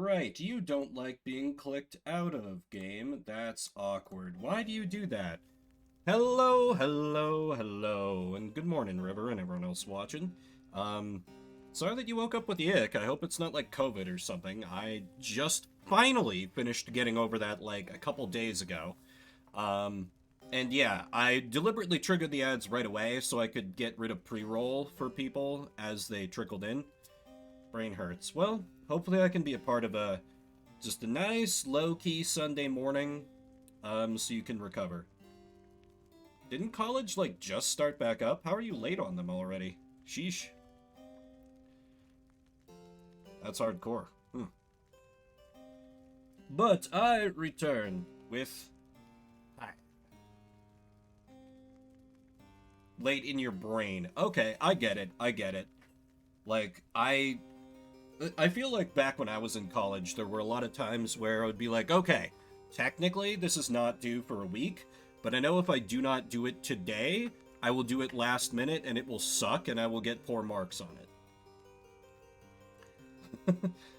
Right, you don't like being clicked out of, game. That's awkward. Why do you do that? Hello, hello, hello, and good morning, River, and everyone else watching. Um, Sorry that you woke up with the ick. I hope it's not like COVID or something. I just finally finished getting over that, like, a couple days ago. Um, and yeah, I deliberately triggered the ads right away so I could get rid of pre-roll for people as they trickled in. Brain hurts. Well, hopefully I can be a part of just a nice, low-key Sunday morning, so you can recover. Didn't college, like, just start back up? How are you late on them already? Sheesh. That's hardcore. But I return with... Hi. Late in your brain. Okay, I get it. I get it. Like, I feel like back when I was in college, there were a lot of times where I would be like, okay, technically this is not due for a week, but I know if I do not do it today, I will do it last minute and it will suck and I will get poor marks on it.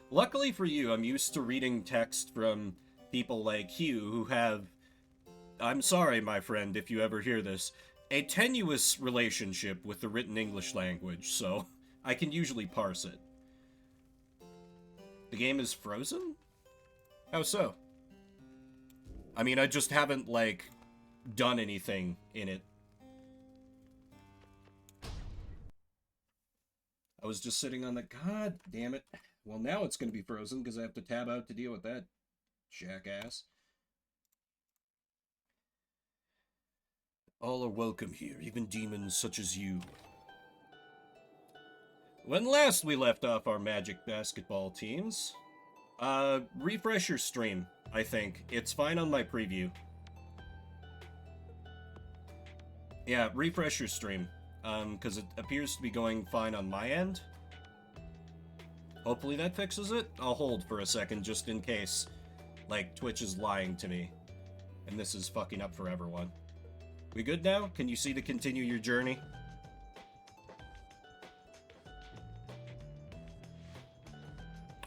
Luckily for you, I'm used to reading text from people like Hugh who have, I'm sorry, my friend, if you ever hear this, a tenuous relationship with the written English language, so I can usually parse it. The game is frozen? How so? I mean, I just haven't, like, done anything in it. I was just sitting on the... God damn it. Well, now it's going to be frozen because I have to tab out to deal with that jackass. All are welcome here, even demons such as you. When last we left off our Magic basketball teams, refresh your stream, I think. It's fine on my preview. Yeah, refresh your stream, because it appears to be going fine on my end. Hopefully that fixes it. I'll hold for a second just in case, like, Twitch is lying to me, and this is fucking up for everyone. We good now? Can you see to continue your journey?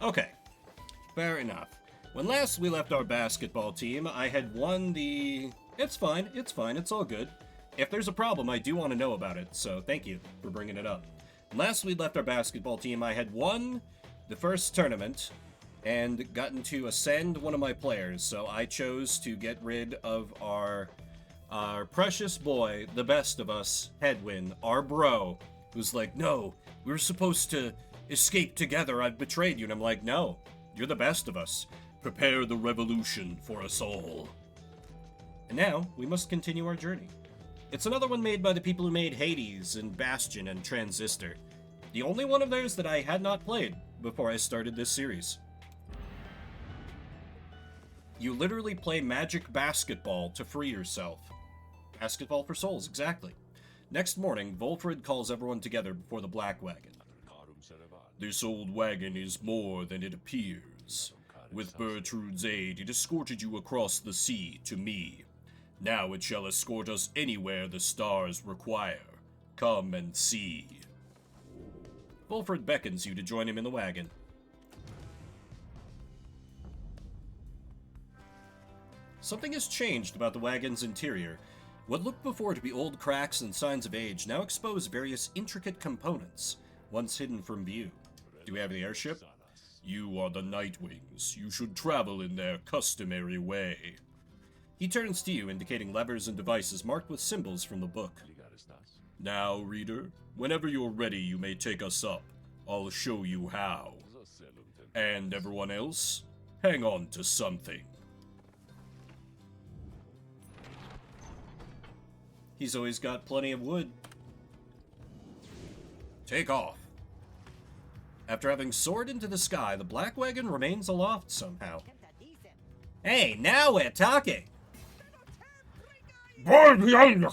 Okay, fair enough. When last we left our basketball team, I had won the... It's fine, it's all good. If there's a problem, I do want to know about it, so thank you for bringing it up. Last we left our basketball team, I had won the first tournament and gotten to ascend one of my players, so I chose to get rid of our precious boy, the best of us, Headwind, our bro, who's like, no, we were supposed to escape together, I've betrayed you. And I'm like, no, you're the best of us. Prepare the revolution for us all. And now, we must continue our journey. It's another one made by the people who made Hades and Bastion and Transistor. The only one of theirs that I had not played before I started this series. You literally play Magic Basketball to free yourself. Basketball for souls, exactly. Next morning, Volfred calls everyone together before the Black Wagon. This old wagon is more than it appears. With Bertrude's aid, it escorted you across the sea to me. Now it shall escort us anywhere the stars require. Come and see. Volfred beckons you to join him in the wagon. Something has changed about the wagon's interior. What looked before to be old cracks and signs of age now expose various intricate components, once hidden from view. Do we have the airship? You are the Nightwings. You should travel in their customary way. He turns to you, indicating levers and devices marked with symbols from the book. Now, reader, whenever you're ready, you may take us up. I'll show you how. And everyone else, hang on to something. He's always got plenty of wood. Take off. After having soared into the sky, the Black Wagon remains aloft somehow. Hey, now we're talking! By the King!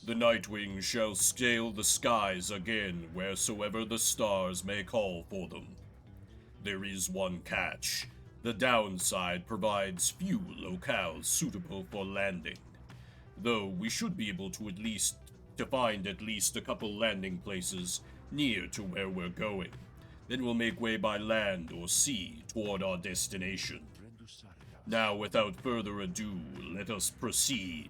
The Nightwing shall scale the skies again wheresoever the stars may call for them. There is one catch. The downside provides few locales suitable for landing. Though we should be able to find at least a couple landing places near to where we're going. Then we'll make way by land or sea toward our destination. Now, without further ado, let us proceed.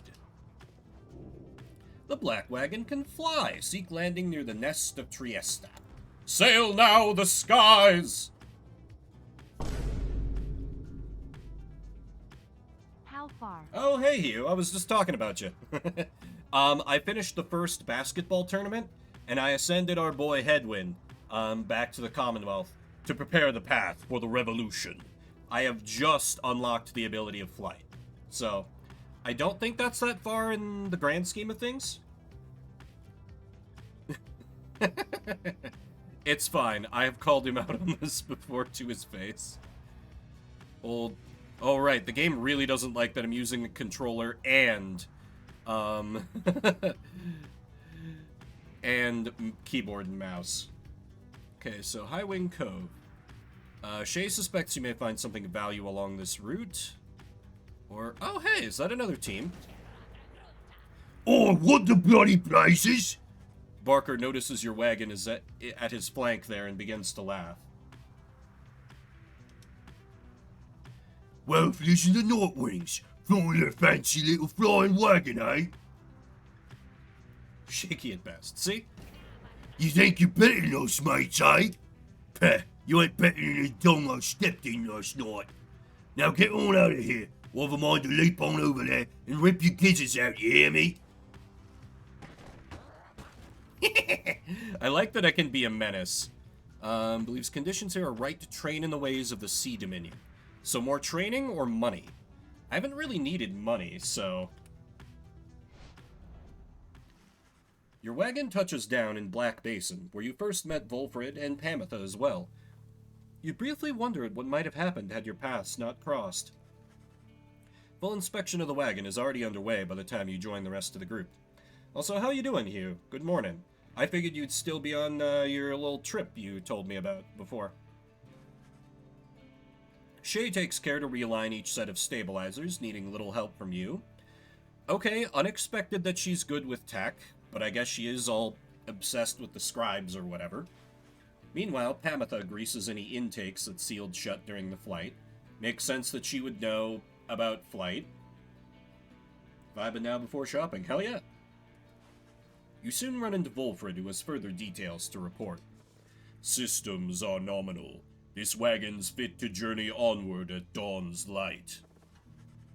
The Black Wagon can fly. Seek landing near the nest of Trieste. Sail now the skies! How far? Oh, hey, Hugh. I was just talking about you. I finished the first basketball tournament, and I ascended our boy Headwind, back to the Commonwealth to prepare the path for the revolution. I have just unlocked the ability of flight. So, I don't think that's that far in the grand scheme of things. It's fine. I have called him out on this before to his face. Oh, right. The game really doesn't like that I'm using the controller and, and keyboard and mouse. Okay, so High Wing Cove. Shay suspects you may find something of value along this route. Or, oh hey, is that another team? Oh, what the bloody places? Barker notices your wagon is at his flank there and begins to laugh. Well, listen to Nightwings. Flying their fancy little flying wagon, eh? Shaky at best. See? You think you're better than us, mates, eh? Peh, you ain't better than the dung I stepped in last night. Now get on out of here, or have a mind to leap on over there and rip your gizzards out, you hear me? I like that I can be a menace. Believes conditions here are right to train in the ways of the Sea Dominion. So more training or money? I haven't really needed money, so... Your wagon touches down in Black Basin, where you first met Volfred and Pamitha as well. You briefly wondered what might have happened had your paths not crossed. Full inspection of the wagon is already underway by the time you join the rest of the group. Also, how you doing, Hugh? Good morning. I figured you'd still be on your little trip you told me about before. Shay takes care to realign each set of stabilizers, needing little help from you. Okay, unexpected that she's good with tech, but I guess she is all obsessed with the scribes or whatever. Meanwhile, Pamitha greases any intakes that sealed shut during the flight. Makes sense that she would know about flight. Vibing now before shopping, hell yeah. You soon run into Volfred, who has further details to report. Systems are nominal. This wagon's fit to journey onward at dawn's light.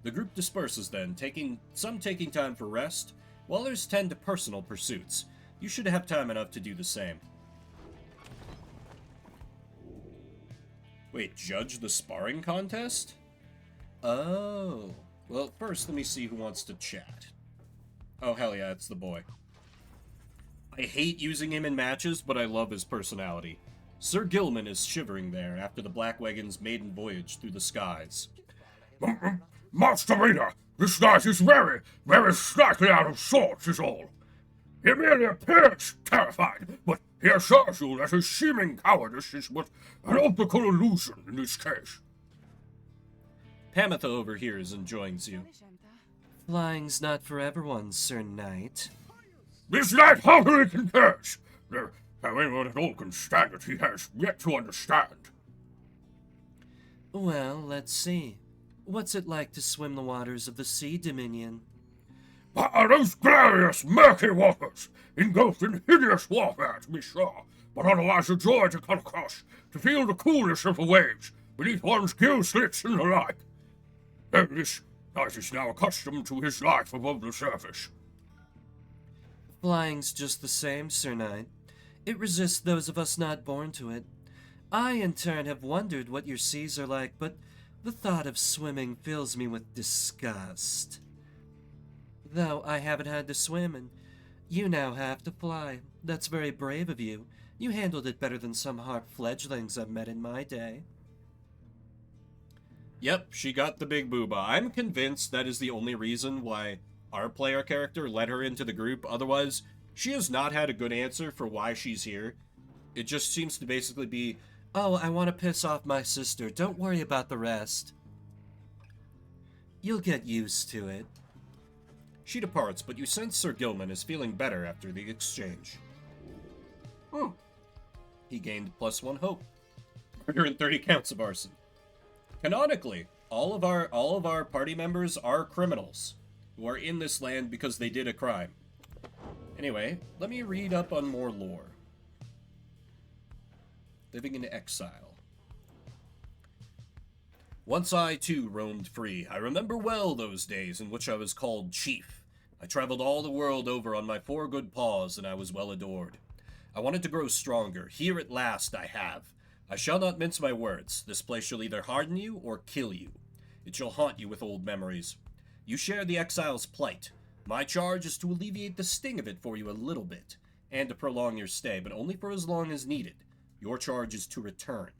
The group disperses then, taking time for rest, while others tend to personal pursuits. You should have time enough to do the same. Wait, judge the sparring contest? Oh. Well, first let me see who wants to chat. Oh, hell yeah, it's the boy. I hate using him in matches, but I love his personality. Sir Gilman is shivering there after the Black Wagon's maiden voyage through the skies. Master Reader, this knight is very, very slightly out of sorts is all. He merely appears terrified, but he assures you that his seeming cowardice is but an optical illusion in this case. Pamitha overhears and joins you. Flying's not for everyone, Sir Knight. This knight heartily concurs. There, how anyone at all can stand it, he has yet to understand. Well, let's see. What's it like to swim the waters of the Sea Dominion? What are those glorious, murky waters, engulfed in hideous warfare, to be sure, but otherwise a joy to come across, to feel the coolness of the waves, beneath one's gill slits and the like. This knight is now accustomed to his life above the surface. Flying's just the same, Sir Knight. It resists those of us not born to it. I, in turn, have wondered what your seas are like, but the thought of swimming fills me with disgust. Though I haven't had to swim, and you now have to fly. That's very brave of you. You handled it better than some harp fledglings I've met in my day. Yep, she got the big booba. I'm convinced that is the only reason why our player character let her into the group. Otherwise, she has not had a good answer for why she's here. It just seems to basically be, oh, I want to piss off my sister. Don't worry about the rest. You'll get used to it. She departs, but you sense Sir Gilman is feeling better after the exchange. He gained +1 hope. 130 counts of arson. Canonically, all of our party members are criminals who are in this land because they did a crime. Anyway, let me read up on more lore. Living in exile. Once I, too, roamed free. I remember well those days in which I was called chief. I traveled all the world over on my 4 good paws, and I was well adored. I wanted to grow stronger. Here at last I have. I shall not mince my words. This place shall either harden you or kill you. It shall haunt you with old memories. You share the exile's plight. My charge is to alleviate the sting of it for you a little bit, and to prolong your stay, but only for as long as needed. Your charge is to return.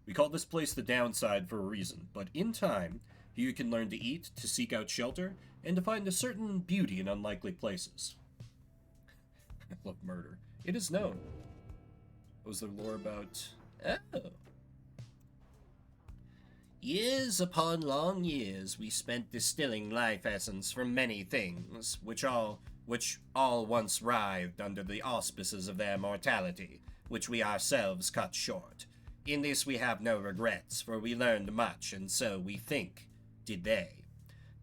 We call this place the downside for a reason, but in time, here you can learn to eat, to seek out shelter, and to find a certain beauty in unlikely places. I love murder. It is known. Was there lore about... Oh. Years upon long years we spent distilling life essence from many things, which all once writhed under the auspices of their mortality, which we ourselves cut short. In this we have no regrets, for we learned much, and so, we think, did they.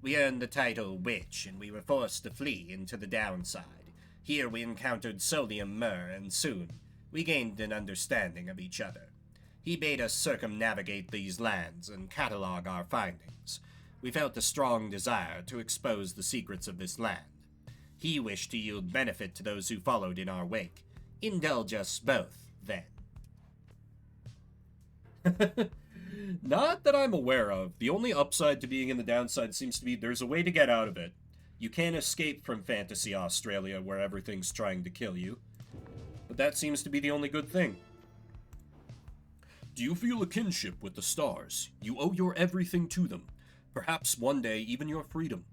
We earned the title Witch, and we were forced to flee into the downside. Here we encountered Solium Myrrh, and soon we gained an understanding of each other. He bade us circumnavigate these lands and catalog our findings. We felt a strong desire to expose the secrets of this land. He wished to yield benefit to those who followed in our wake. Indulge us both, then. Not that I'm aware of. The only upside to being in the downside seems to be there's a way to get out of it. You can't escape from Fantasy Australia where everything's trying to kill you. But that seems to be the only good thing. Do you feel a kinship with the stars? You owe your everything to them. Perhaps one day even your freedom.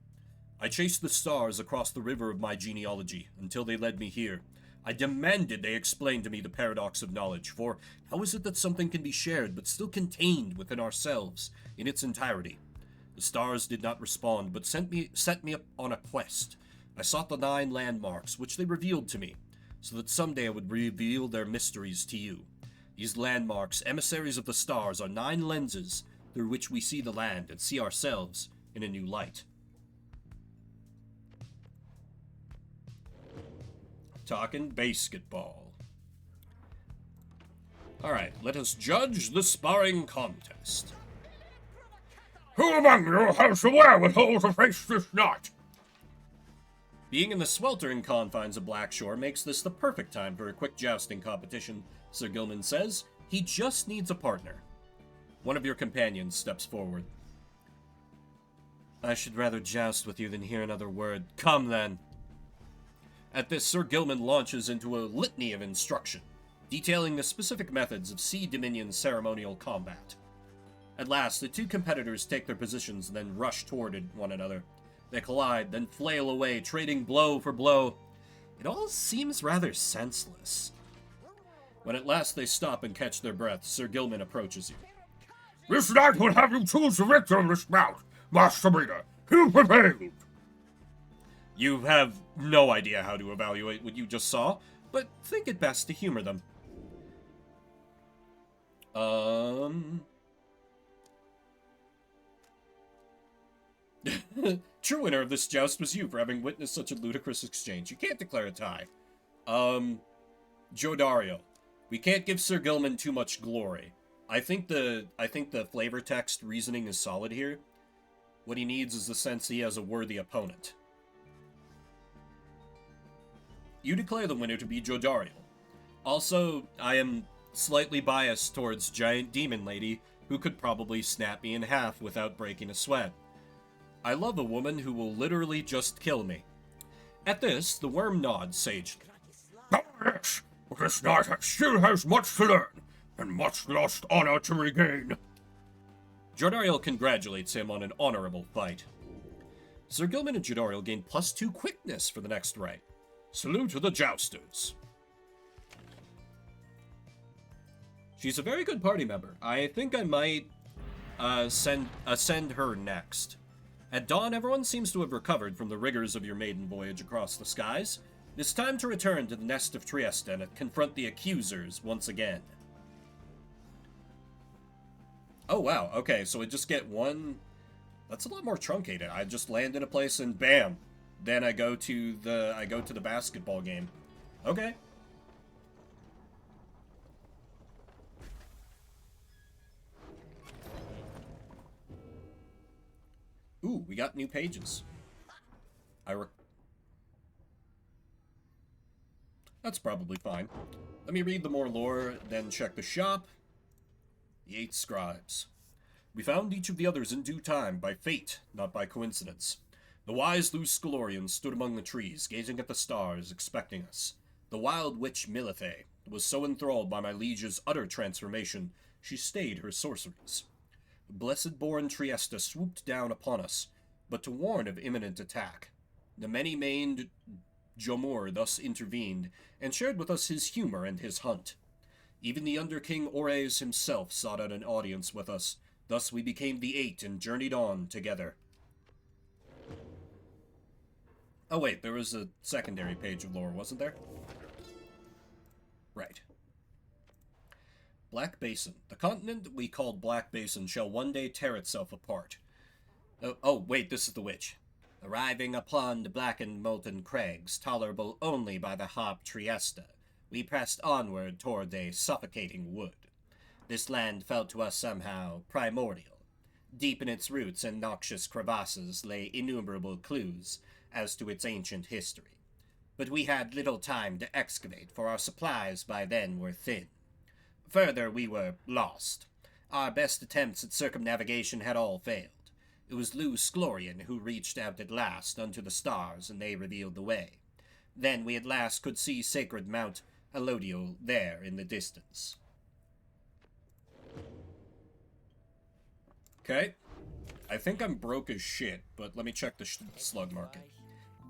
I chased the stars across the river of my genealogy until they led me here. I demanded they explain to me the paradox of knowledge, for how is it that something can be shared but still contained within ourselves in its entirety? The stars did not respond, but set me up on a quest. I sought the 9 landmarks, which they revealed to me, so that someday I would reveal their mysteries to you. These landmarks, emissaries of the stars, are 9 lenses through which we see the land and see ourselves in a new light. Talking basketball. Alright, let us judge the sparring contest. Who among you has the wherewithal to face this knight? Being in the sweltering confines of Blackshore makes this the perfect time for a quick jousting competition, Sir Gilman says. He just needs a partner. One of your companions steps forward. I should rather joust with you than hear another word. Come, then. At this, Sir Gilman launches into a litany of instruction, detailing the specific methods of Sea Dominion ceremonial combat. At last, the 2 competitors take their positions and then rush toward one another. They collide, then flail away, trading blow for blow. It all seems rather senseless. When at last they stop and catch their breath, Sir Gilman approaches you. This knight will have you choose the victor of this bout, Master Reader. Who prevailed? You have no idea how to evaluate what you just saw, but think it best to humor them. True winner of this joust was you for having witnessed such a ludicrous exchange. You can't declare a tie. Jodario. We can't give Sir Gilman too much glory. I think the flavor text reasoning is solid here. What he needs is the sense he has a worthy opponent. You declare the winner to be Jodario. Also, I am slightly biased towards Giant Demon Lady, who could probably snap me in half without breaking a sweat. I love a woman who will literally just kill me. At this, the worm nods sagely. Oh, yes, but this knight still has much to learn, and much lost honor to regain. Jodariel congratulates him on an honorable fight. Sir Gilman and Jodariel gain +2 quickness for the next right. Salute to the jousters. She's a very good party member. I think I might ascend her next. At dawn, everyone seems to have recovered from the rigors of your maiden voyage across the skies. It's time to return to the nest of Trieste and confront the accusers once again. Oh, wow. Okay, so I just get one... That's a lot more truncated. I just land in a place and bam. Then I go to the basketball game. Okay. Ooh, we got new pages. That's probably fine. Let me read the more lore, then check the shop. The 8 scribes. We found each of the others in due time, by fate, not by coincidence. The wise Luscalorian stood among the trees, gazing at the stars, expecting us. The wild witch Milithe was so enthralled by my liege's utter transformation, she stayed her sorceries. Blessed-born Triesta swooped down upon us, but to warn of imminent attack. The many-maned Jomur thus intervened, and shared with us his humor and his hunt. Even the Under-King Ores himself sought out an audience with us. Thus we became the 8 and journeyed on together. Oh wait, there was a secondary page of lore, wasn't there? Right. Black Basin. The continent we called Black Basin shall one day tear itself apart. Oh, wait, this is the witch. Arriving upon the blackened molten crags, tolerable only by the harp Triesta, we pressed onward toward a suffocating wood. This land felt to us somehow primordial. Deep in its roots and noxious crevasses lay innumerable clues as to its ancient history. But we had little time to excavate, for our supplies by then were thin. Further, we were lost. Our best attempts at circumnavigation had all failed. It was Luscalorian who reached out at last unto the stars, and they revealed the way. Then we at last could see sacred Mount Elodial there in the distance. Okay. I think I'm broke as shit, but let me check the slug market.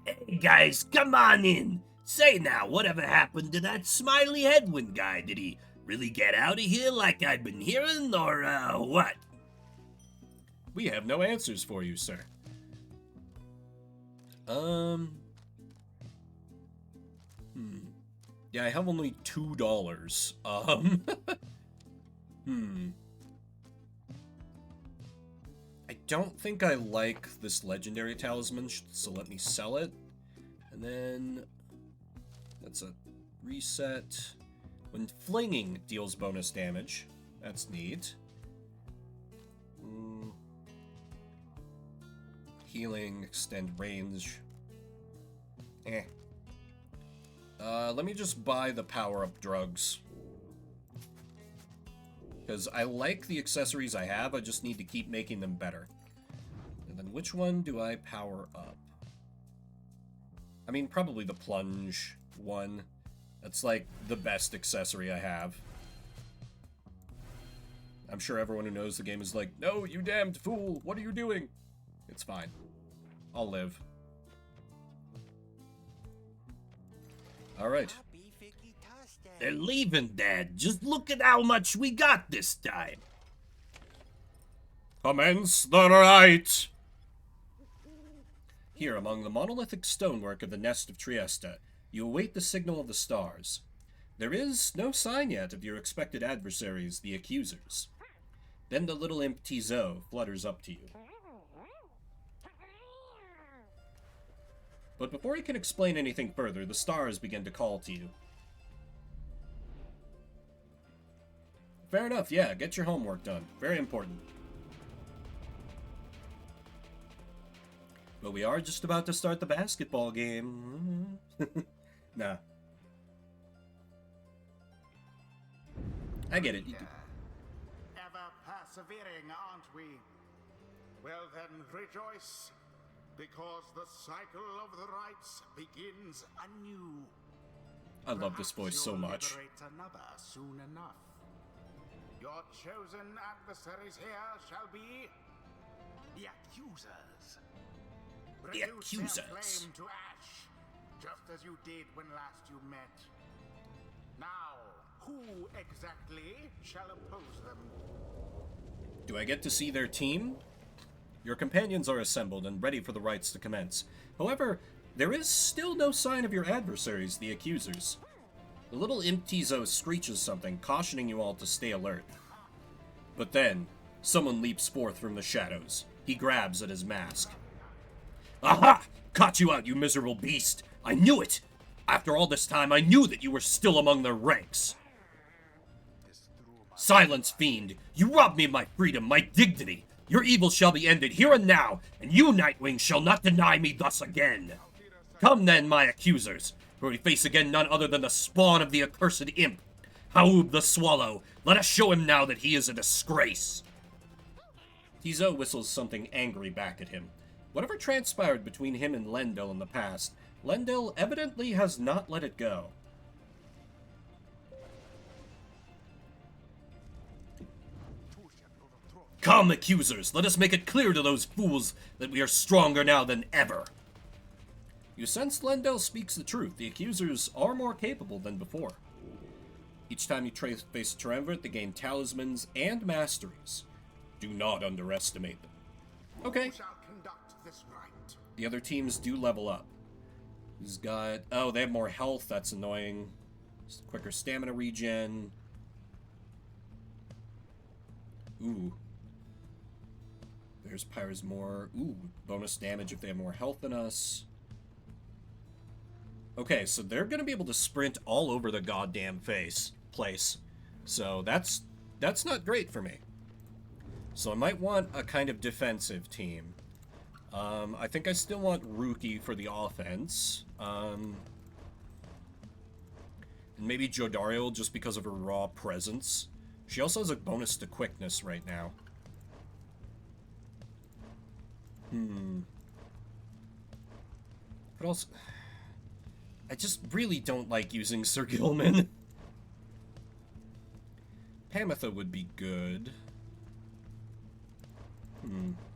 Hey guys, come on in. Say now, whatever happened to that Smiley Headwind guy? Did he really get out of here like I've been hearing, or what? We have no answers for you, sir. Yeah, I have only $2. I don't think I like this legendary talisman, so let me sell it. And then that's a reset. When flinging deals bonus damage. That's neat. Healing, extend range. Let me just buy the power-up drugs. Because I like the accessories I have, I just need to keep making them better. And then which one do I power up? I mean, probably the plunge one. That's like the best accessory I have. I'm sure everyone who knows the game is like, no, you damned fool, what are you doing? It's fine. I'll live. Alright. They're leaving, Dad. Just look at how much we got this time. Commence the rite! Here, among the monolithic stonework of the nest of Triesta, you await the signal of the stars. There is no sign yet of your expected adversaries, the accusers. Then the little imp Tizo flutters up to you. But before he can explain anything further, the stars begin to call to you. Fair enough, yeah, get your homework done. Very important. But we are just about to start the basketball game. Nah. I get it. Ever persevering, aren't we? Well then, rejoice, because the cycle of the rites begins anew. I love this voice so much. Liberate another soon enough. Your chosen adversaries here shall be the accusers. The Reduce their accusers. flame to ash, just as you did when last you met. Now, who exactly shall oppose them? Do I get to see their team? Your companions are assembled and ready for the rites to commence. However, there is still no sign of your adversaries, the accusers. The little imp Tizo screeches something, cautioning you all to stay alert. But then, Someone leaps forth from the shadows. He grabs at his mask. Aha! Caught you out, you miserable beast! I knew it! After all this time, I knew that you were still among their ranks. Silence, fiend! You robbed me of my freedom, my dignity! Your evil shall be ended here and now, and you, Nightwing, shall not deny me thus again! Come then, my accusers, for we face again none other than the spawn of the accursed imp, Haub the Swallow. Let us show him now that he is a disgrace! Tizo whistles something angry back at him. Whatever transpired between him and Lendl in the past, Lendl evidently has not let it go. Come, accusers, let us make it clear to those fools that we are stronger now than ever. You sense Lendl speaks the truth. The accusers are more capable than before. Each time you face a triumvirate, they gain talismans and masteries. Do not underestimate them. Okay. The other teams do level up. Who's got... Oh, they have more health. That's annoying. Quicker stamina regen. Ooh. There's Pyre's more... Ooh, bonus damage if they have more health than us. Okay, so they're going to be able to sprint all over the goddamn place. So that's not great for me. So I might want a kind of defensive team. I think I still want Rookie for the offense. And maybe Jodario just because of her raw presence. She also has a bonus to quickness right now. But also... I just really don't like using Sir Gilman. Pamitha would be good.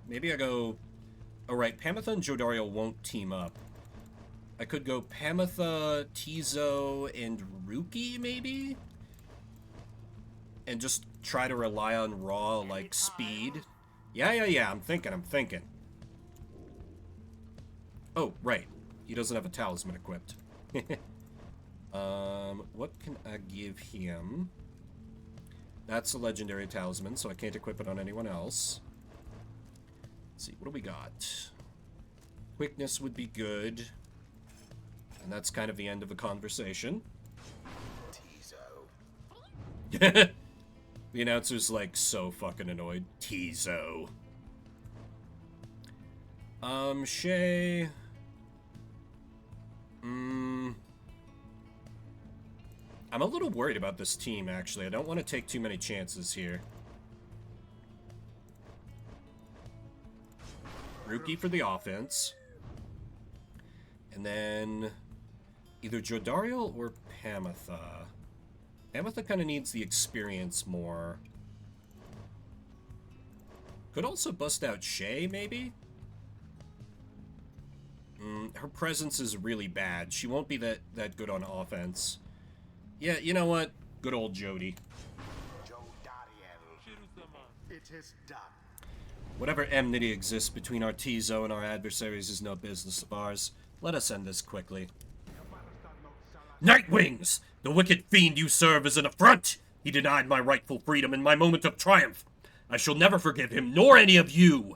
Maybe I go... Oh, right, Pamitha and Jodario won't team up. I could go Pamitha, Tizo, and Rookie, maybe? And just try to rely on raw, like, speed. Yeah, I'm thinking. Oh, right. He doesn't have a talisman equipped. What can I give him? That's a legendary talisman, so I can't equip it on anyone else. Let's see, what do we got? Quickness would be good. And that's kind of the end of the conversation. Tizo. The announcer's like so fucking annoyed. Tizo. Shay. I'm a little worried about this team, actually. I don't want to take too many chances here. Rookie for the offense. And then either Jodario or Pamitha. Pamitha kind of needs the experience more. Could also bust out Shay, maybe? Her presence is really bad. She won't be that good on offense. Yeah, you know what? Good old Jody. It is done. Whatever enmity exists between our Tizo and our adversaries is no business of ours. Let us end this quickly. Nightwings! The wicked fiend you serve is an affront! He denied my rightful freedom in my moment of triumph. I shall never forgive him, nor any of you!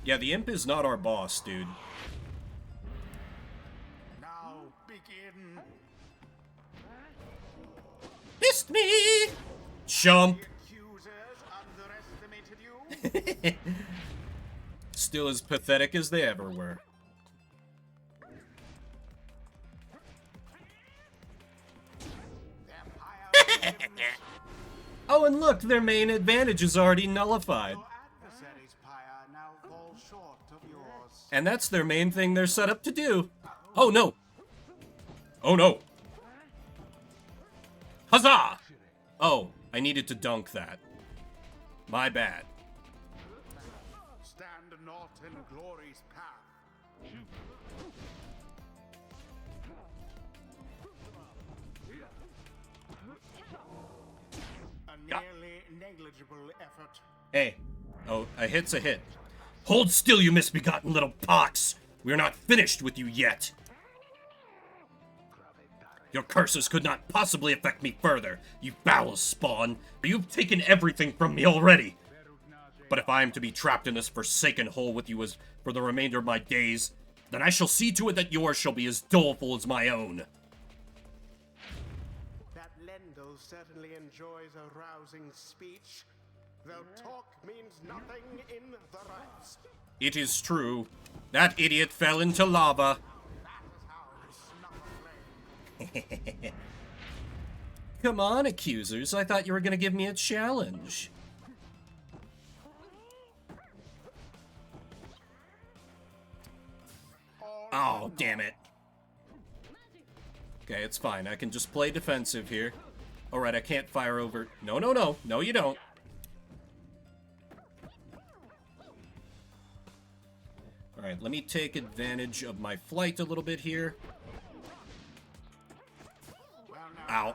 Yeah, the imp is not our boss, dude. Now begin. Missed me! Chump! The accusers underestimated you? Still as pathetic as they ever were. Oh, and look, their main advantage is already nullified. Your adversaries, Pyre, now fall short of yours. And that's their main thing they're set up to do. Oh, no. Oh, no. Huzzah! Oh, I needed to dunk that. My bad. Stand not in glory's path. A nearly negligible effort. Hey. Oh, a hit's a hit. Hold still, you misbegotten little pox! We're not finished with you yet. Your curses could not possibly affect me further, you foul spawn, for you've taken everything from me already. But if I am to be trapped in this forsaken hole with you as for the remainder of my days, then I shall see to it that yours shall be as doleful as my own. That Lendl certainly enjoys a rousing speech, though talk means nothing in the rites. It is true. That idiot fell into lava. Come on, accusers. I thought you were gonna give me a challenge. Oh, damn it. Okay, it's fine. I can just play defensive here. Alright, I can't fire over... No, no, no. No, you don't. Alright, let me take advantage of my flight a little bit here. Ow.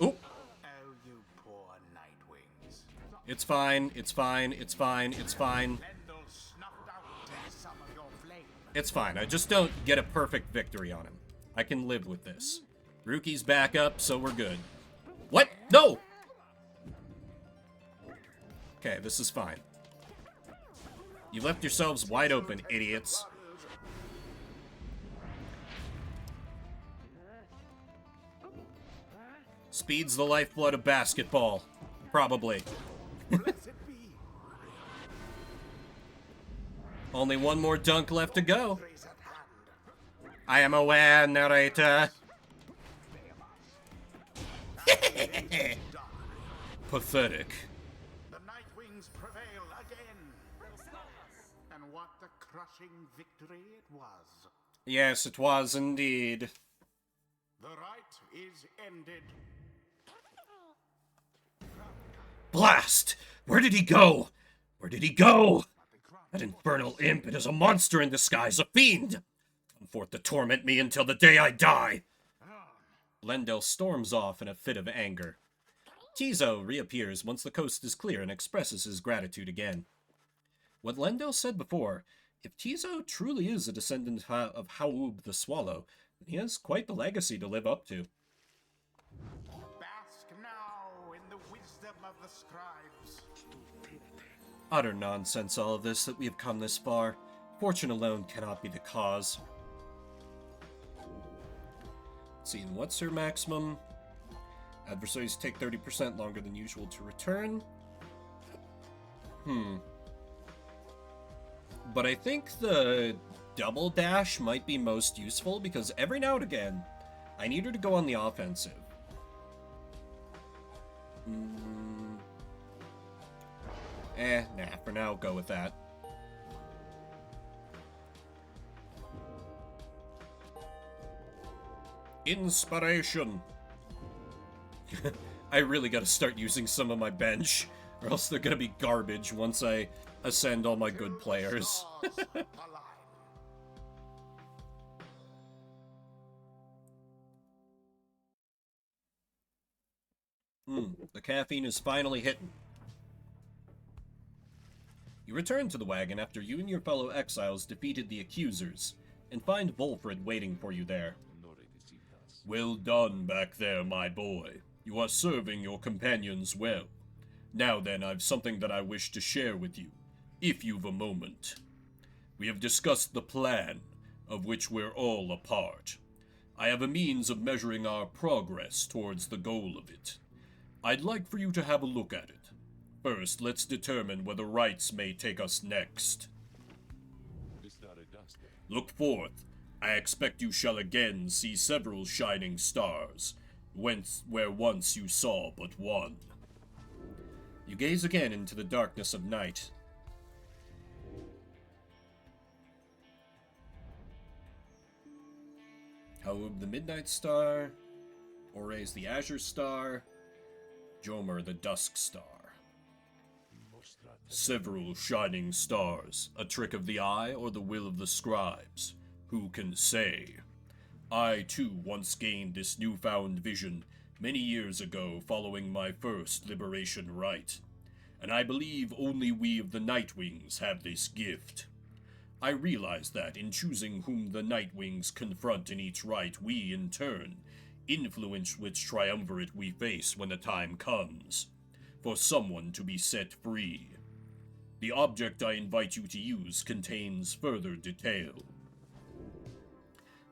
Oop. Oh, you poor Nightwings. It's fine, it's fine, it's fine, it's fine. Lendl snuffed out some of your flame. It's fine. I just don't get a perfect victory on him. I can live with this. Ruki's back up, so we're good. What? No! Okay, this is fine. You left yourselves wide open, idiots. Speed's the lifeblood of basketball. Probably. Blessed be. Only one more dunk left to go. Praise at hand. I am aware, narrator. Pathetic. The Nightwings prevail again. And what a crushing victory it was. Yes, it was indeed. The rite is ended. Blast! Where did he go? Where did he go? That infernal imp, it is a monster in disguise, a fiend! Come forth to torment me until the day I die! Lendl storms off in a fit of anger. Tizo reappears once the coast is clear and expresses his gratitude again. What Lendl said before, if Tizo truly is a descendant of Haub the Swallow, then he has quite the legacy to live up to. Bask now in the wisdom of the scribes. Utter nonsense, all of this, that we have come this far. Fortune alone cannot be the cause. Let's see, and what's her maximum? Adversaries take 30% longer than usual to return. But I think the double dash might be most useful, because every now and again, I need her to go on the offensive. Nah, for now, I'll go with that. Inspiration! I really gotta start using some of my bench, or else they're gonna be garbage once I ascend all my good players. Stars align. The caffeine is finally hitting. You return to the wagon after you and your fellow exiles defeated the accusers, and find Volfred waiting for you there. Well done back there, my boy. You are serving your companions well. Now then, I've something that I wish to share with you, if you've a moment. We have discussed the plan, of which we're all a part. I have a means of measuring our progress towards the goal of it. I'd like for you to have a look at it. First, let's determine where the rites may take us next. Look forth. I expect you shall again see several shining stars, where once you saw but one. You gaze again into the darkness of night. Haub the Midnight Star, Ores the Azure Star, Jomer the Dusk Star. Several shining stars, a trick of the eye or the will of the scribes. Who can say? I, too, once gained this newfound vision many years ago following my first liberation rite, and I believe only we of the Nightwings have this gift. I realize that in choosing whom the Nightwings confront in each rite, we, in turn, influence which triumvirate we face when the time comes, for someone to be set free. The object I invite you to use contains further detail.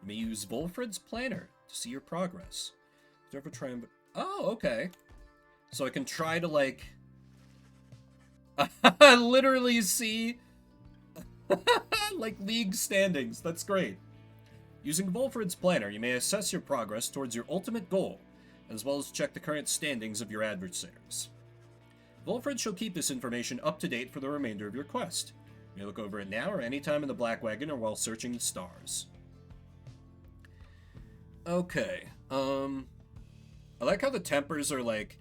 You may use Volfred's planner to see your progress. Do you ever try and... Oh, okay. So I can try to, like... literally see... like, league standings. That's great. Using Volfred's planner, you may assess your progress towards your ultimate goal, as well as check the current standings of your adversaries. Volfred shall keep this information up to date for the remainder of your quest. You may look over it now or anytime in the Black Wagon or while searching the stars. Okay, I like how the Tempers are, like,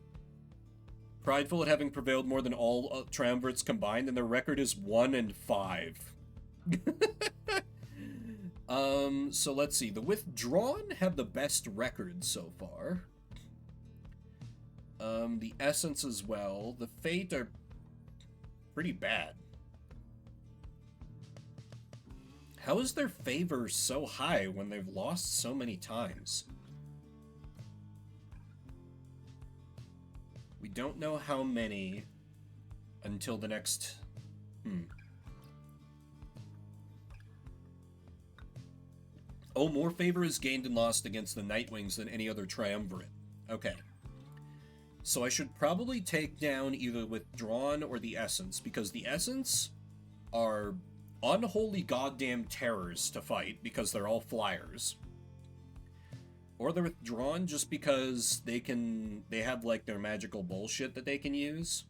prideful at having prevailed more than all triumvirates combined, and their record is 1-5. So let's see. The Withdrawn have the best record so far. The Essence as well. The Fate are pretty bad. How is their favor so high when they've lost so many times? We don't know how many until the next... Oh, more favor is gained and lost against the Nightwings than any other triumvirate. Okay. So I should probably take down either Withdrawn or the Essence, because the Essence are unholy goddamn terrors to fight, because they're all flyers. Or they're Withdrawn just because they have, like, their magical bullshit that they can use.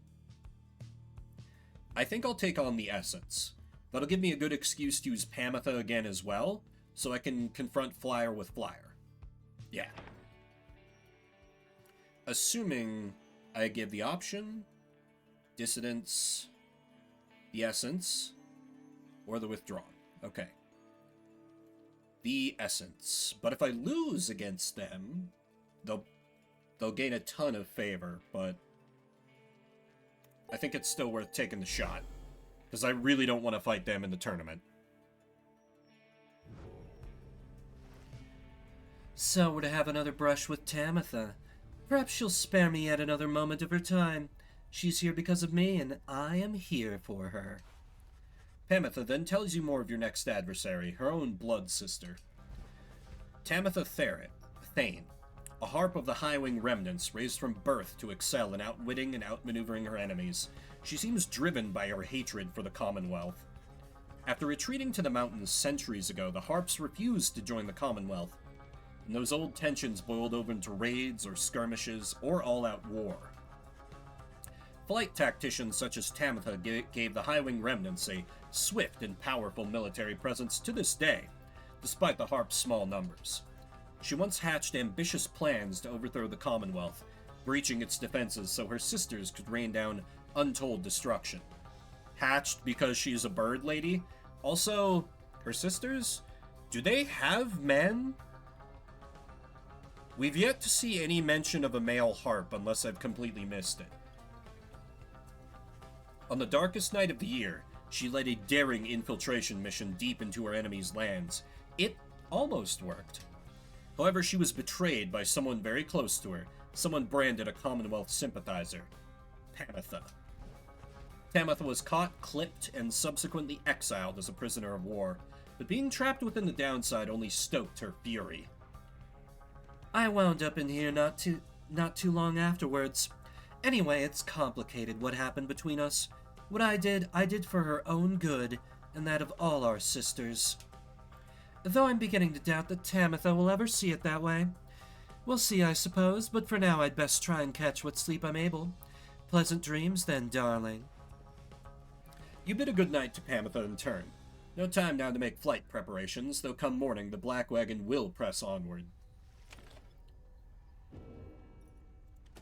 I think I'll take on the Essence. That'll give me a good excuse to use Pamitha again as well, so I can confront Flyer with Flyer. Yeah. Assuming I give the option, Dissidence, the Essence, or the Withdrawn. Okay. The Essence. But if I lose against them, they'll gain a ton of favor, but I think it's still worth taking the shot, because I really don't want to fight them in the tournament. So we're to have another brush with Tamitha. Perhaps she'll spare me yet another moment of her time. She's here because of me, and I am here for her. Pamitha then tells you more of your next adversary, her own blood sister. Tamitha Thane, a harp of the Highwing remnants, raised from birth to excel in outwitting and outmaneuvering her enemies. She seems driven by her hatred for the Commonwealth. After retreating to the mountains centuries ago, the harps refused to join the Commonwealth, and those old tensions boiled over into raids or skirmishes or all-out war. Flight tacticians such as Tamitha gave the Highwing remnants a swift and powerful military presence to this day, despite the harp's small numbers. She once hatched ambitious plans to overthrow the Commonwealth, breaching its defenses so her sisters could rain down untold destruction. Hatched because she's a bird lady? Also, her sisters? Do they have men? We've yet to see any mention of a male harp unless I've completely missed it. On the darkest night of the year, she led a daring infiltration mission deep into her enemy's lands. It almost worked. However, she was betrayed by someone very close to her, someone branded a Commonwealth sympathizer, Pamitha. Tamitha was caught, clipped, and subsequently exiled as a prisoner of war, but being trapped within the downside only stoked her fury. I wound up in here not too long afterwards. Anyway, it's complicated what happened between us. What I did for her own good, and that of all our sisters. Though I'm beginning to doubt that Tamitha will ever see it that way. We'll see, I suppose, but for now I'd best try and catch what sleep I'm able. Pleasant dreams, then, darling. You bid a good night to Pamitha in turn. No time now to make flight preparations, though come morning the Black Wagon will press onward.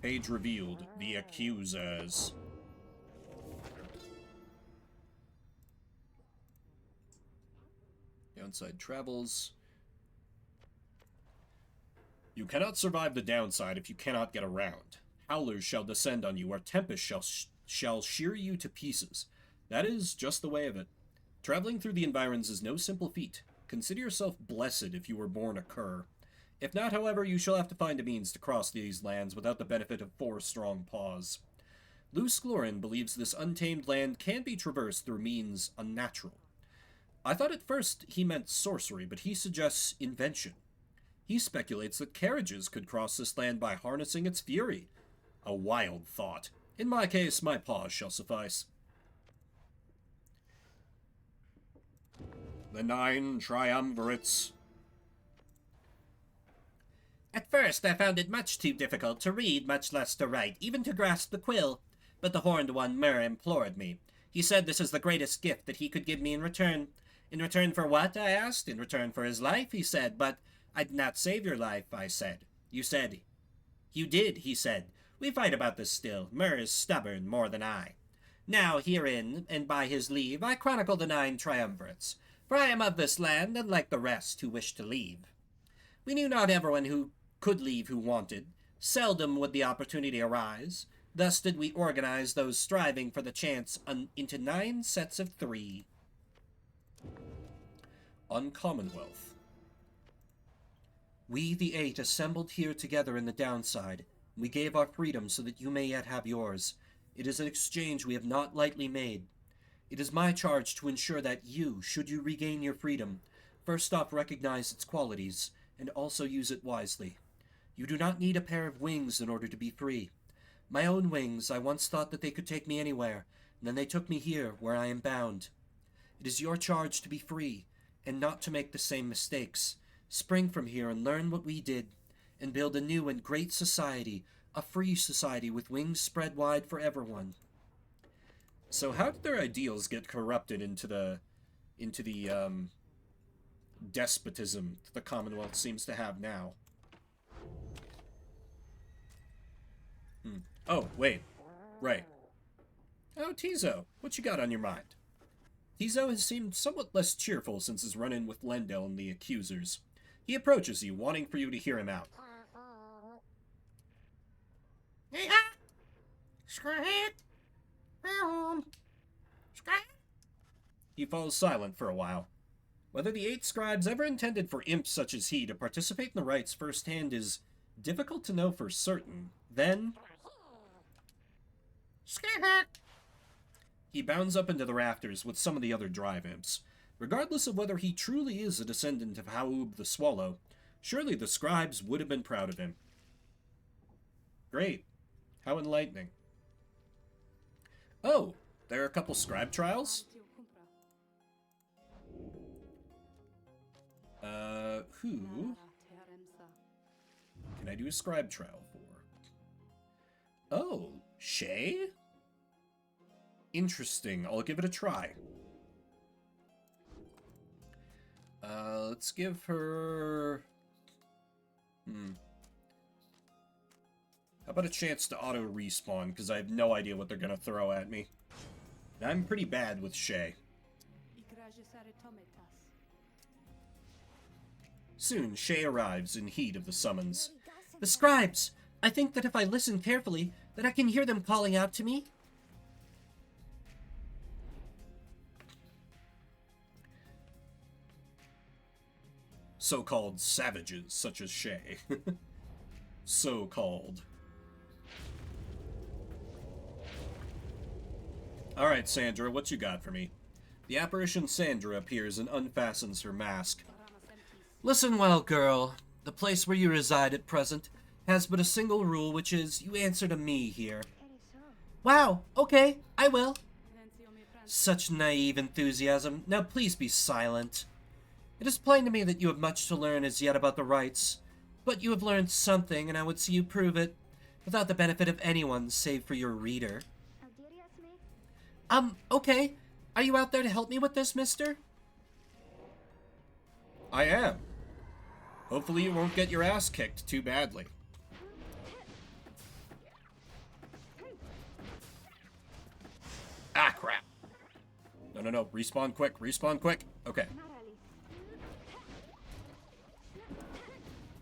Page revealed. The accusers. Downside travels. You cannot survive the downside if you cannot get around. Howlers shall descend on you, or tempests shall shear you to pieces. That is just the way of it. Traveling through the environs is no simple feat. Consider yourself blessed if you were born a cur. If not, however, you shall have to find a means to cross these lands without the benefit of 4 strong paws. Luce Glorin believes this untamed land can be traversed through means unnatural. I thought at first he meant sorcery, but he suggests invention. He speculates that carriages could cross this land by harnessing its fury. A wild thought. In my case, my paws shall suffice. The 9 triumvirates. At first, I found it much too difficult to read, much less to write, even to grasp the quill. But the horned one, Myr, implored me. He said this is the greatest gift that he could give me in return. In return for what? I asked. In return for his life, he said. But I did not save your life, I said. You said. You did, he said. We fight about this still. Myr is stubborn more than I. Now, herein, and by his leave, I chronicle the 9 triumvirates. For I am of this land, unlike the rest who wish to leave. We knew not everyone who could leave who wanted. Seldom would the opportunity arise. Thus did we organize those striving for the chance into 9 sets of 3. On Commonwealth. We, the 8, assembled here together in the downside. We gave our freedom so that you may yet have yours. It is an exchange we have not lightly made. It is my charge to ensure that you, should you regain your freedom, first off recognize its qualities, and also use it wisely. You do not need a pair of wings in order to be free. My own wings, I once thought that they could take me anywhere, and then they took me here, where I am bound. It is your charge to be free, and not to make the same mistakes. Spring from here and learn what we did, and build a new and great society, a free society with wings spread wide for everyone. So how did their ideals get corrupted into the despotism that the Commonwealth seems to have now? Oh, wait. Right. Oh, Tizo, what you got on your mind? Tizo has seemed somewhat less cheerful since his run-in with Lendel and the accusers. He approaches you, wanting for you to hear him out. He falls silent for a while. Whether the 8 scribes ever intended for imps such as he to participate in the rites firsthand is difficult to know for certain. Then... he bounds up into the rafters with some of the other drive imps. Regardless of whether he truly is a descendant of Haub the Swallow, surely the scribes would have been proud of him. Great. How enlightening. Oh, there are a couple scribe trials? Who can I do a scribe trial for? Oh, Shay? Interesting. I'll give it a try. Let's give her... How about a chance to auto-respawn, because I have no idea what they're going to throw at me. I'm pretty bad with Shay. Soon, Shay arrives in heat of the summons. The scribes! I think that if I listen carefully, that I can hear them calling out to me. So-called savages, such as Shay. So-called. Alright, Sandra, what you got for me? The apparition Sandra appears and unfastens her mask. Listen well, girl. The place where you reside at present has but a single rule, which is you answer to me here. Wow, okay, I will. Such naive enthusiasm. Now please be silent. It is plain to me that you have much to learn as yet about the rites, but you have learned something, and I would see you prove it, without the benefit of anyone save for your reader. Okay. Are you out there to help me with this, mister? I am. Hopefully you won't get your ass kicked too badly. Ah, crap. No. Respawn quick. Respawn quick. Okay.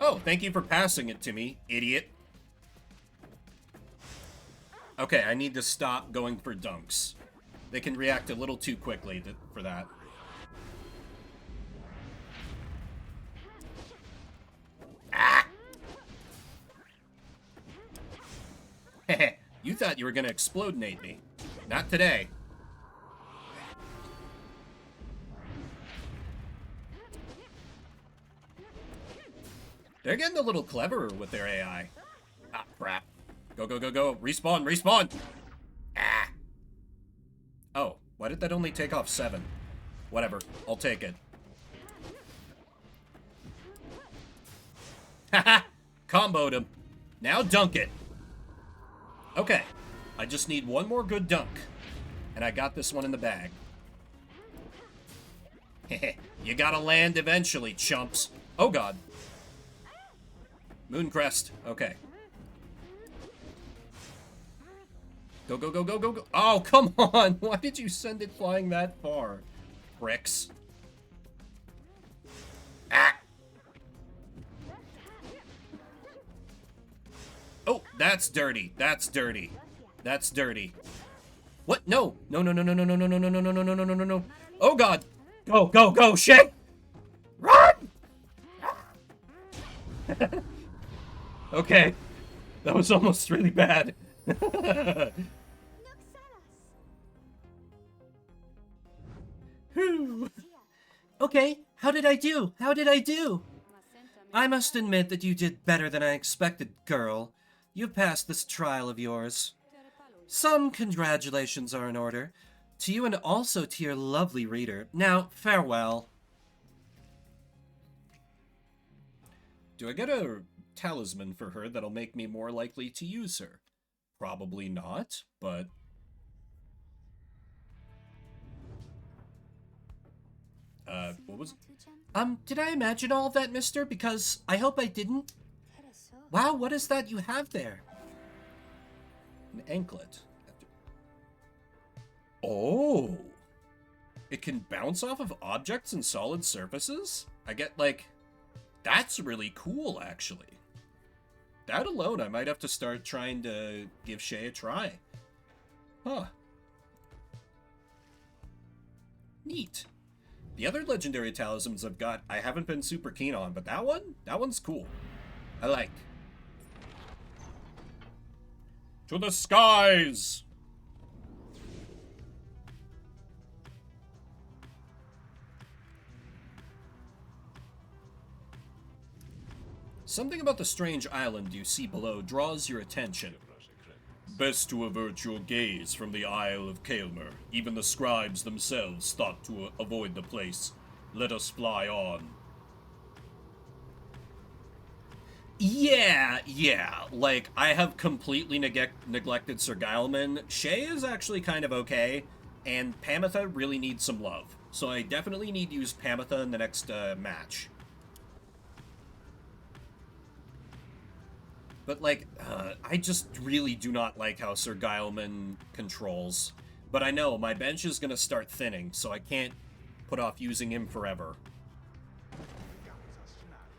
Oh, thank you for passing it to me, idiot. Okay, I need to stop going for dunks. They can react a little too quickly for that. You thought you were gonna explode-nate me. Not today. They're getting a little cleverer with their AI. Ah, crap. Go, go, go, go. Respawn, respawn! Ah! Oh, why did that only take off 7? Whatever, I'll take it. Haha! Comboed him. Now dunk it. Okay, I just need one more good dunk. And I got this one in the bag. Heh, you gotta land eventually, chumps. Oh god. Mooncrest. Okay. Go, go, go, go, go, go. Oh, come on. Why did you send it flying that far? Bricks. Ah. Oh, that's dirty. That's dirty. That's dirty. What? No. No, no, no, no, no, no, no, no, no, no, no, no, no, no, no, no. Oh, God. Go, go, go, shit. Run! Okay. That was almost really bad. Whew. Okay, how did I do? How did I do? I must admit that you did better than I expected, girl. You passed this trial of yours. Some congratulations are in order. To you and also to your lovely reader. Now, farewell. Do I get a talisman for her that'll make me more likely to use her? Probably not, but... what was... Did I imagine all of that, mister? Because I hope I didn't. Wow, what is that you have there? An anklet. Oh! It can bounce off of objects and solid surfaces? I get, like... That's really cool, actually. That alone, I might have to start trying to give Shay a try. Huh. Neat. The other legendary talismans I've got, I haven't been super keen on, but that one's cool. I like. To the skies! Something about the strange island you see below draws your attention. Best to avert your gaze from the Isle of Kaelmer. Even the scribes themselves thought to avoid the place. Let us fly on. Yeah, like, I have completely neglected Sir Guilman. Shay is actually kind of okay, and Pamitha really needs some love. So I definitely need to use Pamitha in the next match. But, like, I just really do not like how Sir Guilman controls. But I know, my bench is gonna start thinning, so I can't put off using him forever.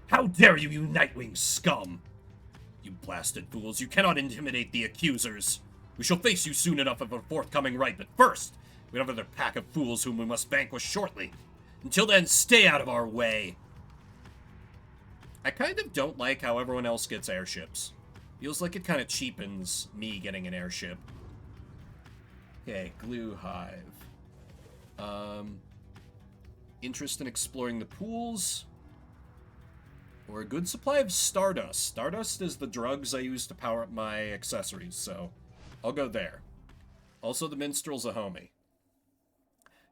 How dare you, you Nightwing scum! You blasted fools, you cannot intimidate the accusers. We shall face you soon enough of a forthcoming right, but first, we have another pack of fools whom we must vanquish shortly. Until then, stay out of our way. I kind of don't like how everyone else gets airships. Feels like it kind of cheapens me getting an airship. Okay, glue hive. Interest in exploring the pools. Or a good supply of Stardust. Stardust is the drugs I use to power up my accessories, so I'll go there. Also, the Minstrel's a homie.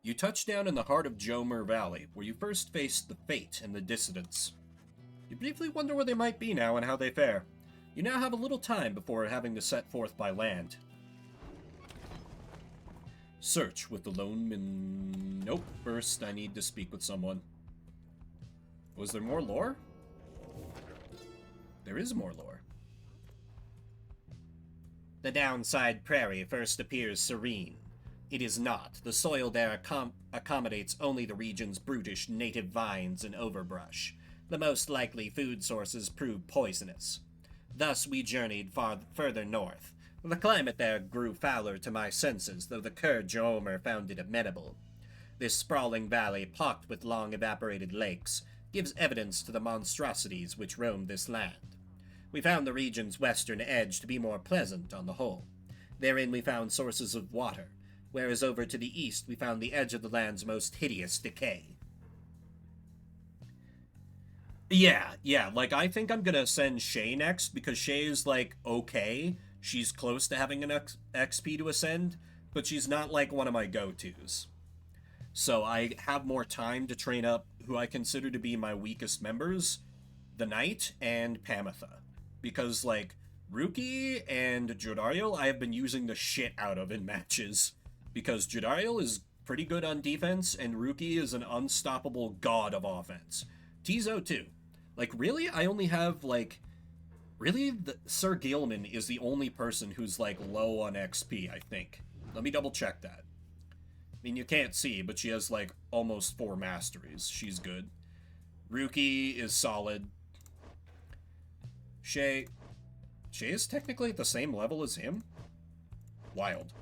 You touch down in the heart of Jomer Valley, where you first faced the Fate and the Dissidents. You briefly wonder where they might be now and how they fare. You now have a little time before having to set forth by land. Search with the lone Nope, first I need to speak with someone. Was there more lore? There is more lore. The downside prairie first appears serene. It is not. The soil there accommodates only the region's brutish native vines and overbrush. The most likely food sources prove poisonous. Thus we journeyed further north. The climate there grew fouler to my senses, though the Kerr Jomer found it amenable. This sprawling valley, pocked with long evaporated lakes, gives evidence to the monstrosities which roam this land. We found the region's western edge to be more pleasant on the whole. Therein we found sources of water, whereas over to the east we found the edge of the land's most hideous decay. Yeah, like, I think I'm gonna send Shay next, because Shay is, like, okay. She's close to having an XP to ascend, but she's not, like, one of my go-tos. So I have more time to train up who I consider to be my weakest members, the Knight and Pamitha. Because, like, Ruki and Jodariel I have been using the shit out of in matches, because Jodariel is pretty good on defense, and Ruki is an unstoppable god of offense. Tizo too. Like, really? I only have, like... Really? Sir Gilman is the only person who's, like, low on XP, I think. Let me double check that. I mean, you can't see, but she has, like, almost 4 masteries. She's good. Ruki is solid. Shay is technically at the same level as him? Wild.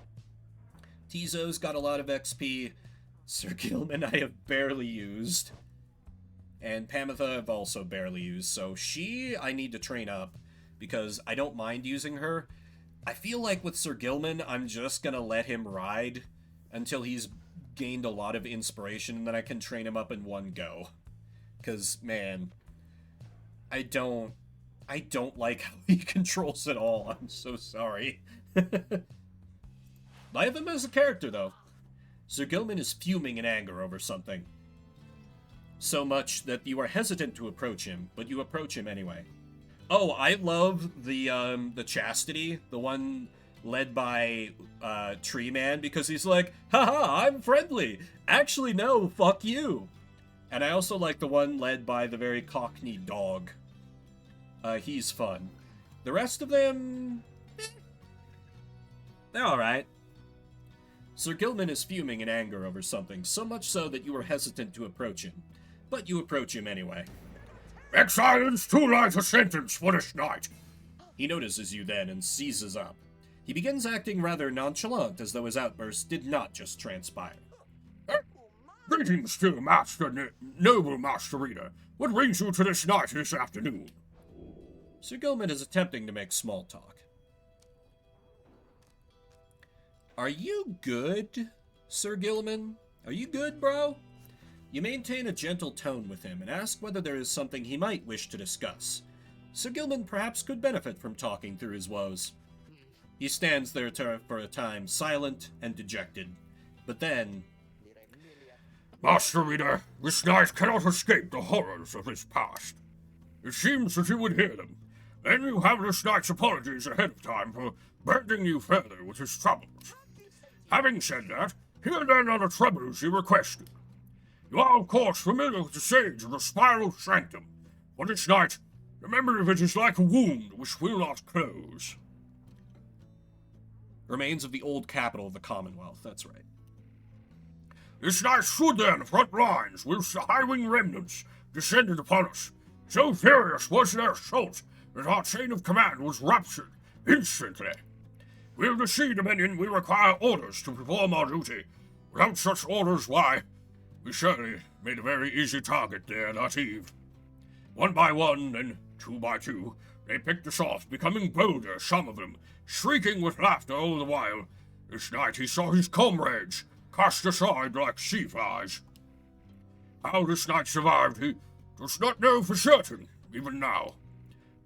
Tizo's got a lot of XP. Sir Gilman I have barely used. And Pamitha I've also barely used, so I need to train up, because I don't mind using her. I feel like with Sir Gilman, I'm just gonna let him ride until he's gained a lot of inspiration, and then I can train him up in one go. Because, man, I don't like how he controls it all. I'm so sorry. I have him as a character, though. Sir Gilman is fuming in anger over something. So much that you are hesitant to approach him, but you approach him anyway. Oh, I love the Chastity, the one led by Tree Man, because he's like, haha, I'm friendly. Actually, no, fuck you. And I also like the one led by the very cockney dog. He's fun. The rest of them, they're alright. Sir Gilman is fuming in anger over something, so much so that you are hesitant to approach him. But you approach him anyway. Exile's too light a sentence for this night. He notices you then and seizes up. He begins acting rather nonchalant, as though his outburst did not just transpire. Greetings to noble Master Reader. What brings you to this night this afternoon? Sir Gilman is attempting to make small talk. Are you good, Sir Gilman? Are you good, bro? You maintain a gentle tone with him and ask whether there is something he might wish to discuss. Sir Gilman perhaps could benefit from talking through his woes. He stands there for a time, silent and dejected. But then... Master Reader, this knight cannot escape the horrors of his past. It seems that you would hear them. Then you have this knight's apologies ahead of time for burdening you further with his troubles. Having said that, here then are the troubles you requested. You are, of course, familiar with the sage of the Spiral Sanctum. For this night, the memory of it is like a wound which will not close. Remains of the old capital of the Commonwealth, that's right. This night stood there in the front lines, whilst the high-wing remnants descended upon us. So furious was their assault that our chain of command was ruptured instantly. With the Sea Dominion, we require orders to perform our duty. Without such orders, why, we certainly made a very easy target there that eve. One by one, then 2 by 2, they picked us off, becoming bolder, some of them, shrieking with laughter all the while. This night he saw his comrades cast aside like sea flies. How this knight survived, he does not know for certain, even now.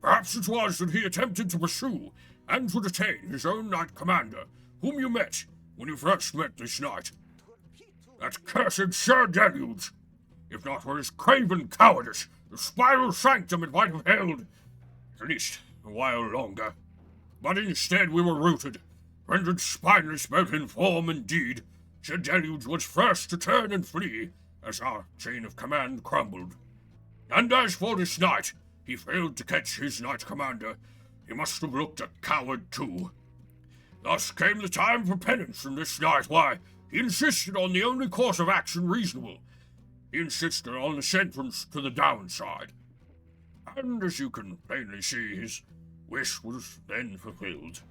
Perhaps it was that he attempted to pursue and to detain his own knight commander, whom you met when you first met this knight. That cursed Sir Deluge! If not for his craven cowardice, the Spiral Sanctum it might have held, at least a while longer. But instead we were routed, rendered spineless both in form and deed. Sir Deluge was first to turn and flee, as our chain of command crumbled. And as for this knight, he failed to catch his knight commander. He must have looked a coward too. Thus came the time for penance from this knight. Why, he insisted on the only course of action reasonable. He insisted on the sentence to the downside. And as you can plainly see, his wish was then fulfilled.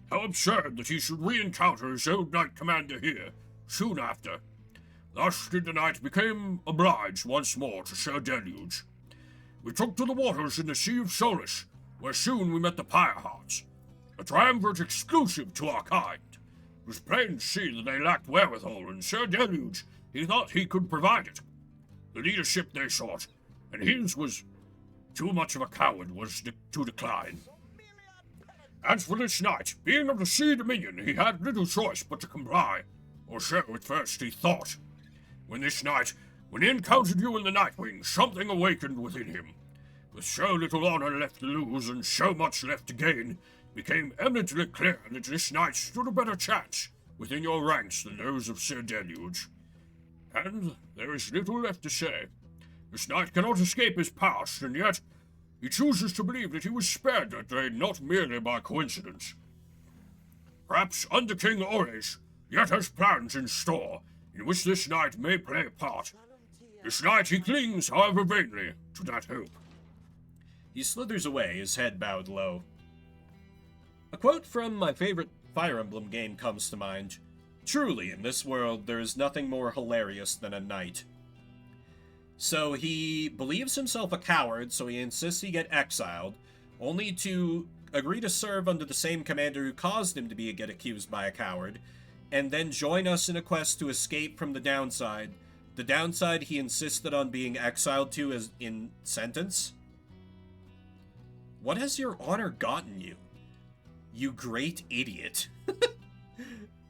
How absurd that he should re-encounter his old knight commander here, soon after. Thus did the knight become obliged once more to Sir Deluge. We took to the waters in the Sea of Solace, where soon we met the Pyre Hearts. A triumvirate exclusive to our kind. It was plain to see that they lacked wherewithal, and Sir Deluge, he thought he could provide it. The leadership they sought, and his was too much of a coward to decline. As for this knight, being of the Sea Dominion, he had little choice but to comply, or so at first he thought. When he encountered you in the Nightwing, something awakened within him. With so little honor left to lose and so much left to gain, it became eminently clear that this knight stood a better chance within your ranks than those of Sir Deluge. And there is little left to say. This knight cannot escape his past, and yet he chooses to believe that he was spared that day not merely by coincidence. Perhaps Under King Ores yet has plans in store, in which this knight may play a part. This knight he clings, however vainly, to that hope. He slithers away, his head bowed low. A quote from my favorite Fire Emblem game comes to mind. Truly, in this world, there is nothing more hilarious than a knight. So he believes himself a coward, so he insists he get exiled, only to agree to serve under the same commander who caused him to get accused by a coward, and then join us in a quest to escape from the downside. The downside he insisted on being exiled to as in sentence? What has your honor gotten you? You great idiot.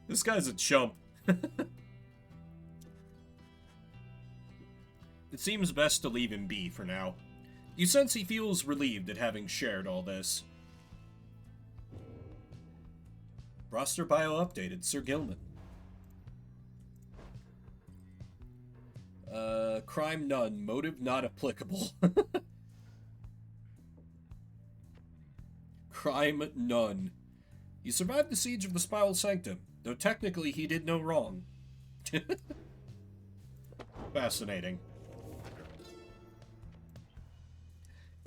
This guy's a chump. It seems best to leave him be for now. You sense he feels relieved at having shared all this. Roster bio updated, Sir Gilman. Crime none, motive not applicable. Crime none. He survived the siege of the Spiral Sanctum, though technically he did no wrong. Fascinating.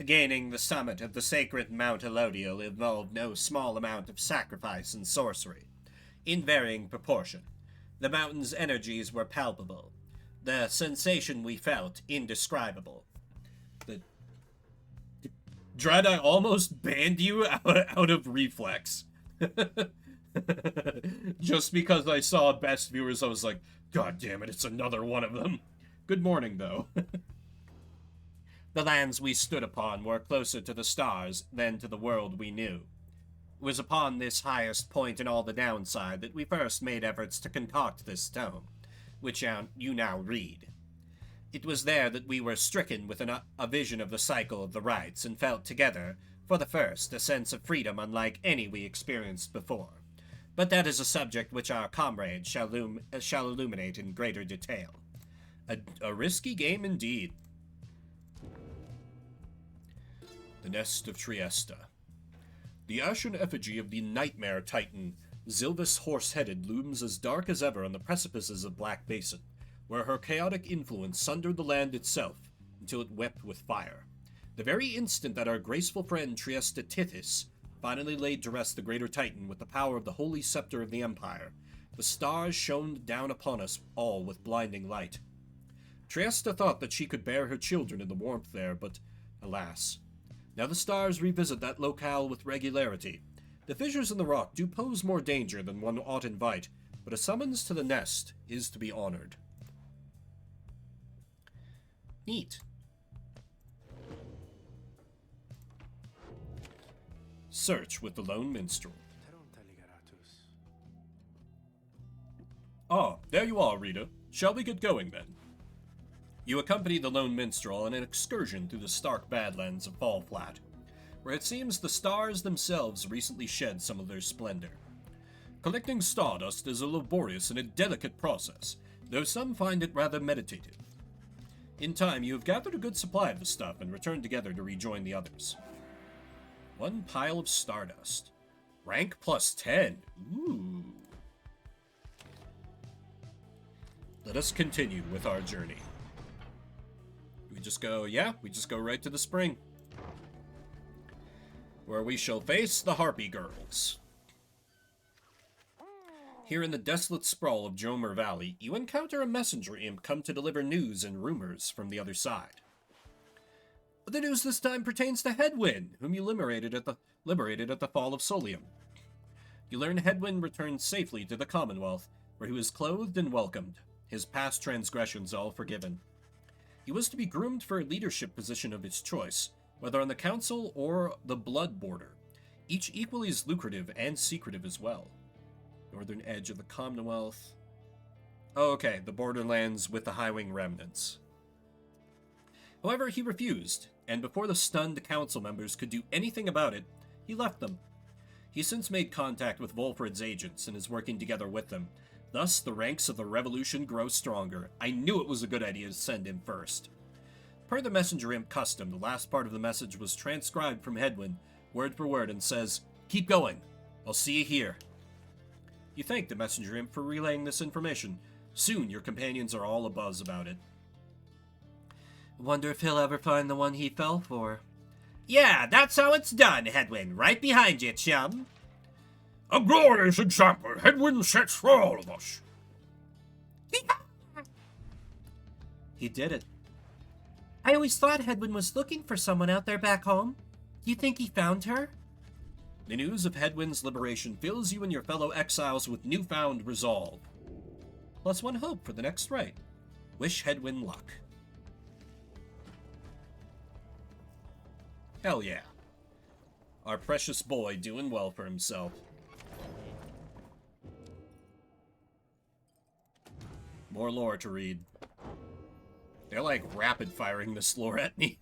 Gaining the summit of the sacred Mount Elodial involved no small amount of sacrifice and sorcery, in varying proportion. The mountain's energies were palpable. The sensation we felt, indescribable. Dread, I almost banned you out of Reflex. Just because I saw best viewers, I was like, God damn it, it's another one of them. Good morning, though. The lands we stood upon were closer to the stars than to the world we knew. It was upon this highest point in all the downside that we first made efforts to concoct this tome, which you now read. It was there that we were stricken with a vision of the cycle of the rites and felt together, for the first, a sense of freedom unlike any we experienced before. But that is a subject which our comrades shall illuminate in greater detail. A risky game indeed. The Nest of Trieste. The ashen effigy of the Nightmare Titan, Zilvis Horse-Headed, looms as dark as ever on the precipices of Black Basin, where her chaotic influence sundered the land itself until it wept with fire. The very instant that our graceful friend Trieste Tithys finally laid to rest the greater Titan with the power of the holy scepter of the Empire, the stars shone down upon us all with blinding light. Trieste thought that she could bear her children in the warmth there, but alas. Now the stars revisit that locale with regularity. The fissures in the rock do pose more danger than one ought invite, but a summons to the nest is to be honored. Neat. Search with the Lone Minstrel. Ah, there you are, Rita. Shall we get going, then? You accompany the Lone Minstrel on an excursion through the stark badlands of Fall Flat, where it seems the stars themselves recently shed some of their splendor. Collecting stardust is a laborious and a delicate process, though some find it rather meditative. In time, you have gathered a good supply of the stuff and returned together to rejoin the others. One pile of stardust. Rank plus 10. Ooh. Let us continue with our journey. We just go right to the spring, where we shall face the Harpy Girls. Here in the desolate sprawl of Jomer Valley, you encounter a messenger imp come to deliver news and rumors from the other side. But the news this time pertains to Hedwyn, whom you liberated at the fall of Solium. You learn Hedwyn returned safely to the Commonwealth, where he was clothed and welcomed, his past transgressions all forgiven. He was to be groomed for a leadership position of his choice, whether on the Council or the Blood Border, each equally as lucrative and secretive as well. Northern edge of the Commonwealth. Oh, okay, the borderlands with the Highwing remnants. However, he refused, and before the stunned council members could do anything about it, he left them. He since made contact with Wolfred's agents and is working together with them. Thus, the ranks of the revolution grow stronger. I knew it was a good idea to send him first. Per the messenger imp custom, the last part of the message was transcribed from Hedwyn, word for word, and says, "Keep going. I'll see you here." You thank the messenger imp for relaying this information. Soon, your companions are all abuzz about it. Wonder if he'll ever find the one he fell for. Yeah, that's how it's done, Hedwyn. Right behind you, chum. A glorious example Hedwyn sets for all of us. He did it. I always thought Hedwyn was looking for someone out there back home. Do you think he found her? The news of Hedwyn's liberation fills you and your fellow exiles with newfound resolve. Plus one hope for the next right. Wish Hedwyn luck. Hell yeah. Our precious boy doing well for himself. More lore to read. They're like rapid-firing this lore at me.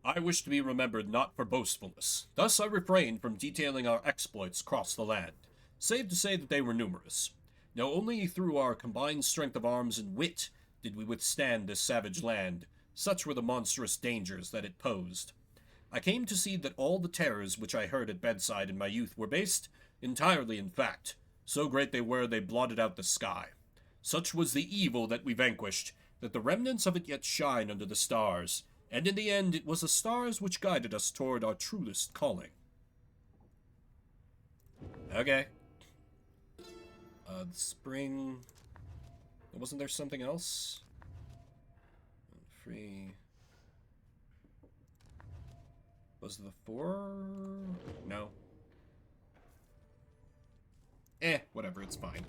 I wish to be remembered not for boastfulness. Thus I refrained from detailing our exploits across the land, save to say that they were numerous. Now only through our combined strength of arms and wit did we withstand this savage land. Such were the monstrous dangers that it posed. I came to see that all the terrors which I heard at bedside in my youth were based entirely in fact. So great they were, they blotted out the sky. Such was the evil that we vanquished, that the remnants of it yet shine under the stars, and in the end it was the stars which guided us toward our truest calling. Okay. The spring... Wasn't there something else? Free... Was the 4? No. Whatever, it's fine.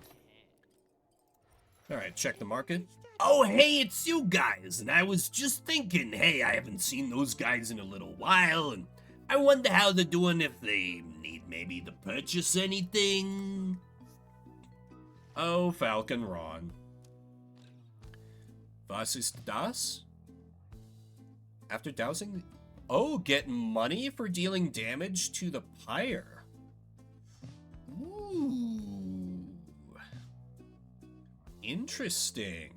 Alright, check the market. Oh, hey, it's you guys, and I was just thinking, hey, I haven't seen those guys in a little while, and I wonder how they're doing, if they need maybe to purchase anything. Oh, Falcon Ron. Was ist das? After dousing... Oh, get money for dealing damage to the Pyre. Ooh. Interesting.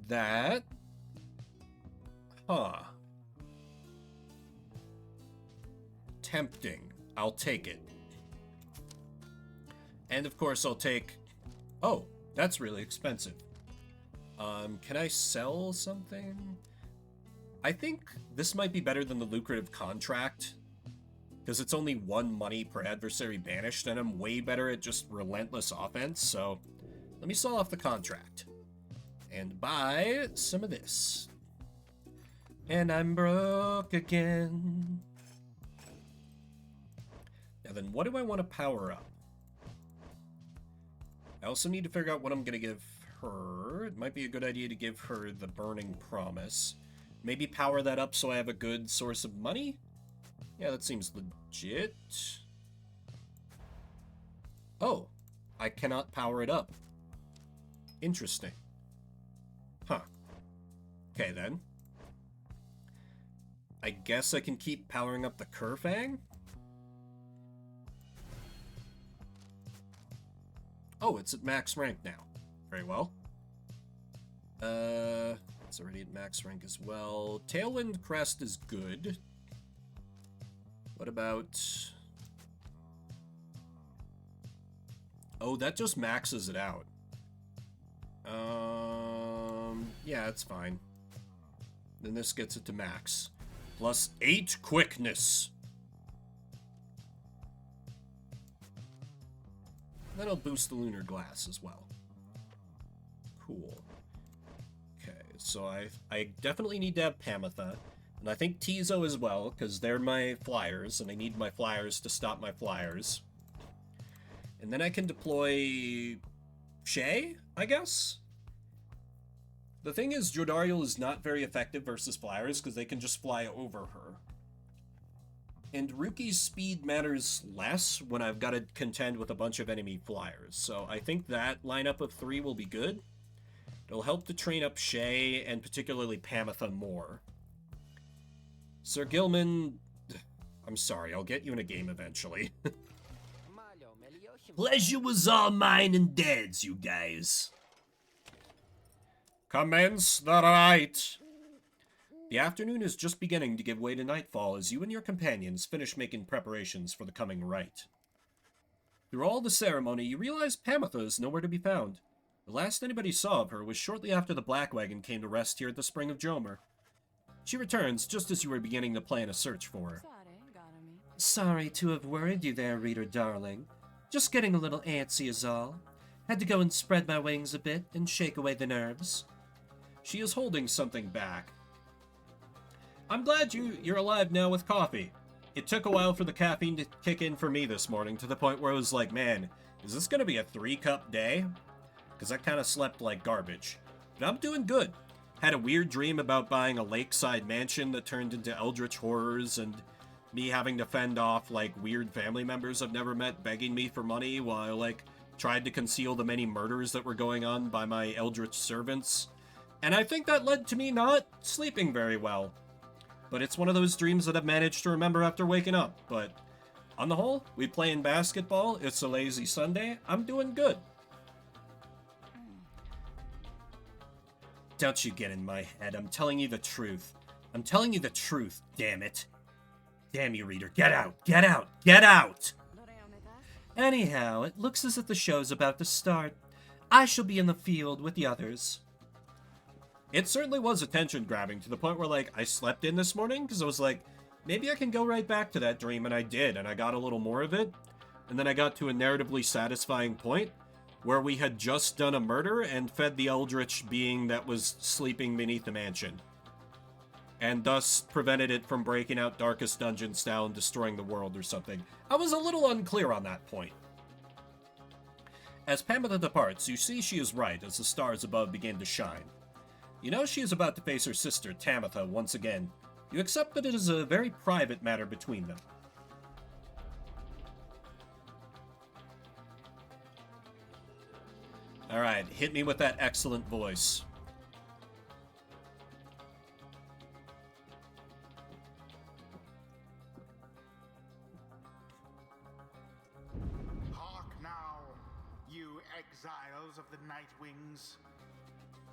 That... Huh. Tempting. I'll take it. And of course I'll take... Oh, that's really expensive. Can I sell something? I think this might be better than the lucrative contract, because it's only 1 money per adversary banished, and I'm way better at just relentless offense, so let me sell off the contract. And buy some of this. And I'm broke again. Now then, what do I want to power up? I also need to figure out what I'm going to give her. It might be a good idea to give her the Burning Promise. Maybe power that up so I have a good source of money? Yeah, that seems legit. Oh, I cannot power it up. Interesting. Huh. Okay, then. I guess I can keep powering up the Kerfang? Oh, it's at max rank now. Very well. It's already at max rank as well. Tailwind Crest is good. What about... Oh, that just maxes it out. Yeah, it's fine. Then this gets it to max. Plus 8 quickness. That'll boost the Lunar Glass as well. Cool. Okay, so I definitely need to have Pamatha. And I think Tizo as well, because they're my flyers, and I need my flyers to stop my flyers. And then I can deploy Shay, I guess? The thing is, Jodariel is not very effective versus flyers, because they can just fly over her. And Ruki's speed matters less when I've got to contend with a bunch of enemy flyers. So I think that lineup of 3 will be good. It'll help to train up Shay, and particularly Pamitha, more. Sir Gilman, I'm sorry, I'll get you in a game eventually. Pleasure was all mine and Dad's, you guys. Commence the rite. The afternoon is just beginning to give way to nightfall as you and your companions finish making preparations for the coming rite. Through all the ceremony, you realize Pamitha is nowhere to be found. The last anybody saw of her was shortly after the Black Wagon came to rest here at the Spring of Jomer. She returns just as you were beginning to plan a search for her. Sorry to have worried you there, reader darling. Just getting a little antsy is all. Had to go and spread my wings a bit and shake away the nerves. She is holding something back. I'm glad you're alive now with coffee. It took a while for the caffeine to kick in for me this morning, to the point where I was like, man, is this going to be a 3-cup day? Because I kind of slept like garbage. But I'm doing good. Had a weird dream about buying a lakeside mansion that turned into eldritch horrors, and me having to fend off, like, weird family members I've never met begging me for money while I, like, tried to conceal the many murders that were going on by my eldritch servants. And I think that led to me not sleeping very well. But it's one of those dreams that I've managed to remember after waking up. But on the whole, we playing basketball, it's a lazy Sunday, I'm doing good. Don't you get in my head, I'm telling you the truth. I'm telling you the truth, damn it. Damn you, reader, get out, get out, get out! Anyhow, it looks as if the show's about to start. I shall be in the field with the others. It certainly was attention-grabbing, to the point where, like, I slept in this morning, because I was like, maybe I can go right back to that dream, and I did, and I got a little more of it. And then I got to a narratively satisfying point, where we had just done a murder and fed the eldritch being that was sleeping beneath the mansion. And thus prevented it from breaking out Darkest Dungeon style and destroying the world or something. I was a little unclear on that point. As Pamitha departs, you see she is right as the stars above begin to shine. You know she is about to face her sister, Tamitha, once again. You accept that it is a very private matter between them. Alright, hit me with that excellent voice. Hark now, you exiles of the Night Wings.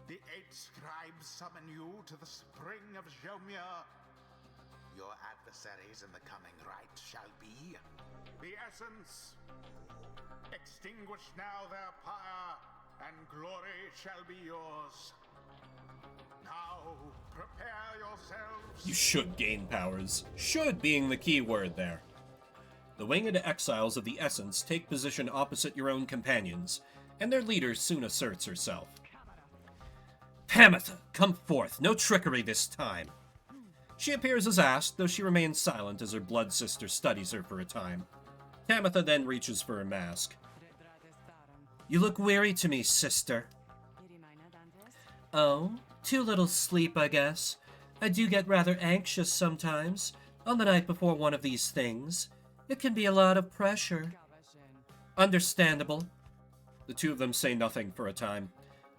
The 8 scribes summon you to the Spring of Jomir. Your adversaries in the coming rite shall be the Essence. Extinguish now their pyre, and glory shall be yours. Now, prepare yourselves. You should gain powers. Should being the key word there. The winged exiles of the Essence take position opposite your own companions, and their leader soon asserts herself. Pamitha, come forth. No trickery this time. She appears as asked, though she remains silent as her blood sister studies her for a time. Tamitha then reaches for her mask. You look weary to me, sister. Oh, too little sleep, I guess. I do get rather anxious sometimes, on the night before one of these things. It can be a lot of pressure. Understandable. The two of them say nothing for a time.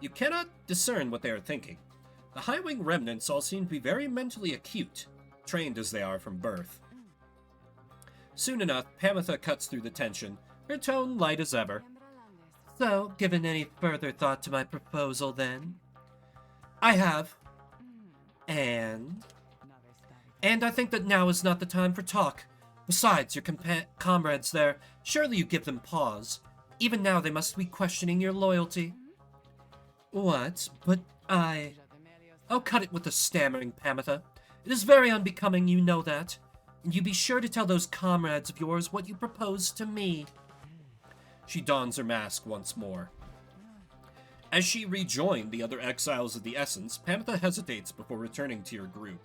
You cannot discern what they are thinking. The High-Wing remnants all seem to be very mentally acute, trained as they are from birth. Soon enough, Pamitha cuts through the tension, her tone light as ever. So, given any further thought to my proposal, then? I have. And I think that now is not the time for talk. Besides, your comrades there, surely you give them pause. Even now they must be questioning your loyalty. What? But I... Oh, cut it with the stammering, Pamitha. It is very unbecoming, you know that. And you be sure to tell those comrades of yours what you propose to me. She dons her mask once more. As she rejoined the other exiles of the Essence, Pamitha hesitates before returning to your group.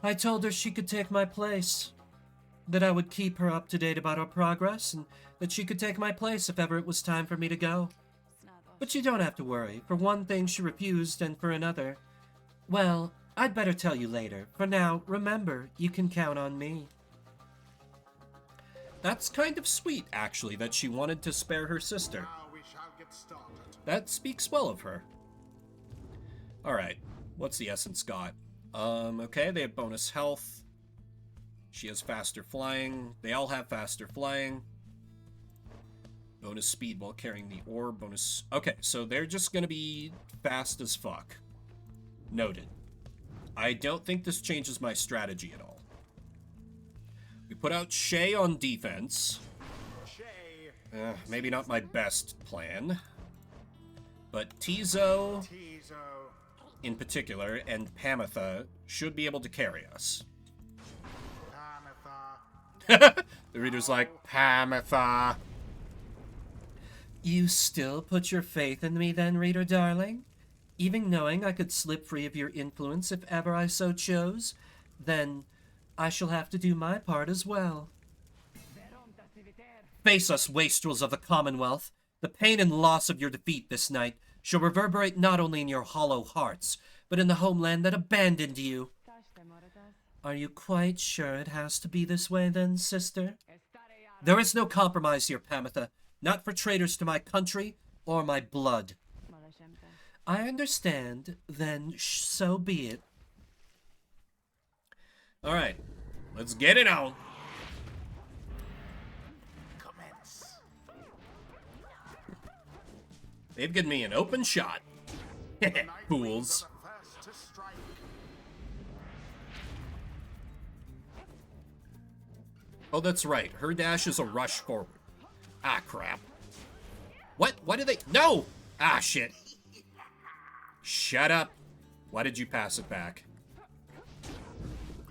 I told her she could take my place. That I would keep her up to date about our progress, and that she could take my place if ever it was time for me to go. But you don't have to worry. For one thing, she refused, and for another... Well, I'd better tell you later. For now, remember, you can count on me. That's kind of sweet, actually, that she wanted to spare her sister. Now we shall get started. That speaks well of her. Alright, what's the essence got? Okay, they have bonus health. She has faster flying. They all have faster flying. Bonus speed while carrying the orb. Bonus... Okay, so they're just gonna be fast as fuck. Noted. I don't think this changes my strategy at all. We put out Shay on defense. Shay. Maybe not my best plan. But Tizo, Tizo. in particular, and Pamitha should be able to carry us. Pamitha. The reader's like, Pamitha. You still put your faith in me then, reader darling? Even knowing I could slip free of your influence if ever I so chose? Then I shall have to do my part as well. Face us, wastrels of the Commonwealth. The pain and loss of your defeat this night shall reverberate not only in your hollow hearts, but in the homeland that abandoned you. Are you quite sure it has to be this way then, sister? There is no compromise here, Pamitha. Not for traitors to my country or my blood. I understand, then so be it. Alright, let's get it on. Commence. They've given me an open shot. Fools. The first to strike. Oh, that's right. Her dash is a rush forward. Ah, crap. What? Why did they... No! Ah, shit. Shut up. Why did you pass it back?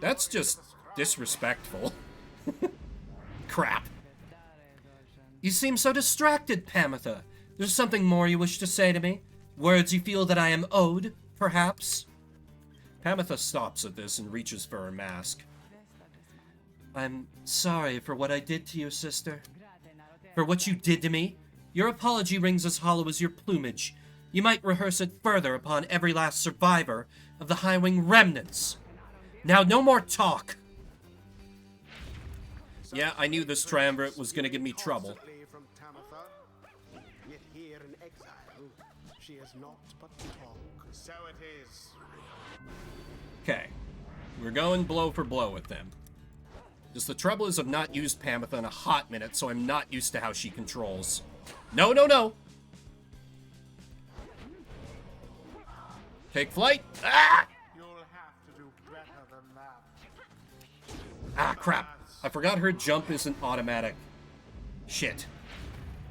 That's just disrespectful. Crap. You seem so distracted, Pamitha. There's something more you wish to say to me? Words you feel that I am owed, perhaps? Pamitha stops at this and reaches for her mask. I'm sorry for what I did to you, sister. For what you did to me? Your apology rings as hollow as your plumage. You might rehearse it further upon every last survivor of the Highwing remnants. Now, no more talk. Yeah, I knew this triumvirate was gonna give me trouble. Constantly from Tamitha, yet here in exile, she has not but talk. So it is. Okay. We're going blow for blow with them. Just the trouble is I've not used Pamitha in a hot minute, so I'm not used to how she controls. No, no, no! Take flight! Ah! You'll have to do better than that. Ah, crap. I forgot her jump isn't automatic. Shit.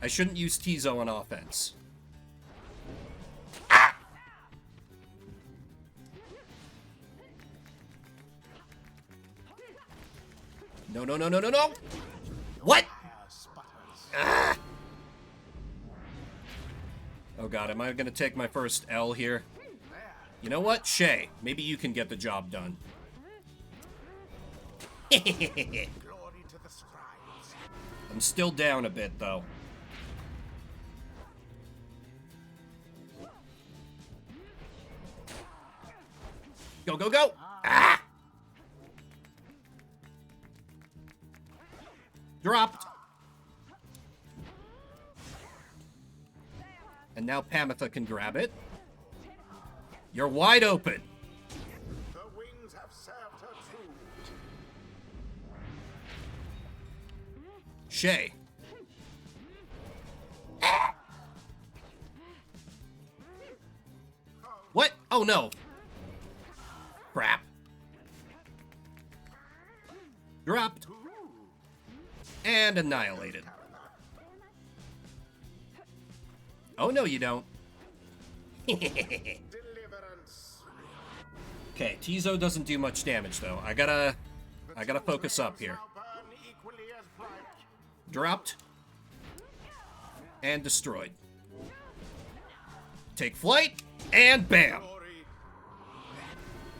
I shouldn't use Tizo on offense. Ah! No, no, no, no, no, no! What? Ah! Oh god, am I gonna take my first L here? You know what? Shay, maybe you can get the job done. Glory to the scribes. I'm still down a bit, though. Go, go, go! Ah! Dropped. And now Pamitha can grab it. You're wide open. The wings have served her true. Shay. What? Oh no. Crap. Dropped. And annihilated. Oh no, you don't. Deliverance. Okay, Tizo doesn't do much damage though. I gotta focus up here. Now burn equally as bright. Dropped. And destroyed. Take flight, and bam! Glory.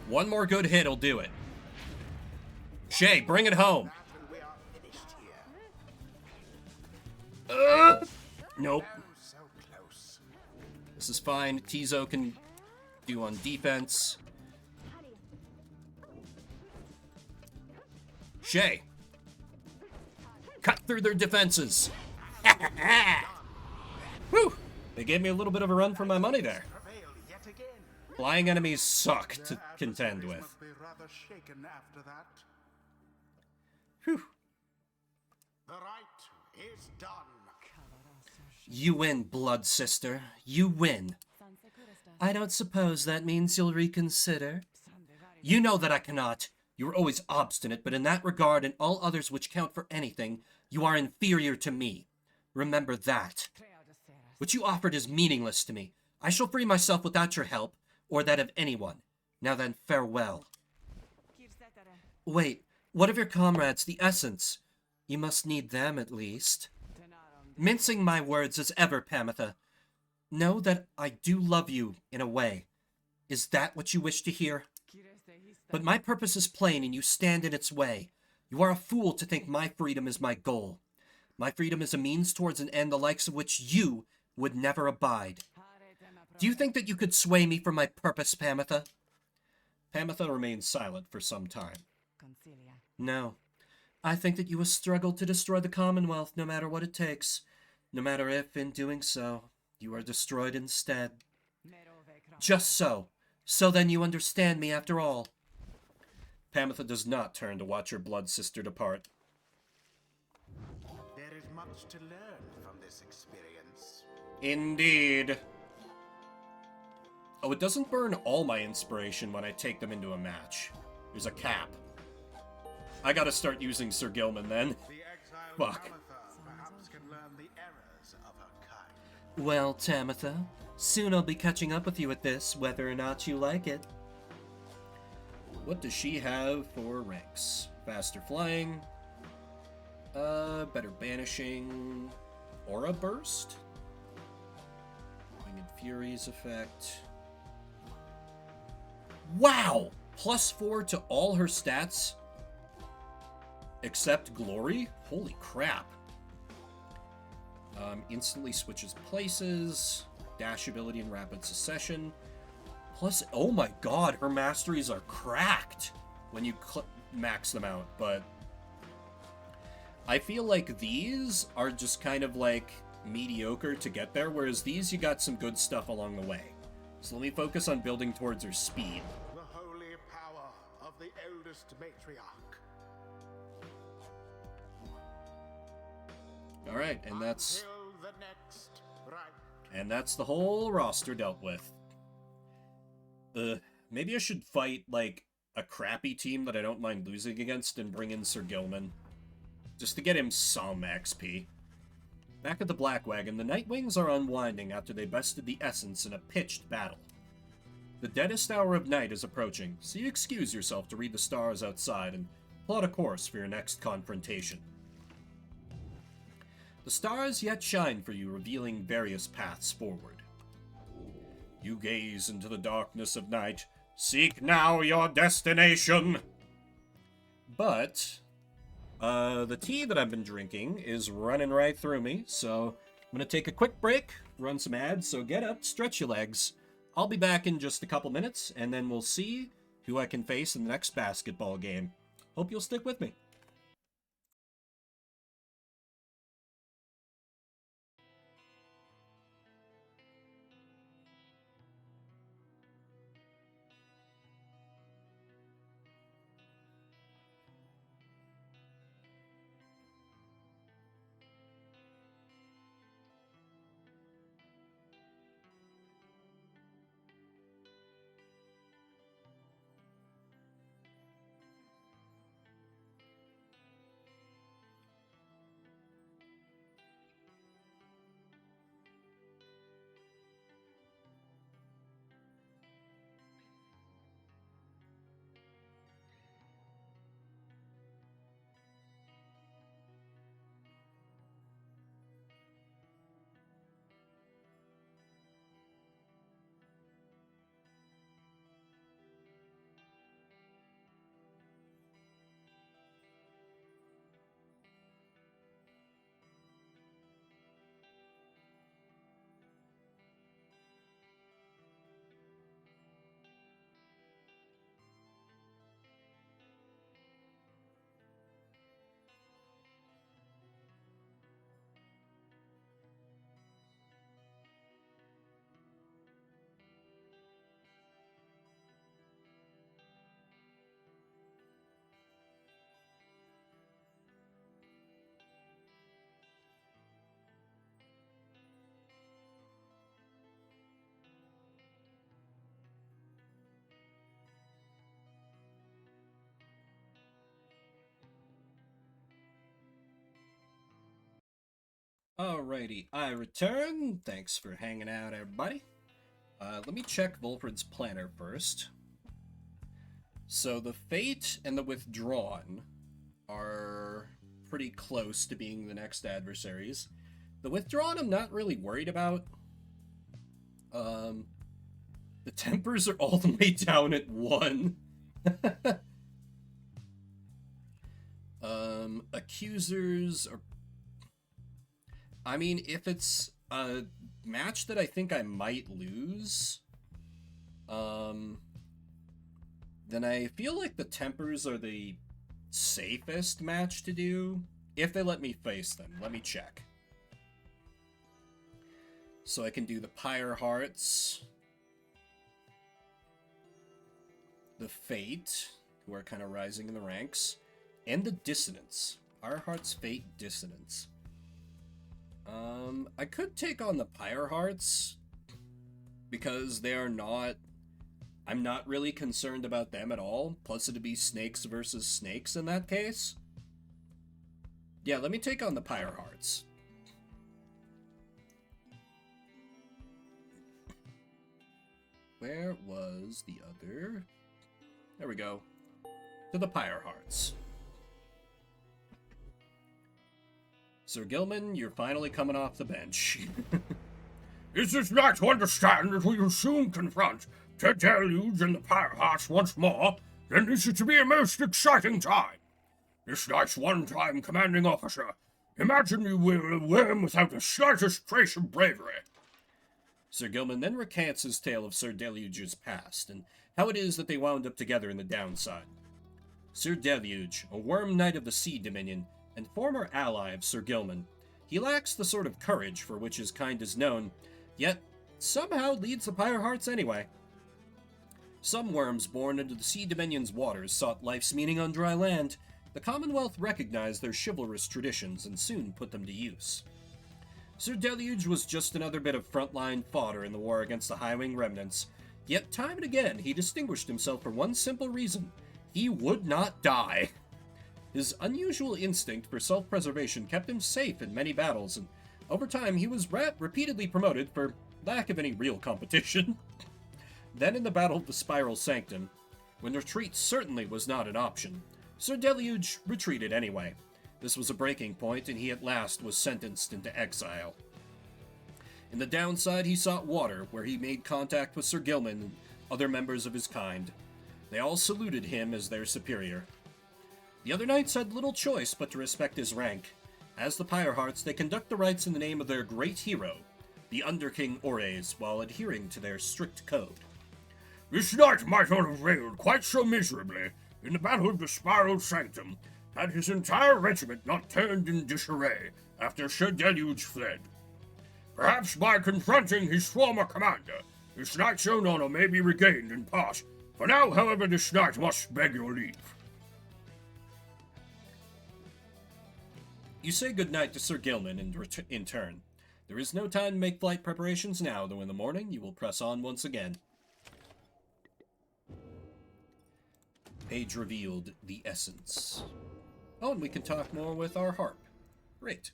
One more good hit'll do it. Shay, bring it home. That and we are finished here. Nope. Oh, so close. This is fine. Tizo can do on defense. Shay. Cut through their defenses. Whew. They gave me a little bit of a run for my money there. Prevail yet again. Flying enemies suck to Their contend adversaries with. must be rather shaken after that. Whew. The right is done. You win, blood sister. You win. I don't suppose that means you'll reconsider. You know that I cannot. You are always obstinate, but in that regard and all others which count for anything, you are inferior to me. Remember that. What you offered is meaningless to me. I shall free myself without your help, or that of anyone. Now then, farewell. Wait, what of your comrades, the Essence? You must need them at least. Mincing my words as ever, Pamitha. Know that I do love you, in a way. Is that what you wish to hear? But my purpose is plain, and you stand in its way. You are a fool to think my freedom is my goal. My freedom is a means towards an end the likes of which you would never abide. Do you think that you could sway me from my purpose, Pamitha? Pamitha remained silent for some time. No. I think that you will struggle to destroy the Commonwealth no matter what it takes. No matter if, in doing so, you are destroyed instead. Just so. So then you understand me after all. Pamitha does not turn to watch her blood sister depart. There is much to learn from this experience. Indeed. Oh, it doesn't burn all my inspiration when I take them into a match. There's a cap. I gotta start using Sir Gilman then. The exiled Fuck. Tamitha perhaps can learn the errors of her kind. Well, Tamitha, soon I'll be catching up with you at this, whether or not you like it. What does she have for ranks? Faster flying. Better banishing. Aura burst. Winged Fury's effect. Wow! +4 to all her stats. Except glory? Holy crap. Instantly switches places. Dash ability and rapid succession. Plus, oh my god, her masteries are cracked when you max them out, but I feel like these are just kind of like mediocre to get there, whereas these you got some good stuff along the way. So let me focus on building towards her speed. The holy power of the eldest matriarch. Alright, and that's Until the next right. and that's the whole roster dealt with. Maybe I should fight, like, a crappy team that I don't mind losing against and bring in Sir Gilman. Just to get him some XP. Back at the Black Wagon, the Nightwings are unwinding after they bested the Essence in a pitched battle. The deadest hour of night is approaching, so you excuse yourself to read the stars outside and plot a course for your next confrontation. The stars yet shine for you, revealing various paths forward. You gaze into the darkness of night. Seek now your destination! But, the tea that I've been drinking is running right through me, so I'm gonna take a quick break, run some ads, so get up, stretch your legs. I'll be back in just a couple minutes, and then we'll see who I can face in the next basketball game. Hope you'll stick with me. Alrighty, I return. Thanks for hanging out, everybody. Let me check Volfred's planner first. So the Fate and the Withdrawn are pretty close to being the next adversaries. The Withdrawn I'm not really worried about. The Tempers are all the way down at 1. Accusers are... I mean, if it's a match that I think I might lose, then I feel like the Tempers are the safest match to do, if they let me face them. Let me check. So I can do the Pyre Hearts, the Fate, who are kind of rising in the ranks, and the Dissonance. Pyre Hearts, Fate, Dissonance. I could take on the Pyre Hearts, because they are not... I'm not really concerned about them at all, plus it'd be snakes versus snakes in that case. Yeah, let me take on the Pyre Hearts. Where was the other? There we go. To the Pyre Hearts. Sir Gilman, you're finally coming off the bench. Is it not to understand that we will soon confront the Deluge and the Pyre Hearts once more? Then this is to be a most exciting time. This night's one-time commanding officer. Imagine you will a worm without the slightest trace of bravery. Sir Gilman then recants his tale of Sir Deluge's past, and how it is that they wound up together in the downside. Sir Deluge, a worm knight of the Sea Dominion, and former ally of Sir Gilman, he lacks the sort of courage for which his kind is known, yet somehow leads the Pyre Hearts anyway. Some worms born into the Sea Dominion's waters sought life's meaning on dry land. The Commonwealth recognized their chivalrous traditions and soon put them to use. Sir Deluge was just another bit of frontline fodder in the war against the High-Wing remnants, yet time and again he distinguished himself for one simple reason: he would not die. His unusual instinct for self-preservation kept him safe in many battles, and over time he was repeatedly promoted for lack of any real competition. Then in the Battle of the Spiral Sanctum, when retreat certainly was not an option, Sir Deluge retreated anyway. This was a breaking point, and he at last was sentenced into exile. In the downside, he sought water, where he made contact with Sir Gilman and other members of his kind. They all saluted him as their superior. The other knights had little choice but to respect his rank. As the Pyre Hearts, they conduct the rites in the name of their great hero, the Underking Ores, while adhering to their strict code. This knight might not have failed quite so miserably in the Battle of the Spiral Sanctum, had his entire regiment not turned in disarray after Sir Deluge fled. Perhaps by confronting his former commander, this knight's own honor may be regained in part. For now, however, this knight must beg your leave. You say goodnight to Sir Gilman in turn. There is no time to make flight preparations now, though in the morning you will press on once again. Page revealed the essence. Oh, and we can talk more with our harp. Great.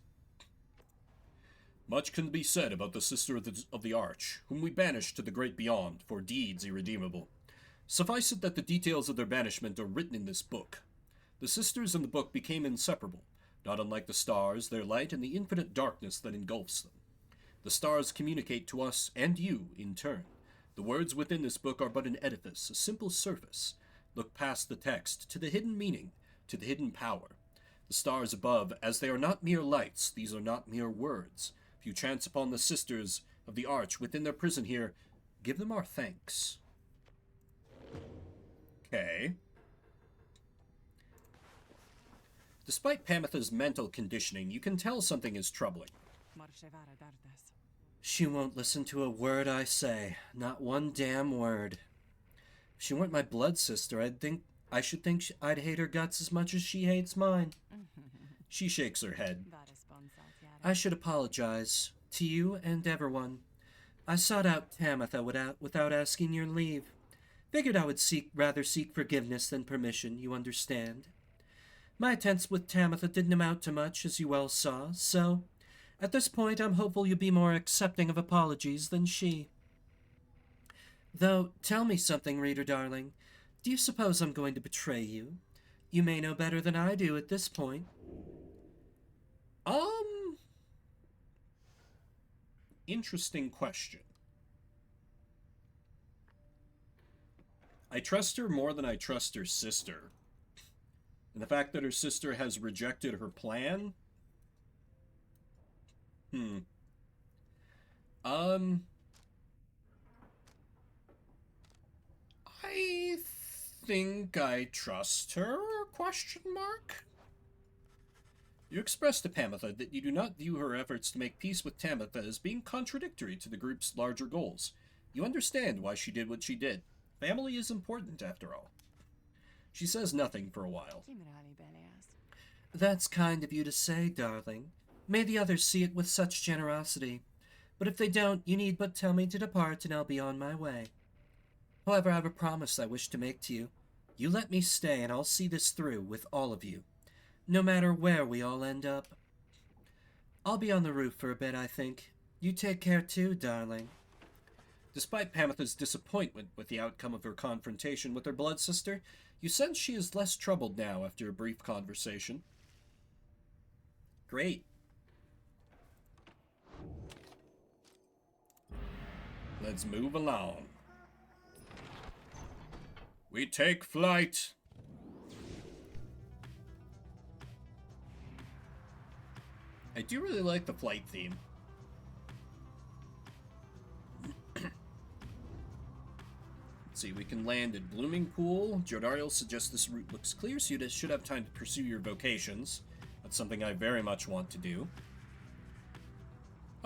Much can be said about the Sister of the Arch, whom we banished to the great beyond for deeds irredeemable. Suffice it that the details of their banishment are written in this book. The sisters in the book became inseparable, not unlike the stars, their light, and the infinite darkness that engulfs them. The stars communicate to us and you in turn. The words within this book are but an edifice, a simple surface. Look past the text, to the hidden meaning, to the hidden power. The stars above, as they are not mere lights, these are not mere words. If you chance upon the sisters of the Arch within their prison here, give them our thanks. Okay. Despite Pamitha's mental conditioning, you can tell something is troubling. She won't listen to a word I say. Not one damn word. If she weren't my blood sister, I should think I'd hate her guts as much as she hates mine. She shakes her head. I should apologize to you and everyone. I sought out Tamitha without asking your leave. Figured I would rather seek forgiveness than permission, you understand. My attempts with Tamitha didn't amount to much, as you well saw, so At this point, I'm hopeful you'll be more accepting of apologies than she. Though, tell me something, reader darling. Do you suppose I'm going to betray you? You may know better than I do at this point. Interesting question. I trust her more than I trust her sister. And the fact that her sister has rejected her plan? I think I trust her? Question mark? You expressed to Pamitha that you do not view her efforts to make peace with Tamitha as being contradictory to the group's larger goals. You understand why she did what she did. Family is important, after all. She says nothing for a while. That's kind of you to say, darling. May the others see it with such generosity. But if they don't, you need but tell me to depart, and I'll be on my way. However, I have a promise I wish to make to you. You let me stay, and I'll see this through with all of you, no matter where we all end up. I'll be on the roof for a bit, I think. You take care too, darling. Despite Pamitha's disappointment with the outcome of her confrontation with her blood sister, you sense she is less troubled now after a brief conversation. Great. Let's move along. We take flight. I do really like the flight theme. Let's see, we can land at Blooming Pool. Jodariel suggests this route looks clear, so you should have time to pursue your vocations. That's something I very much want to do.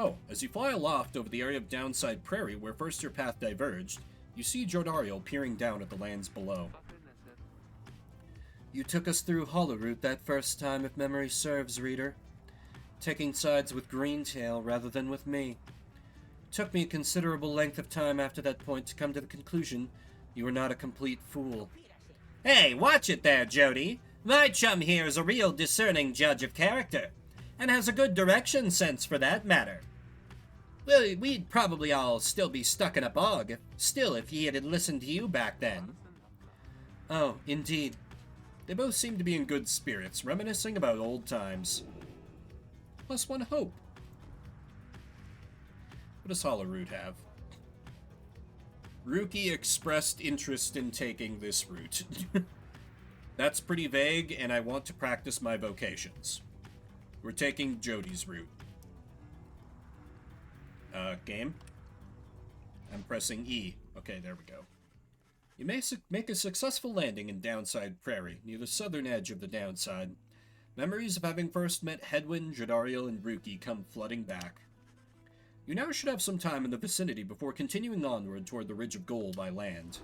Oh, as you fly aloft over the area of Downside Prairie, where first your path diverged, you see Jodariel peering down at the lands below. You took us through Hollowroot that first time, if memory serves, reader. Taking sides with Greentail rather than with me. Took me a considerable length of time after that point to come to the conclusion you were not a complete fool. Hey, watch it there, Jody. My chum here is a real discerning judge of character, and has a good direction sense for that matter. Well, we'd probably all still be stuck in a bog, if he had listened to you back then. Oh, indeed. They both seem to be in good spirits, reminiscing about old times. Plus one hope. What does Hollowroot have? Ruki expressed interest in taking this route. That's pretty vague, and I want to practice my vocations. We're taking Jody's route. Game? I'm pressing E. Okay, there we go. You may make a successful landing in Downside Prairie, near the southern edge of the Downside. Memories of having first met Hedwyn, Jodariel, and Ruki come flooding back. You now should have some time in the vicinity before continuing onward toward the Ridge of Gold by land.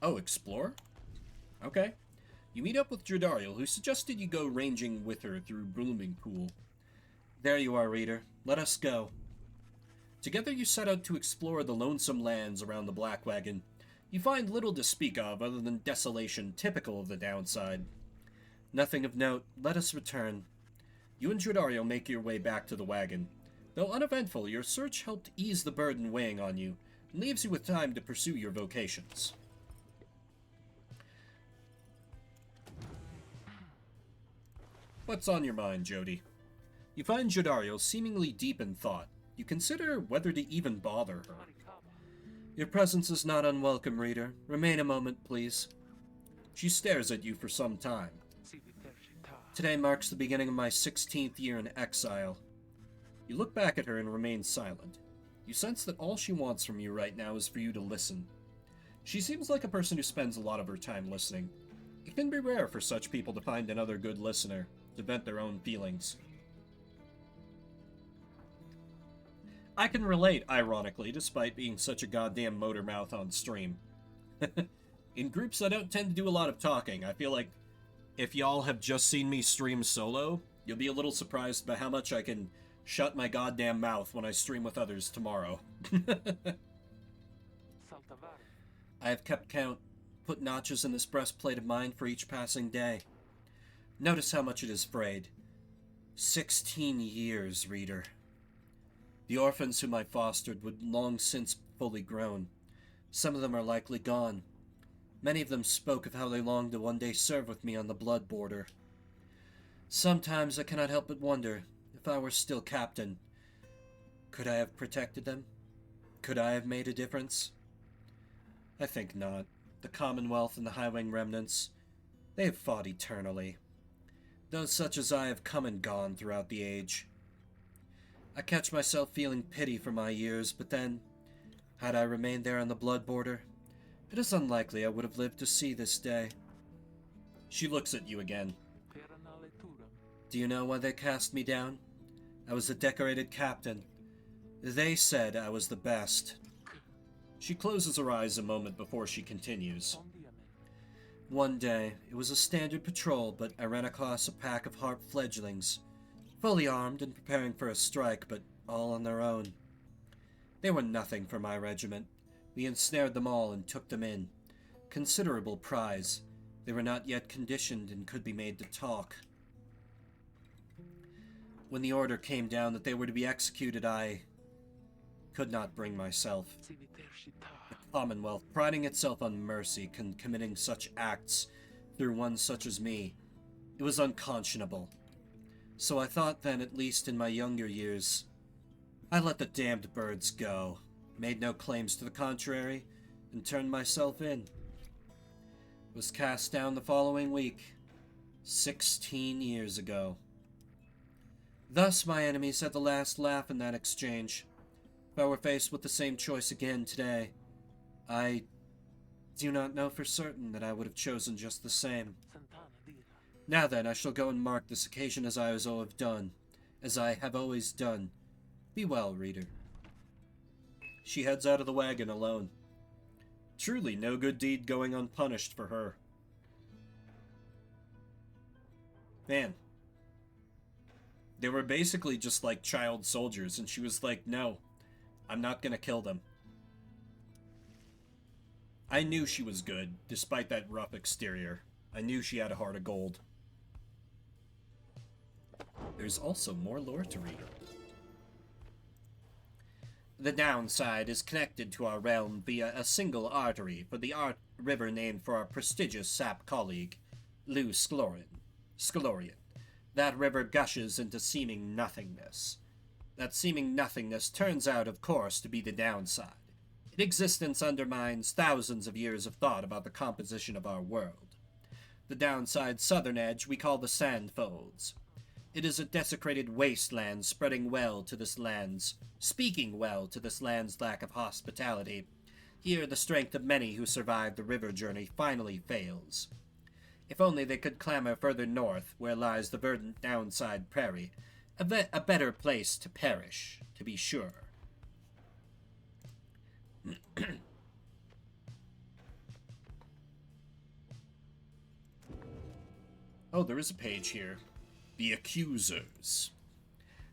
Oh, explore? Okay. You meet up with Jodariel, who suggested you go ranging with her through Blooming Pool. There you are, reader. Let us go. Together you set out to explore the lonesome lands around the Black Wagon. You find little to speak of other than desolation typical of the Downside. Nothing of note. Let us return. You and Jodariel make your way back to the wagon. Though uneventful, your search helped ease the burden weighing on you, and leaves you with time to pursue your vocations. What's on your mind, Jody? You find Jodariel seemingly deep in thought. You consider whether to even bother her. Your presence is not unwelcome, reader. Remain a moment, please. She stares at you for some time. Today marks the beginning of my 16th year in exile. You look back at her and remain silent. You sense that all she wants from you right now is for you to listen. She seems like a person who spends a lot of her time listening. It can be rare for such people to find another good listener, to vent their own feelings. I can relate, ironically, despite being such a goddamn motor mouth on stream. In groups, I don't tend to do a lot of talking. I feel like if y'all have just seen me stream solo, you'll be a little surprised by how much I can shut my goddamn mouth when I stream with others tomorrow. I have kept count, put notches in this breastplate of mine for each passing day. Notice how much it is frayed. 16 years, reader. The orphans whom I fostered would long since fully grown. Some of them are likely gone. Many of them spoke of how they longed to one day serve with me on the blood border. Sometimes I cannot help but wonder, if I were still captain, could I have protected them? Could I have made a difference? I think not. The Commonwealth and the Highwing remnants, they have fought eternally. Those such as I have come and gone throughout the age. I catch myself feeling pity for my years, but then, had I remained there on the blood border, it is unlikely I would have lived to see this day. She looks at you again. Do you know why they cast me down? I was a decorated captain. They said I was the best. She closes her eyes a moment before she continues. One day, it was a standard patrol, but I ran across a pack of harp fledglings, fully armed and preparing for a strike, but all on their own. They were nothing for my regiment. We ensnared them all and took them in. Considerable prize. They were not yet conditioned and could be made to talk. When the order came down that they were to be executed, I could not bring myself. The Commonwealth, priding itself on mercy, committing such acts through one such as me, it was unconscionable. So I thought then, at least in my younger years, I let the damned birds go, made no claims to the contrary, and turned myself in. Was cast down the following week, 16 years ago. Thus my enemies had the last laugh in that exchange. If I were faced with the same choice again today, I do not know for certain that I would have chosen just the same. Now then, I shall go and mark this occasion as I have always done. Be well, reader. She heads out of the wagon alone. Truly no good deed going unpunished for her. Man. They were basically just like child soldiers, and she was like, no, I'm not gonna kill them. I knew she was good, despite that rough exterior. I knew she had a heart of gold. There's also more lore to read. The downside is connected to our realm via a single artery for the river named for our prestigious sap colleague, Lou Scalorian. That river gushes into seeming nothingness. That seeming nothingness turns out, of course, to be the downside. Its existence undermines thousands of years of thought about the composition of our world. The downside's southern edge we call the Sandfolds. It is a desecrated wasteland speaking well to this land's lack of hospitality. Here the strength of many who survived the river journey finally fails. If only they could clamber further north, where lies the verdant downside prairie, a better place to perish, to be sure. Oh, there is a page here. The Accusers.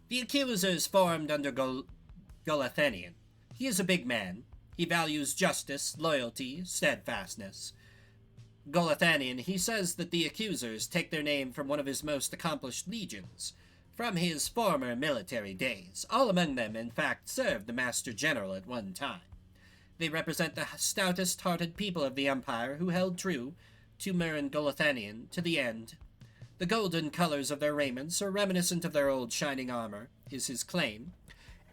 The Accusers formed under Golathanian. He is a big man. He values justice, loyalty, steadfastness. Golathanian, he says that the Accusers take their name from one of his most accomplished legions, from his former military days. All among them, in fact, served the Master General at one time. They represent the stoutest-hearted people of the Empire who held true to Murin Golathanian to the end. The golden colors of their raiments are reminiscent of their old shining armor, is his claim.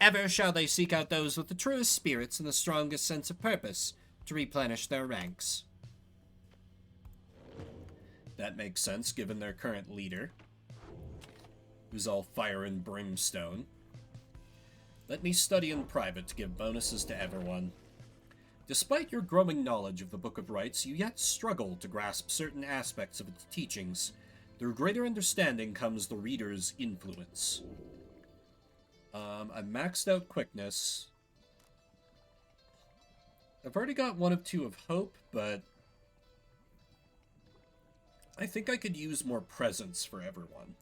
Ever shall they seek out those with the truest spirits and the strongest sense of purpose to replenish their ranks. That makes sense, given their current leader, who's all fire and brimstone. Let me study in private to give bonuses to everyone. Despite your growing knowledge of the Book of Rites, you yet struggle to grasp certain aspects of its teachings. Through greater understanding comes the reader's influence. I've maxed out quickness. I've already got 1 of 2 of hope, but I think I could use more presence for everyone.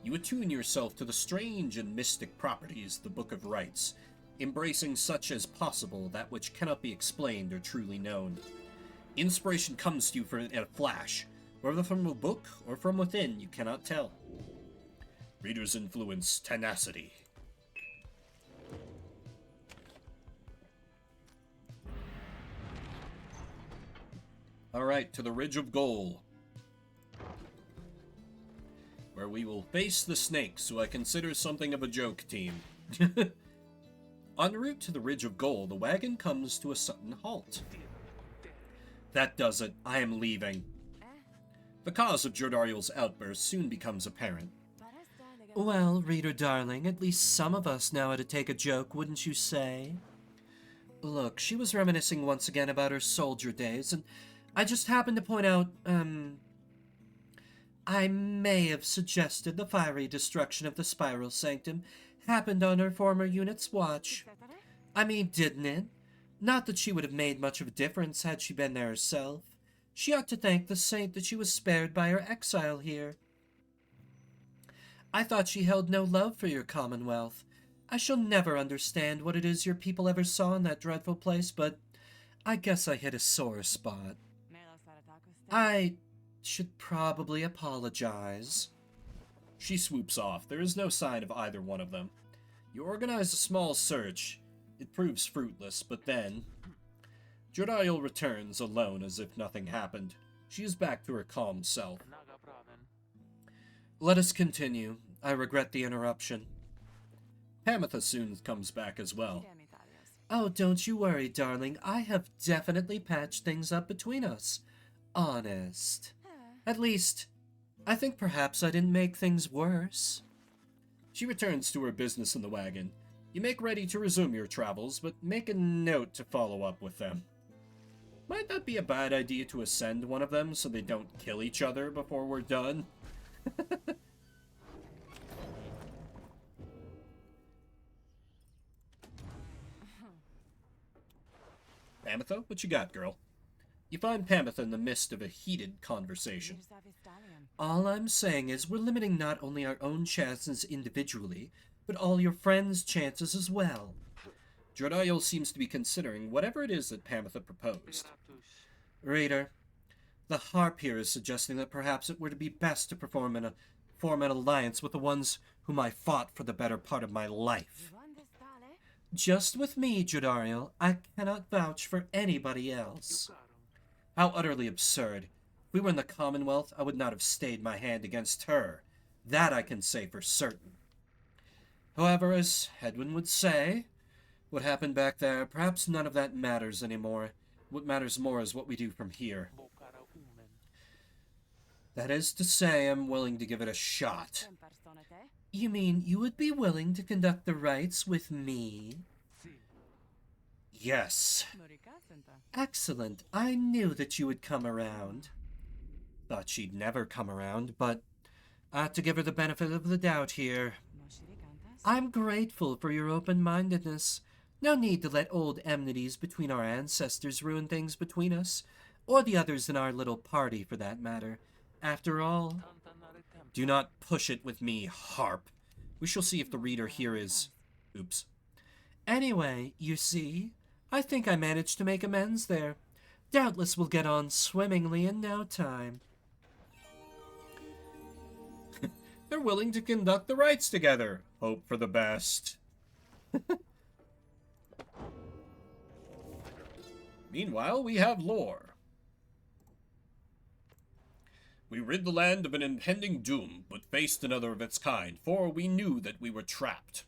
You attune yourself to the strange and mystic properties of the Book of Rites, embracing such as possible that which cannot be explained or truly known. Inspiration comes to you in a flash. Whether from a book or from within, you cannot tell. Reader's influence, tenacity. Alright, to the Ridge of Goal, where we will face the snakes, who I consider something of a joke team. En route to the Ridge of Goal, the wagon comes to a sudden halt. That does it. I am leaving. The cause of Jordariel's outburst soon becomes apparent. Well, reader darling, at least some of us know how to take a joke, wouldn't you say? Look, she was reminiscing once again about her soldier days, and I just happened to point out, I may have suggested the fiery destruction of the Spiral Sanctum happened on her former unit's watch. I mean, didn't it? Not that she would have made much of a difference had she been there herself. She ought to thank the saint that she was spared by her exile here. I thought she held no love for your commonwealth. I shall never understand what it is your people ever saw in that dreadful place, but I guess I hit a sore spot. I should probably apologize. She swoops off. There is no sign of either one of them. You organize a small search. It proves fruitless, but then Jordariel returns alone as if nothing happened. She is back to her calm self. Let us continue. I regret the interruption. Pamitha soon comes back as well. Oh, don't you worry, darling. I have definitely patched things up between us. Honest. At least, I think perhaps I didn't make things worse. She returns to her business in the wagon. You make ready to resume your travels, but make a note to follow up with them. Might that be a bad idea to ascend one of them so they don't kill each other before we're done? Pamitha, what you got, girl? You find Pamitha in the midst of a heated conversation. All I'm saying is we're limiting not only our own chances individually, but all your friends' chances as well. Jordariel seems to be considering whatever it is that Pamitha proposed. Reader, the harp here is suggesting that perhaps it were to be best to form an alliance with the ones whom I fought for the better part of my life. Just with me, Jordariel, I cannot vouch for anybody else. How utterly absurd. If we were in the Commonwealth, I would not have stayed my hand against her. That I can say for certain. However, as Hedwin would say, what happened back there, perhaps none of that matters anymore. What matters more is what we do from here. That is to say, I'm willing to give it a shot. You mean you would be willing to conduct the rites with me? Yes. Excellent. I knew that you would come around. Thought she'd never come around, but I ought to give her the benefit of the doubt here. I'm grateful for your open-mindedness. No need to let old enmities between our ancestors ruin things between us, or the others in our little party for that matter. After all... Do not push it with me, harp. We shall see if the reader here is... Oops. Anyway, you see, I think I managed to make amends there. Doubtless we'll get on swimmingly in no time. They're willing to conduct the rites together. Hope for the best. Meanwhile, we have lore. We rid the land of an impending doom, but faced another of its kind, for we knew that we were trapped.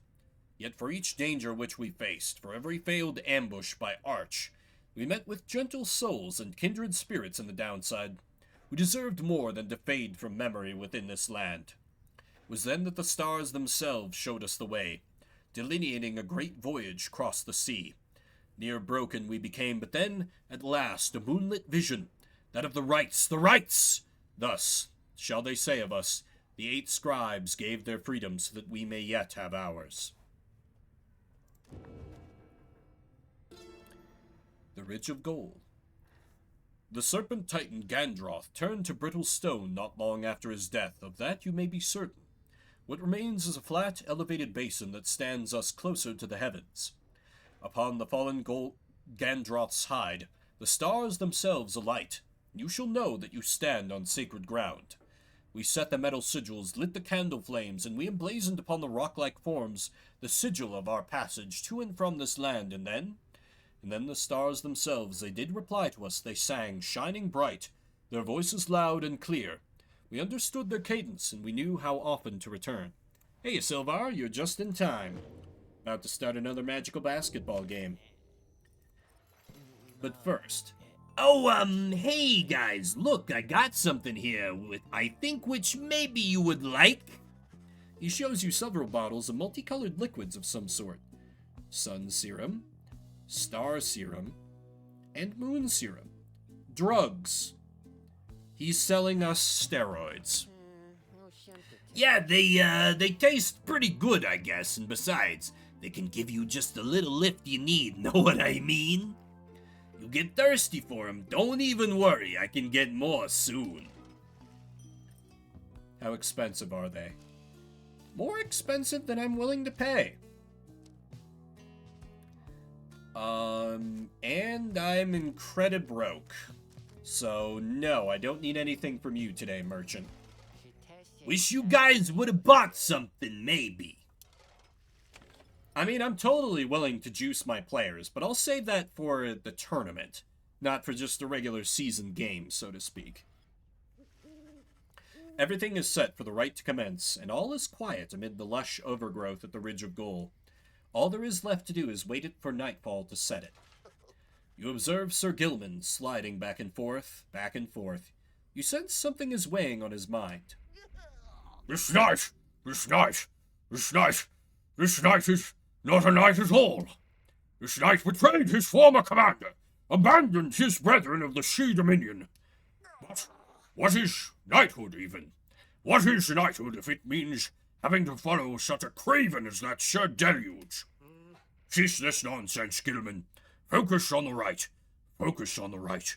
Yet for each danger which we faced, for every failed ambush by Arch, we met with gentle souls and kindred spirits in the downside, who deserved more than to fade from memory within this land. It was then that the stars themselves showed us the way, delineating a great voyage across the sea. Near broken we became, but then, at last, a moonlit vision, that of the rites, the rites! Thus, shall they say of us, the 8 scribes gave their freedom so that we may yet have ours. The Ridge of Gold. The serpent titan Gandroth turned to brittle stone not long after his death, of that you may be certain. What remains is a flat, elevated basin that stands us closer to the heavens. Upon the fallen Gandroth's hide, the stars themselves alight, You shall know that you stand on sacred ground. We set the metal sigils, lit the candle flames, and we emblazoned upon the rock-like forms the sigil of our passage to and from this land, and then the stars themselves, they did reply to us, they sang, shining bright, their voices loud and clear. We understood their cadence, and we knew how often to return. Hey, Silvar, you're just in time. About to start another magical basketball game. But first... Oh, hey guys, look, I got something here I think which maybe you would like. He shows you several bottles of multicolored liquids of some sort. Sun serum, star serum, and moon serum. Drugs. He's selling us steroids. Yeah, they taste pretty good, I guess, and besides, they can give you just a little lift you need, know what I mean? You get thirsty for 'em, don't even worry, I can get more soon. How expensive are they? More expensive than I'm willing to pay. And I'm incredibly broke. So, no, I don't need anything from you today, merchant. Wish you guys would have bought something, maybe. I mean, I'm totally willing to juice my players, but I'll save that for the tournament, not for just a regular season game, so to speak. Everything is set for the rite to commence, and all is quiet amid the lush overgrowth at the Ridge of Goal. All there is left to do is wait for nightfall to set it. You observe Sir Gilman sliding back and forth, back and forth. You sense something is weighing on his mind. This night is not a night at all. This knight betrayed his former commander, abandoned his brethren of the Sea Dominion. But what is knighthood, even? What is knighthood if it means having to follow such a craven as that Sir Deluge? Cease this nonsense, Gilman. Focus on the right. Focus on the right.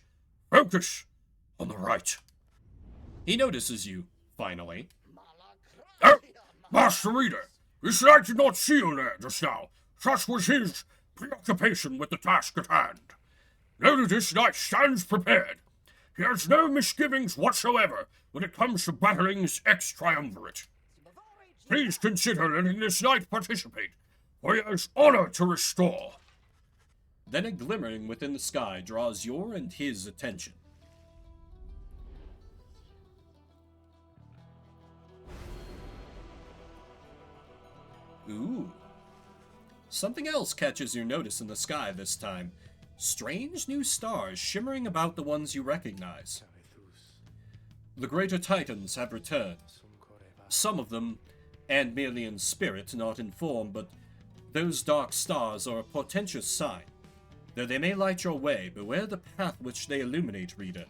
Focus on the right. He notices you, finally. Oh, Master Reader, this knight did not see you there just now. Such was his preoccupation with the task at hand. Know that this knight stands prepared. He has no misgivings whatsoever when it comes to battling his ex-triumvirate. Please consider letting this knight participate, for he has honor to restore. Then a glimmering within the sky draws your and his attention. Ooh. Something else catches your notice in the sky this time. Strange new stars shimmering about the ones you recognize. The greater titans have returned. Some of them, and merely in spirit, not in form, but those dark stars are a portentous sign. Though they may light your way, beware the path which they illuminate, reader.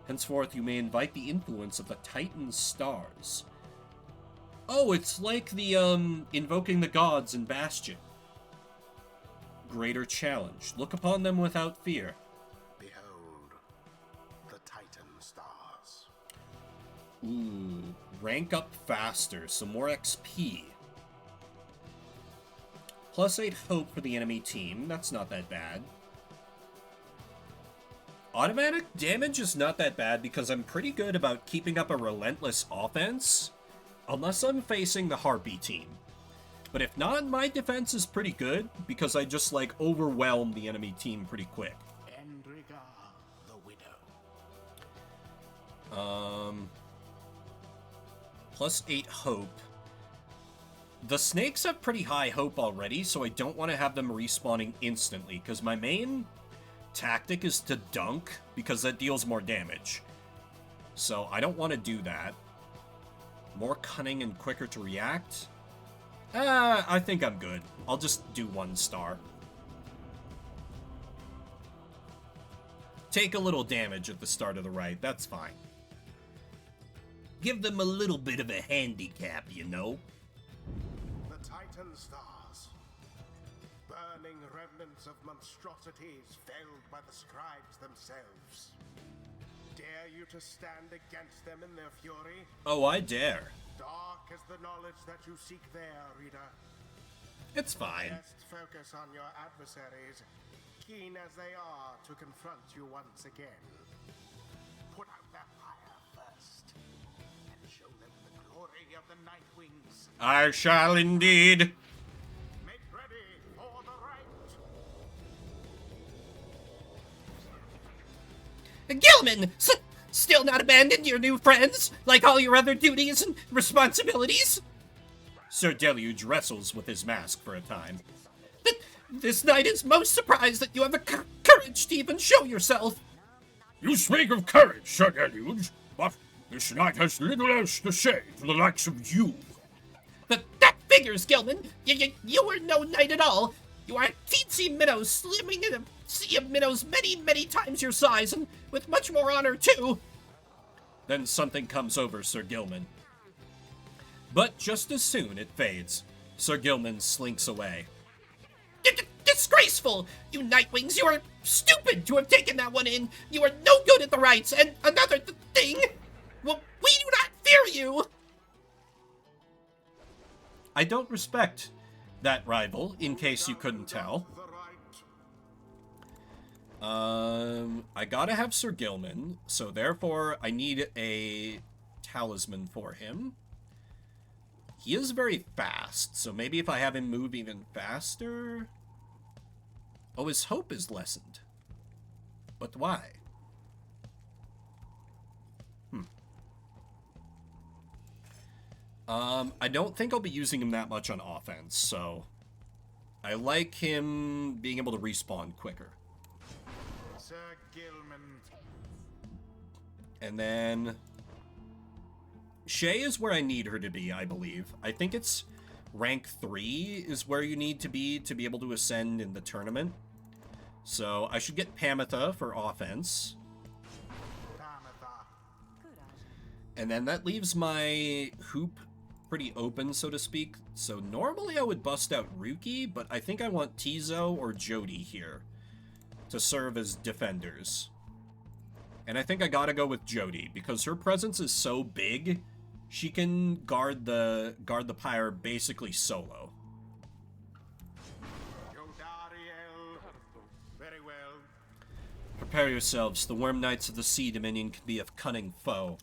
Henceforth you may invite the influence of the Titan stars. Oh, it's like the, invoking the gods in Bastion. Greater challenge. Look upon them without fear. Behold, the Titan stars. Ooh, rank up faster, some more XP. Plus 8 hope for the enemy team, that's not that bad. Automatic damage is not that bad because I'm pretty good about keeping up a relentless offense, unless I'm facing the Harpy team. But if not, my defense is pretty good because I just like overwhelm the enemy team pretty quick. Endriga, the widow. Plus 8 hope. The snakes have pretty high hope already, so I don't want to have them respawning instantly, because my main tactic is to dunk, because that deals more damage. So I don't want to do that. More cunning and quicker to react? I think I'm good. I'll just do 1 star. Take a little damage at the start of the ride, that's fine. Give them a little bit of a handicap, you know? The Titan stars. Burning remnants of monstrosities felled by the scribes themselves. Dare you to stand against them in their fury? Oh, I dare. Dark is the knowledge that you seek there, reader. It's fine. Best focus on your adversaries, keen as they are to confront you once again. Show them the glory of the Night Wings. I shall indeed. Make ready for the rite. Gilman, still not abandoned your new friends, like all your other duties and responsibilities? Sir Deluge wrestles with his mask for a time. This knight is most surprised that you have the courage to even show yourself. You speak of courage, Sir Deluge, but this knight has little else to say to the likes of you. That figures, Gilman. You were no knight at all. You are a teensy minnow swimming in a sea of minnows many, many times your size, and with much more honor, too. Then something comes over Sir Gilman. But just as soon it fades, Sir Gilman slinks away. Disgraceful! You Nightwings, you are stupid to have taken that one in. You are no good at the rights, and another thing, well, we do not fear you. I don't respect that rival, in case you couldn't tell. The rite. I gotta have Sir Gilman, so therefore I need a talisman for him. He is very fast, so maybe if I have him move even faster... Oh, his hope is lessened. But why? I don't think I'll be using him that much on offense, so... I like him being able to respawn quicker. Sir Gilman. And then... Shay is where I need her to be, I believe. I think it's rank 3 is where you need to be able to ascend in the tournament. So I should get Pamitha for offense. Pamitha. And then that leaves my hoop pretty open, so to speak. So normally I would bust out Ruki, but I think I want Tizo or Jody here to serve as defenders. And I think I gotta go with Jody, because her presence is so big, she can guard the Pyre basically solo. Jodariel. Very well. Prepare yourselves, the Worm Knights of the Sea Dominion can be a cunning foe.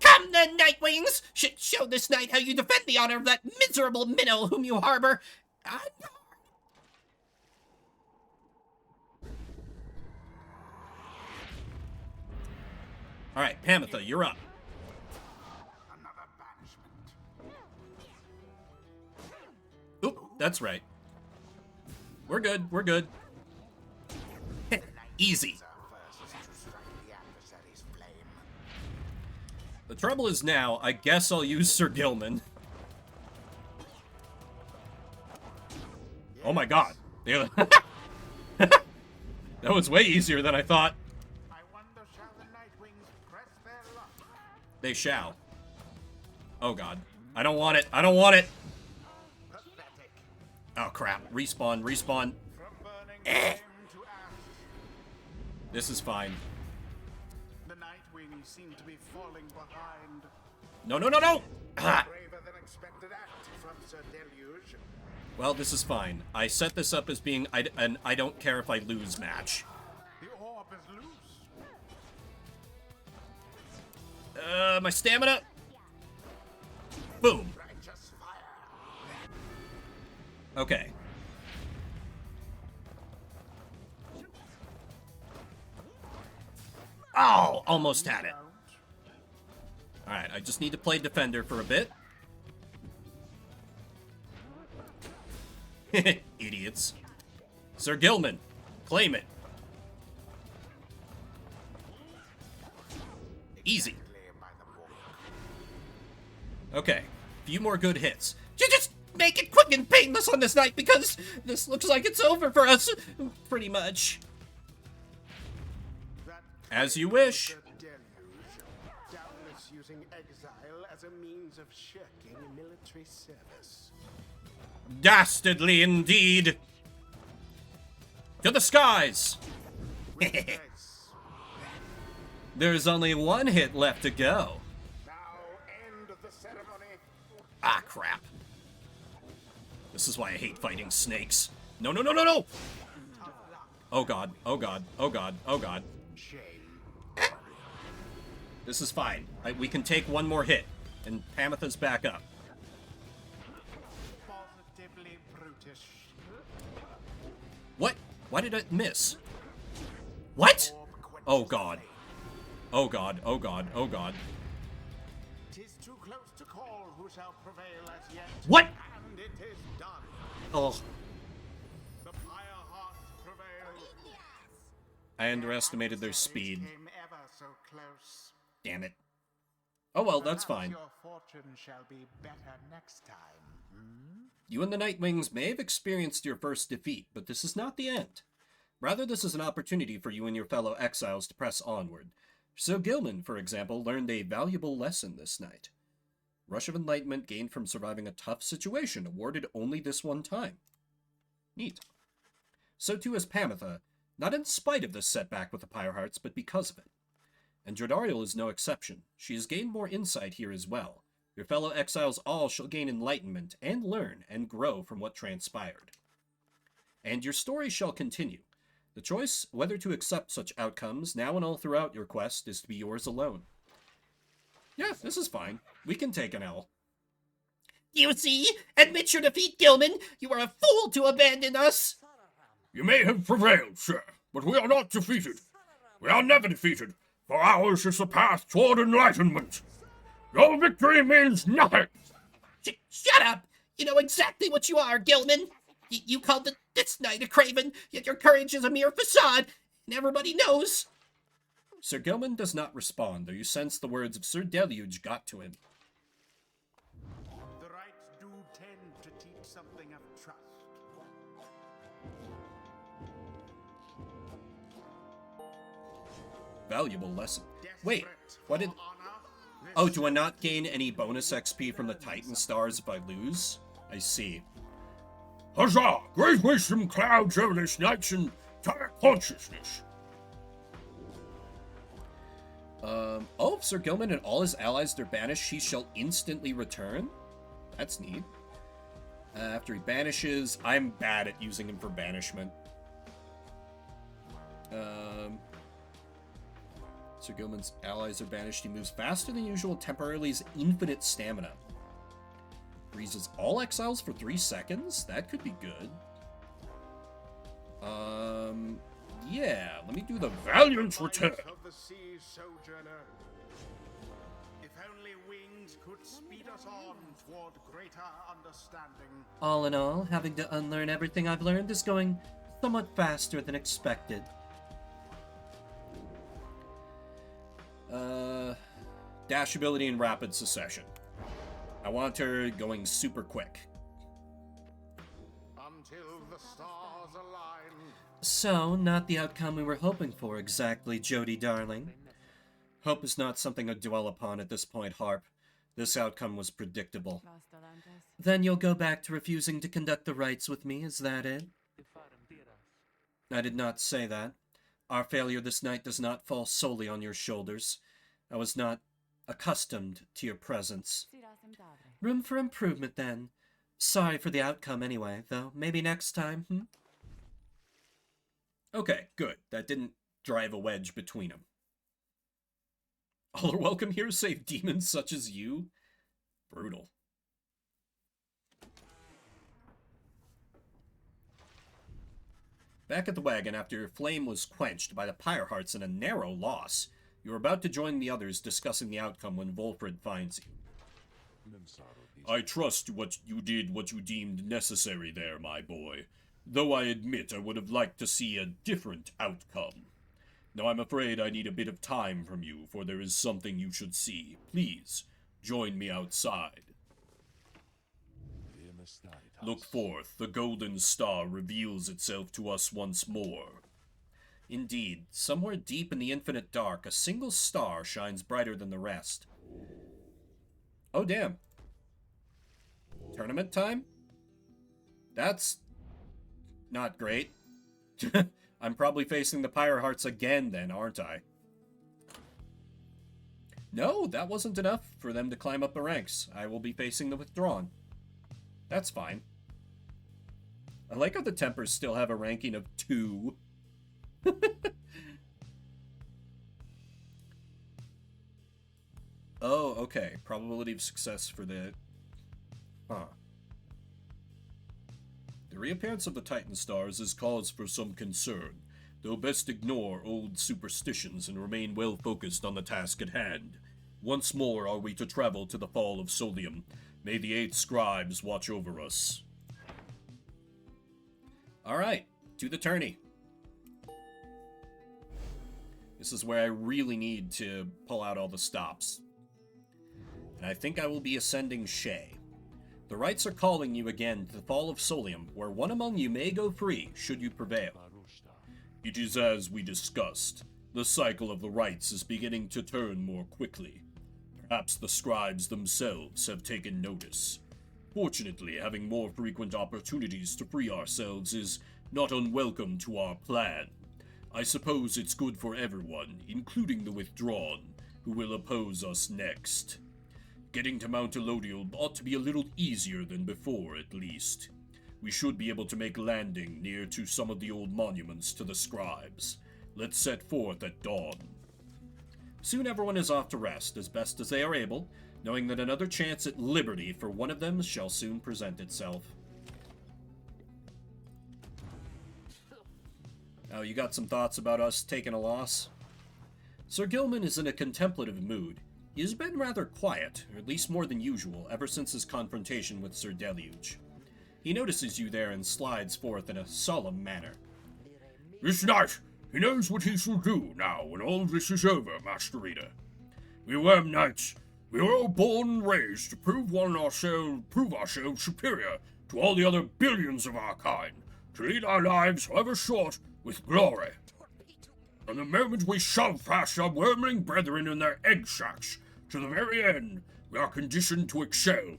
Come then, Nightwings! Show this knight how you defend the honor of that miserable minnow whom you harbor. Alright, Pamitha, you're up. Another banishment. Oop, that's right. We're good, we're good. Easy. First to strike the adversary's flame. The trouble is now, I guess I'll use Sir Gilman. Oh my god. That was way easier than I thought. I wonder, shall the Nightwings press their luck? They shall. Oh god. I don't want it. I don't want it. Pathetic. Oh crap. Respawn, respawn. From burning flame to ash. This is fine. The Nightwings seem to be falling behind. No, no, no, no! Ah. Braver than expected act from Sir Deluge. Well, this is fine. I set this up as being an I don't care if I lose match. The orb is loose. My stamina. Boom. Righteous fire. Okay. Oh, almost had it. Alright, I just need to play defender for a bit. Idiots. Sir Gilman, claim it. Easy. Okay, few more good hits. Just make it quick and painless on this night, because this looks like it's over for us, pretty much. That As you wish. Sir Deluge, doubtless using exile as a means of shirking military service. Dastardly indeed. To the skies. With grace. There's only one hit left to go. Now end the ceremony. Ah, crap. This is why I hate fighting snakes. No, no, no, no, no! Oh god, oh god, oh god, oh god. Shame. This is fine. We can take one more hit, and Pamitha's back up. Positively brutish. What? Why did I miss? What? Oh god. Oh god, oh god, oh god. 'Tis too close to call who shall prevail as yet. What? And it is done. Oh. The Pyre heart prevailed. I underestimated their speed. Came ever so close. Damn it. Oh well, that's Perhaps fine. Your fortune shall be better next time. You and the Nightwings may have experienced your first defeat, but this is not the end. Rather, this is an opportunity for you and your fellow exiles to press onward. So Gilman, for example, learned a valuable lesson this night. Rush of Enlightenment gained from surviving a tough situation, awarded only this one time. Neat. So too has Pamitha, not in spite of this setback with the Pyre Hearts, but because of it. And Jodariel is no exception. She has gained more insight here as well. Your fellow exiles all shall gain enlightenment and learn and grow from what transpired. And your story shall continue. The choice whether to accept such outcomes now and all throughout your quest is to be yours alone. Yeah, this is fine. We can take an L. You see? Admit your defeat, Gilman. You are a fool to abandon us. You may have prevailed, sir, but we are not defeated. We are never defeated, for ours is the path toward enlightenment. Your victory means nothing. Shut up! You know exactly what you are, Gilman. You called this knight a craven, yet your courage is a mere facade, and everybody knows. Sir Gilman does not respond, though you sense the words of Sir Deluge got to him. The right do tend to teach something of trust. Valuable lesson. Wait, Desperate what did... for honor, this Oh, do I not gain any bonus XP from the Titan stars if I lose? I see. Huzzah! Great wisdom clouds over this night's entire consciousness. Oh, if Sir Gilman and all his allies are banished, he shall instantly return? That's neat. After he banishes, I'm bad at using him for banishment. Sir Gilman's allies are banished. He moves faster than usual, temporarily has infinite stamina. Freezes all exiles for 3 seconds? That could be good. Yeah, let me do the Valiant return. of the sea sojourner. If only wings could speed us on toward greater understanding. All in all, having to unlearn everything I've learned is going somewhat faster than expected. Dash ability and rapid succession. I want her going super quick. Until the stars align. So, not the outcome we were hoping for exactly, Jody darling. Hope is not something I dwell upon at this point, Harp. This outcome was predictable. Then you'll go back to refusing to conduct the rites with me, is that it? I did not say that. Our failure this night does not fall solely on your shoulders. I was not accustomed to your presence. Room for improvement, then. Sorry for the outcome anyway, though maybe next time, Okay, good. That didn't drive a wedge between them. All are welcome here, save demons such as you? Brutal. Back at the wagon after your flame was quenched by the Pyre Hearts in a narrow loss, you are about to join the others discussing the outcome when Volfred finds you. I trust what you deemed necessary there, my boy. Though I admit I would have liked to see a different outcome. Now I'm afraid I need a bit of time from you, for there is something you should see. Please, join me outside. Look forth, the golden star reveals itself to us once more. Indeed, somewhere deep in the infinite dark, a single star shines brighter than the rest. Oh, damn. Tournament time? That's not great. I'm probably facing the Pyre Hearts again then, aren't I? No, that wasn't enough for them to climb up the ranks. I will be facing the Withdrawn. That's fine. I like how the Tempers still have a ranking of 2. Oh, okay. Probability of success for the... Huh. The reappearance of the Titan stars is cause for some concern, though best ignore old superstitions and remain well focused on the task at hand. Once more are we to travel to the fall of Solium. May the 8 scribes watch over us. Alright, to the tourney. This is where I really need to pull out all the stops. And I think I will be ascending Shay. The rites are calling you again to the fall of Solium, where one among you may go free, should you prevail. It is as we discussed. The cycle of the rites is beginning to turn more quickly. Perhaps the scribes themselves have taken notice. Fortunately, having more frequent opportunities to free ourselves is not unwelcome to our plan. I suppose it's good for everyone, including the withdrawn, who will oppose us next. Getting to Mount Elodial ought to be a little easier than before, at least. We should be able to make landing near to some of the old monuments to the scribes. Let's set forth at dawn. Soon everyone is off to rest, as best as they are able, knowing that another chance at liberty for one of them shall soon present itself. Oh, you got some thoughts about us taking a loss? Sir Gilman is in a contemplative mood. He has been rather quiet, or at least more than usual, ever since his confrontation with Sir Deluge. He notices you there and slides forth in a solemn manner. This night, he knows what he shall do now when all this is over, Master Reader. We Worm Knights, we were all born and raised to prove ourselves superior to all the other billions of our kind, to lead our lives, however short, with glory. From the moment we shove past our wormling brethren in their egg sacks, to the very end, we are conditioned to excel,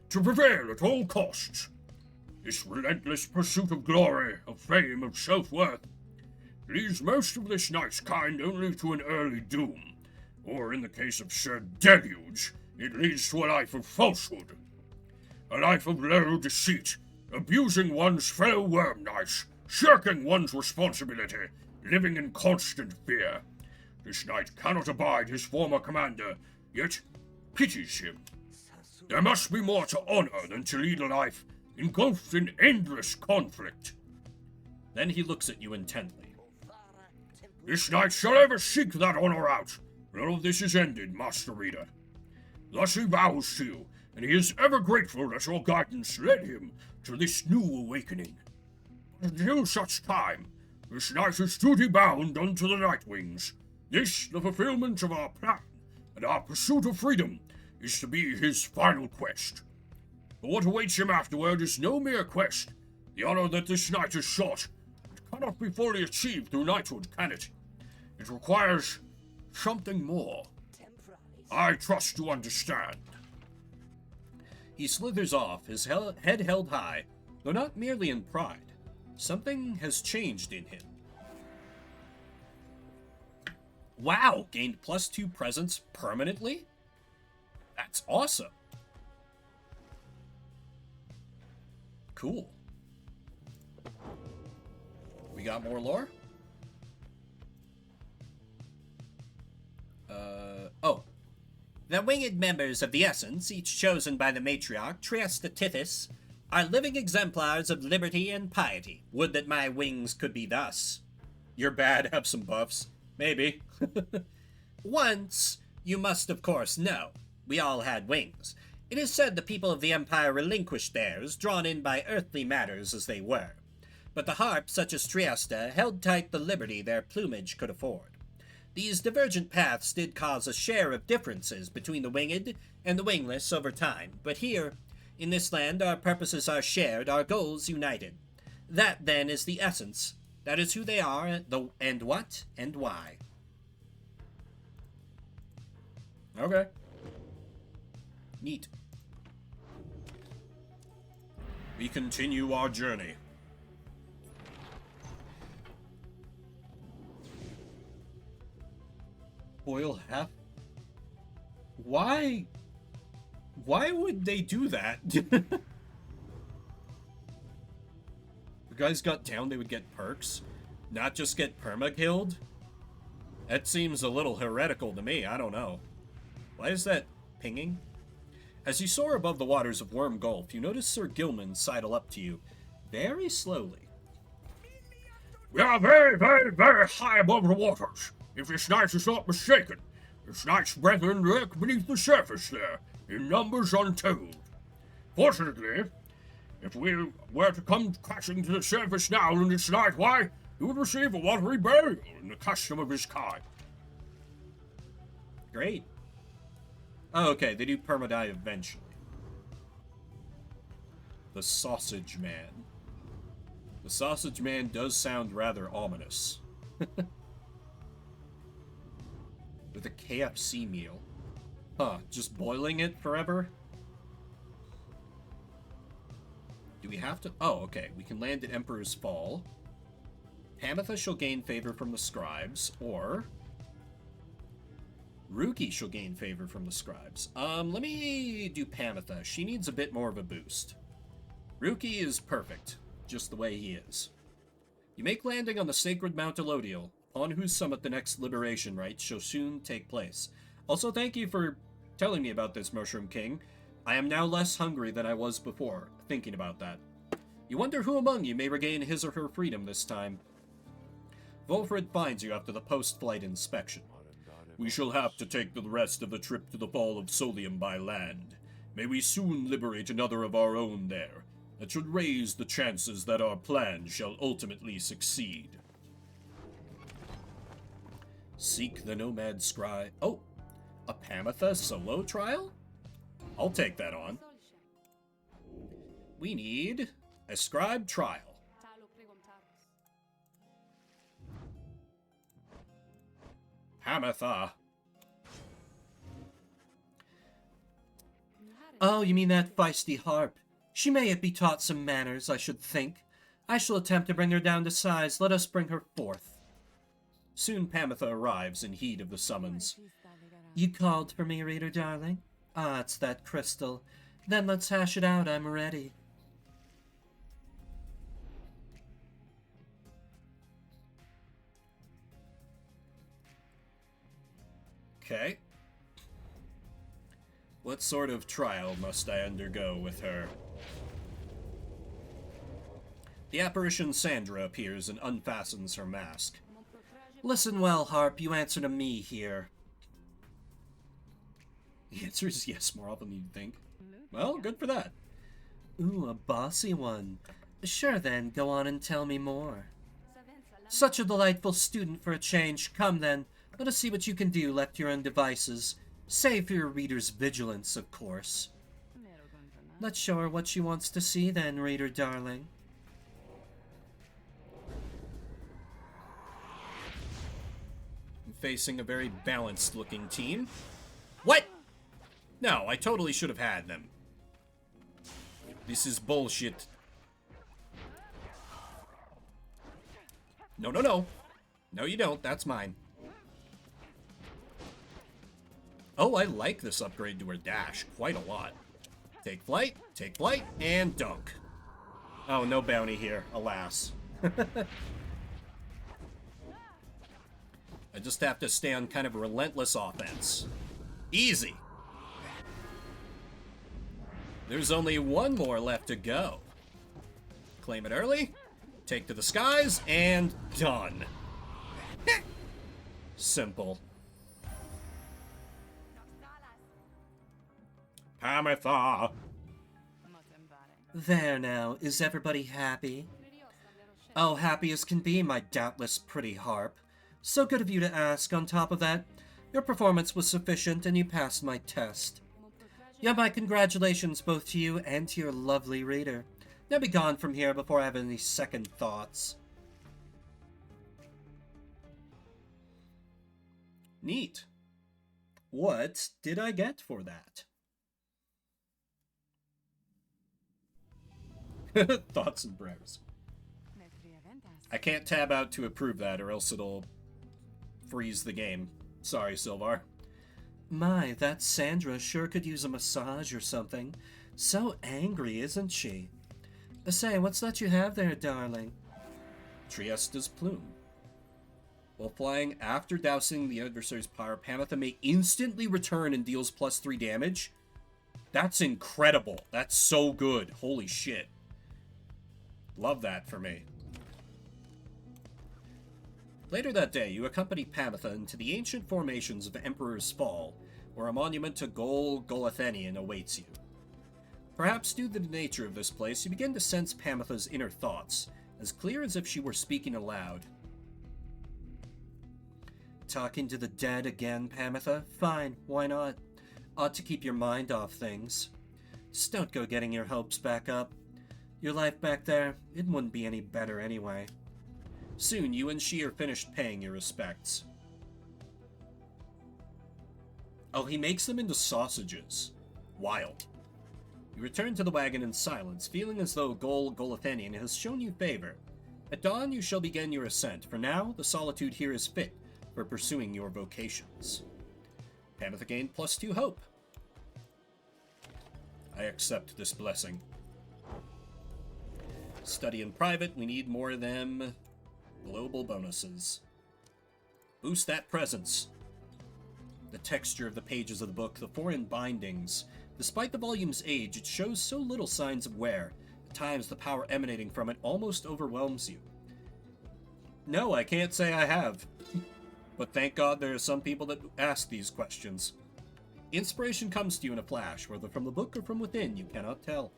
to prevail at all costs. This relentless pursuit of glory, of fame, of self-worth, leads most of this knight's kind only to an early doom, or in the case of Sir Deluge, it leads to a life of falsehood. A life of low deceit, abusing one's fellow worm knights, shirking one's responsibility, living in constant fear. This knight cannot abide his former commander, yet pities him. There must be more to honor than to lead a life engulfed in endless conflict. Then he looks at you intently. This knight shall ever seek that honor out, when all of this is ended, Master Reader. Thus he vows to you, and he is ever grateful that your guidance led him to this new awakening. But until such time, this knight is duty-bound unto the Nightwings. This, the fulfillment of our plan, and our pursuit of freedom, is to be his final quest. But what awaits him afterward is no mere quest. The honor that this knight has sought, it cannot be fully achieved through knighthood, can it? It requires something more. I trust you understand. He slithers off, his head held high, though not merely in pride. Something has changed in him. Wow, gained +2 presence permanently? That's awesome. Cool. We got more lore? Oh. The winged members of the Essence, each chosen by the matriarch Triesta Tithys, are living exemplars of liberty and piety. Would that my wings could be thus. You're bad, have some buffs. Maybe. Once, you must of course know, we all had wings. It is said the people of the Empire relinquished theirs, drawn in by earthly matters as they were. But the harp, such as Triesta, held tight the liberty their plumage could afford. These divergent paths did cause a share of differences between the winged and the wingless over time, but here, in this land, our purposes are shared, our goals united. That, then, is the essence. That is who they are, and what, and why. Okay. Neat. We continue our journey. Boil half? Why? Why would they do that? The guys got down, they would get perks, not just get perma-killed? That seems a little heretical to me, I don't know. Why is that pinging? As you soar above the waters of Worm Gulf, you notice Sir Gilman sidle up to you, very slowly. We are very, very, very high above the waters. If this knight is not mistaken, this knight's brethren lurk beneath the surface there, in numbers untold. Fortunately, if we were to come crashing to the surface now in this night, why, you would receive a watery burial in the custom of his kind. Great. Oh, okay, they do permadive eventually. The Sausage Man. The Sausage Man does sound rather ominous. With a KFC meal. Huh, just boiling it forever? Do we have to? Oh, okay. We can land at Emperor's Fall. Hamatha shall gain favor from the scribes, or Ruki shall gain favor from the scribes. Let me do Pamitha. She needs a bit more of a boost. Ruki is perfect, just the way he is. You make landing on the sacred Mount Elodial, upon whose summit the next liberation rites shall soon take place. Also, thank you for telling me about this, Mushroom King. I am now less hungry than I was before, thinking about that. You wonder who among you may regain his or her freedom this time. Volfred finds you after the post-flight inspection. We shall have to take the rest of the trip to the Fall of Solium by land. May we soon liberate another of our own there. That should raise the chances that our plan shall ultimately succeed. Seek the Nomad Scry. Oh, a Pamitha solo trial? I'll take that on. We need a scribe trial. Hamatha. Oh, you mean that feisty harp. She may be taught some manners, I should think. I shall attempt to bring her down to size. Let us bring her forth. Soon Pamitha arrives in heed of the summons. You called for me, reader darling? Ah, it's that crystal. Then let's hash it out, I'm ready. Okay. What sort of trial must I undergo with her? The apparition Sandra appears and unfastens her mask. Listen well, Harp, you answer to me here. The answer is yes more often than you'd think. Well, good for that. Ooh, a bossy one. Sure then, go on and tell me more. Such a delightful student for a change. Come then, let us see what you can do left to your own devices. Save for your reader's vigilance, of course. Let's show her what she wants to see then, reader darling. I'm facing a very balanced looking team. What? No, I totally should have had them. This is bullshit. No, no, no. No, you don't. That's mine. Oh, I like this upgrade to her dash quite a lot. Take flight, and dunk. Oh, no bounty here, alas. I just have to stay on kind of a relentless offense. Easy. There's only one more left to go. Claim it early, take to the skies, and done. Simple. Pamitha. There now, is everybody happy? Oh, happy as can be, my doubtless pretty harp. So good of you to ask. On top of that, your performance was sufficient and you passed my test. Yeah, my congratulations both to you and to your lovely reader. Now be gone from here before I have any second thoughts. Neat. What did I get for that? Thoughts and prayers. I can't tab out to approve that or else it'll freeze the game. Sorry, Silvar. My, that Sandra sure could use a massage or something. So angry, isn't she? Say, what's that you have there, darling? Triesta's plume. While flying after dousing the adversary's pyre, Pamitha may instantly return and deals +3 damage. That's incredible. That's so good. Holy shit. Love that for me. Later that day, you accompany Pamitha into the ancient formations of Emperor's Fall, where a monument to Golathenian awaits you. Perhaps due to the nature of this place, you begin to sense Pamitha's inner thoughts, as clear as if she were speaking aloud. Talking to the dead again, Pamitha? Fine, why not? Ought to keep your mind off things. Just don't go getting your hopes back up. Your life back there, it wouldn't be any better anyway. Soon, you and she are finished paying your respects. Oh, he makes them into sausages. Wild. You return to the wagon in silence, feeling as though Golathenian has shown you favor. At dawn, you shall begin your ascent. For now, the solitude here is fit for pursuing your vocations. Pamitha gained +2 hope. I accept this blessing. Study in private, we need more of them global bonuses. Boost that presence. The texture of the pages of the book, the foreign bindings. Despite the volume's age, it shows so little signs of wear. At times, the power emanating from it almost overwhelms you. No, I can't say I have. But thank God there are some people that ask these questions. Inspiration comes to you in a flash, whether from the book or from within, you cannot tell.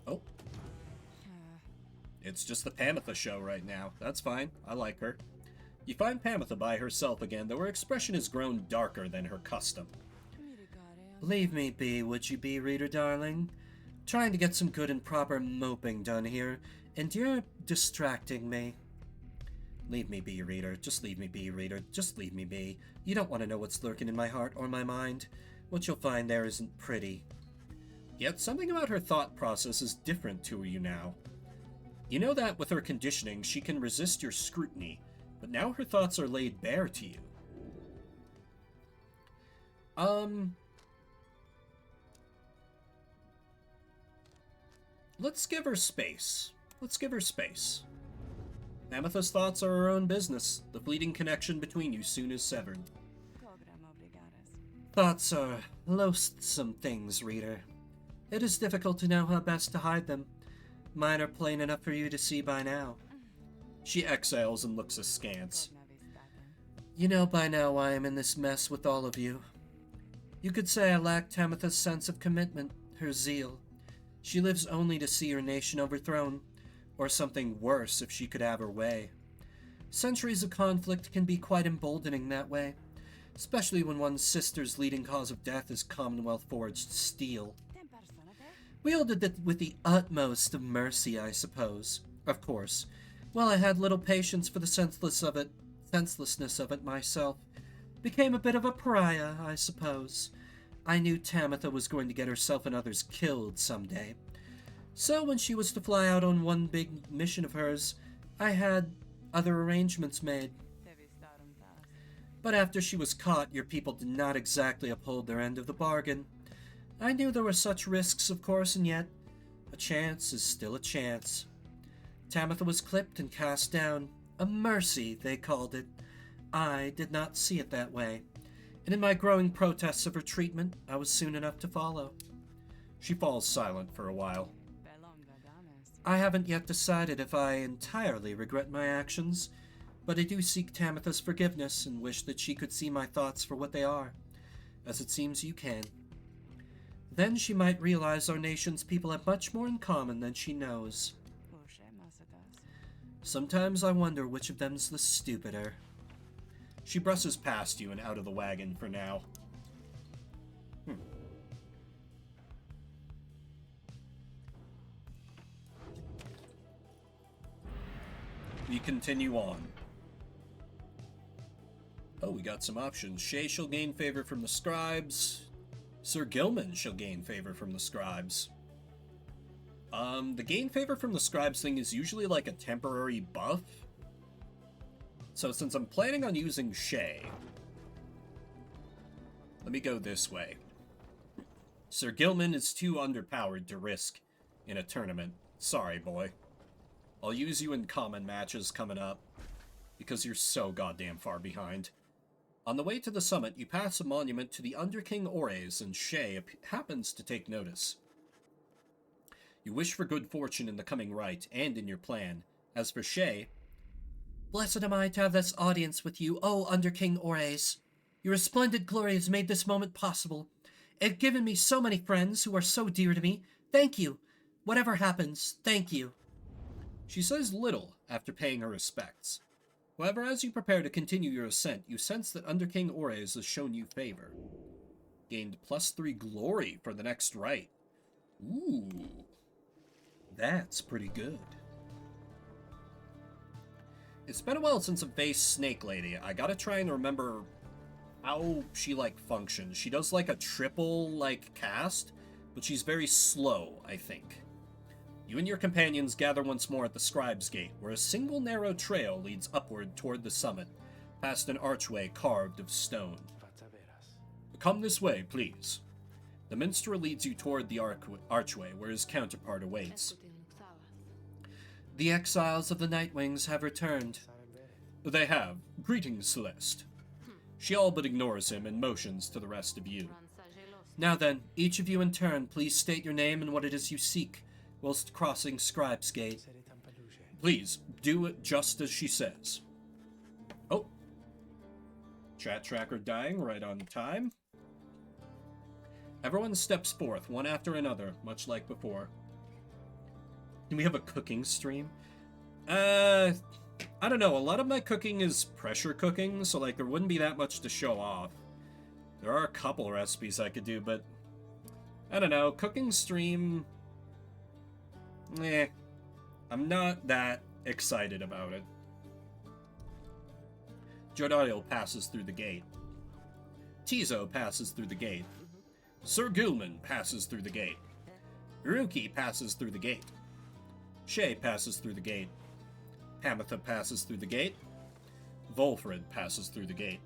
Oh. It's just the Pamitha show right now. That's fine. I like her. You find Pamitha by herself again, though her expression has grown darker than her custom. Leave me be, would you be, reader darling? Trying to get some good and proper moping done here, and you're distracting me. Leave me be, reader. Just leave me be, reader. Just leave me be. You don't want to know what's lurking in my heart or my mind. What you'll find there isn't pretty. Yet something about her thought process is different to you now. You know that with her conditioning, she can resist your scrutiny, but now her thoughts are laid bare to you. Let's give her space. Let's give her space. Pamitha's thoughts are her own business. The fleeting connection between you soon is severed. Thoughts are loathsome things, reader. It is difficult to know how best to hide them. Mine are plain enough for you to see by now. She exhales and looks askance. You know by now why I'm in this mess with all of you. You could say I lack Tamitha's sense of commitment, her zeal. She lives only to see her nation overthrown, or something worse if she could have her way. Centuries of conflict can be quite emboldening that way, especially when one's sister's leading cause of death is Commonwealth-forged steel. Wielded it with the utmost of mercy, I suppose. Of course, while I had little patience for the senselessness of it myself, became a bit of a pariah, I suppose. I knew Tamitha was going to get herself and others killed someday. So when she was to fly out on one big mission of hers, I had other arrangements made. But after she was caught, your people did not exactly uphold their end of the bargain. I knew there were such risks, of course, and yet a chance is still a chance. Tamitha was clipped and cast down. A mercy, they called it. I did not see it that way, and in my growing protests of her treatment, I was soon enough to follow. She falls silent for a while. I haven't yet decided if I entirely regret my actions, but I do seek Tamitha's forgiveness and wish that she could see my thoughts for what they are, as it seems you can. Then she might realize our nation's people have much more in common than she knows. Sometimes I wonder which of them's the stupider. She brushes past you and out of the wagon for now. We continue on. Oh, we got some options. Shay shall gain favor from the scribes. Sir Gilman shall gain favor from the scribes. The gain favor from the scribes thing is usually like a temporary buff. So since I'm planning on using Shay, let me go this way. Sir Gilman is too underpowered to risk in a tournament. Sorry, boy. I'll use you in common matches coming up, because you're so goddamn far behind. On the way to the summit, you pass a monument to the Underking Ores, and Shay happens to take notice. You wish for good fortune in the coming rite, and in your plan. As for Shay, Blessed am I to have this audience with you, O Underking Ores. Your resplendent glory has made this moment possible. It has given me so many friends who are so dear to me. Thank you. Whatever happens, thank you. she says little after paying her respects. However, as you prepare to continue your ascent, you sense that Underking Ores has shown you favor. Gained +3 glory for the next rite. Ooh. That's pretty good. It's been a while since I've faced Snake Lady. I gotta try and remember how she, functions. She does, a triple, cast, but she's very slow, I think. You and your companions gather once more at the Scribe's Gate, where a single narrow trail leads upward toward the summit, past an archway carved of stone. Come this way, please. The minstrel leads you toward the archway, where his counterpart awaits. The exiles of the Nightwings have returned. They have. Greetings, Celeste. She all but ignores him and motions to the rest of you. Now then, each of you in turn, please state your name and what it is you seek, whilst crossing Scribe's Gate. Please, do it just as she says. Oh. Chat tracker dying right on time. Everyone steps forth, one after another, much like before. Can we have a cooking stream? I don't know. A lot of my cooking is pressure cooking, so, there wouldn't be that much to show off. There are a couple recipes I could do, but I don't know. Cooking stream... I'm not that excited about it. Jodariel passes through the gate. Tizo passes through the gate. Sir Gilman passes through the gate. Uruki passes through the gate. Shay passes through the gate. Hamatha passes through the gate. Volfred passes through the gate.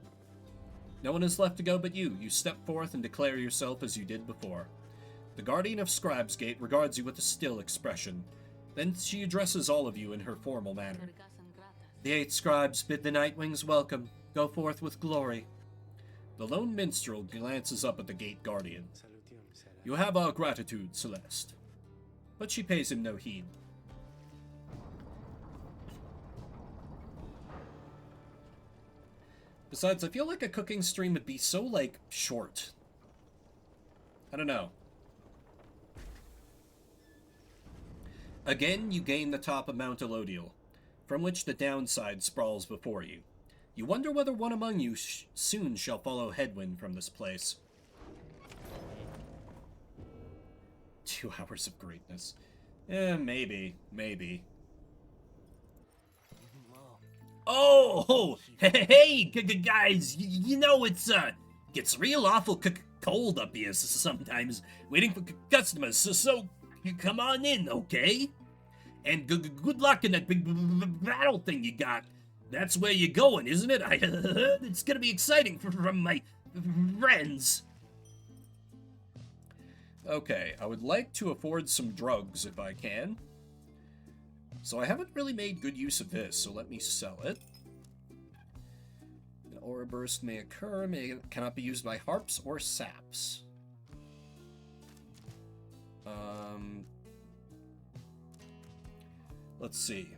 No one is left to go but you. You step forth and declare yourself as you did before. The Guardian of Scribe's Gate regards you with a still expression. Then she addresses all of you in her formal manner. The 8 scribes bid the Nightwings welcome. Go forth with glory. The lone minstrel glances up at the Gate Guardian. You have our gratitude, Celeste. But she pays him no heed. Besides, I feel like a cooking stream would be so, short. I don't know. Again, you gain the top of Mount Elodial, from which the downside sprawls before you. You wonder whether one among you soon shall follow headwind from this place. 2 hours of greatness. Maybe. Oh, hey, guys, you know gets real awful cold up here sometimes, waiting for customers, so come on in, okay? And good luck in that big battle thing you got. That's where you're going, isn't it? It's gonna be exciting from my friends. Okay, I would like to afford some drugs if I can. So I haven't really made good use of this, so let me sell it. An aura burst may occur, cannot be used by harps or saps. Let's see.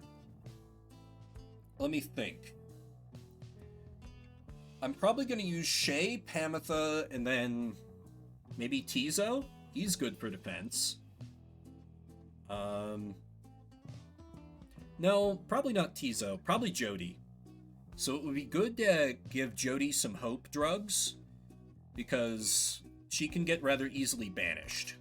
Let me think. I'm probably going to use Shay, Pamitha, and then maybe Tizo. He's good for defense. No, probably not Tizo. Probably Jody. So it would be good to give Jody some hope drugs, because she can get rather easily banished.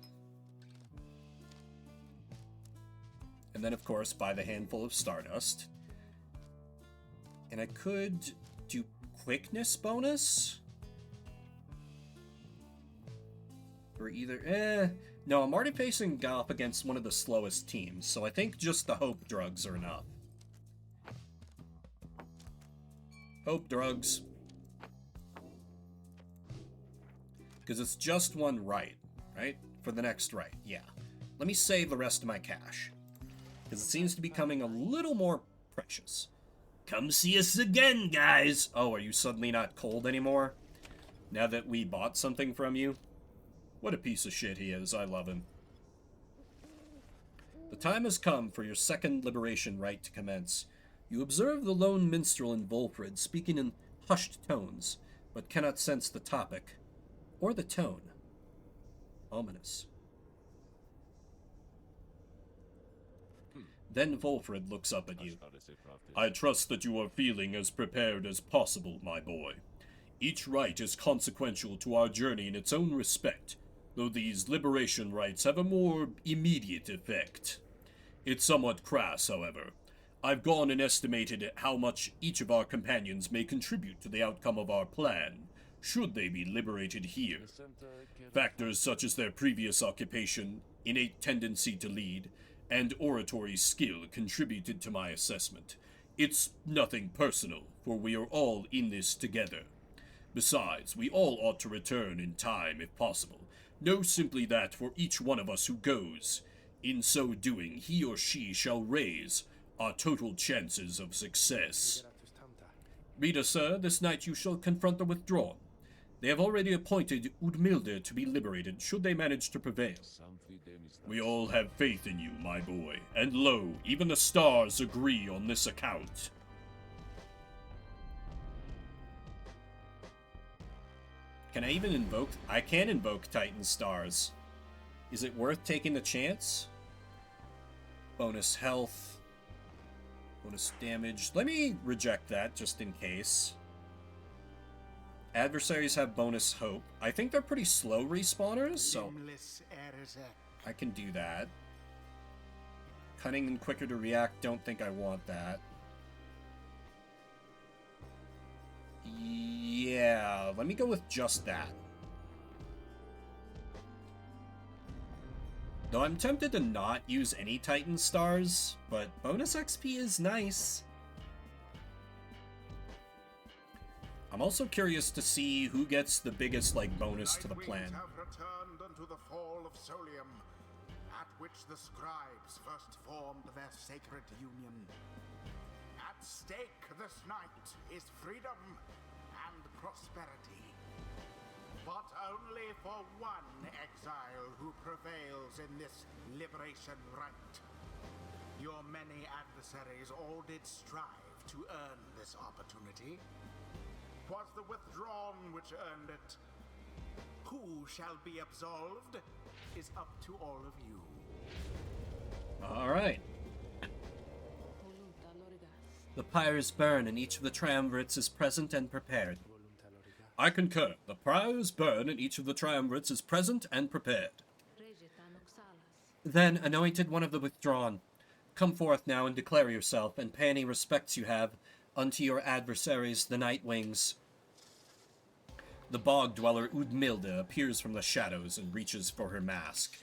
And then, of course, buy the handful of Stardust. And I could do quickness bonus? For either... No, I'm already facing off against one of the slowest teams, so I think just the hope drugs are enough. Hope drugs. Because it's just one right? For the next right, yeah. Let me save the rest of my cash. because it seems to be becoming a little more precious. Come see us again, guys! Oh, are you suddenly not cold anymore? Now that we bought something from you? What a piece of shit he is. I love him. The time has come for your second liberation rite to commence. You observe the lone minstrel in Volfred speaking in hushed tones, but cannot sense the topic or the tone. Ominous. Then Volfred looks up at you. I trust that you are feeling as prepared as possible, my boy. Each rite is consequential to our journey in its own respect, though these liberation rites have a more immediate effect. It's somewhat crass, however. I've gone and estimated how much each of our companions may contribute to the outcome of our plan, should they be liberated here. Factors such as their previous occupation, innate tendency to lead, and oratory skill contributed to my assessment. It's nothing personal, for we are all in this together. Besides, we all ought to return in time if possible. Know simply that for each one of us who goes, in so doing he or she shall raise our total chances of success. Reader, sir, this night you shall confront the withdrawn. They have already appointed Udmilde to be liberated, should they manage to prevail. We all have faith in you, my boy, and lo, even the stars agree on this account. Can I even invoke? I can invoke Titan stars. Is it worth taking the chance? Bonus health. Bonus damage. Let me reject that just in case. Adversaries have bonus hope. I think they're pretty slow respawners, so I can do that. Cunning and quicker to react. Don't think I want that. Yeah, let me go with just that. Though I'm tempted to not use any Titan stars, but bonus XP is nice. I'm also curious to see who gets the biggest, bonus to the plan. Have returned unto the fall of Solium, at which the scribes first formed their sacred union. At stake this night is freedom and prosperity. But only for one exile who prevails in this liberation rite. Your many adversaries all did strive to earn this opportunity. 'Twas the withdrawn which earned it. Who shall be absolved is up to all of you. Alright. The pyres burn and each of the triumvirates is present and prepared. I concur. The pyres burn and each of the triumvirates is present and prepared. Then, anointed one of the withdrawn, come forth now and declare yourself, and pay any respects you have unto your adversaries, the Night Wings. The bog dweller Udmilde appears from the shadows and reaches for her mask.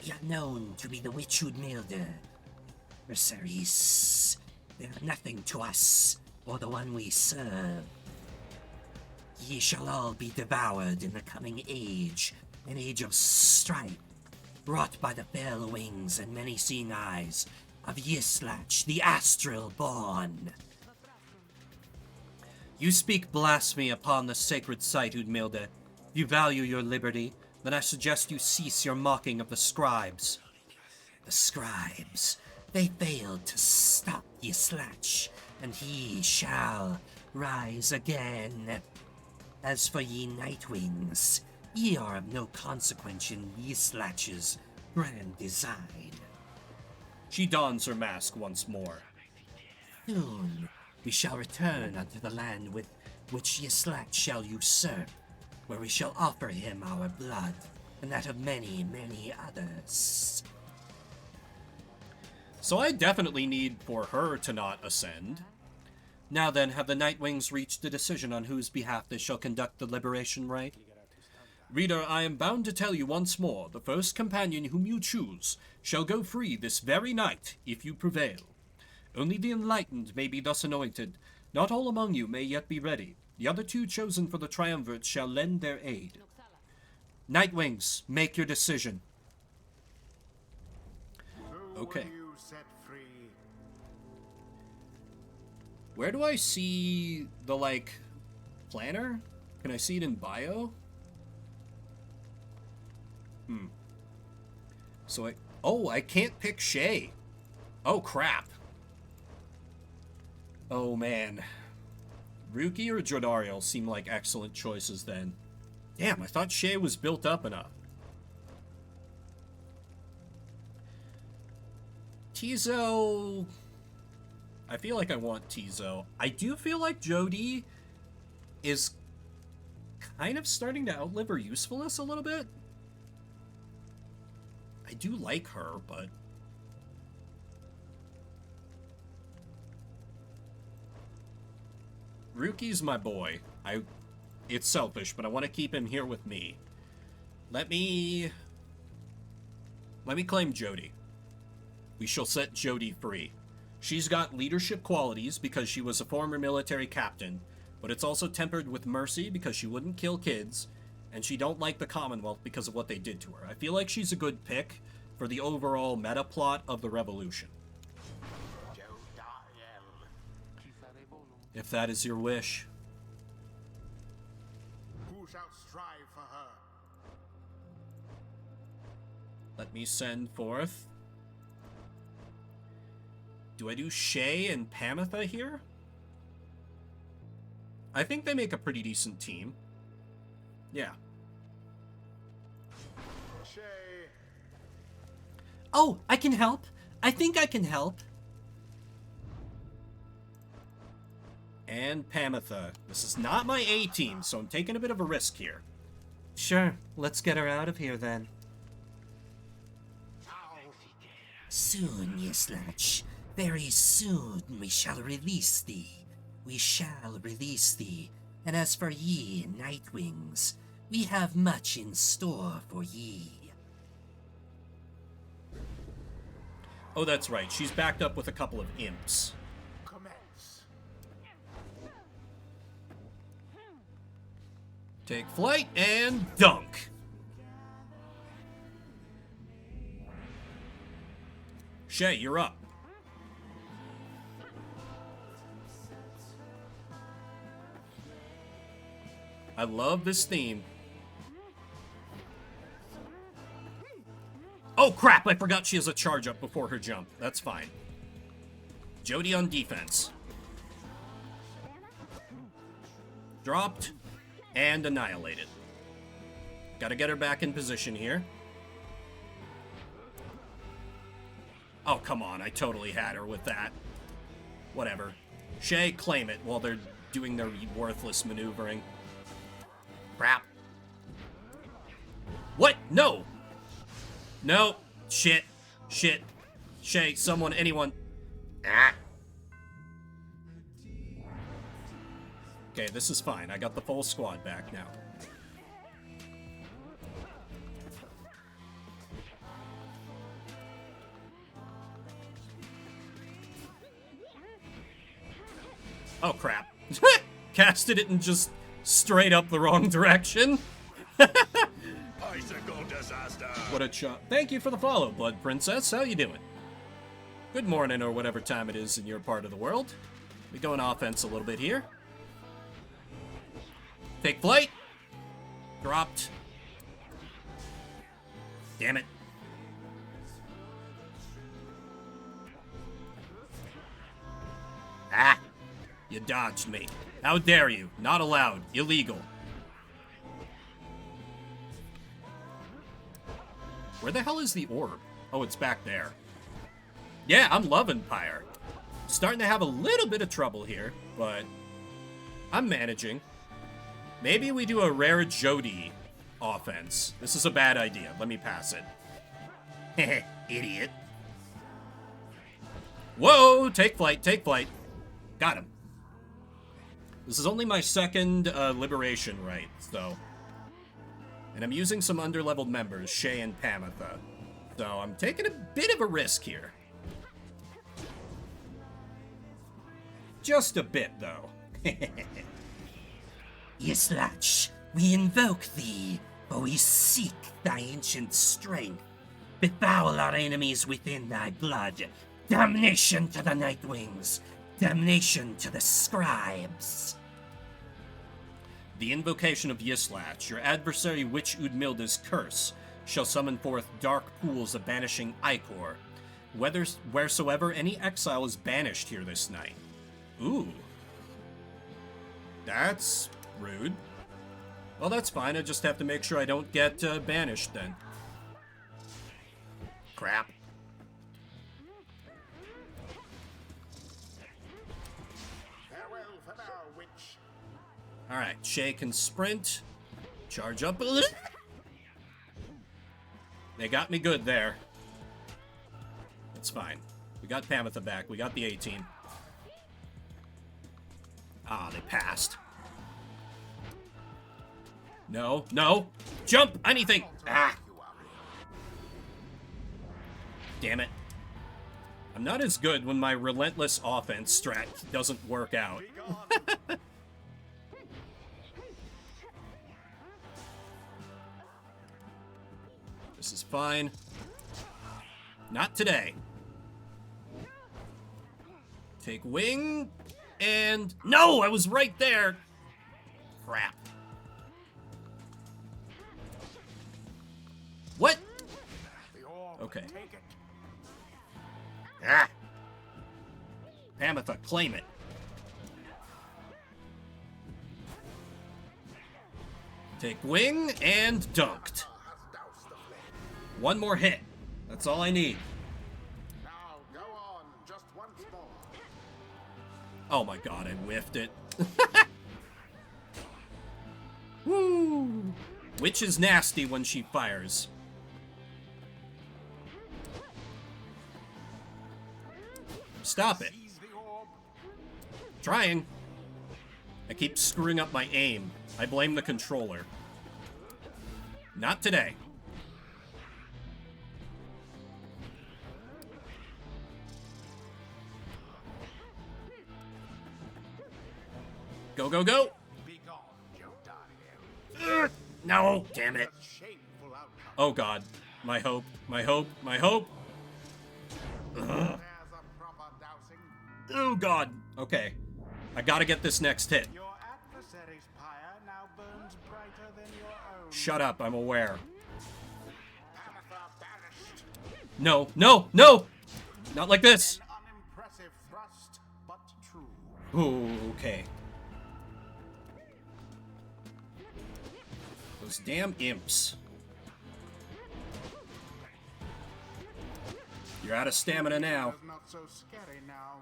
You're known to be the witch Udmilde. Adversaries, they are nothing to us, or the one we serve. Ye shall all be devoured in the coming age, an age of strife, wrought by the fell wings and many-seeing eyes of Yislach, the astral born. You speak blasphemy upon the sacred site, Udmilde. If you value your liberty, then I suggest you cease your mocking of the scribes. The scribes, they failed to stop Yislach, and he shall rise again. As for ye Nightwings, ye are of no consequence in Yislach's grand design. She dons her mask once more. Soon we shall return unto the land with which Yislach shall usurp, where we shall offer him our blood, and that of many, many others. So I definitely need for her to not ascend. Now then, have the Nightwings reached a decision on whose behalf they shall conduct the liberation rite? Reader, I am bound to tell you once more, the first companion whom you choose shall go free this very night, if you prevail. Only the enlightened may be thus anointed. Not all among you may yet be ready. The other two chosen for the triumvirate shall lend their aid. Nightwings, make your decision. Okay. will you set free? Where do I see the, like, planner? Can I see it in bio? So I can't pick Shay. Oh, crap. Oh, man. Ruki or Jodariel seem like excellent choices then. Damn, I thought Shay was built up enough. Tizo... I feel like I want Tizo. I do feel like Jodie is kind of starting to outlive her usefulness a little bit. I do like her, but... Ruki's my boy. It's selfish, but I want to keep him here with me. Let me claim Jodie. We shall set Jodie free. She's got leadership qualities because she was a former military captain, but it's also tempered with mercy because she wouldn't kill kids, and she don't like the Commonwealth because of what they did to her. I feel like she's a good pick for the overall meta plot of the revolution. If that is your wish. Who shall strive for her? Let me send forth. Do I do Shay and Pamitha here? I think they make a pretty decent team. Yeah. Shay. Oh, I can help. I think I can help. And Pamitha. This is not my A team, so I'm taking a bit of a risk here. Sure, let's get her out of here then. Soon, Yislach. Very soon we shall release thee. We shall release thee. And as for ye, Nightwings, we have much in store for ye. Oh, that's right. She's backed up with a couple of imps. Commence. Take flight and dunk. Shay, you're up. I love this theme. Oh crap, I forgot she has a charge up before her jump. That's fine. Jodie on defense. Dropped and annihilated. Gotta get her back in position here. Oh, come on, I totally had her with that. Whatever. Shay, claim it while they're doing their worthless maneuvering. Crap. What? No! No. Shit. Shit. Shay, someone, anyone. Ah. Okay, this is fine. I got the full squad back now. Oh, crap. Casted it and just straight up the wrong direction. Bicycle disaster. What a chop. Thank you for the follow, Blood Princess. How you doing? Good morning, or whatever time it is in your part of the world. We go on offense a little bit here. Take flight. Dropped. Damn it. Ah! You dodged me. How dare you? Not allowed. Illegal. Where the hell is the orb? Oh, it's back there. Yeah, I'm loving Pyre. Starting to have a little bit of trouble here, but I'm managing. Maybe we do a rare Jodie offense. This is a bad idea. Let me pass it. Heh, idiot. Whoa! Take flight, take flight. Got him. This is only my second liberation right, so. And I'm using some underleveled members, Shay and Pamitha. So I'm taking a bit of a risk here. Just a bit, though. Yislach, we invoke thee, for we seek thy ancient strength. Befoul our enemies within thy blood. Damnation to the Nightwings. Damnation to the scribes. The invocation of Yislach, your adversary Witch Udmilda's curse, shall summon forth dark pools of banishing ichor, wheresoever any exile is banished here this night. Ooh. That's rude. Well, that's fine. I just have to make sure I don't get banished then. Crap. Farewell for now, witch. Alright, Shay can sprint. Charge up a little. They got me good there. It's fine. We got Pamitha back. We got the 18. Ah, they passed. No, no. Jump! Anything! Ah! Damn it. I'm not as good when my relentless offense strat doesn't work out. This is fine. Not today. Take wing, and... No! I was right there! Crap. What? Okay. Ah! Pamitha, claim it. Take wing, and dunked. One more hit. That's all I need. Now go on, just once more. Oh my god, I whiffed it. Woo! Witch is nasty when she fires. Stop it. Seize the orb. Trying. I keep screwing up my aim. I blame the controller. Not today. Go, go, go! Be gone, you darling. No, damn it. Shameful outcome. Oh god. My hope, my hope, my hope. There's a proper dousing. Oh god. Okay. I gotta get this next hit. Your adversary's pyre now burns brighter than your own. Shut up, I'm aware. Pamitha banished. No, no, no! Not like this! An unimpressive thrust, but true. Ooh, okay. Those damn imps. You're out of stamina now. It's not so scary now.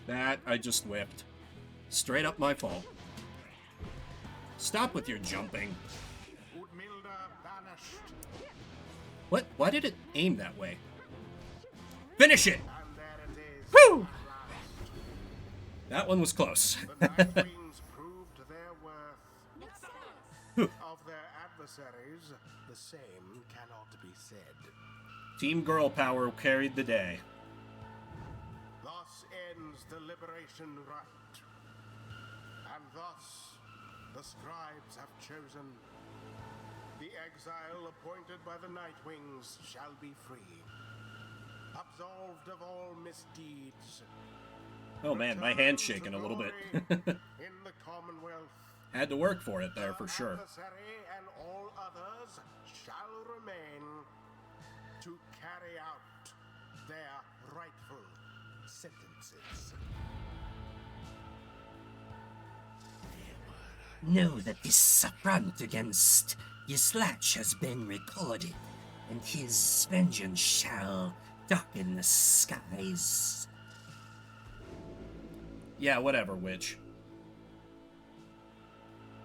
That I just whipped. Straight up my fault. Stop with your jumping. Udmilda banished. What? Why did it aim that way? Finish it! And there it is. Woo! At last. That one was close. The Nightwings proved their worth. Of their adversaries, the same cannot be said. Team Girl Power carried the day. Thus ends the liberation rite. And thus, the scribes have chosen. The exile appointed by the Nightwings shall be free. Absolved of all misdeeds. Oh man, my hand's shaking a little bit. In the Commonwealth. Had to work for it there for sure. Adversary and all others shall remain to carry out their rightful sentences. Know that this affront against Yislach has been recorded, and his vengeance shall darken the skies. Yeah, whatever, Witch.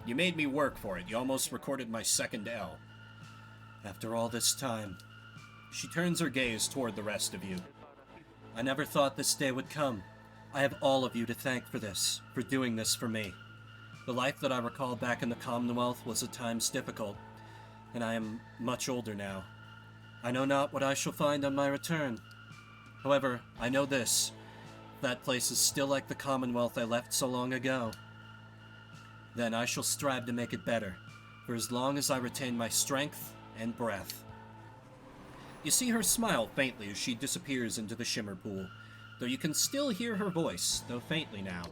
You made me work for it. You almost recorded my second L. After all this time, she turns her gaze toward the rest of you. I never thought this day would come. I have all of you to thank for this, for doing this for me. The life that I recall back in the Commonwealth was at times difficult, and I am much older now. I know not what I shall find on my return. However, I know this. That place is still like the Commonwealth I left so long ago. Then I shall strive to make it better, for as long as I retain my strength and breath. You see her smile faintly as she disappears into the shimmer pool, though you can still hear her voice, though faintly now.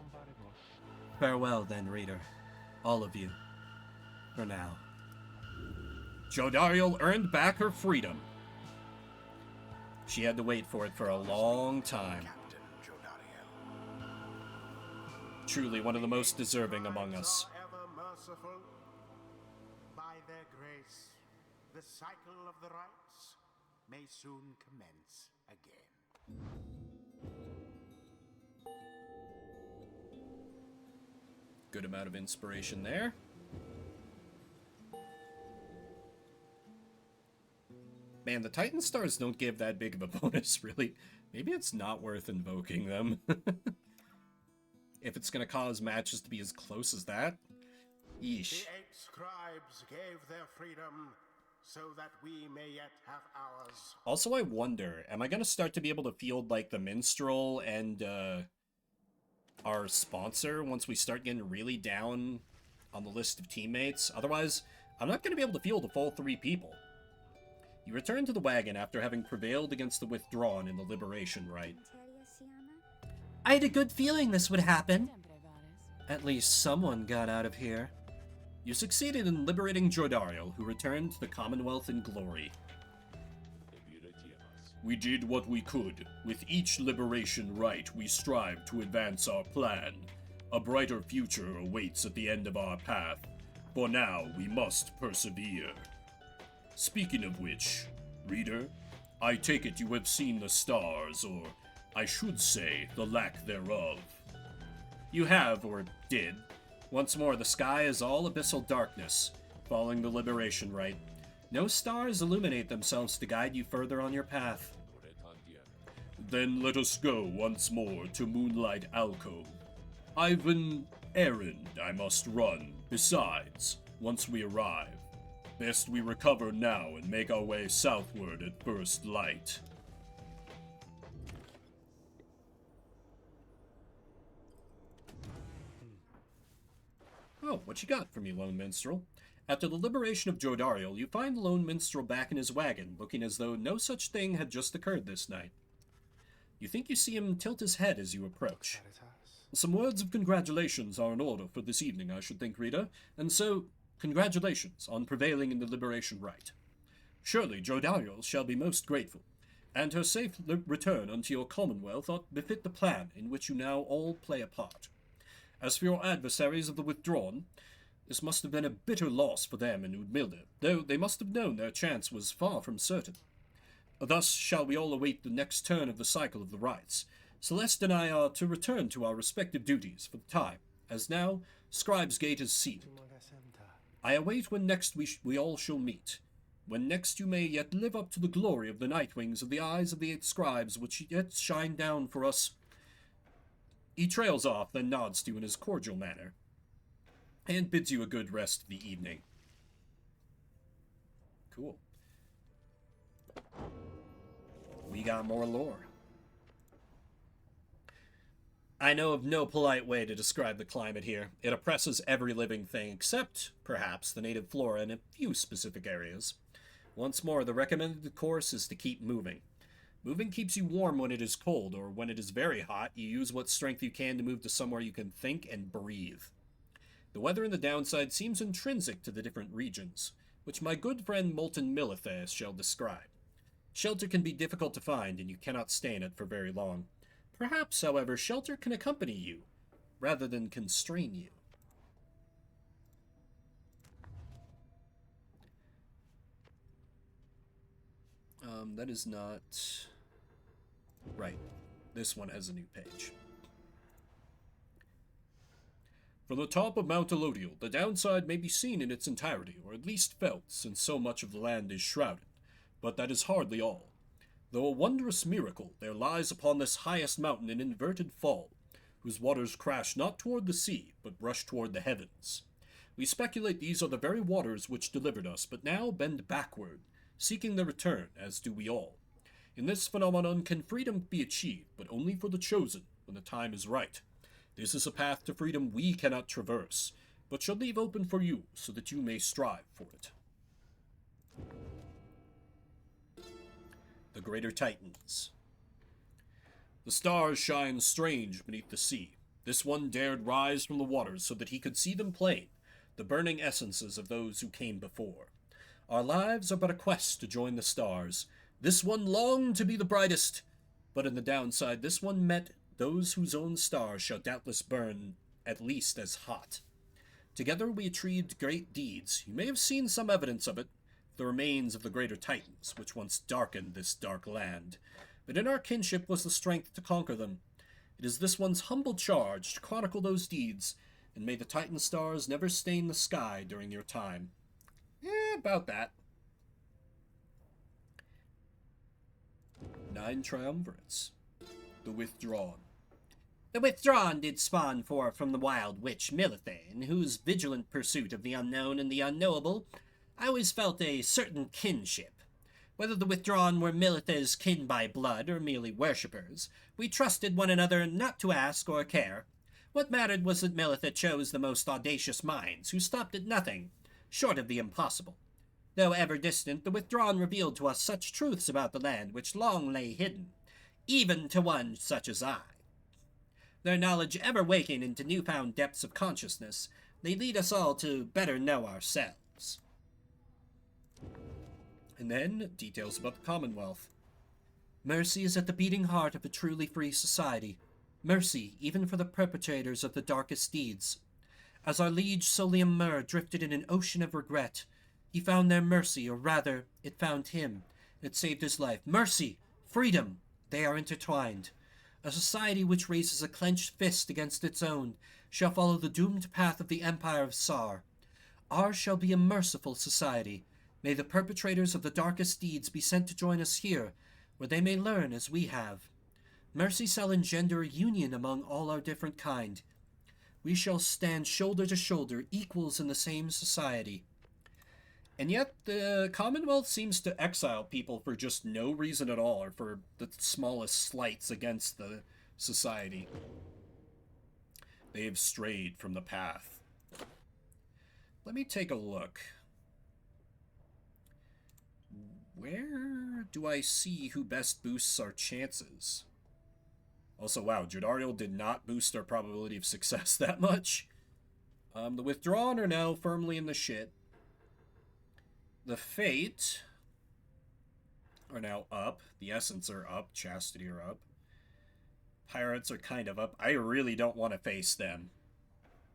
Farewell then, reader. All of you. For now. Jodariel earned back her freedom. She had to wait for it for a long time. Captain Jodariel. Truly one of the most deserving among us. Are ever merciful. By their grace, the cycle of the rites may soon commence again. Good amount of inspiration there. Man, the Titan Stars don't give that big of a bonus, really. Maybe it's not worth invoking them. If it's gonna cause matches to be as close as that. Yeesh. The 8 scribes gave their freedom so that we may yet have ours. Also, I wonder, am I gonna start to be able to field, like, the Minstrel and, our sponsor once we start getting really down on the list of teammates? Otherwise, I'm not gonna be able to field a full 3 people. You return to the wagon after having prevailed against the Withdrawn in the Liberation Rite. I had a good feeling this would happen. At least someone got out of here. You succeeded in liberating Jodariel, who returned to the Commonwealth in glory. We did what we could. With each liberation rite, we strived to advance our plan. A brighter future awaits at the end of our path. For now, we must persevere. Speaking of which, reader, I take it you have seen the stars, or I should say, the lack thereof. You have, or did. Once more, the sky is all abyssal darkness, following the liberation rite. No stars illuminate themselves to guide you further on your path. Then let us go once more to Moonlight Alcove. I've an errand I must run. Besides, once we arrive, best we recover now and make our way southward at first light. Oh, what you got for me, Lone Minstrel? After the liberation of Jodariel, you find the Lone Minstrel back in his wagon, looking as though no such thing had just occurred this night. You think you see him tilt his head as you approach. Some words of congratulations are in order for this evening, I should think, reader, and so, congratulations on prevailing in the liberation rite. Surely Jodariel shall be most grateful, and her safe return unto your commonwealth ought befit the plan in which you now all play a part. As for your adversaries of the Withdrawn, this must have been a bitter loss for them in Udmilda, though they must have known their chance was far from certain. Thus shall we all await the next turn of the cycle of the rites. Celeste and I are to return to our respective duties for the time, as now Scribe's Gate is sealed. I await when next we all shall meet, when next you may yet live up to the glory of the Nightwings of the eyes of the 8 scribes which yet shine down for us. He trails off, then nods to you in his cordial manner, and bids you a good rest of the evening. Cool. We got more lore. I know of no polite way to describe the climate here. It oppresses every living thing except, perhaps, the native flora in a few specific areas. Once more, the recommended course is to keep moving. Moving keeps you warm when it is cold, or when it is very hot, you use what strength you can to move to somewhere you can think and breathe. The weather in the downside seems intrinsic to the different regions, which my good friend Molten Millithas shall describe. Shelter can be difficult to find, and you cannot stay in it for very long. Perhaps, however, shelter can accompany you, rather than constrain you. That is not... Right. This one has a new page. From the top of Mount Elodial, the downside may be seen in its entirety, or at least felt, since so much of the land is shrouded. But that is hardly all. Though a wondrous miracle, there lies upon this highest mountain an inverted fall, whose waters crash not toward the sea, but rush toward the heavens. We speculate these are the very waters which delivered us, but now bend backward, seeking their return, as do we all. In this phenomenon can freedom be achieved, but only for the chosen, when the time is right. This is a path to freedom we cannot traverse, but shall leave open for you so that you may strive for it. The Greater Titans. The stars shine strange beneath the sea. This one dared rise from the waters so that he could see them plain, the burning essences of those who came before. Our lives are but a quest to join the stars. This one longed to be the brightest, but in the downside, this one met those whose own stars shall doubtless burn at least as hot. Together we achieved great deeds. You may have seen some evidence of it, the remains of the Greater Titans, which once darkened this dark land. But in our kinship was the strength to conquer them. It is this one's humble charge to chronicle those deeds, and may the Titan stars never stain the sky during your time. About that. 9 triumvirates. The Withdrawn. The Withdrawn did spawn forth from the wild witch Milithe, in whose vigilant pursuit of the unknown and the unknowable, I always felt a certain kinship. Whether the Withdrawn were Milithe's kin by blood or merely worshippers, we trusted one another not to ask or care. What mattered was that Milithe chose the most audacious minds, who stopped at nothing, short of the impossible. Though ever distant, the Withdrawn revealed to us such truths about the land which long lay hidden, even to one such as I. Their knowledge ever waking into newfound depths of consciousness, they lead us all to better know ourselves. And then, details about the Commonwealth. Mercy is at the beating heart of a truly free society. Mercy, even for the perpetrators of the darkest deeds. As our liege Solium Mur drifted in an ocean of regret, he found their mercy, or rather, it found him. It saved his life. Mercy! Freedom! They are intertwined. A society which raises a clenched fist against its own shall follow the doomed path of the Empire of Sar. Ours shall be a merciful society. May the perpetrators of the darkest deeds be sent to join us here, where they may learn as we have. Mercy shall engender a union among all our different kind. We shall stand shoulder to shoulder, equals in the same society. And yet, the Commonwealth seems to exile people for just no reason at all, or for the smallest slights against the society. They have strayed from the path. Let me take a look. Where do I see who best boosts our chances? Also, wow, Jadariel did not boost our probability of success that much. The Withdrawn are now firmly in the shit. The Fate are now up. The Essence are up. Chastity are up. Pirates are kind of up. I really don't want to face them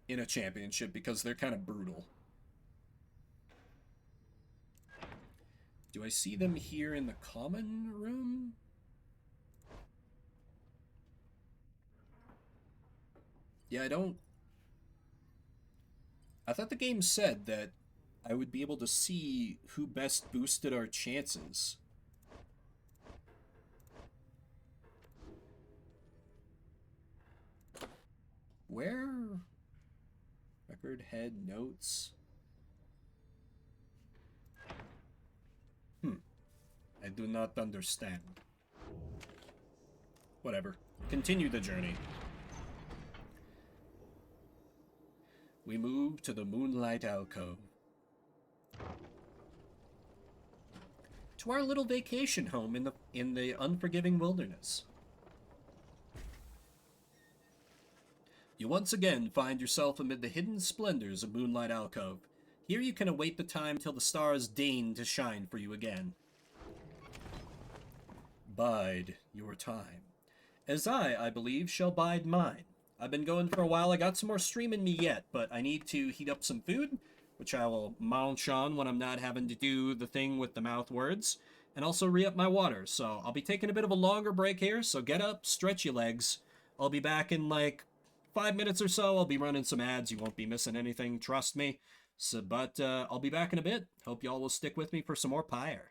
in a championship because they're kind of brutal. Do I see them here in the common room? Yeah, I don't... I thought the game said that I would be able to see who best boosted our chances. Where? Record, head, notes. I do not understand. Whatever. Continue the journey. We move to the Moonlight Alcove. To our little vacation home in the unforgiving wilderness. You once again find yourself amid the hidden splendors of Moonlight Alcove. Here you can await the time till the stars deign to shine for you again. Bide your time. As I believe, shall bide mine. I've been going for a while. I got some more stream in me yet, but I need to heat up some food, which I will munch on when I'm not having to do the thing with the mouth words, and also re-up my water. So I'll be taking a bit of a longer break here, so get up, stretch your legs. I'll be back in like 5 minutes or so. I'll be running some ads. You won't be missing anything, trust me. But I'll be back in a bit. Hope y'all will stick with me for some more Pyre.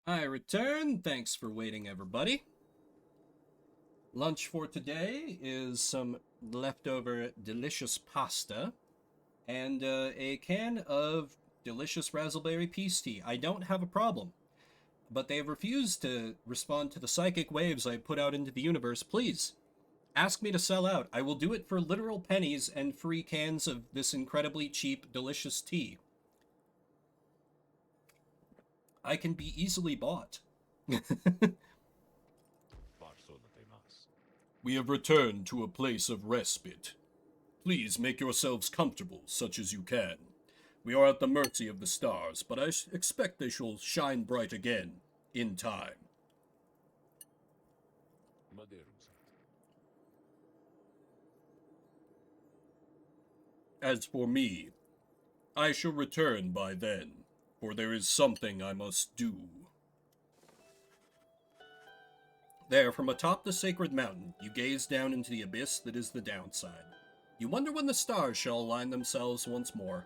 I return. Thanks for waiting, everybody. Lunch for today is some leftover delicious pasta and a can of delicious raspberry peace tea. I don't have a problem, but they have refused to respond to the psychic waves I put out into the universe. Please, ask me to sell out. I will do it for literal pennies and free cans of this incredibly cheap, delicious tea. I can be easily bought. We have returned to a place of respite. Please make yourselves comfortable, such as you can. We are at the mercy of the stars, but I expect they shall shine bright again, in time. As for me, I shall return by then, for there is something I must do. There, from atop the sacred mountain, you gaze down into the abyss that is the downside. You wonder when the stars shall align themselves once more.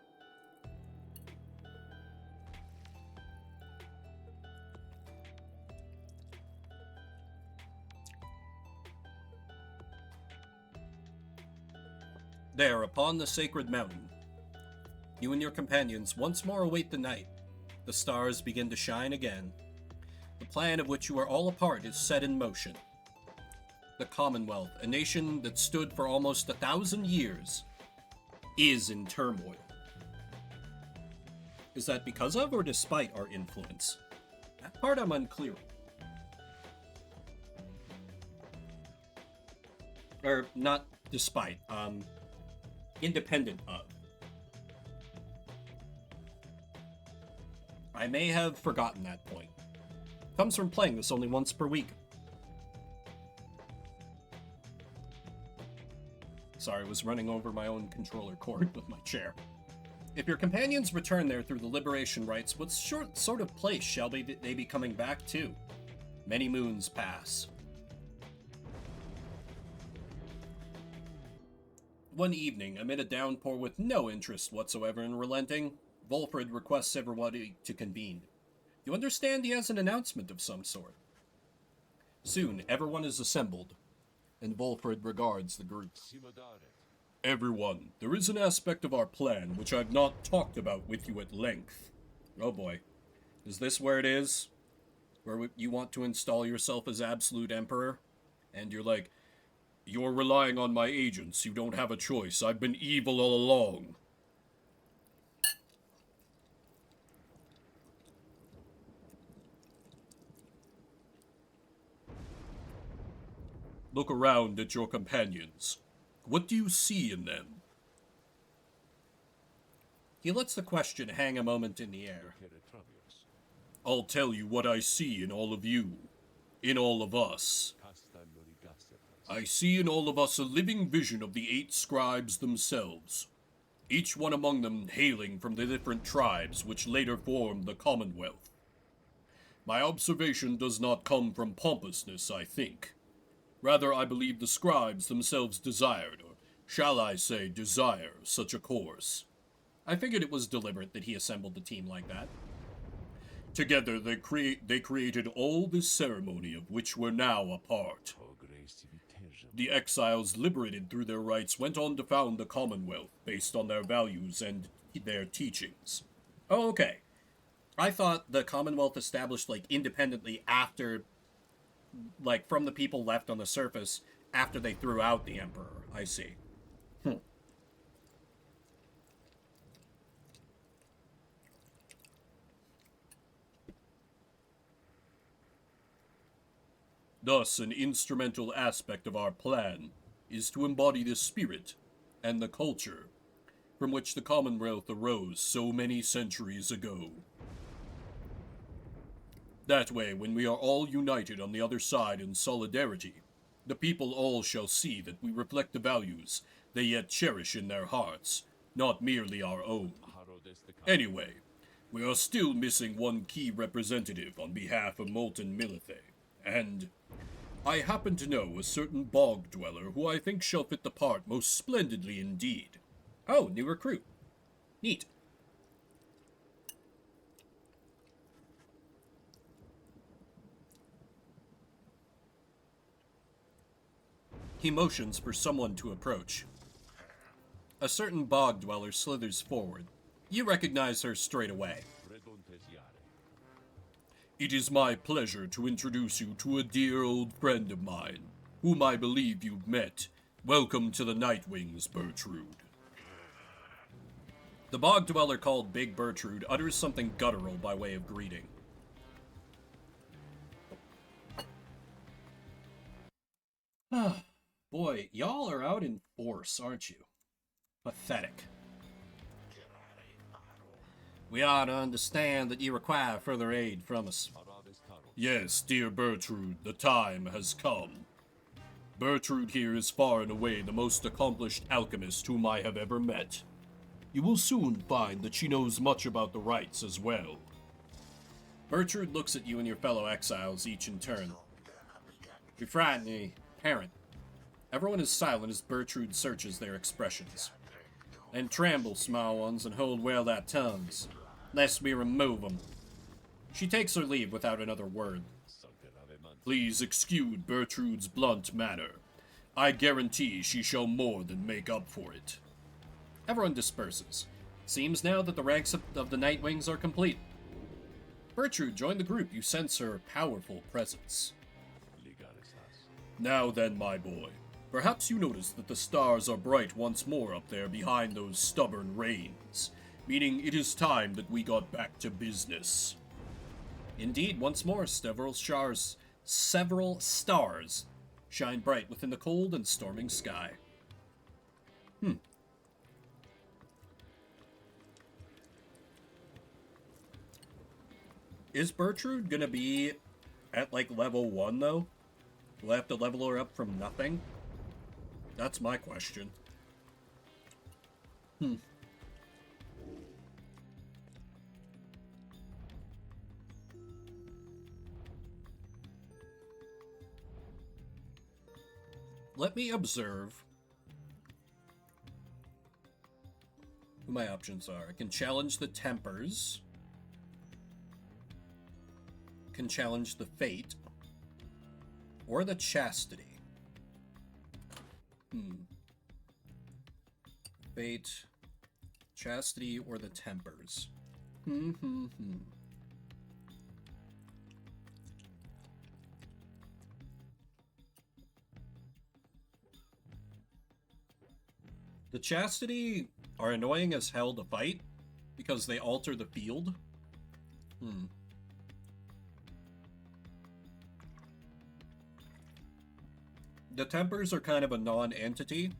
There, upon the sacred mountain, you and your companions once more await the night. The stars begin to shine again. The plan of which you are all a part is set in motion. The Commonwealth, a nation that stood for almost 1,000 years, is in turmoil. Is that because of or despite our influence? That part I'm unclear. Or not despite, independent of. I may have forgotten that point. Comes from playing this only once per week. Sorry, I was running over my own controller cord with my chair. If your companions return there through the liberation rites, what sort of place shall they be coming back to? Many moons pass. One evening, amid a downpour with no interest whatsoever in relenting, Volfred requests everybody to convene. You understand he has an announcement of some sort. Soon, everyone is assembled, and Volfred regards the group. Everyone, there is an aspect of our plan which I've not talked about with you at length. Oh boy. Is this where it is? Where you want to install yourself as absolute emperor? And you're like, you're relying on my agents, you don't have a choice, I've been evil all along. Look around at your companions. What do you see in them? He lets the question hang a moment in the air. I'll tell you what I see in all of you, in all of us. I see in all of us a living vision of the 8 scribes themselves, each one among them hailing from the different tribes which later formed the Commonwealth. My observation does not come from pompousness, I think. Rather, I believe the scribes themselves desired, or shall I say desire, such a course. I figured it was deliberate that he assembled the team like that. Together, they created all this ceremony of which we're now a part. The exiles liberated through their rights went on to found the Commonwealth, based on their values and their teachings. Oh, okay. I thought the Commonwealth established, independently after, from the people left on the surface after they threw out the Emperor. I see. Thus, an instrumental aspect of our plan is to embody the spirit and the culture from which the Commonwealth arose so many centuries ago. That way, when we are all united on the other side in solidarity, the people all shall see that we reflect the values they yet cherish in their hearts, not merely our own. Anyway, we are still missing one key representative on behalf of Molten Milithe, and I happen to know a certain bog dweller who I think shall fit the part most splendidly indeed. Oh, new recruit. Neat. He motions for someone to approach. A certain bog dweller slithers forward. You recognize her straight away. It is my pleasure to introduce you to a dear old friend of mine, whom I believe you've met. Welcome to the Nightwings, Bertrude. The bog dweller called Big Bertrude utters something guttural by way of greeting. Boy, y'all are out in force, aren't you? Pathetic. We ought to understand that you require further aid from us. Yes, dear Bertrude, the time has come. Bertrude here is far and away the most accomplished alchemist whom I have ever met. You will soon find that she knows much about the rites as well. Bertrude looks at you and your fellow exiles, each in turn. You frighten me, parent. Everyone is silent as Bertrude searches their expressions. And tremble, small ones, and hold well their tongues, lest we remove them. She takes her leave without another word. Please excuse Bertrude's blunt manner. I guarantee she shall more than make up for it. Everyone disperses. Seems now that the ranks of the Nightwings are complete. Bertrude, join the group. You sense her powerful presence. Now then, my boy. Perhaps you notice that the stars are bright once more up there behind those stubborn rains, meaning it is time that we got back to business. Indeed, once more, several stars shine bright within the cold and storming sky. Is Bertrude gonna be at, like, level 1, though? Will I have to level her up from nothing? That's my question. Let me observe who my options are. I can challenge the Tempers. Can challenge the Fate. Or the Chastity. Fate, Chastity, or the Tempers. The Chastity are annoying as hell to fight because they alter the field. The Tempers are kind of a non-entity,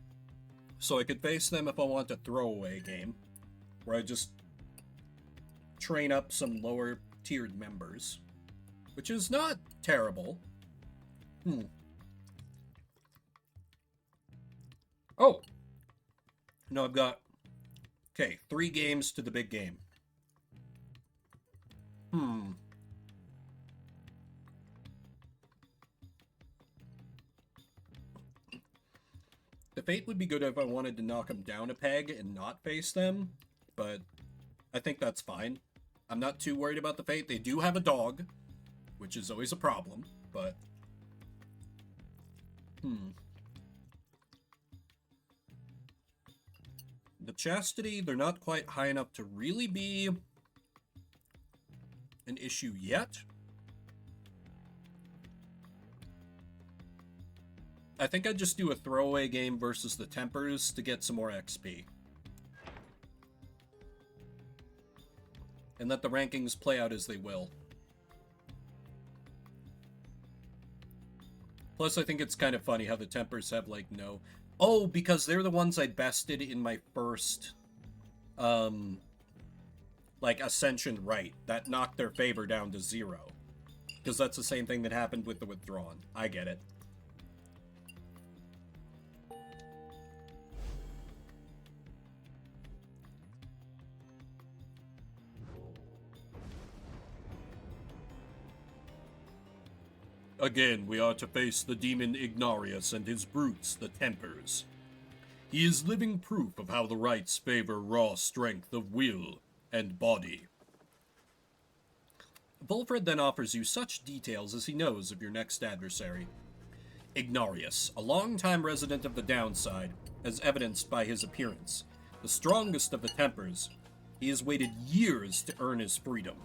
so I could face them if I want a throwaway game, where I just train up some lower-tiered members, which is not terrible. Oh! No, I've got... Okay, 3 games to the big game. The Fate would be good if I wanted to knock them down a peg and not face them, but I think that's fine. I'm not too worried about the Fate. They do have a dog, which is always a problem, but... The Chastity, they're not quite high enough to really be an issue yet. I think I'd just do a throwaway game versus the Tempers to get some more XP. And let the rankings play out as they will. Plus, I think it's kind of funny how the Tempers have, like, no... Oh, because they're the ones I bested in my first, like, Ascension Rite. That knocked their favor down to 0. Because that's the same thing that happened with the Withdrawn. I get it. Again, we are to face the demon Ignarius and his brutes, the Tempers. He is living proof of how the rites favor raw strength of will and body. Bulfred then offers you such details as he knows of your next adversary. Ignarius, a longtime resident of the Downside, as evidenced by his appearance. The strongest of the Tempers, he has waited years to earn his freedom.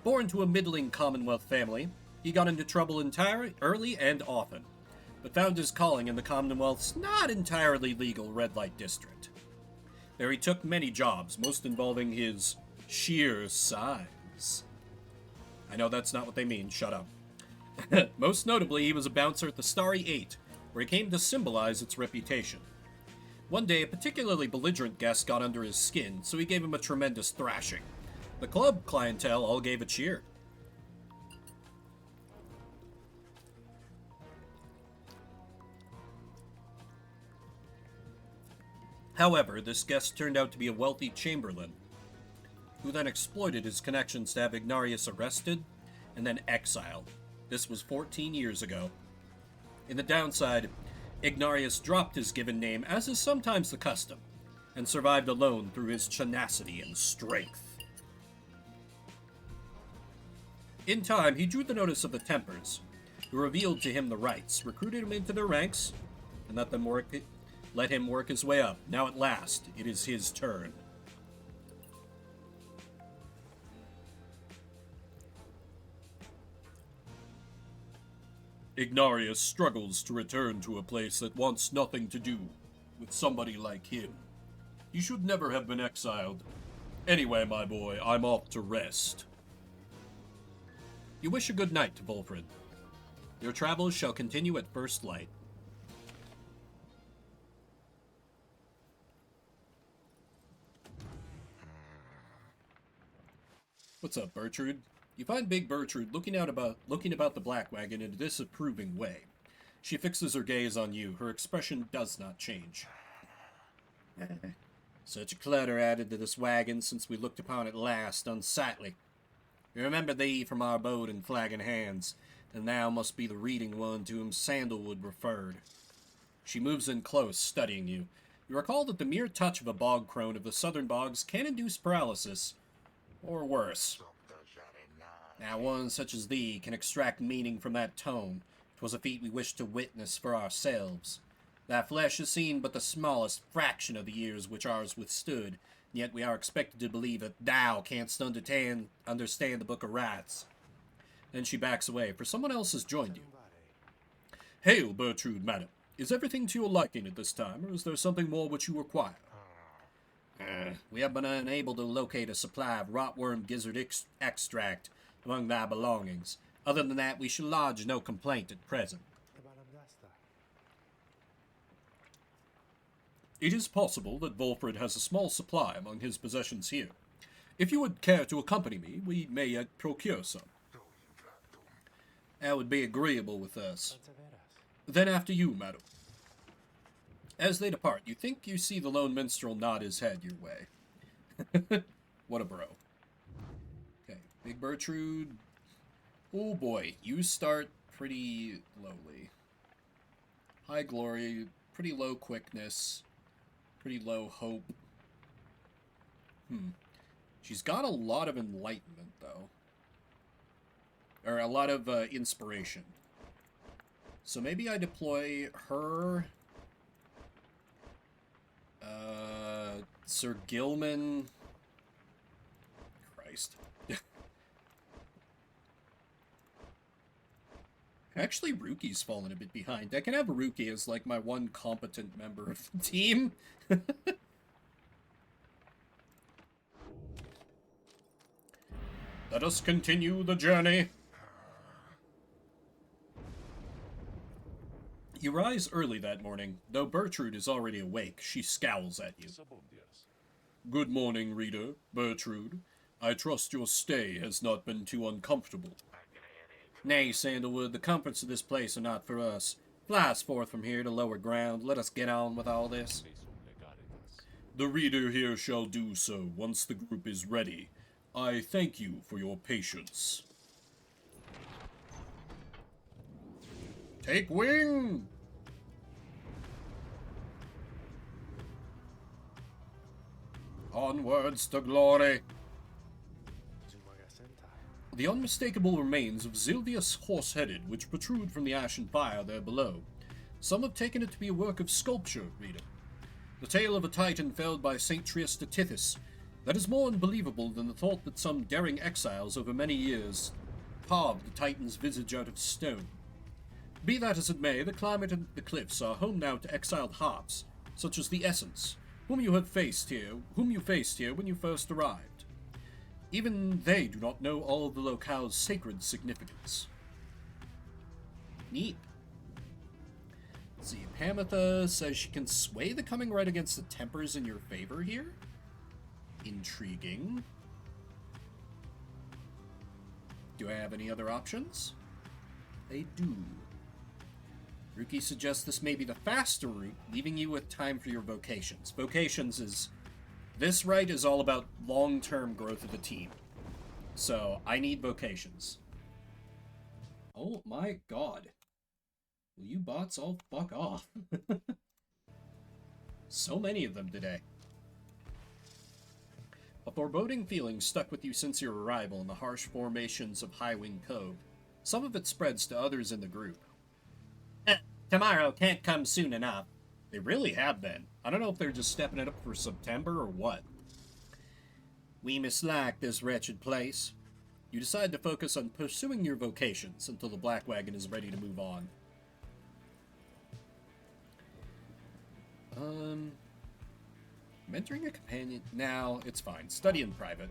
Born to a middling Commonwealth family, he got into trouble entirely early and often, but found his calling in the Commonwealth's not entirely legal red light district. There he took many jobs, most involving his sheer size. I know that's not what they mean, shut up. Most notably, he was a bouncer at the Starry Eight, where he came to symbolize its reputation. One day, a particularly belligerent guest got under his skin, so he gave him a tremendous thrashing. The club clientele all gave a cheer. However, this guest turned out to be a wealthy chamberlain, who then exploited his connections to have Ignarius arrested and then exiled. This was 14 years ago. In the Downside, Ignarius dropped his given name, as is sometimes the custom, and survived alone through his tenacity and strength. In time, he drew the notice of the Tempers, who revealed to him the rights, recruited him into their ranks, and let him work his way up. Now at last, it is his turn. Ignarius struggles to return to a place that wants nothing to do with somebody like him. He should never have been exiled. Anyway, my boy, I'm off to rest. You wish a good night to Volfred. Your travels shall continue at first light. What's up, Bertrude? You find Big Bertrude looking about the black wagon in a disapproving way. She fixes her gaze on you. Her expression does not change. Such a clutter added to this wagon since we looked upon it last, unsightly. We remember thee from our boat and flag in hands, and thou must be the reading one to whom Sandalwood referred. She moves in close, studying you. You recall that the mere touch of a bog crone of the southern bogs can induce paralysis, or worse. Now one such as thee can extract meaning from that tone. 'Twas a feat we wished to witness for ourselves. Thy flesh has seen but the smallest fraction of the years which ours withstood, and yet we are expected to believe that thou canst understand the Book of Rites. Then she backs away, for someone else has joined you. Hail, Bertrude, madam. Is everything to your liking at this time, or is there something more which you require? We have been unable to locate a supply of rotworm gizzard extract among thy belongings. Other than that, we shall lodge no complaint at present. It is possible that Volfred has a small supply among his possessions here. If you would care to accompany me, we may yet procure some. That would be agreeable with us. Then after you, madam. As they depart, you think you see the lone minstrel nod his head your way. What a bro. Okay, Big Bertrude. Oh boy, you start pretty lowly. High glory, pretty low quickness, pretty low hope. She's got a lot of enlightenment, though. Or a lot of inspiration. So maybe I deploy her... Sir Gilman... Christ. Actually, Ruki's fallen a bit behind. I can have Ruki as, like, my one competent member of the team. Let us continue the journey. You rise early that morning. Though Bertrude is already awake, she scowls at you. Good morning, reader. Bertrude. I trust your stay has not been too uncomfortable. Nay, Sandalwood, the comforts of this place are not for us. Fly us forth from here to lower ground. Let us get on with all this. The reader here shall do so once the group is ready. I thank you for your patience. Take wing! Onwards to glory. The unmistakable remains of Zilvius Horse-Headed, which protrude from the ashen fire there below. Some have taken it to be a work of sculpture, reader. The tale of a titan felled by St. Triesta Tithys, that is more unbelievable than the thought that some daring exiles over many years carved the titan's visage out of stone. Be that as it may, the climate and the cliffs are home now to exiled hearts, such as the Essence, whom you faced here when you first arrived. Even they do not know all of the locale's sacred significance. Neat. Let's see, Pamitha says she can sway the coming right against the tempers in your favor here. Intriguing. Do I have any other options? I do. Ruki suggests this may be the faster route, leaving you with time for your vocations. Vocations is... This right is all about long-term growth of the team. So, I need vocations. Oh my god. Will you bots all fuck off? So many of them today. A foreboding feeling stuck with you since your arrival in the harsh formations of Highwing Cove. Some of it spreads to others in the group. Tomorrow can't come soon enough. They really have been. I don't know if they're just stepping it up for September or what. We mislack this wretched place. You decide to focus on pursuing your vocations until the Black Wagon is ready to move on. Mentoring a companion? Now, it's fine. Study in private.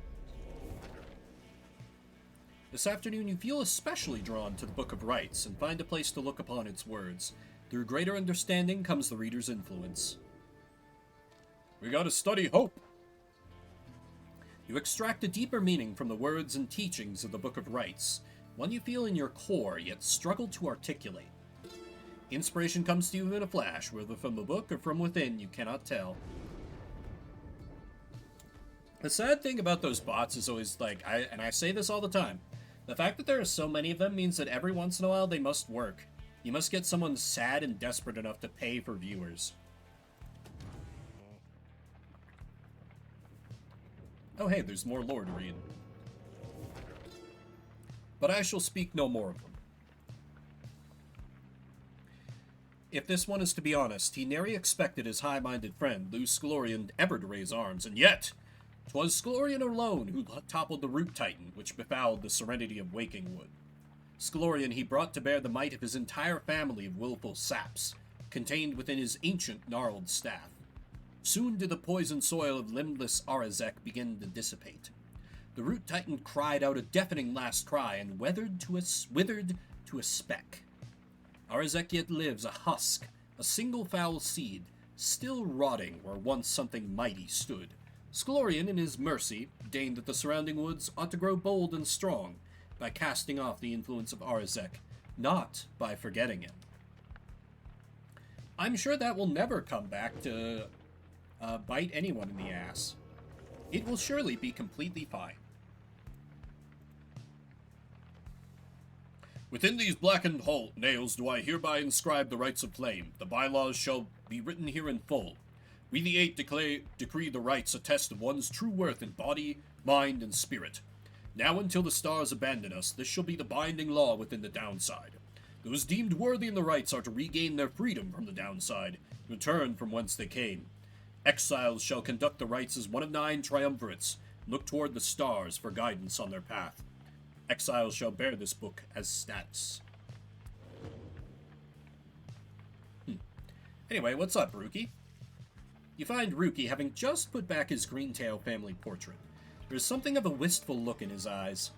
This afternoon, you feel especially drawn to the Book of Rites and find a place to look upon its words. Through greater understanding comes the reader's influence. We gotta study hope. You extract a deeper meaning from the words and teachings of the Book of Rites, one you feel in your core yet struggle to articulate. Inspiration comes to you in a flash, whether from the book or from within, you cannot tell. The sad thing about those bots is always like, I say this all the time, the fact that there are so many of them means that every once in a while they must work. You must get someone sad and desperate enough to pay for viewers. Oh hey, there's more lore to read. But I shall speak no more of them. If this one is to be honest, he nary expected his high-minded friend, Lou Scalorian, ever to raise arms, and yet 'twas Scalorian alone who toppled the Root Titan, which befouled the serenity of Wakingwood. Scalorian he brought to bear the might of his entire family of willful saps, contained within his ancient gnarled staff. Soon did the poison soil of limbless Arazek begin to dissipate. The Root Titan cried out a deafening last cry and withered to a speck. Arazek yet lives, a husk, a single foul seed, still rotting where once something mighty stood. Scalorian, in his mercy, deigned that the surrounding woods ought to grow bold and strong, by casting off the influence of Arazek, not by forgetting him. I'm sure that will never come back to bite anyone in the ass. It will surely be completely fine. Within these blackened nails do I hereby inscribe the rights of flame. The bylaws shall be written here in full. We the Eight decree the rights a test of one's true worth in body, mind, and spirit. Now until the stars abandon us, this shall be the binding law within the downside. Those deemed worthy in the rights are to regain their freedom from the downside, return from whence they came. Exiles shall conduct the rights as one of 9 triumvirates, look toward the stars for guidance on their path. Exiles shall bear this book as status. Anyway, what's up, Ruki? You find Ruki having just put back his Greentail family portrait. There's something of a wistful look in his eyes.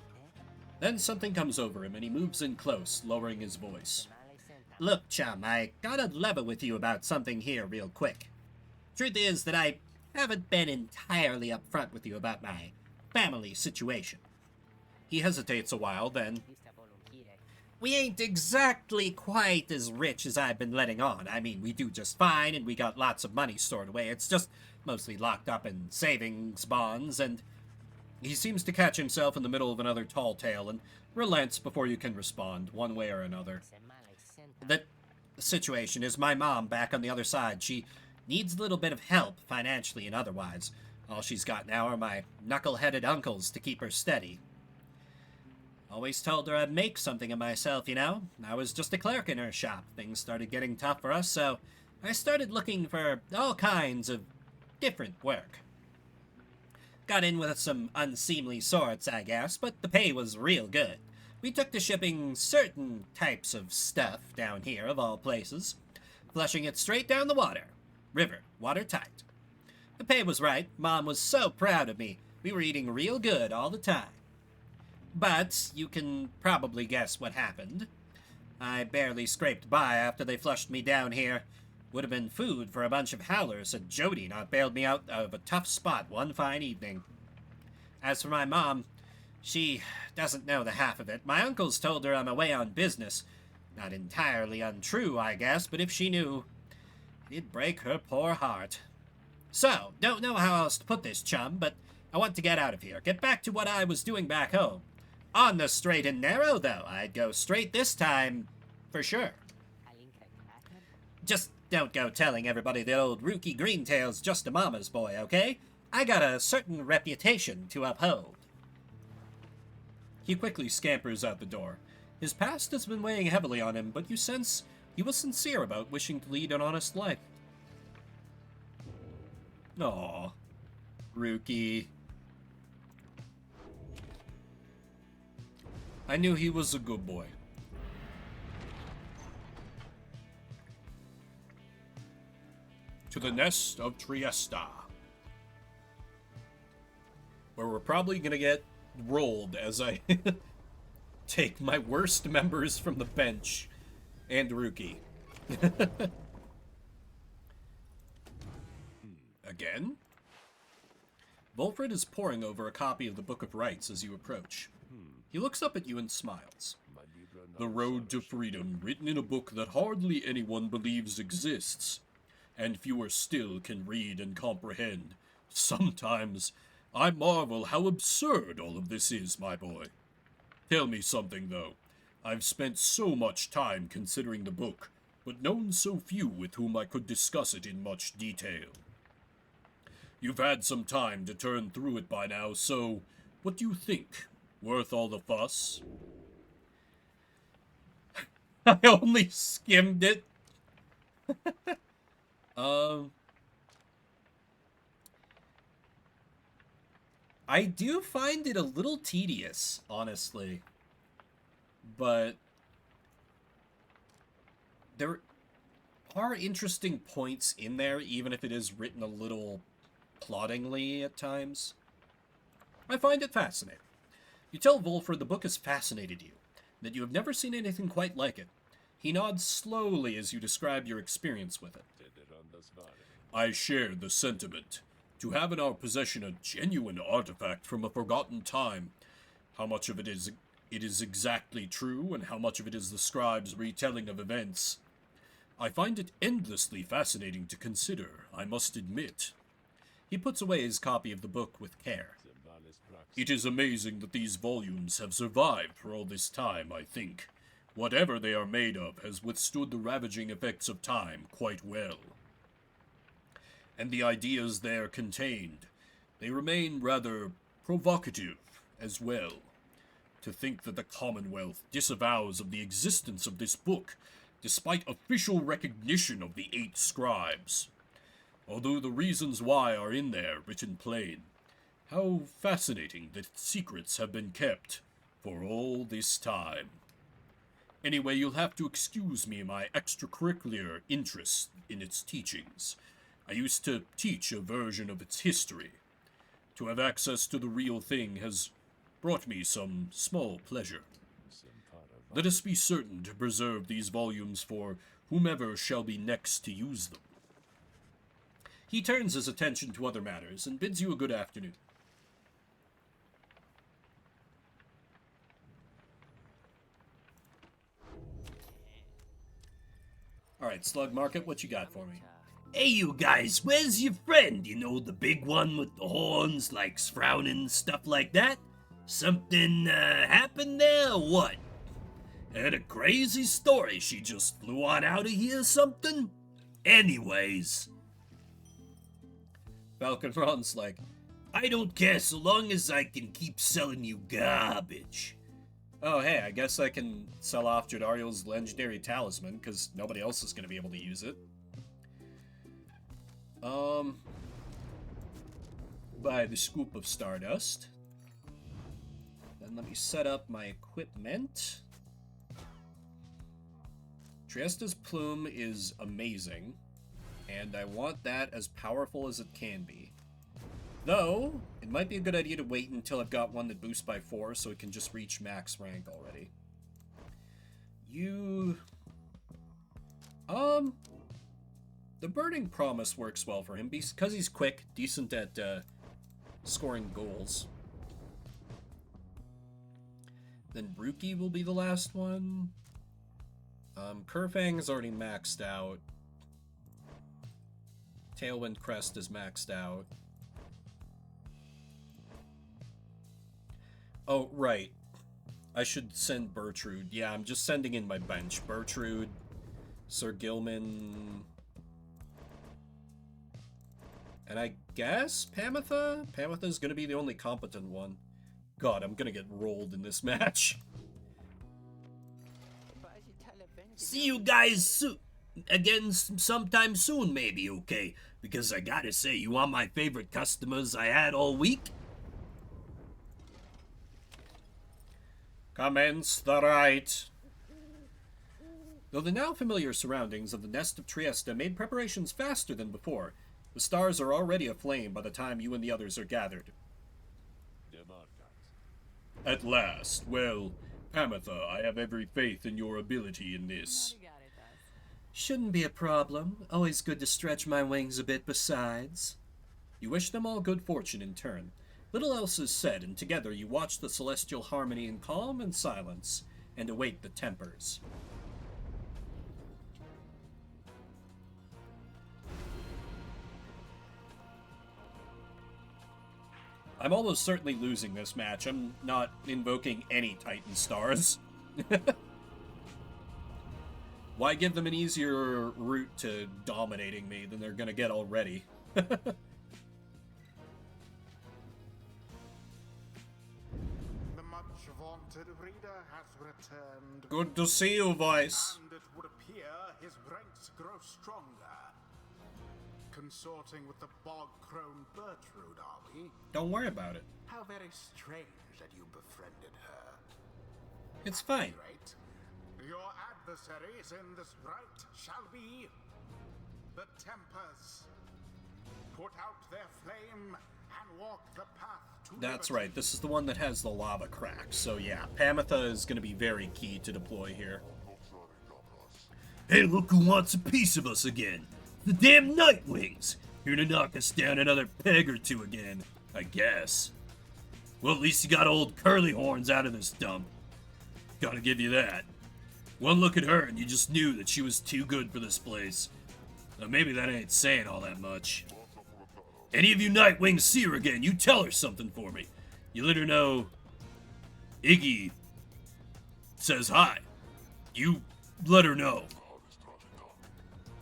Then something comes over him and he moves in close, lowering his voice. Look, chum, I gotta level with you about something here real quick. Truth is that I haven't been entirely upfront with you about my family situation. He hesitates a while, then... We ain't exactly quite as rich as I've been letting on. I mean, we do just fine, and we got lots of money stored away. It's just mostly locked up in savings bonds, and... He seems to catch himself in the middle of another tall tale and relents before you can respond, one way or another. The situation is my mom back on the other side. She needs a little bit of help, financially and otherwise. All she's got now are my knuckle-headed uncles to keep her steady. Always told her I'd make something of myself, you know? I was just a clerk in her shop. Things started getting tough for us, so I started looking for all kinds of different work. Got in with some unseemly sorts, I guess, but the pay was real good. We took to shipping certain types of stuff down here, of all places, flushing it straight down the water. River, watertight. The pay was right. Mom was so proud of me. We were eating real good all the time. But you can probably guess what happened. I barely scraped by after they flushed me down here. Would have been food for a bunch of howlers had Jody not bailed me out of a tough spot one fine evening. As for my mom, she doesn't know the half of it. My uncles told her I'm away on business. Not entirely untrue, I guess, but if she knew, it'd break her poor heart. So, don't know how else to put this, chum, but I want to get out of here. Get back to what I was doing back home. On the straight and narrow, though. I'd go straight this time, for sure. Just don't go telling everybody that old Rookie Greentail's just a mama's boy, okay? I got a certain reputation to uphold. He quickly scampers out the door. His past has been weighing heavily on him, but you sense he was sincere about wishing to lead an honest life. Aw, Rookie. I knew he was a good boy. To the nest of Triesta, where we're probably gonna get rolled as I take my worst members from the bench and Rookie. Again? Volfred is poring over a copy of the Book of Rights as you approach. He looks up at you and smiles. The road to freedom, written in a book that hardly anyone believes exists, and fewer still can read and comprehend. Sometimes I marvel how absurd all of this is, my boy. Tell me something, though. I've spent so much time considering the book, but known so few with whom I could discuss it in much detail. You've had some time to turn through it by now, so what do you think? Worth all the fuss? I only skimmed it. I do find it a little tedious, honestly. But there are interesting points in there, even if it is written a little ploddingly at times. I find it fascinating. You tell Volfred the book has fascinated you, that you have never seen anything quite like it. He nods slowly as you describe your experience with it. I share the sentiment. To have in our possession a genuine artifact from a forgotten time, how much of it is exactly true, and how much of it is the scribe's retelling of events, I find it endlessly fascinating to consider, I must admit. He puts away his copy of the book with care. It is amazing that these volumes have survived for all this time, I think. Whatever they are made of has withstood the ravaging effects of time quite well. And the ideas there contained, they remain rather provocative as well. To think that the Commonwealth disavows of the existence of this book, despite official recognition of the 8 scribes. Although the reasons why are in there, written plain. How fascinating that secrets have been kept for all this time. Anyway, you'll have to excuse me my extracurricular interest in its teachings. I used to teach a version of its history. To have access to the real thing has brought me some small pleasure. Let us be certain to preserve these volumes for whomever shall be next to use them. He turns his attention to other matters and bids you a good afternoon. Alright, Slug Market, what you got for me? Hey, you guys, where's your friend? You know, the big one with the horns, likes frowning, stuff like that? Something, happened there, or what? Heard a crazy story she just flew on out of here or something? Anyways. Falcon Ron's like, I don't care so long as I can keep selling you garbage. Oh, hey, I guess I can sell off Jadariel's legendary talisman, because nobody else is going to be able to use it. Buy the scoop of stardust. Then let me set up my equipment. Triesta's plume is amazing, and I want that as powerful as it can be. Though, it might be a good idea to wait until I've got one that boosts by 4 so it can just reach max rank already. The Burning Promise works well for him because he's quick, decent at scoring goals. Then Brookie will be the last one. Kerfang is already maxed out. Tailwind Crest is maxed out. Oh, right. I should send Bertrude. Yeah, I'm just sending in my bench. Bertrude, Sir Gilman, and I guess Pamitha? Pamitha's gonna be the only competent one. God, I'm gonna get rolled in this match. See you guys again sometime soon, maybe, okay? Because I gotta say, you are my favorite customers I had all week. Commence the rite. Though the now familiar surroundings of the nest of Trieste made preparations faster than before, the stars are already aflame by the time you and the others are gathered. At last. Well, Pamitha, I have every faith in your ability in this. Shouldn't be a problem. Always good to stretch my wings a bit besides. You wish them all good fortune in turn. Little else is said, and together you watch the celestial harmony in calm and silence, and await the tempers. I'm almost certainly losing this match. I'm not invoking any Titan stars. Why give them an easier route to dominating me than they're gonna get already? Reader has returned. Good to see you, Vice. And it would appear his ranks grow stronger. Consorting with the bog-crone Bertrude, are we? Don't worry about it. How very strange that you befriended her. It's fine. Right. Your adversaries in this rite shall be the Tempers. Put out their flame and walk the path to That's liberty. right. This is the one that has the lava cracks. So yeah, Pamitha is going to be very key to deploy here. Hey, look who wants a piece of us again. The damn Nightwings. Here to knock us down another peg or two again, I guess. Well, at least you got old Curly Horns out of this dump. Gotta give you that. One look at her and you just knew that she was too good for this place. Now, maybe that ain't saying all that much. Any of you Nightwings see her again, you tell her something for me. You let her know Iggy says hi. You let her know.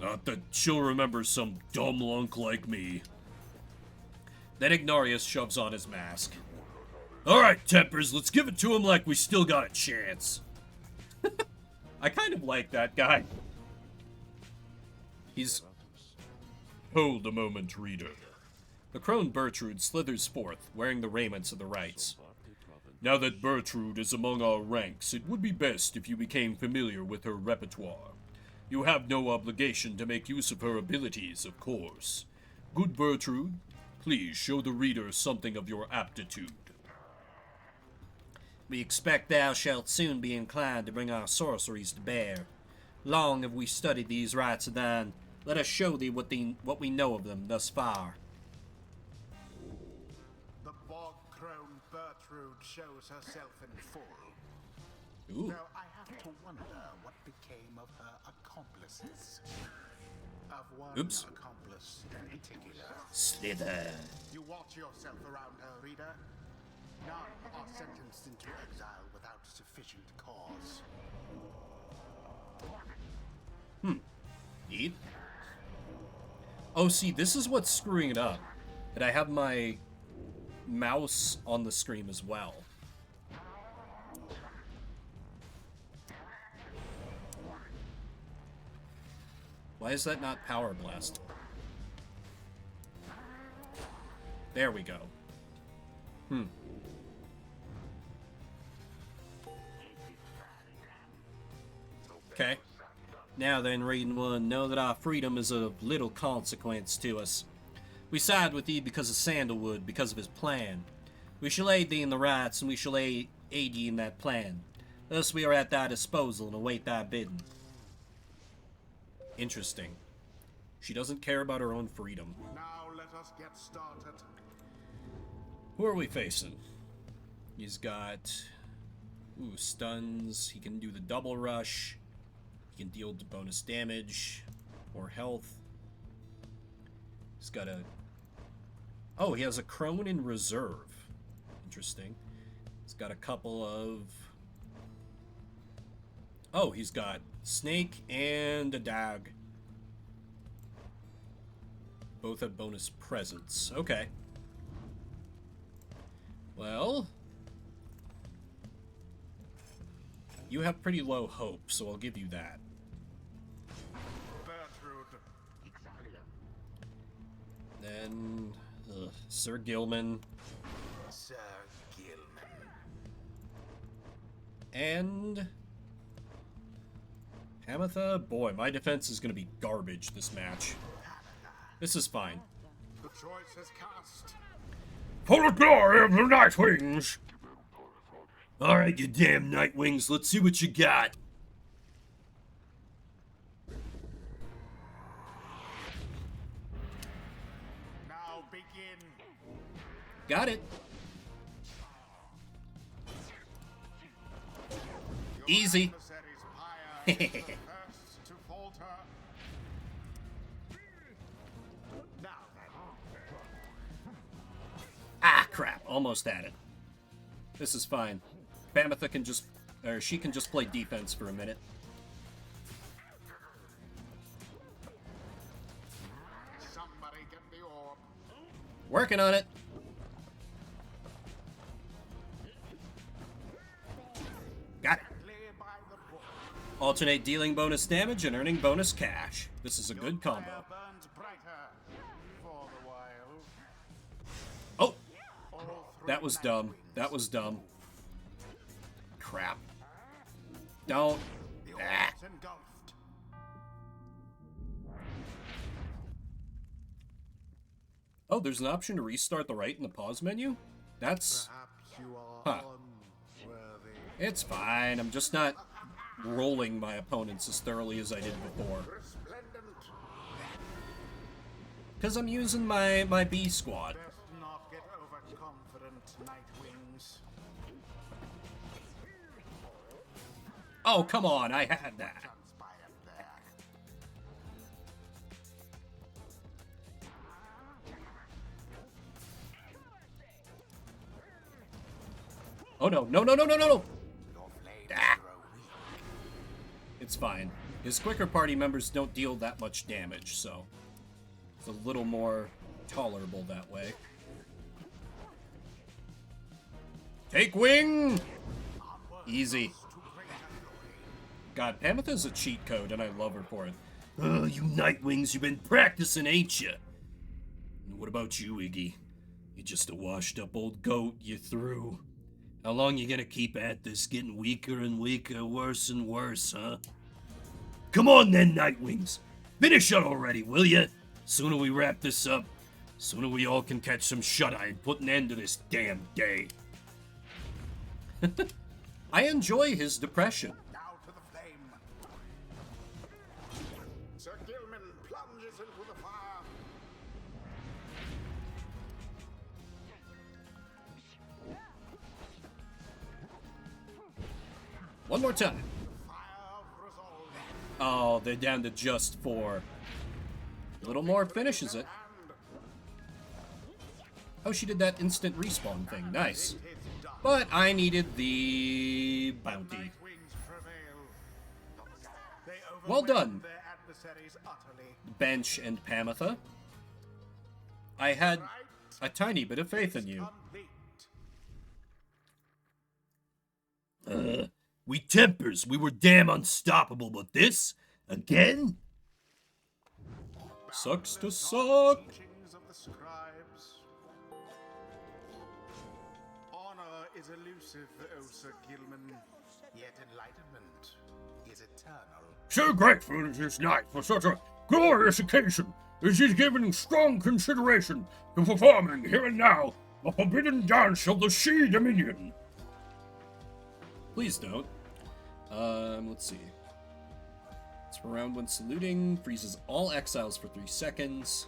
Not that she'll remember some dumb lunk like me. Then Ignarius shoves on his mask. Alright, Tempers, let's give it to him like we still got a chance. I kind of like that guy. He's... Hold a moment, reader. The crone Bertrude slithers forth, wearing the raiments of the rites. Now that Bertrude is among our ranks, it would be best if you became familiar with her repertoire. You have no obligation to make use of her abilities, of course. Good Bertrude, please show the reader something of your aptitude. We expect thou shalt soon be inclined to bring our sorceries to bear. Long have we studied these rites of thine. Let us show thee what we know of them thus far. The bog-crone Bertrude shows herself in full. Ooh. Now I have to wonder what became of her accomplices. Of one Oops. accomplice in particular. Slither. You watch yourself around her, reader. None are sentenced into exile without sufficient cause. Neat. Oh, see, this is what's screwing it up. That I have my mouse on the screen as well. Why is that not Power Blast? There we go. Okay. Now then, Raiden 1, know that our freedom is of little consequence to us. We side with thee because of Sandalwood, because of his plan. We shall aid thee in the rights, and we shall aid ye in that plan. Thus we are at thy disposal and await thy bidding. Interesting. She doesn't care about her own freedom. Now let us get started. Who are we facing? He's got... Ooh, stuns. He can do the double rush. He can deal the bonus damage. Or health. He's got a... Oh, he has a crone in reserve. Interesting. He's got a couple of... Oh, he's got snake and a dag. Both have bonus presence. Okay. Well... You have pretty low hope, so I'll give you that. Then... Sir Gilman. Sir Gilman. And... Hamatha? Boy, my defense is going to be garbage this match. This is fine. The choice is cast. For the glory of the Night Wings! Alright, you damn Nightwings, let's see what you got. Now begin. Got it. Easy. Adversary's Pyre is the first to falter. Now then. Ah, crap. Almost at it. This is fine. Bamatha can just... Or she can just play defense for a minute. Somebody get the orb. Working on it. Got it. Play by the book. Alternate dealing bonus damage and earning bonus cash. This is a good combo. Fire burns brighter for the while. Oh! All three That was Night dumb. Wings. That was dumb. Crap. Don't. The Ah. orb's engulfed. Oh, there's an option to restart the right in the pause menu? That's... Perhaps you are Huh. unworthy. It's fine. I'm just not rolling my opponents as thoroughly as I did before. Resplendent. Because I'm using my B squad. Best not get overconfident, Night Wings. Oh, come on. I had that. Transpired there. Oh, no. No, no, no, no, no, no. Your flames Ah. grow weak. It's fine. His quicker party members don't deal that much damage, so it's a little more tolerable that way. Take wing! Easy. God, Pamitha's a cheat code, and I love her for it. Oh, you Nightwings, you've been practicing, ain't you? And what about you, Iggy? You're just a washed-up old goat, you through. How long you gonna keep at this, getting weaker and weaker, worse and worse, huh? Come on then, Nightwings! Finish it already, will ya? Sooner we wrap this up, sooner we all can catch some shut-eye and put an end to this damn day. I enjoy his depression. Now to the flame. Sir Gilman plunges into the fire. One more time. Fire of resolve. Oh, they're down to just 4. A little more finishes it. Oh, she did that instant respawn thing. Nice. It's done. But I needed the bounty. Night Wings prevail. They Well overwhelm done. their adversaries utterly. Bench and Pamitha. I had Right a tiny bit of faith in is you. complete. We Tempers, we were damn unstoppable, but this? Again? Sucks to Regardless suck. of the teachings of the scribes. Honor is elusive, O Sir Gilman, yet enlightenment is eternal. So grateful is this knight for such a glorious occasion, as he's given strong consideration to performing here and now a forbidden dance of the Sea Dominion. Please don't. Let's see. It's for round one saluting. Freezes all exiles for 3 seconds.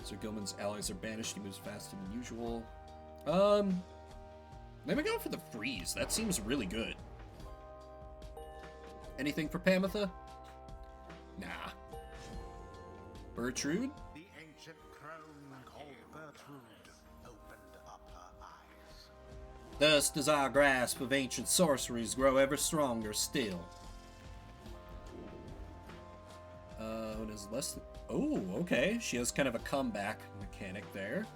Sir Gilman's allies are banished. He moves faster than usual. Let me go for the freeze. That seems really good. Anything for Pamitha? Nah. Bertrude? The ancient crone called Bertrude opened up her eyes. Thus does our grasp of ancient sorceries grow ever stronger still. It is less than... Oh, okay. She has kind of a comeback mechanic there.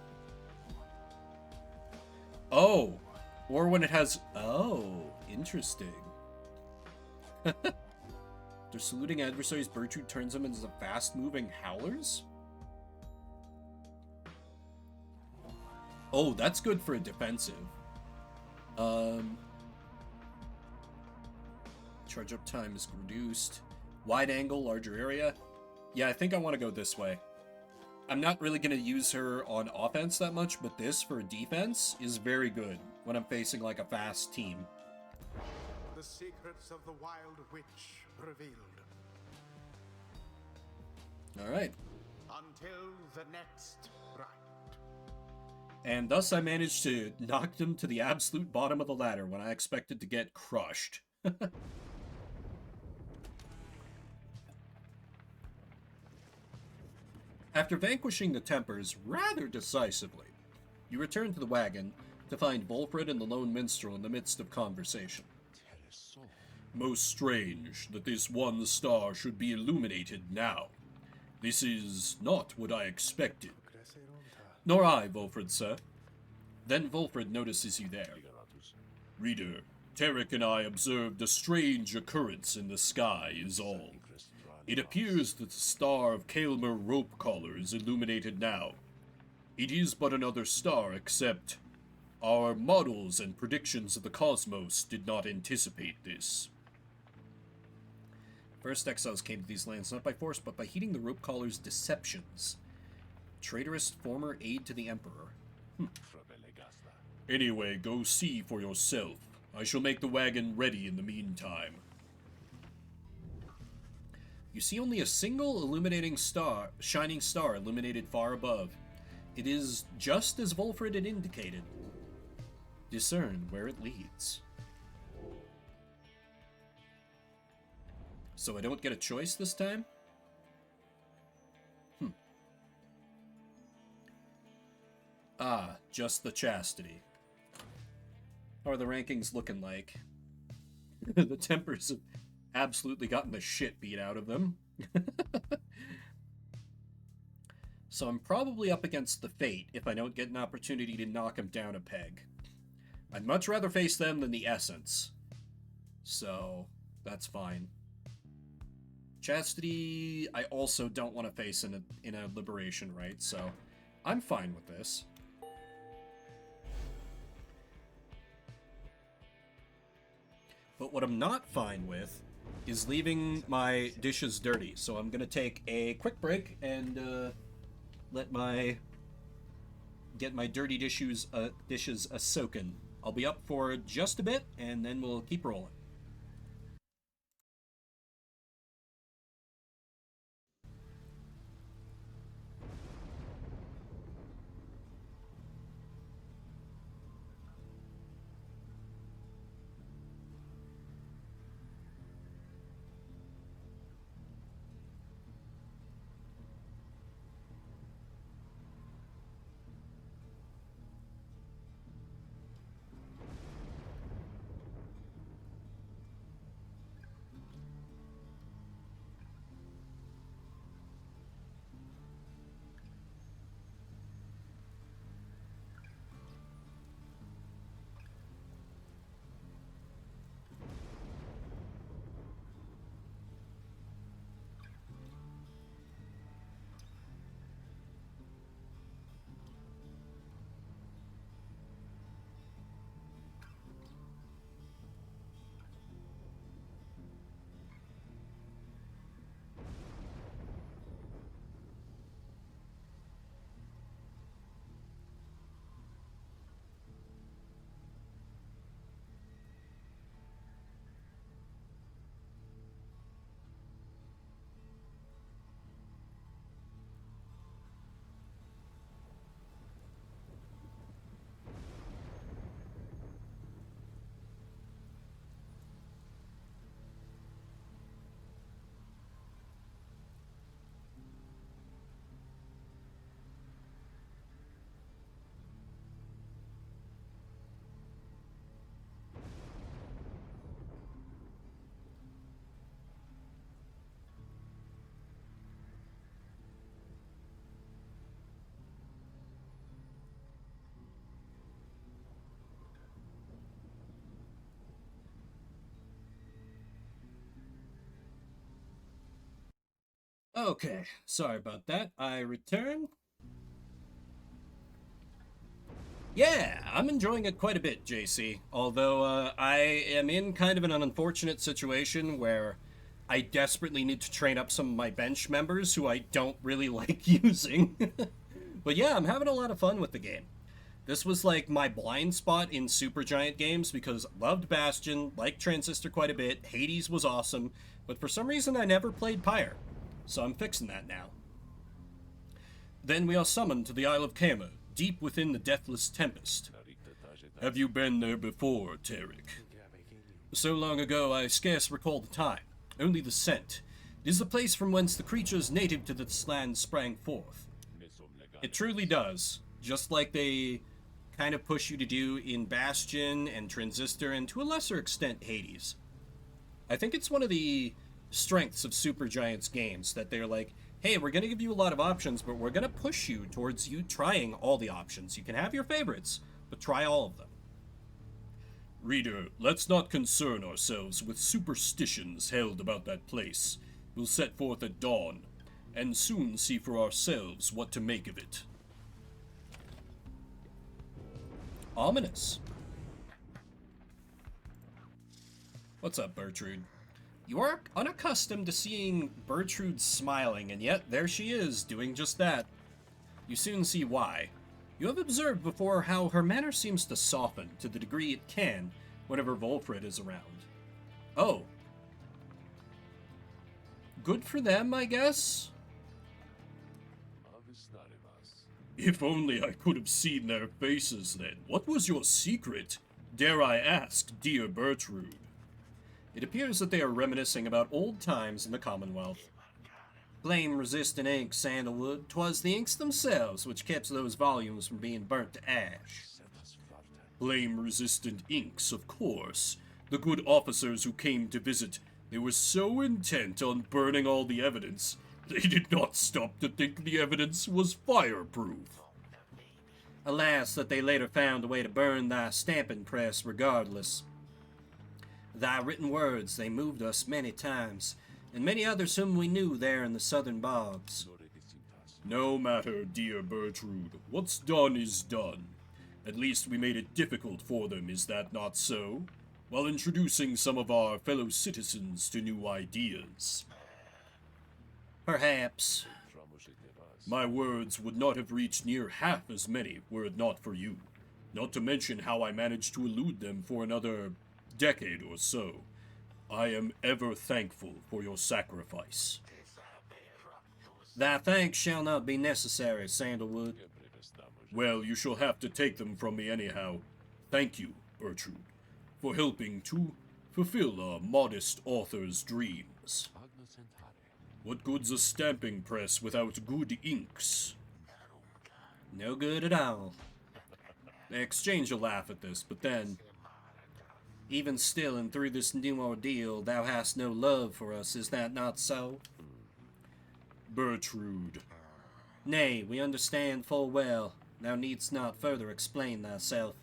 Oh. Or when it has... Oh, interesting. They're saluting adversaries. Bertrude turns them into fast-moving howlers? Oh, that's good for a defensive. Charge up time is reduced. Wide angle, larger area. Yeah, I think I want to go this way. I'm not really going to use her on offense that much, but this for defense is very good when I'm facing like a fast team. The secrets of the Wild Witch revealed. Alright. Until the next rite. And thus I managed to knock them to the absolute bottom of the ladder when I expected to get crushed. After vanquishing the Tempers rather decisively, you return to the wagon to find Volfred and the lone minstrel in the midst of conversation. Most strange that this one star should be illuminated now. This is not what I expected. Nor I, Volfred, sir. Then Volfred notices you there. Reader, Tarek and I observed a strange occurrence in the sky is all. It appears that the star of Kaelmer Rope Collar is illuminated now. It is but another star, except our models and predictions of the cosmos did not anticipate this. First exiles came to these lands not by force, but by heeding the Rope Collar's deceptions. Traitorous former aide to the Emperor. Anyway, go see for yourself. I shall make the wagon ready in the meantime. You see only a single illuminating star, shining star illuminated far above. It is just as Volfred had indicated. Discern where it leads. So I don't get a choice this time? Ah, just the chastity. How are the rankings looking like? The Tempers have absolutely gotten the shit beat out of them. So I'm probably up against the Fate if I don't get an opportunity to knock him down a peg. I'd much rather face them than the Essence. So, that's fine. Chastity, I also don't want to face in a Liberation Rite, so I'm fine with this. But what I'm not fine with is leaving my dishes dirty. So I'm gonna take a quick break and get my dirty dishes a soaking. I'll be up for just a bit, and then we'll keep rolling. Okay, sorry about that. I return. Yeah, I'm enjoying it quite a bit, JC. Although I am in kind of an unfortunate situation where I desperately need to train up some of my bench members who I don't really like using. But yeah, I'm having a lot of fun with the game. This was like my blind spot in Supergiant games because loved Bastion, liked Transistor quite a bit, Hades was awesome, but for some reason I never played Pyre. So I'm fixing that now. Then we are summoned to the Isle of Kama, deep within the Deathless Tempest. Have you been there before, Tarek? So long ago I scarce recall the time, only the scent. It is the place from whence the creatures native to this land sprang forth. It truly does, just like they kind of push you to do in Bastion and Transistor and to a lesser extent Hades. I think it's one of the strengths of Supergiant's games that they're like, hey, we're going to give you a lot of options, but we're going to push you towards you trying all the options. You can have your favorites, but try all of them. Reader, let's not concern ourselves with superstitions held about that place. We'll set forth at dawn, and soon see for ourselves what to make of it. Ominous. What's up, Bertrude? You are unaccustomed to seeing Bertrude smiling, and yet there she is, doing just that. You soon see why. You have observed before how her manner seems to soften to the degree it can whenever Volfred is around. Oh. Good for them, I guess? If only I could have seen their faces then. What was your secret? Dare I ask, dear Bertrude? It appears that they are reminiscing about old times in the Commonwealth. Flame-resistant ink, Sandalwood. 'Twas the inks themselves which kept those volumes from being burnt to ash. Flame-resistant inks, of course. The good officers who came to visit, they were so intent on burning all the evidence, they did not stop to think the evidence was fireproof. Alas, that they later found a way to burn thy stamping press regardless. Thy written words, they moved us many times, and many others whom we knew there in the southern bogs. No matter, dear Bertrude. What's done is done. At least we made it difficult for them, is that not so? While introducing some of our fellow citizens to new ideas. Perhaps. My words would not have reached near half as many were it not for you. Not to mention how I managed to elude them for another decade or so. I am ever thankful for your sacrifice. Thy thanks shall not be necessary, Sandalwood. Well, you shall have to take them from me anyhow. Thank you, Bertrude, for helping to fulfill a modest author's dreams. What good's a stamping press without good inks? No good at all. They exchange a laugh at this, but then, even still and through this new ordeal, thou hast no love for us, is that not so? Bertrude. Nay, we understand full well. Thou needst not further explain thyself.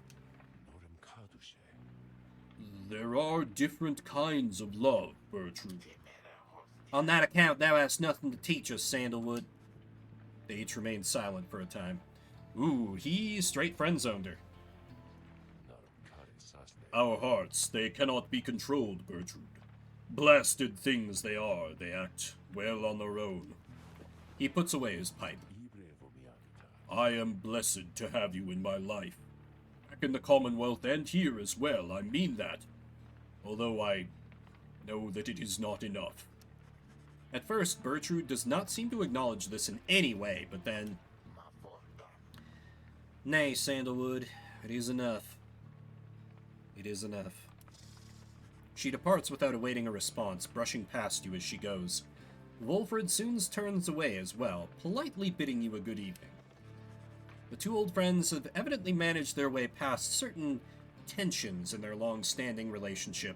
There are different kinds of love, Bertrude. On that account, thou hast nothing to teach us, Sandalwood. They each remained silent for a time. Ooh, he straight friend-zoned her. Our hearts, they cannot be controlled, Bertrude. Blasted things they are, they act well on their own. He puts away his pipe. I am blessed to have you in my life. Back in the Commonwealth and here as well, I mean that. Although I know that it is not enough. At first, Bertrude does not seem to acknowledge this in any way, but then... Nay, Sandalwood, it is enough. It is enough. She departs without awaiting a response, brushing past you as she goes. Wolfred soon turns away as well, politely bidding you a good evening. The two old friends have evidently managed their way past certain tensions in their long-standing relationship.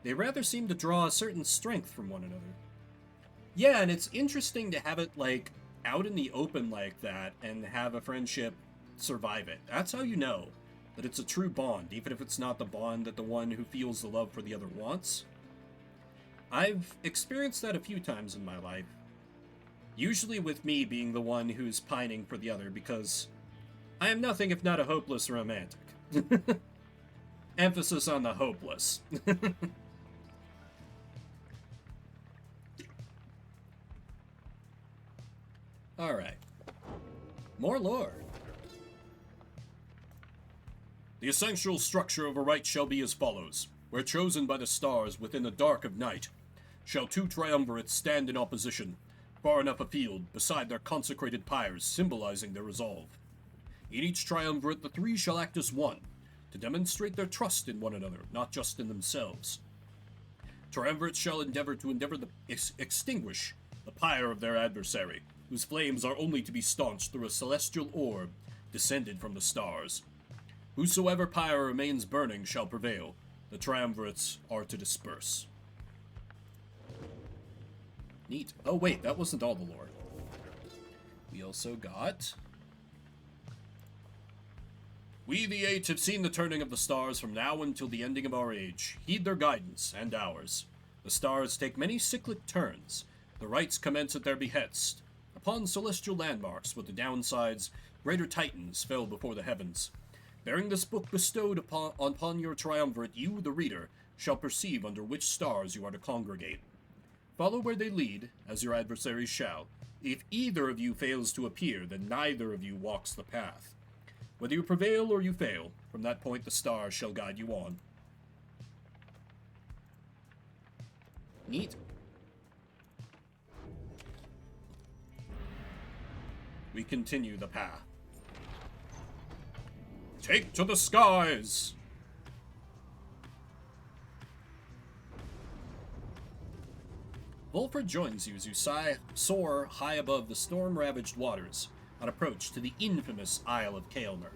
They rather seem to draw a certain strength from one another. Yeah, and it's interesting to have it, like, out in the open like that and have a friendship survive it. That's how you know that it's a true bond, even if it's not the bond that the one who feels the love for the other wants. I've experienced that a few times in my life. Usually with me being the one who's pining for the other, because I am nothing if not a hopeless romantic. Emphasis on the hopeless. Alright. More lore. The essential structure of a rite shall be as follows. Where chosen by the stars within the dark of night, shall two triumvirates stand in opposition, far enough afield, beside their consecrated pyres, symbolizing their resolve. In each triumvirate the three shall act as one, to demonstrate their trust in one another, not just in themselves. Triumvirates shall endeavor to extinguish the pyre of their adversary, whose flames are only to be staunched through a celestial orb descended from the stars. Whosoever pyre remains burning shall prevail. The triumvirates are to disperse. Neat. Oh wait, that wasn't all the lore. We also got... We the Eight have seen the turning of the stars from now until the ending of our age. Heed their guidance, and ours. The stars take many cyclic turns. The rites commence at their behest. Upon celestial landmarks with the downsides, greater titans fell before the heavens. Bearing this book bestowed upon your triumvirate, you, the reader, shall perceive under which stars you are to congregate. Follow where they lead, as your adversaries shall. If either of you fails to appear, then neither of you walks the path. Whether you prevail or you fail, from that point the stars shall guide you on. Neat. We continue the path. Take to the skies! Volfred joins you as you soar high above the storm-ravaged waters on approach to the infamous Isle of Kaelner.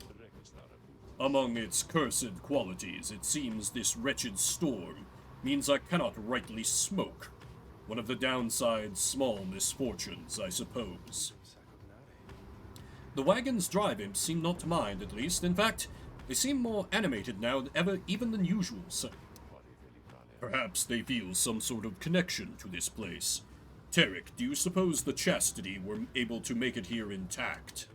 Among its cursed qualities, it seems this wretched storm means I cannot rightly smoke. One of the downside's small misfortunes, I suppose. The wagon's drive imps seem not to mind, at least. In fact, they seem more animated now even than usual, so perhaps they feel some sort of connection to this place. Tarek, do you suppose the Chastity were able to make it here intact?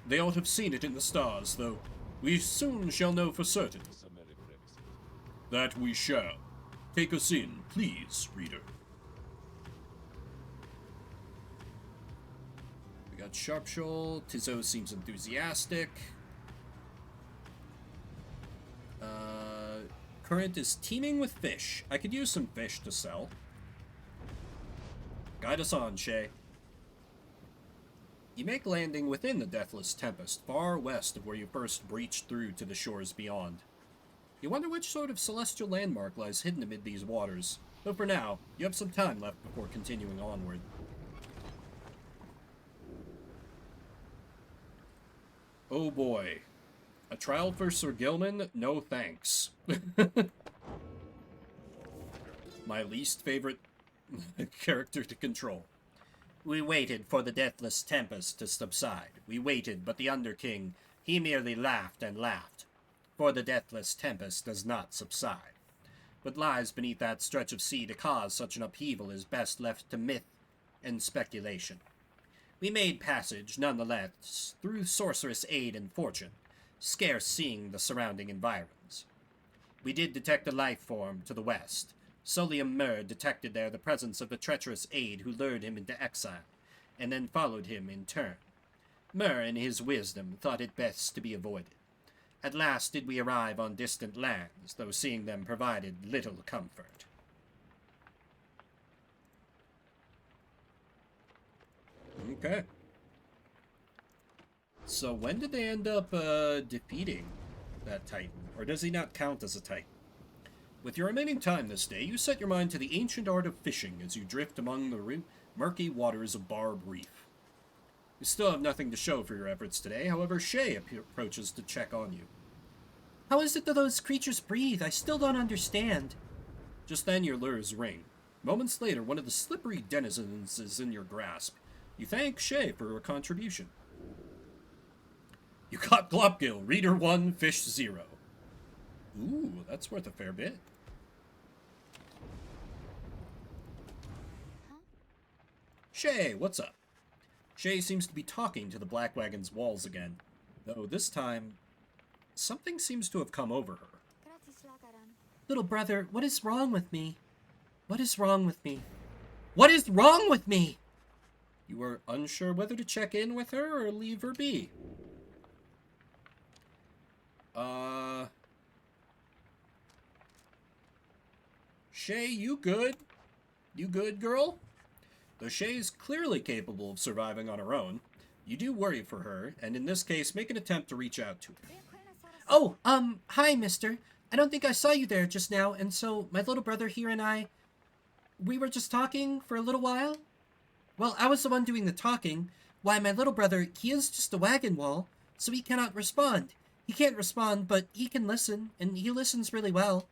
They ought to have seen it in the stars, though. We soon shall know for certain. That we shall. Take us in, please, reader. We got Sharpshoal. Tizzo seems enthusiastic. Current is teeming with fish. I could use some fish to sell. Guide us on, Shay. You make landing within the Deathless Tempest, far west of where you first breached through to the shores beyond. You wonder which sort of celestial landmark lies hidden amid these waters, though for now, you have some time left before continuing onward. Oh boy. A trial for Sir Gilman? No thanks. My least favorite character to control. We waited for the Deathless Tempest to subside. We waited, but the Underking, he merely laughed and laughed. For the Deathless Tempest does not subside. What lies beneath that stretch of sea to cause such an upheaval is best left to myth and speculation. We made passage, nonetheless, through sorceress aid and fortune, scarce seeing the surrounding environs. We did detect a life form to the west. Solium Mur detected there the presence of the treacherous aid who lured him into exile, and then followed him in turn. Mur, in his wisdom, thought it best to be avoided. At last did we arrive on distant lands, though seeing them provided little comfort. Okay. So when did they end up defeating that Titan? Or does he not count as a Titan? With your remaining time this day, you set your mind to the ancient art of fishing as you drift among the murky waters of Barb Reef. You still have nothing to show for your efforts today, however Shay approaches to check on you. How is it that those creatures breathe? I still don't understand. Just then your lures ring. Moments later, one of the slippery denizens is in your grasp. You thank Shay for her contribution. You caught Glopgill, Reader 1, Fish 0. Ooh, that's worth a fair bit. Shay, what's up? Shay seems to be talking to the Black Wagon's walls again, though this time, something seems to have come over her. Little brother, what is wrong with me? What is wrong with me? What is wrong with me? You were unsure whether to check in with her or leave her be. Shay, you good? You good, girl? Though Shay is clearly capable of surviving on her own, you do worry for her, and in this case, make an attempt to reach out to her. Oh, hi, mister. I don't think I saw you there just now, and so my little brother here and we were just talking for a little while. Well, I was the one doing the talking. Why, my little brother, he is just a wagon wall, so he cannot respond. He can't respond, but he can listen, and he listens really well.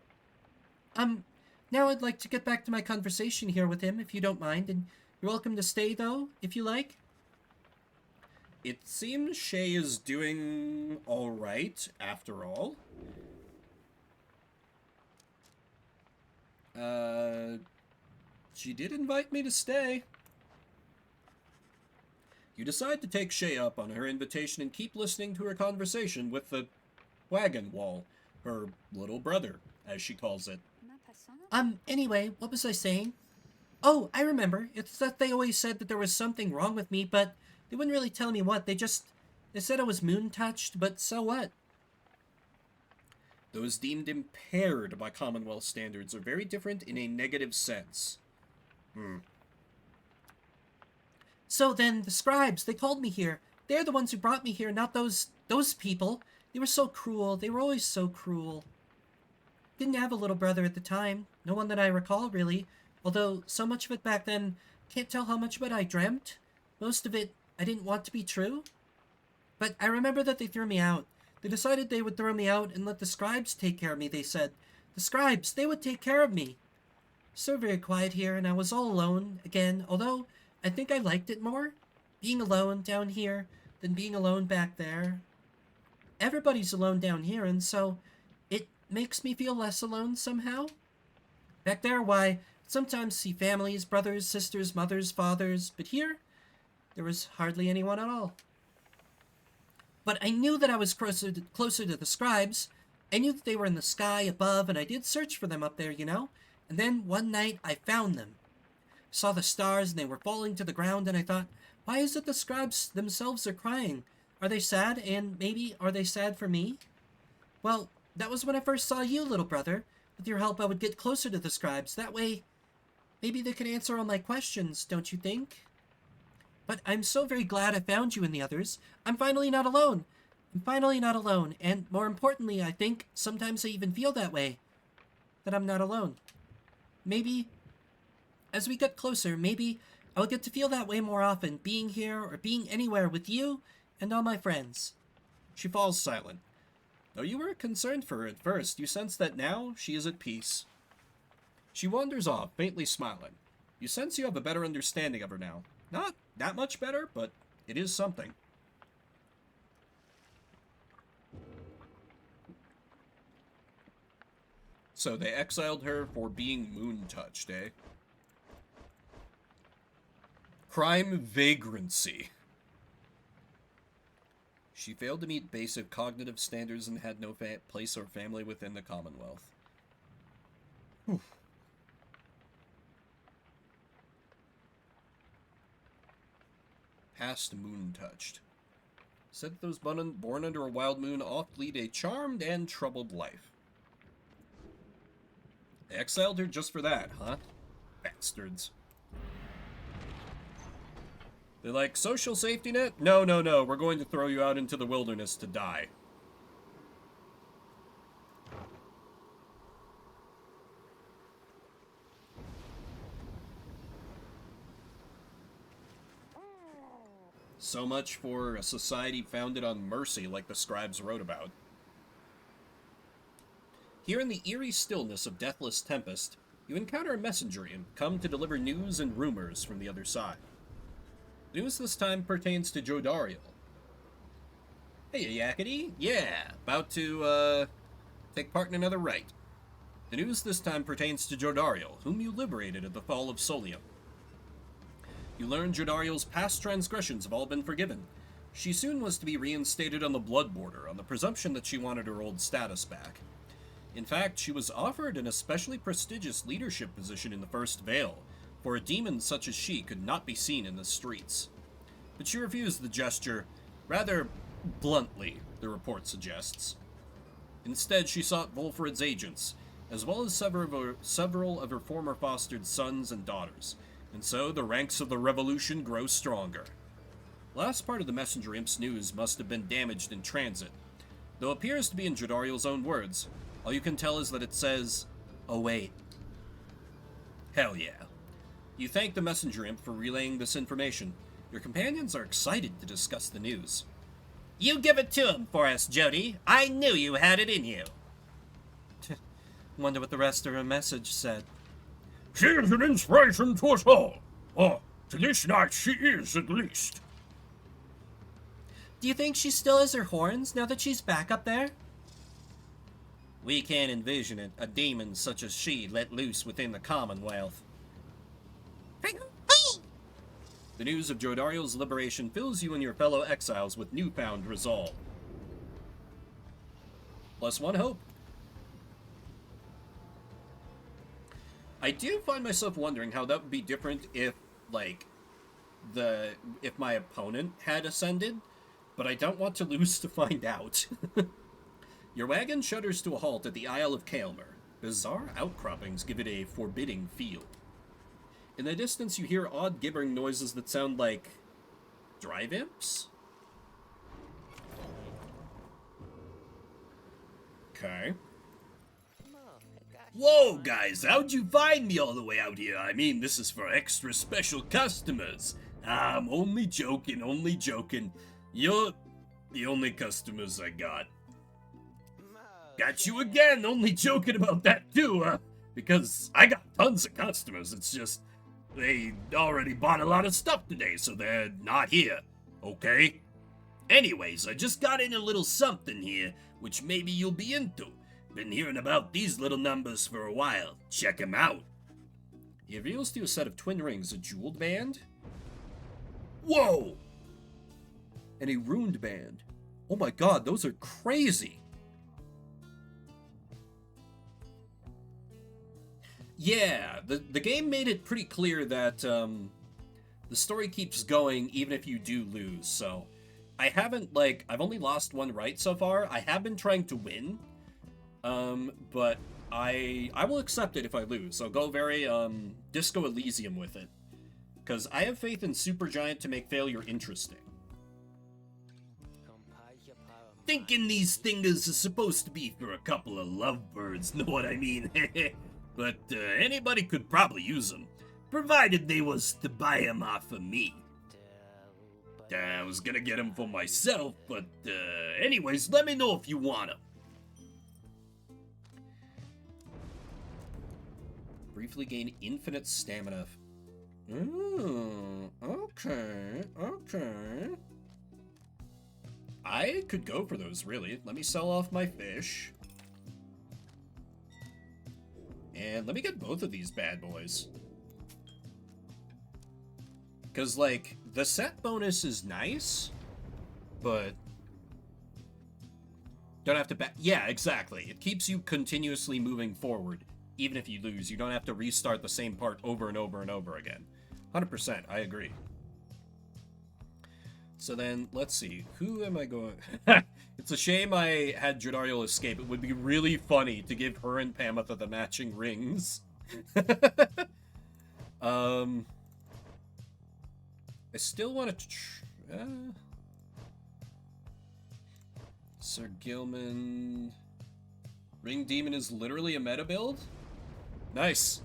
Now I'd like to get back to my conversation here with him, if you don't mind, and you're welcome to stay, though, if you like. It seems Shay is doing alright, after all. She did invite me to stay. You decide to take Shay up on her invitation and keep listening to her conversation with the wagon wall, her little brother, as she calls it. Anyway, what was I saying? Oh, I remember. It's that they always said that there was something wrong with me, but they wouldn't really tell me what. They said I was moon-touched, but so what? Those deemed impaired by Commonwealth standards are very different in a negative sense. So then, the scribes, they called me here. They're the ones who brought me here, not those people. They were so cruel. They were always so cruel. Didn't have a little brother at the time. No one that I recall, really. Although, so much of it back then, can't tell how much of it I dreamt. Most of it, I didn't want to be true. But I remember that they threw me out. They decided they would throw me out and let the scribes take care of me, they said. The scribes, they would take care of me. So very quiet here, and I was all alone, again, although I think I liked it more. Being alone down here than being alone back there. Everybody's alone down here, and so it makes me feel less alone somehow. Back there, why, sometimes see families, brothers, sisters, mothers, fathers, but here, there was hardly anyone at all. But I knew that I was closer to the scribes. I knew that they were in the sky above, and I did search for them up there, you know? And then, one night, I found them. Saw the stars, and they were falling to the ground, and I thought, why is it the scribes themselves are crying? Are they sad, and maybe are they sad for me? Well, that was when I first saw you, little brother. With your help, I would get closer to the scribes. That way, maybe they could answer all my questions, don't you think? But I'm so very glad I found you and the others. I'm finally not alone. I'm finally not alone. And more importantly, I think sometimes I even feel that way. That I'm not alone. Maybe, as we get closer, maybe I'll get to feel that way more often, being here or being anywhere with you and all my friends. She falls silent. Though you were concerned for her at first, you sense that now she is at peace. She wanders off, faintly smiling. You sense you have a better understanding of her now. Not that much better, but it is something. So they exiled her for being moon-touched, eh? Crime vagrancy. She failed to meet basic cognitive standards and had no place or family within the Commonwealth. Whew. Past moon-touched. Said that those born under a wild moon oft lead a charmed and troubled life. They exiled her just for that, huh? Bastards. They're like, social safety net? No, no, no, we're going to throw you out into the wilderness to die. So much for a society founded on mercy like the scribes wrote about. Here in the eerie stillness of Deathless Tempest, you encounter a messenger imp come to deliver news and rumors from the other side. The news this time pertains to Jodariel. Hey, Yakety. Yeah, about to, take part in another rite. The news this time pertains to Jodariel, whom you liberated at the fall of Solium. You learn Jodariel's past transgressions have all been forgiven. She soon was to be reinstated on the blood border on the presumption that she wanted her old status back. In fact, she was offered an especially prestigious leadership position in the First Vale, for a demon such as she could not be seen in the streets. But she refused the gesture, rather bluntly, the report suggests. Instead, she sought Volfred's agents, as well as several of her former fostered sons and daughters, and so the ranks of the revolution grow stronger. Last part of the messenger imp's news must have been damaged in transit, though it appears to be in Jodariel's own words. All you can tell is that it says, "Await." Hell yeah. You thank the messenger imp for relaying this information. Your companions are excited to discuss the news. You give it to him for us, Jody. I knew you had it in you. Wonder what the rest of her message said. She is an inspiration to us all. Or, to this night she is, at least. Do you think she still has her horns now that she's back up there? We can't envision it, a demon such as she let loose within the Commonwealth. The news of Jodariel's liberation fills you and your fellow exiles with newfound resolve. Plus one hope. I do find myself wondering how that would be different if, like, if my opponent had ascended, but I don't want to lose to find out. Your wagon shudders to a halt at the Isle of Kaelmer. Bizarre outcroppings give it a forbidding feel. In the distance, you hear odd gibbering noises that sound like drive imps? Okay. Whoa, guys, how'd you find me all the way out here? I mean, this is for extra special customers. I'm only joking, only joking. You're the only customers I got. Got you again, only joking about that too, because I got tons of customers. It's just, they already bought a lot of stuff today, so they're not here, okay? Anyways, I just got in a little something here, which maybe you'll be into. Been hearing about these little numbers for a while. Check them out. He reveals to you a set of twin rings, a jeweled band. Whoa! And a runed band. Oh my god, those are crazy! Yeah, the game made it pretty clear that the story keeps going even if you do lose, so I haven't, like, I've only lost one right so far. I have been trying to win, but I will accept it if I lose. So go very Disco Elysium with it, because I have faith in Supergiant to make failure interesting. Thinking these thingers are supposed to be for a couple of lovebirds, know what I mean? But anybody could probably use them, provided they was to buy them off of me. I was gonna get them for myself, but anyways, let me know if you want them. Briefly gain infinite stamina. Okay. I could go for those, really. Let me sell off my fish. And let me get both of these bad boys. Because, like, the set bonus is nice, but don't have to yeah, exactly. It keeps you continuously moving forward. Even if you lose, you don't have to restart the same part over and over and over again. 100%, I agree. So then, let's see. Who am I going... It's a shame I had Jodariel escape. It would be really funny to give her and Pamitha the matching rings. I still want to... Sir Gilman... Ring Demon is literally a meta build? Nice.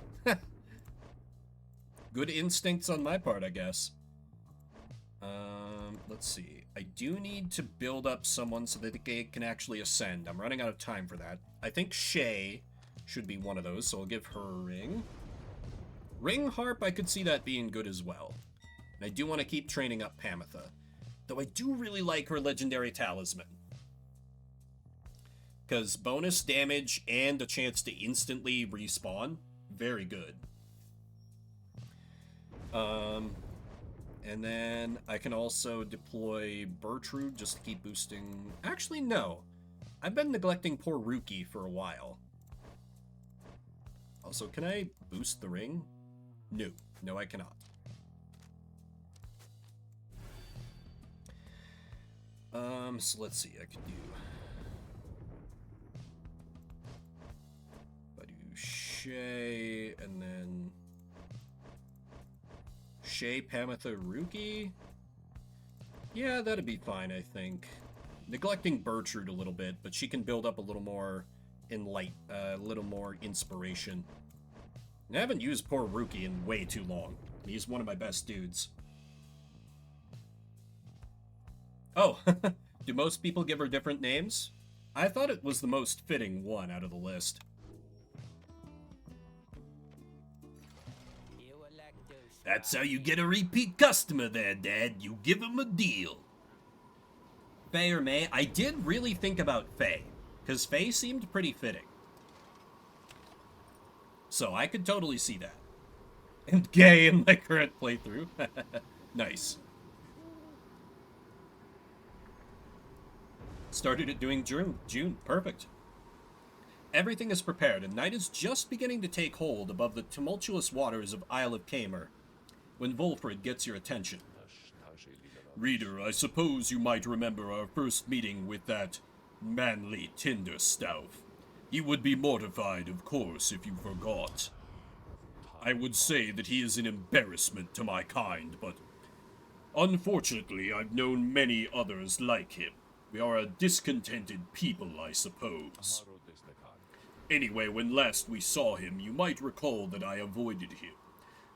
Good instincts on my part, I guess. Let's see. I do need to build up someone so that they can actually ascend. I'm running out of time for that. I think Shay should be one of those, so I'll give her a ring. Ring Harp, I could see that being good as well. And I do want to keep training up Pamitha. Though I do really like her legendary talisman. Because bonus damage and a chance to instantly respawn. Very good. And then I can also deploy Bertrude just to keep boosting... Actually, no. I've been neglecting poor Ruki for a while. Also, can I boost the ring? No. No, I cannot. So let's see. I could do... I do Shay, and then... Shay, Pamitha, Ruki? Yeah, that'd be fine, I think. Neglecting Bertrude a little bit, but she can build up a little more a little more inspiration. And I haven't used poor Ruki in way too long. He's one of my best dudes. Oh, do most people give her different names? I thought it was the most fitting one out of the list. That's how you get a repeat customer there, Dad. You give him a deal. Faye or May? I did really think about Faye, because Faye seemed pretty fitting. So I could totally see that. And gay in my current playthrough. Nice. Started it doing June. Perfect. Everything is prepared, and night is just beginning to take hold above the tumultuous waters of Isle of Kamer when Volfred gets your attention. Reader, I suppose you might remember our first meeting with that manly Tinderstouff. He would be mortified, of course, if you forgot. I would say that he is an embarrassment to my kind, but unfortunately I've known many others like him. We are a discontented people, I suppose. Anyway, when last we saw him, you might recall that I avoided him.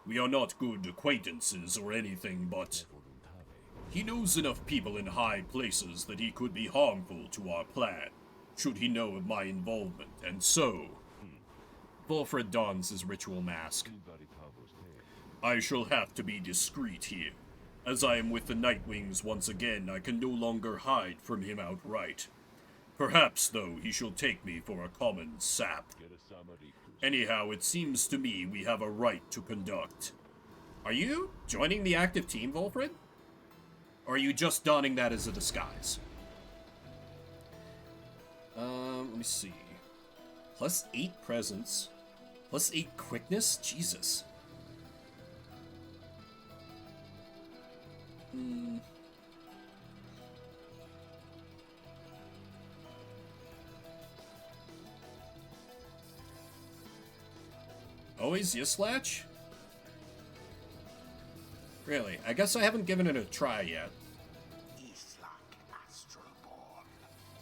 We are not good acquaintances or anything, but he knows enough people in high places that he could be harmful to our plan, should he know of my involvement, and so... Volfred dons his ritual mask. I shall have to be discreet here. As I am with the Nightwings once again, I can no longer hide from him outright. Perhaps, though, he shall take me for a common sap. Anyhow, it seems to me we have a right to conduct. Are you joining the active team, Volfred? Or are you just donning that as a disguise? Let me see. Plus 8 presence. Plus 8 quickness? Jesus. Always Yislach? Really? I guess I haven't given it a try yet.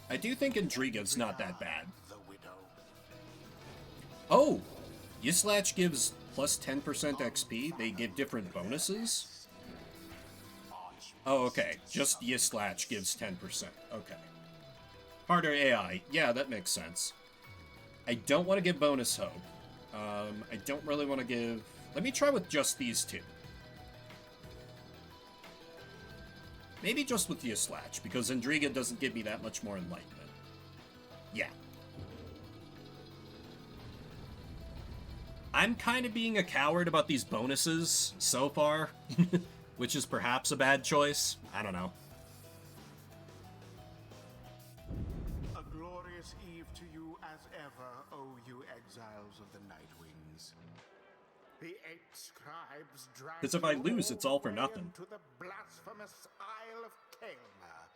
I do think Indriga's not that bad. Oh! Yislach gives plus 10% XP. They give different bonuses? Oh, okay. Just Yislach gives 10%. Okay. Harder AI. Yeah, that makes sense. I don't want to give bonus hope. I don't really want to give... Let me try with just these two. Maybe just with Yislach, because Indriga doesn't give me that much more enlightenment. Yeah. I'm kind of being a coward about these bonuses so far, which is perhaps a bad choice. I don't know. A glorious eve to you as ever, O you exiles of the Nightwings. The 8 scribes dragged 'Cause if I you lose, it's all for the way nothing. into the blasphemous Isle of Kamer.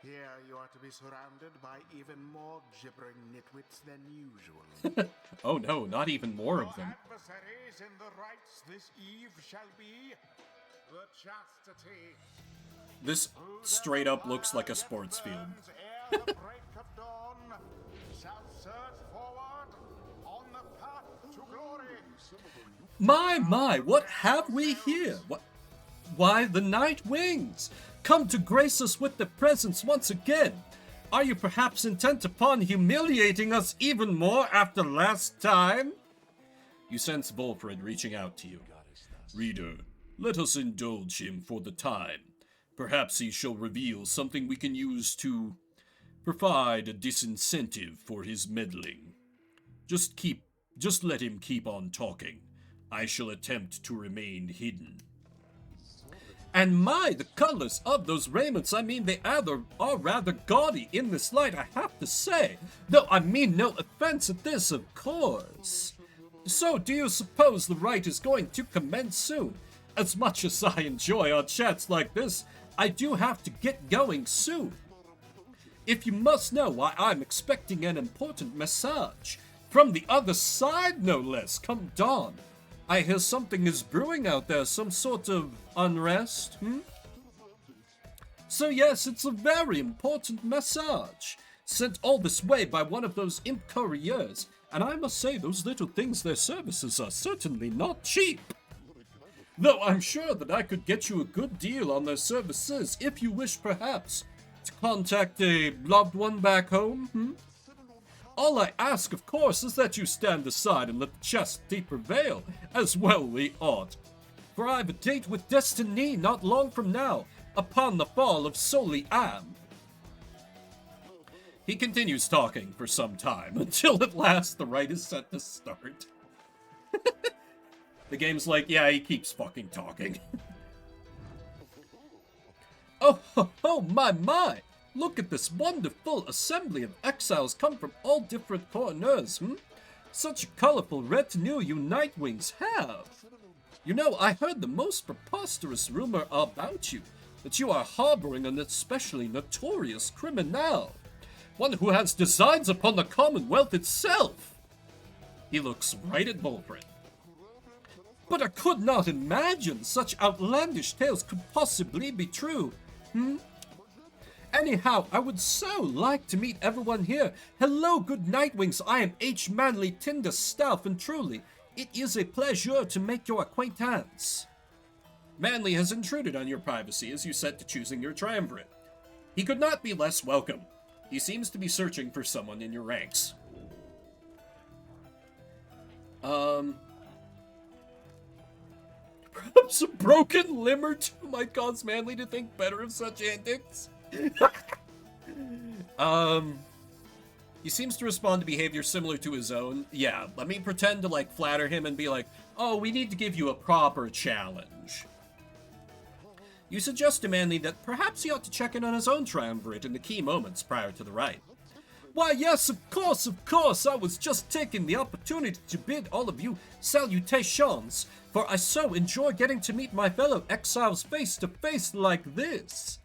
Here you are to be surrounded by even more gibbering nitwits than usual. Oh no, not even more of Your them. adversaries in the rites this eve shall be the chastity. This straight up looks like a sports field. Ere the break of dawn shall surge forward on the path to glory. My, what have we here? Why, the Night Wings! Come to grace us with their presence once again! Are you perhaps intent upon humiliating us even more after last time? You sense Volfred reaching out to you. Reader, let us indulge him for the time. Perhaps he shall reveal something we can use to provide a disincentive for his meddling. Just let him keep on talking. I shall attempt to remain hidden. And my, the colors of those raiments, I mean, they are rather gaudy in this light, I have to say. Though I mean no offense at this, of course. So, do you suppose the rite is going to commence soon? As much as I enjoy our chats like this, I do have to get going soon. If you must know why I'm expecting an important message. From the other side, no less, come dawn. I hear something is brewing out there, some sort of unrest, So yes, it's a very important message. Sent all this way by one of those imp couriers, and I must say those little things, their services are certainly not cheap. Though I'm sure that I could get you a good deal on their services if you wish perhaps to contact a loved one back home, All I ask, of course, is that you stand aside and let the chastity prevail, as well we ought. For I've a date with Destiny not long from now, upon the fall of Soli Am. He continues talking for some time, until at last the rite is set to start. The game's like, yeah, he keeps fucking talking. Oh, my! Look at this wonderful assembly of exiles come from all different corners, Such a colorful retinue you Nightwings have. You know, I heard the most preposterous rumor about you, that you are harboring an especially notorious criminal. One who has designs upon the Commonwealth itself. He looks right at Bulfred. But I could not imagine such outlandish tales could possibly be true, Anyhow, I would so like to meet everyone here. Hello, good Nightwings. I am H. Manly Tinder Staff, and truly, it is a pleasure to make your acquaintance. Manly has intruded on your privacy as you set to choosing your triumvirate. He could not be less welcome. He seems to be searching for someone in your ranks. Perhaps a broken limb or two might cause Manly to think better of such antics. He seems to respond to behavior similar to his own. Yeah, let me pretend to, flatter him and be like, oh, we need to give you a proper challenge. You suggest to Manly that perhaps he ought to check in on his own triumvirate in the key moments prior to the rite. Why, yes, of course, I was just taking the opportunity to bid all of you salutations, for I so enjoy getting to meet my fellow exiles face to face like this.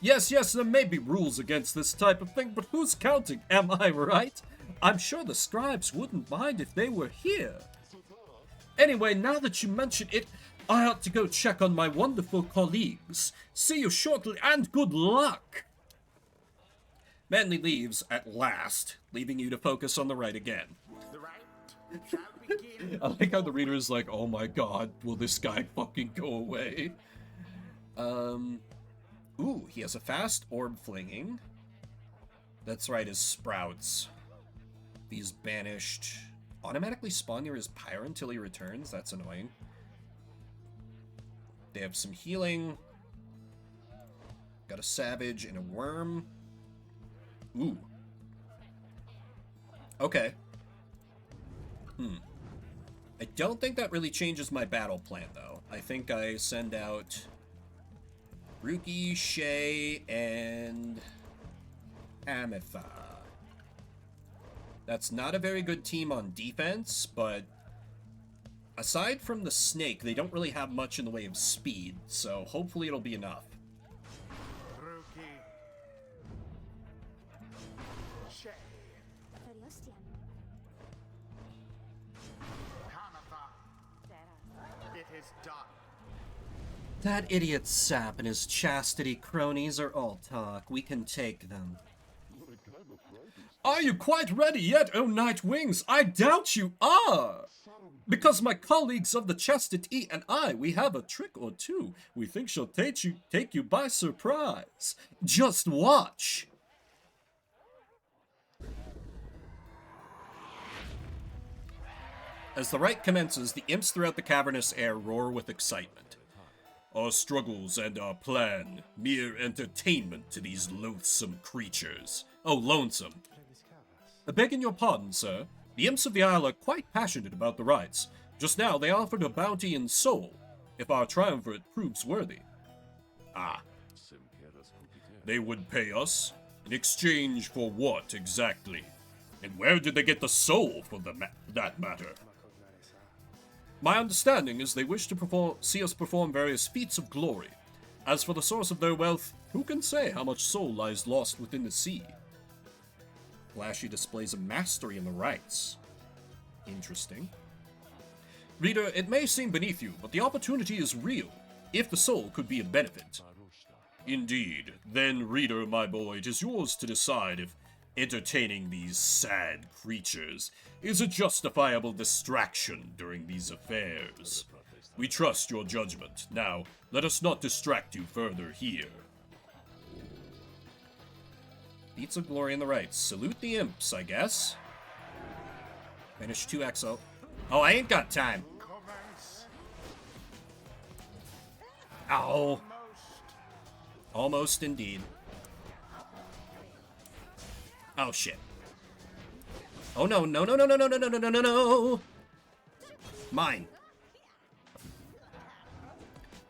Yes, there may be rules against this type of thing, but who's counting, am I right? I'm sure the scribes wouldn't mind if they were here. Anyway, now that you mention it, I ought to go check on my wonderful colleagues. See you shortly, and good luck! Manly leaves at last, leaving you to focus on the rite again. The rite shall begin. I like how the reader is like, oh my god, will this guy fucking go away? Ooh, he has a fast orb flinging. That's right, his sprouts. These banished automatically spawn near his Pyre until he returns. That's annoying. They have some healing. Got a savage and a worm. Ooh. Okay. I don't think that really changes my battle plan, though. I think I send out Ruki, Shay, and Ametha. That's not a very good team on defense, but aside from the snake, they don't really have much in the way of speed, so hopefully it'll be enough. Ruki. Shay. Ametha. It is done. That idiot Sap and his chastity cronies are all talk. We can take them. Are you quite ready yet, O Nightwings? I doubt you are! Because my colleagues of the Chastity and I, we have a trick or two we think shall take you by surprise. Just watch! As the rite commences, the imps throughout the cavernous air roar with excitement. Our struggles and our plan, mere entertainment to these loathsome creatures. Oh, lonesome. Begging your pardon, sir. The imps of the Isle are quite passionate about the rites. Just now, they offered a bounty in soul, if our triumvirate proves worthy. Ah. They would pay us? In exchange for what, exactly? And where did they get the soul for that matter? My understanding is they wish to see us perform various feats of glory. As for the source of their wealth, who can say how much soul lies lost within the sea? Flashy displays of mastery in the rites. Interesting. Reader, it may seem beneath you, but the opportunity is real, if the soul could be of benefit. Indeed. Then, reader, my boy, it is yours to decide if entertaining these sad creatures is a justifiable distraction during these affairs. We trust your judgment. Now, let us not distract you further here. Feats of glory in the rites. Salute the imps, I guess. Finish 2 exo. Oh, I ain't got time. Commence. Ow. Almost indeed. Oh, shit. Oh, no, no, no, no, no, no, no, no, no, no, no, no. Mine.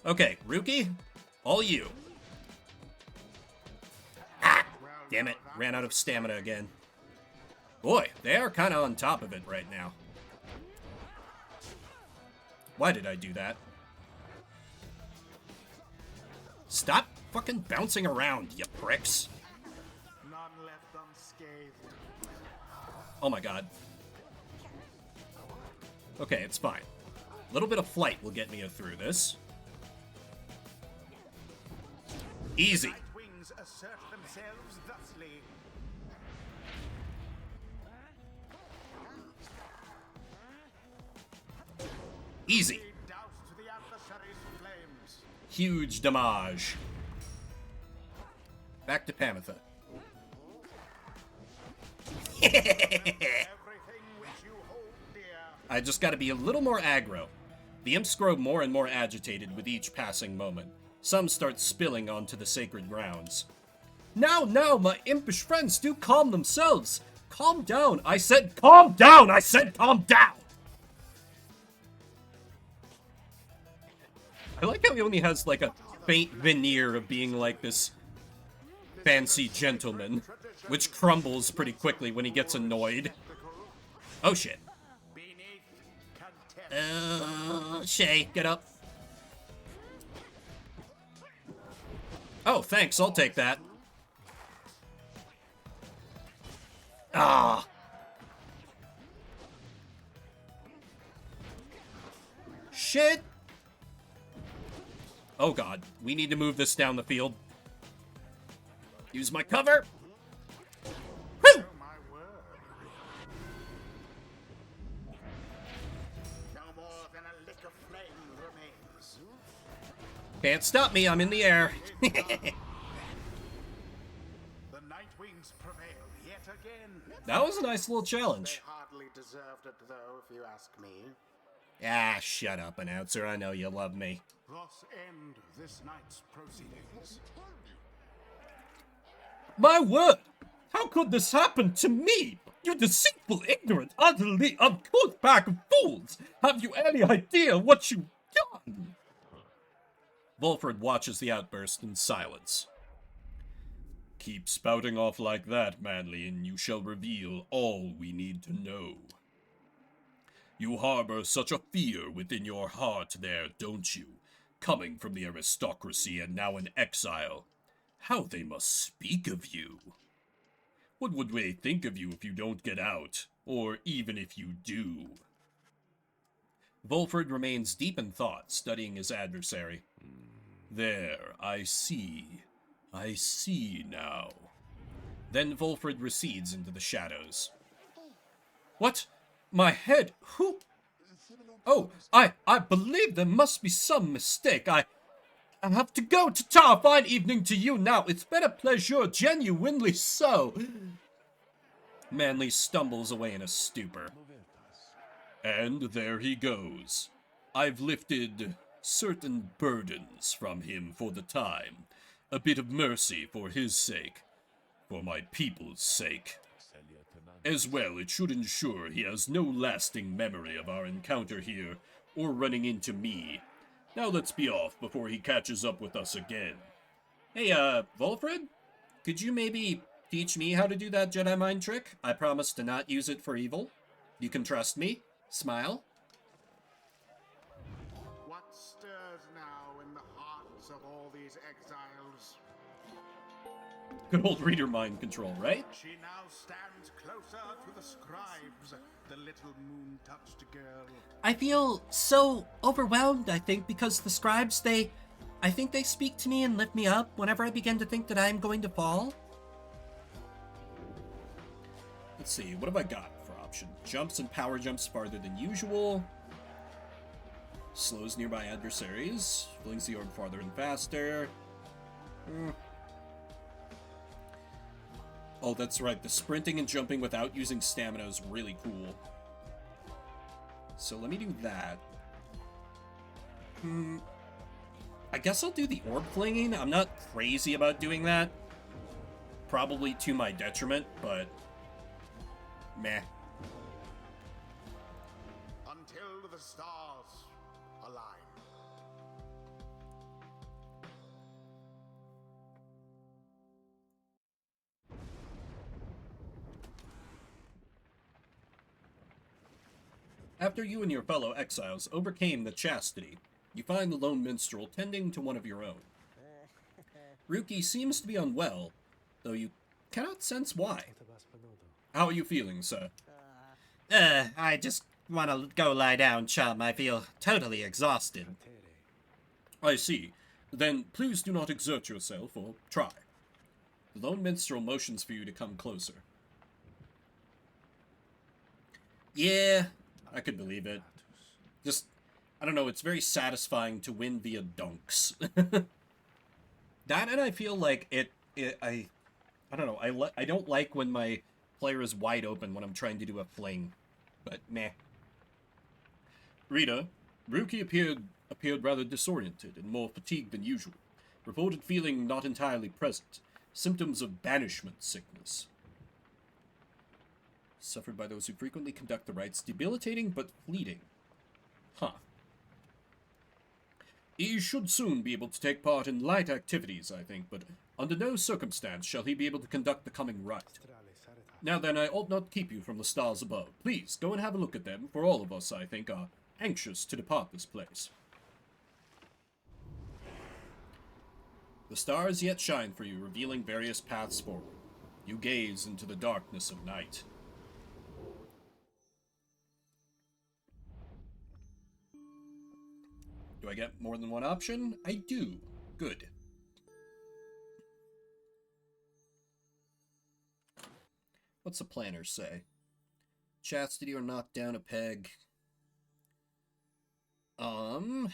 Okay, Rookie, all you. Ah, damn it. Ran out of stamina again. Boy, they are kind of on top of it right now. Why did I do that? Stop fucking bouncing around, you pricks. None left unscathed. Oh my god. Okay, it's fine. A little bit of flight will get me through this. Easy. Night wings assert themselves thusly. Easy. Doused the adversary's flames. Huge damage. Back to Pamitha. Everything which you hold dear. I just gotta be a little more aggro. The imps grow more and more agitated with each passing moment. Some start spilling onto the sacred grounds. Now, my impish friends do calm themselves. Calm down. I said calm down. I said calm down. I like how he only has like a faint veneer of being like this fancy gentleman, which crumbles pretty quickly when he gets annoyed. Oh shit. Beneath contempt. Shay, get up. Oh, thanks, I'll take that. Ah. Shit. Oh god, we need to move this down the field. Use my cover. Woo! My word. No more than a lick of flame remains. Can't stop me, I'm in the air. The night wings prevail yet again. That was a nice little They challenge. hardly deserved it, though, if you ask me. Ah, shut up, announcer. I know you love me. Thus end this night's proceedings. My word! How could this happen to me? You deceitful, ignorant, utterly uncouth pack of fools! Have you any idea what you've done? Volfred watches the outburst in silence. Keep spouting off like that, Manly, and you shall reveal all we need to know. You harbor such a fear within your heart there, don't you? Coming from the aristocracy and now in exile. How they must speak of you. What would they think of you if you don't get out? Or even if you do? Volfred remains deep in thought, studying his adversary. There, I see. I see now. Then Volfred recedes into the shadows. What? My head? Who? Oh, I believe there must be some mistake. I have to go to Tar. Fine evening to you now. It's been a pleasure, genuinely so. Manly stumbles away in a stupor. And there he goes. I've lifted certain burdens from him for the time. A bit of mercy for his sake. For my people's sake. As well, it should ensure he has no lasting memory of our encounter here, or running into me. Now let's be off before he catches up with us again. Hey, Volfred? Could you maybe teach me how to do that Jedi mind trick? I promise to not use it for evil. You can trust me. Smile. What stirs now in the hearts of all these exiles? Good old reader mind control, right? She now stands closer to the scribes, the little moon-touched girl. I feel so overwhelmed, I think, because the scribes, I think they speak to me and lift me up whenever I begin to think that I'm going to fall. Let's see, what have I got for option? Jumps and power jumps farther than usual. Slows nearby adversaries. Flings the orb farther and faster. Oh, that's right. The sprinting and jumping without using stamina is really cool. So let me do that. I guess I'll do the orb flinging. I'm not crazy about doing that. Probably to my detriment, but meh. Until the stars align. After you and your fellow exiles overcame the chastity, you find the lone minstrel tending to one of your own. Ruki seems to be unwell, though you cannot sense why. How are you feeling, sir? I just want to go lie down, chum. I feel totally exhausted. I see. Then please do not exert yourself, or try. The lone minstrel motions for you to come closer. Yeah, I could believe it. Just, I don't know, it's very satisfying to win via dunks. That, and I feel like I don't know, I don't like when my player is wide open when I'm trying to do a fling, but meh. Rita, Ruki appeared rather disoriented and more fatigued than usual. Reported feeling not entirely present. Symptoms of banishment sickness. Suffered by those who frequently conduct the rites, debilitating but fleeting. Huh. He should soon be able to take part in light activities, I think, but under no circumstance shall he be able to conduct the coming rite. Now then, I ought not keep you from the stars above. Please, go and have a look at them, for all of us, I think, are anxious to depart this place. The stars yet shine for you, revealing various paths forward. You gaze into the darkness of night. Do I get more than one option? I do. Good. What's the planner say? Chastity or knock down a peg. Okay,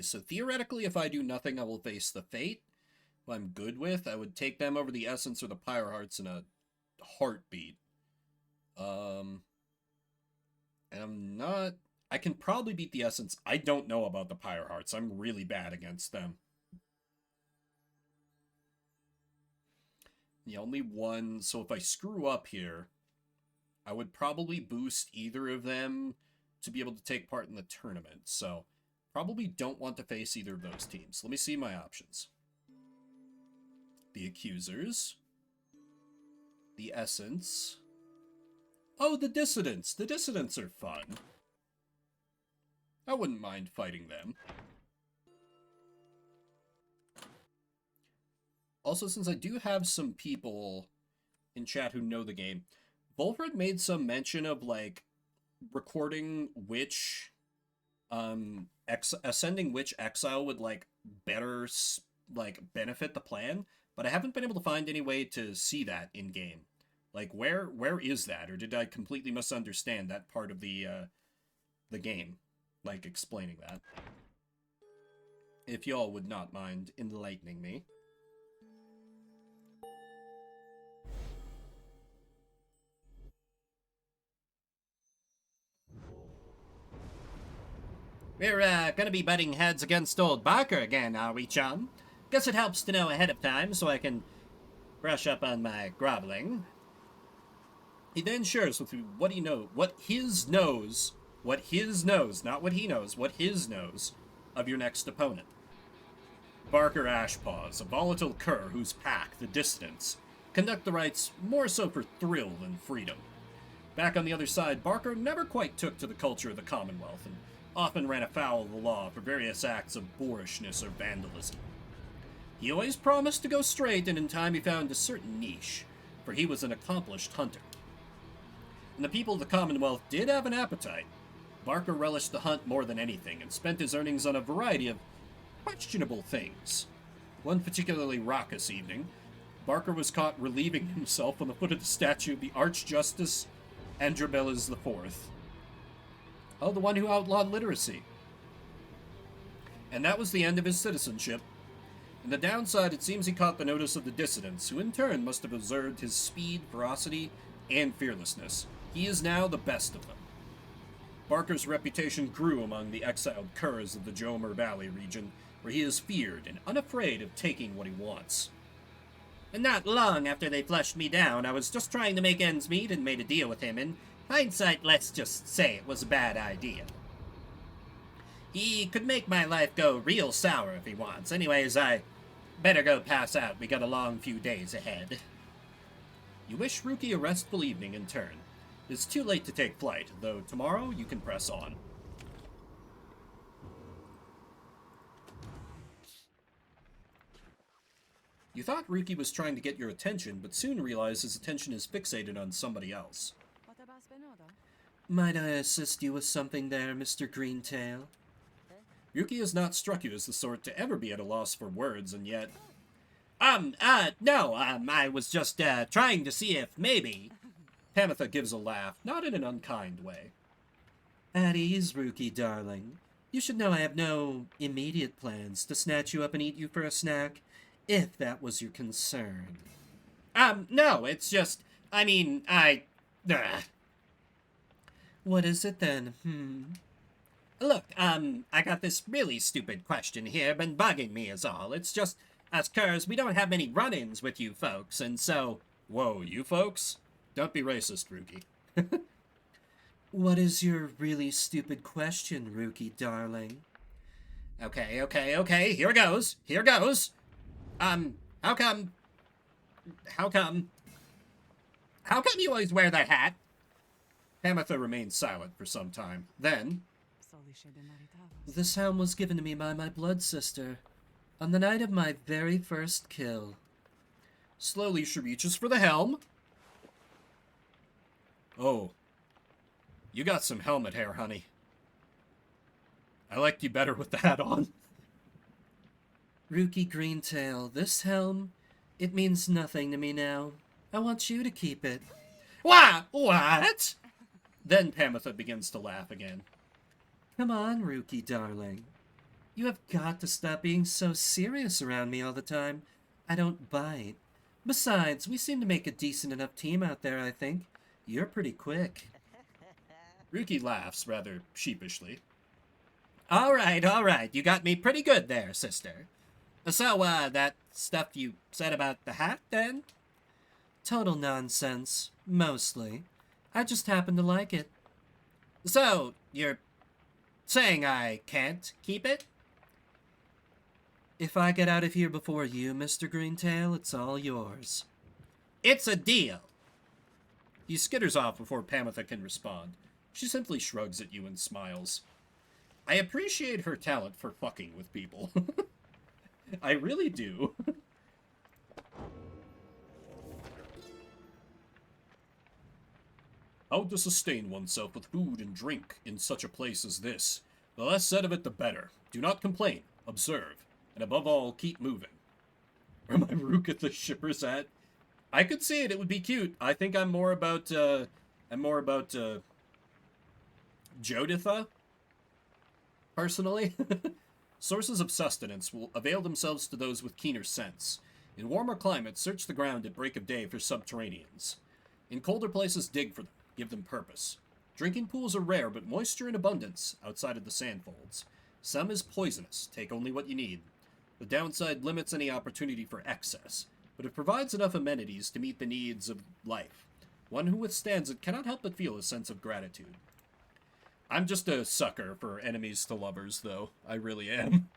so theoretically, if I do nothing, I will face the fate. Who I'm good with, I would take them over the essence or the pyre hearts in a heartbeat. And I'm not... I can probably beat the essence. I don't know about the pyre hearts. I'm really bad against them. The only one... So if I screw up here, I would probably boost either of them to be able to take part in the tournament. So probably don't want to face either of those teams. Let me see my options. The Accusers. The Essence. Oh, the Dissidents. The Dissidents are fun. I wouldn't mind fighting them. Also, since I do have some people in chat who know the game, Volfred made some mention of, like, recording which, ascending which exile would, like, better, like, benefit the plan, but I haven't been able to find any way to see that in-game. Like, where is that? Or did I completely misunderstand that part of the game? Like, explaining that. If y'all would not mind enlightening me. We're gonna be butting heads against old Barker again, are we, chum? Guess it helps to know ahead of time so I can brush up on my groveling. He then shares with you what he knows, not what he knows, of your next opponent. Barker Ashpaws, a volatile cur whose pack, the Dissidents, conduct the rites more so for thrill than freedom. Back on the other side, Barker never quite took to the culture of the Commonwealth and often ran afoul of the law for various acts of boorishness or vandalism. He always promised to go straight, and in time he found a certain niche, for he was an accomplished hunter. And the people of the Commonwealth did have an appetite. Barker relished the hunt more than anything, and spent his earnings on a variety of questionable things. One particularly raucous evening, Barker was caught relieving himself on the foot of the statue of the Archjustice Androbellas IV. Oh, the one who outlawed literacy. And that was the end of his citizenship. And the downside, it seems he caught the notice of the dissidents, who in turn must have observed his speed, ferocity, and fearlessness. He is now the best of them. Barker's reputation grew among the exiled curs of the Jomer Valley region, where he is feared and unafraid of taking what he wants. And not long after they flushed me down, I was just trying to make ends meet and made a deal with him. In hindsight, let's just say it was a bad idea. He could make my life go real sour if he wants. Anyways, I better go pass out. We got a long few days ahead. You wish Ruki a restful evening in turn. It's too late to take flight, though tomorrow you can press on. You thought Ruki was trying to get your attention, but soon realized his attention is fixated on somebody else. Might I assist you with something there, Mr. Greentail? Ruki has not struck you as the sort to ever be at a loss for words, and yet... No, I was just, trying to see if maybe... Pamitha gives a laugh, not in an unkind way. At ease, Ruki, darling. You should know I have no immediate plans to snatch you up and eat you for a snack, if that was your concern. No, it's just, What is it then, Look, I got this really stupid question here, been bugging me is all. It's just, us curs, we don't have many run-ins with you folks, and so... Whoa, you folks? Don't be racist, Ruki. What is your really stupid question, Ruki, darling? Okay, here goes. How come you always wear that hat? Pamitha remains silent for some time. Then... This helm was given to me by my blood sister, on the night of my very first kill. Slowly she reaches for the helm. Oh. You got some helmet hair, honey. I liked you better with the hat on. Ruki Greentail, this helm, it means nothing to me now. I want you to keep it. What? Then Pamitha begins to laugh again. Come on, Ruki, darling. You have got to stop being so serious around me all the time. I don't bite. Besides, we seem to make a decent enough team out there, I think. You're pretty quick. Ruki laughs rather sheepishly. All right. You got me pretty good there, sister. So, that stuff you said about the hat, then? Total nonsense. Mostly. I just happen to like it. So, you're saying I can't keep it? If I get out of here before you, Mr. Greentail, it's all yours. It's a deal. He skitters off before Pamitha can respond. She simply shrugs at you and smiles. I appreciate her talent for fucking with people. I really do. How to sustain oneself with food and drink in such a place as this. The less said of it, the better. Do not complain. Observe. And above all, keep moving. Where my Rook at the shipper's at? I could see it. It would be cute. I think I'm more about, Joditha. Personally. Sources of sustenance will avail themselves to those with keener sense. In warmer climates, search the ground at break of day for subterraneans. In colder places, dig for them. Give them purpose. Drinking pools are rare, but moisture in abundance outside of the sandfolds. Some is poisonous. Take only what you need. The downside limits any opportunity for excess, but it provides enough amenities to meet the needs of life. One who withstands it cannot help but feel a sense of gratitude. I'm just a sucker for enemies to lovers, though. I really am.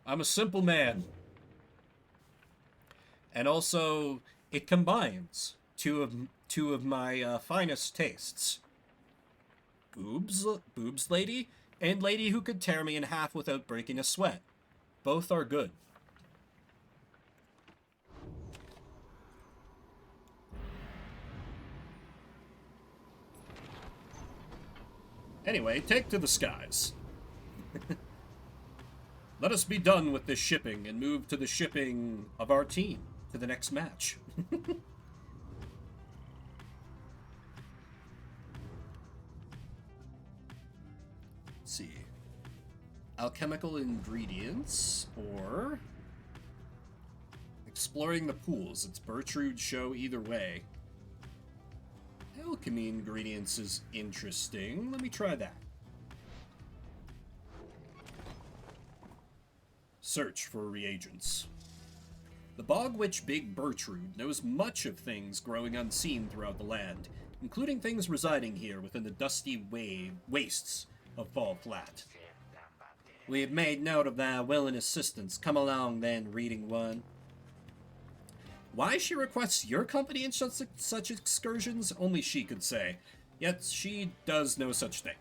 I'm a simple man. And also, it combines two of my finest tastes. Boobs lady, and lady who could tear me in half without breaking a sweat. Both are good. Anyway, take to the skies. Let us be done with this shipping and move to the shipping of our team to the next match. Let's see. Alchemical ingredients or exploring the pools. It's Bertrude's show either way. Alchemy ingredients is interesting. Let me try that. Search for reagents. The bog witch Big Bertrude knows much of things growing unseen throughout the land, including things residing here within the dusty wastes of Fall Flat. We have made note of thy willing assistance. Come along then, reading one. Why she requests your company in such excursions, only she could say. Yet she does no such thing.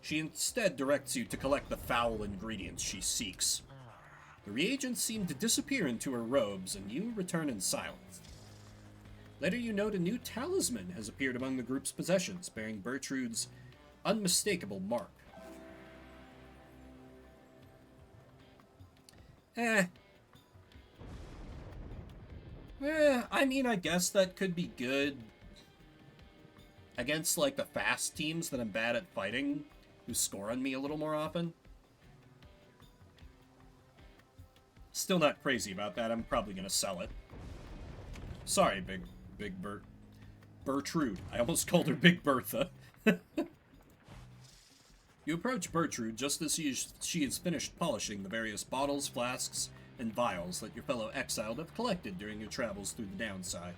She instead directs you to collect the foul ingredients she seeks. The reagents seem to disappear into her robes, and you return in silence. Later you note a new talisman has appeared among the group's possessions, bearing Bertrude's unmistakable mark. I mean, I guess that could be good against, like, the fast teams that I'm bad at fighting, who score on me a little more often. Still not crazy about that. I'm probably gonna sell it. Sorry, Big Bertrude. I almost called her Big Bertha. You approach Bertrude just as she has finished polishing the various bottles, flasks, and vials that your fellow exiled have collected during your travels through the downside.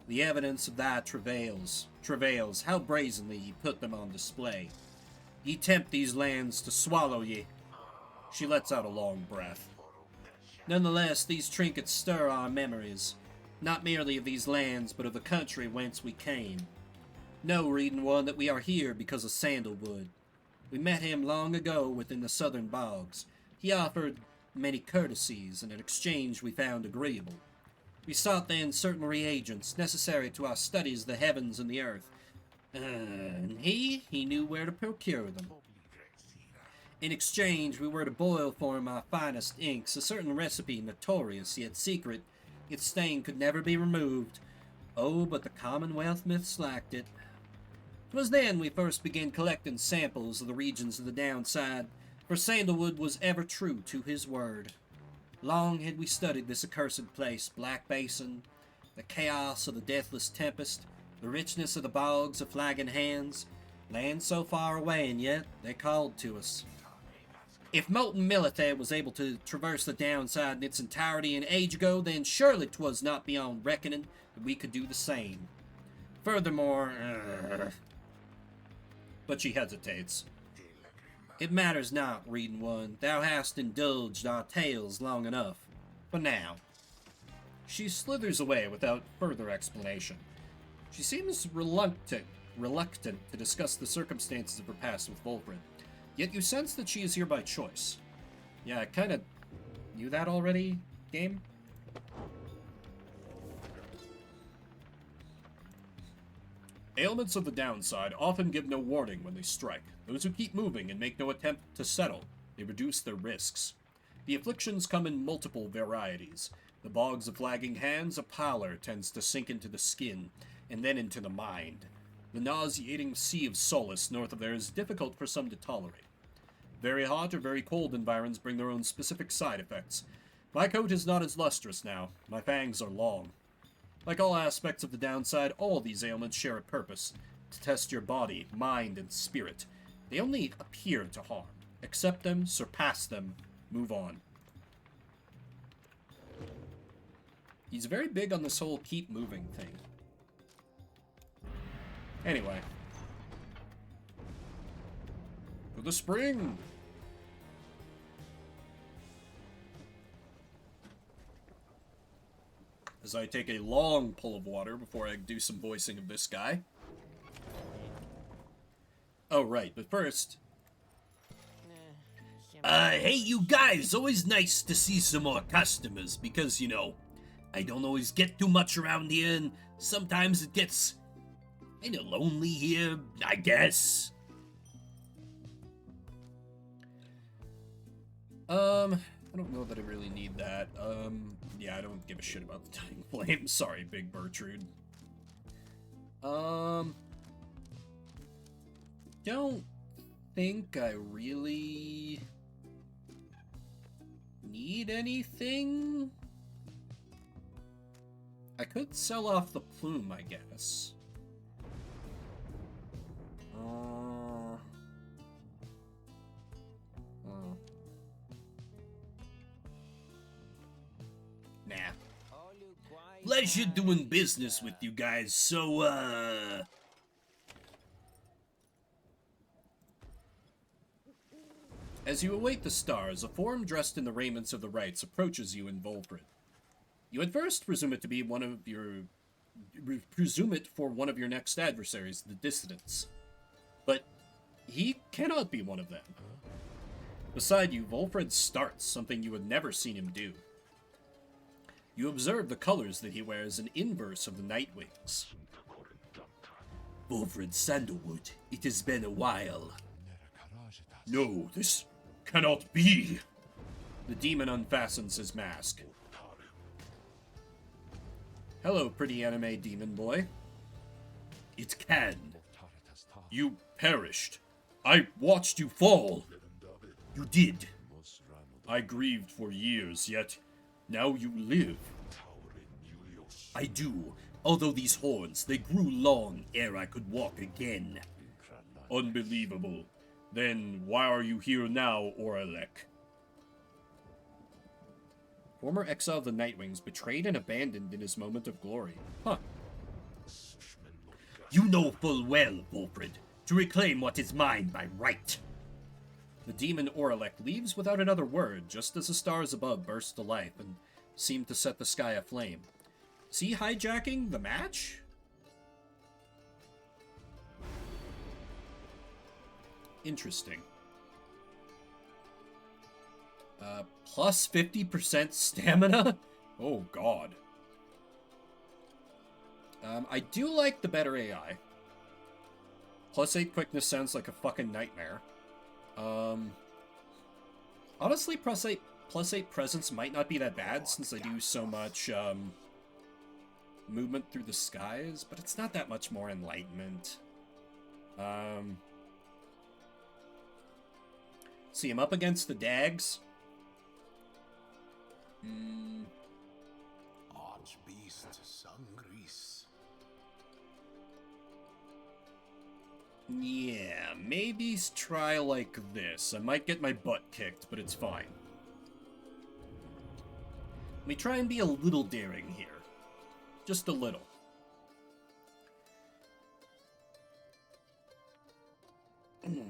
The evidence of thy travails, how brazenly ye put them on display. Ye tempt these lands to swallow ye. She lets out a long breath. Nonetheless, these trinkets stir our memories, not merely of these lands, but of the country whence we came. Know, reading one, that we are here because of Sandalwood. We met him long ago within the southern bogs. He offered many courtesies, and in exchange we found agreeable. We sought then certain reagents necessary to our studies of the heavens and the earth, and he knew where to procure them. In exchange, we were to boil for him our finest inks, a certain recipe notorious yet secret. Its stain could never be removed. Oh, but the Commonwealth myths lacked it. 'Twas then we first began collecting samples of the regions of the downside, for Sandalwood was ever true to his word. Long had we studied this accursed place, Black Basin, the chaos of the deathless tempest, the richness of the bogs of flagging hands, land so far away, and yet they called to us. If Molten Military was able to traverse the downside in its entirety an age ago, then surely 'twas not beyond reckoning that we could do the same. Furthermore, but she hesitates. It matters not, reading one. Thou hast indulged our tales long enough. For now. She slithers away without further explanation. She seems reluctant to discuss the circumstances of her past with Volfred. Yet you sense that she is here by choice. Yeah, I kind of knew that already, game. Ailments of the downside often give no warning when they strike. Those who keep moving and make no attempt to settle, they reduce their risks. The afflictions come in multiple varieties. The bogs of flagging hands, a pallor tends to sink into the skin, and then into the mind. The nauseating sea of solace north of there is difficult for some to tolerate. Very hot or very cold environs bring their own specific side effects. My coat is not as lustrous now. My fangs are long. Like all aspects of the downside, all these ailments share a purpose, to test your body, mind, and spirit. They only appear to harm. Accept them, surpass them, move on. He's very big on this whole keep moving thing. Anyway. To the spring! As I take a long pull of water before I do some voicing of this guy. Oh, right, but first... Hey, you guys, always nice to see some more customers because, you know, I don't always get too much around here and sometimes it gets kind of lonely here, I guess. I don't know that I really need that. Yeah, I don't give a shit about the dying flame. Sorry, Big Bertrude. Don't think I really need anything. I could sell off the plume, I guess. Nah. Pleasure doing business with you guys, so, As you await the stars, a form dressed in the raiments of the rites approaches you in Volfred. You at first presume it to be presume it for one of your next adversaries, the Dissidents. But he cannot be one of them. Beside you, Volfred starts, something you had never seen him do. You observe the colors that he wears in inverse of the Nightwings. Wolfred Sandalwood, it has been a while. No, this cannot be. The demon unfastens his mask. Hello, pretty anime demon boy. It can. You perished. I watched you fall. You did. I grieved for years, yet now you live. I do. Although these horns, they grew long ere I could walk again. Unbelievable. Then why are you here now, Oralek? Former exile of the Nightwings, betrayed and abandoned in his moment of glory. Huh. You know full well, Wolfred, to reclaim what is mine by right. The demon Oralek leaves without another word, just as the stars above burst to life and seem to set the sky aflame. Is he hijacking the match? Interesting. Plus 50% stamina? Oh, God. I do like the better AI. Plus 8 quickness sounds like a fucking nightmare. Honestly, plus 8 presence might not be that bad since I do so much, movement through the skies, but it's not that much more enlightenment. See, I'm up against the Dags. Archbeast Sungrease. Yeah, maybe try like this. I might get my butt kicked, but it's fine. Let me try and be a little daring here. Just a little. Reader,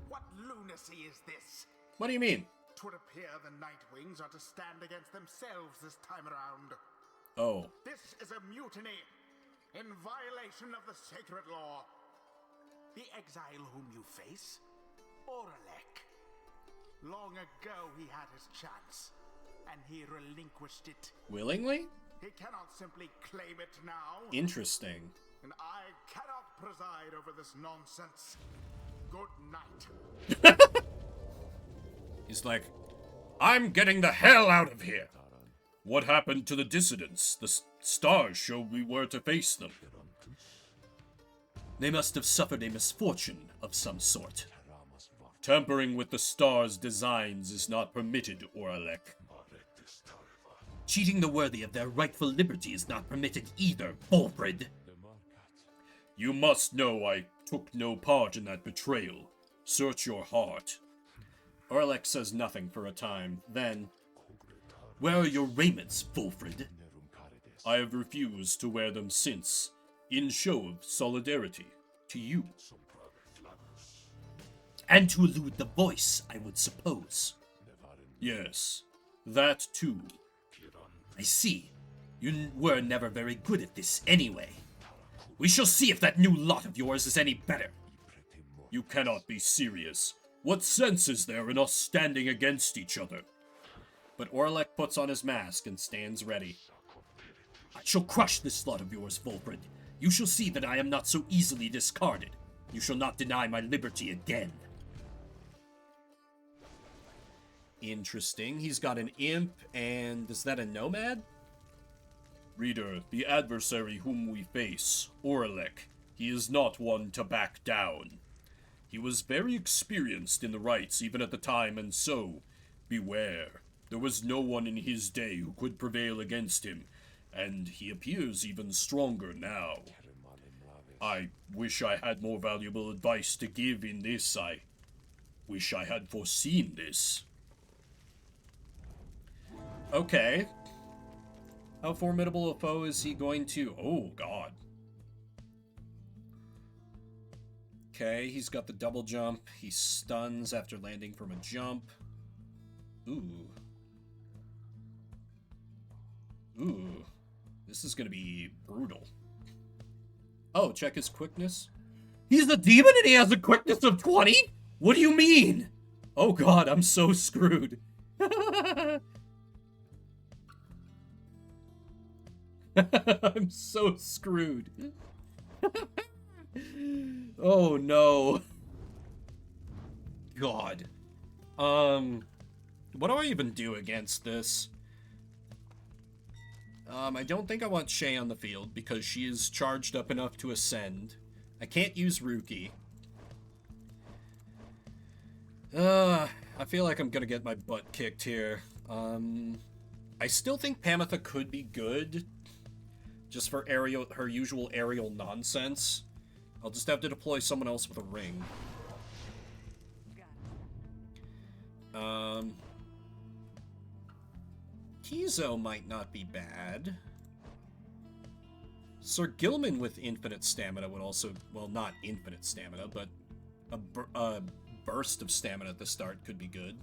what lunacy is this? What do you mean? 'Twould appear the Nightwings are to stand against themselves this time around. Oh. This is a mutiny, in violation of the sacred law. The exile whom you face? Oralek. Long ago he had his chance, and he relinquished it. Willingly? He cannot simply claim it now. Interesting. And I cannot preside over this nonsense. Good night. He's like, I'm getting the hell out of here. What happened to the dissidents? The stars showed we were to face them. They must have suffered a misfortune of some sort. Tampering with the stars' designs is not permitted, Oralek. Cheating the worthy of their rightful liberty is not permitted either, Wolfred. You must know I took no part in that betrayal. Search your heart. Oralek says nothing for a time, then... Where are your raiments, Wolfred? I have refused to wear them since, in show of solidarity to you. And to elude the voice, I would suppose. Yes, that too. I see. You were never very good at this anyway. We shall see if that new lot of yours is any better. You cannot be serious. What sense is there in us standing against each other? But Orlek puts on his mask and stands ready. I shall crush this lot of yours, Volfred. You shall see that I am not so easily discarded. You shall not deny my liberty again. Interesting. He's got an imp, and is that a nomad? Reader, the adversary whom we face, Orlek, he is not one to back down. He was very experienced in the rites even at the time, and so, beware. There was no one in his day who could prevail against him, and he appears even stronger now. I wish I had more valuable advice to give in this. I wish I had foreseen this. Okay. How formidable a foe is he going to... Oh, God. Okay, he's got the double jump. He stuns after landing from a jump. Ooh. Ooh. This is going to be brutal. Oh, check his quickness. He's a demon and he has a quickness of 20? What do you mean? Oh, God, I'm so screwed. I'm so screwed. Oh no. God. What do I even do against this? I don't think I want Shay on the field because she is charged up enough to ascend. I can't use Ruki. I feel like I'm gonna get my butt kicked here. I still think Pamitha could be good. Just for her usual aerial nonsense. I'll just have to deploy someone else with a ring. Kizo might not be bad. Sir Gilman with infinite stamina would also... Well, not infinite stamina, but a burst of stamina at the start could be good.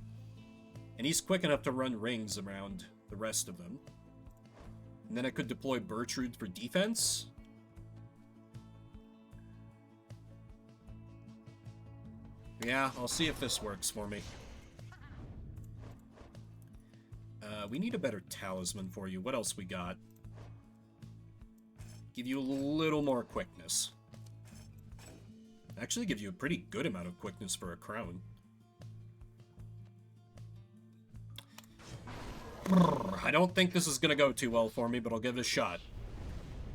And he's quick enough to run rings around the rest of them. And then I could deploy Bertrude for defense. Yeah, I'll see if this works for me. We need a better talisman for you. What else we got? Give you a little more quickness. Actually give you a pretty good amount of quickness for a crown. I don't think this is gonna go too well for me, but I'll give it a shot.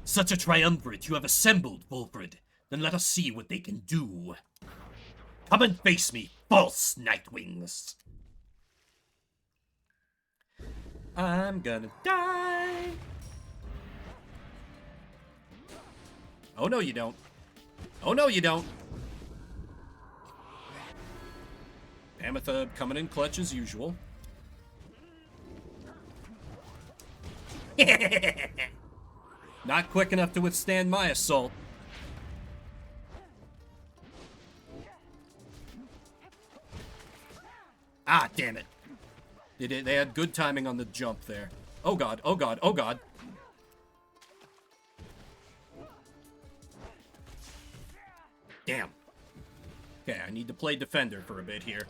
Such a triumvirate you have assembled, Volfred. Then let us see what they can do. Come and face me, false Nightwings. I'm gonna die. Oh no you don't. Oh no you don't. Pamitha coming in clutch as usual. Not quick enough to withstand my assault. Ah, damn it. They had good timing on the jump there. Oh god, oh god, oh god. Damn. Okay, I need to play defender for a bit here.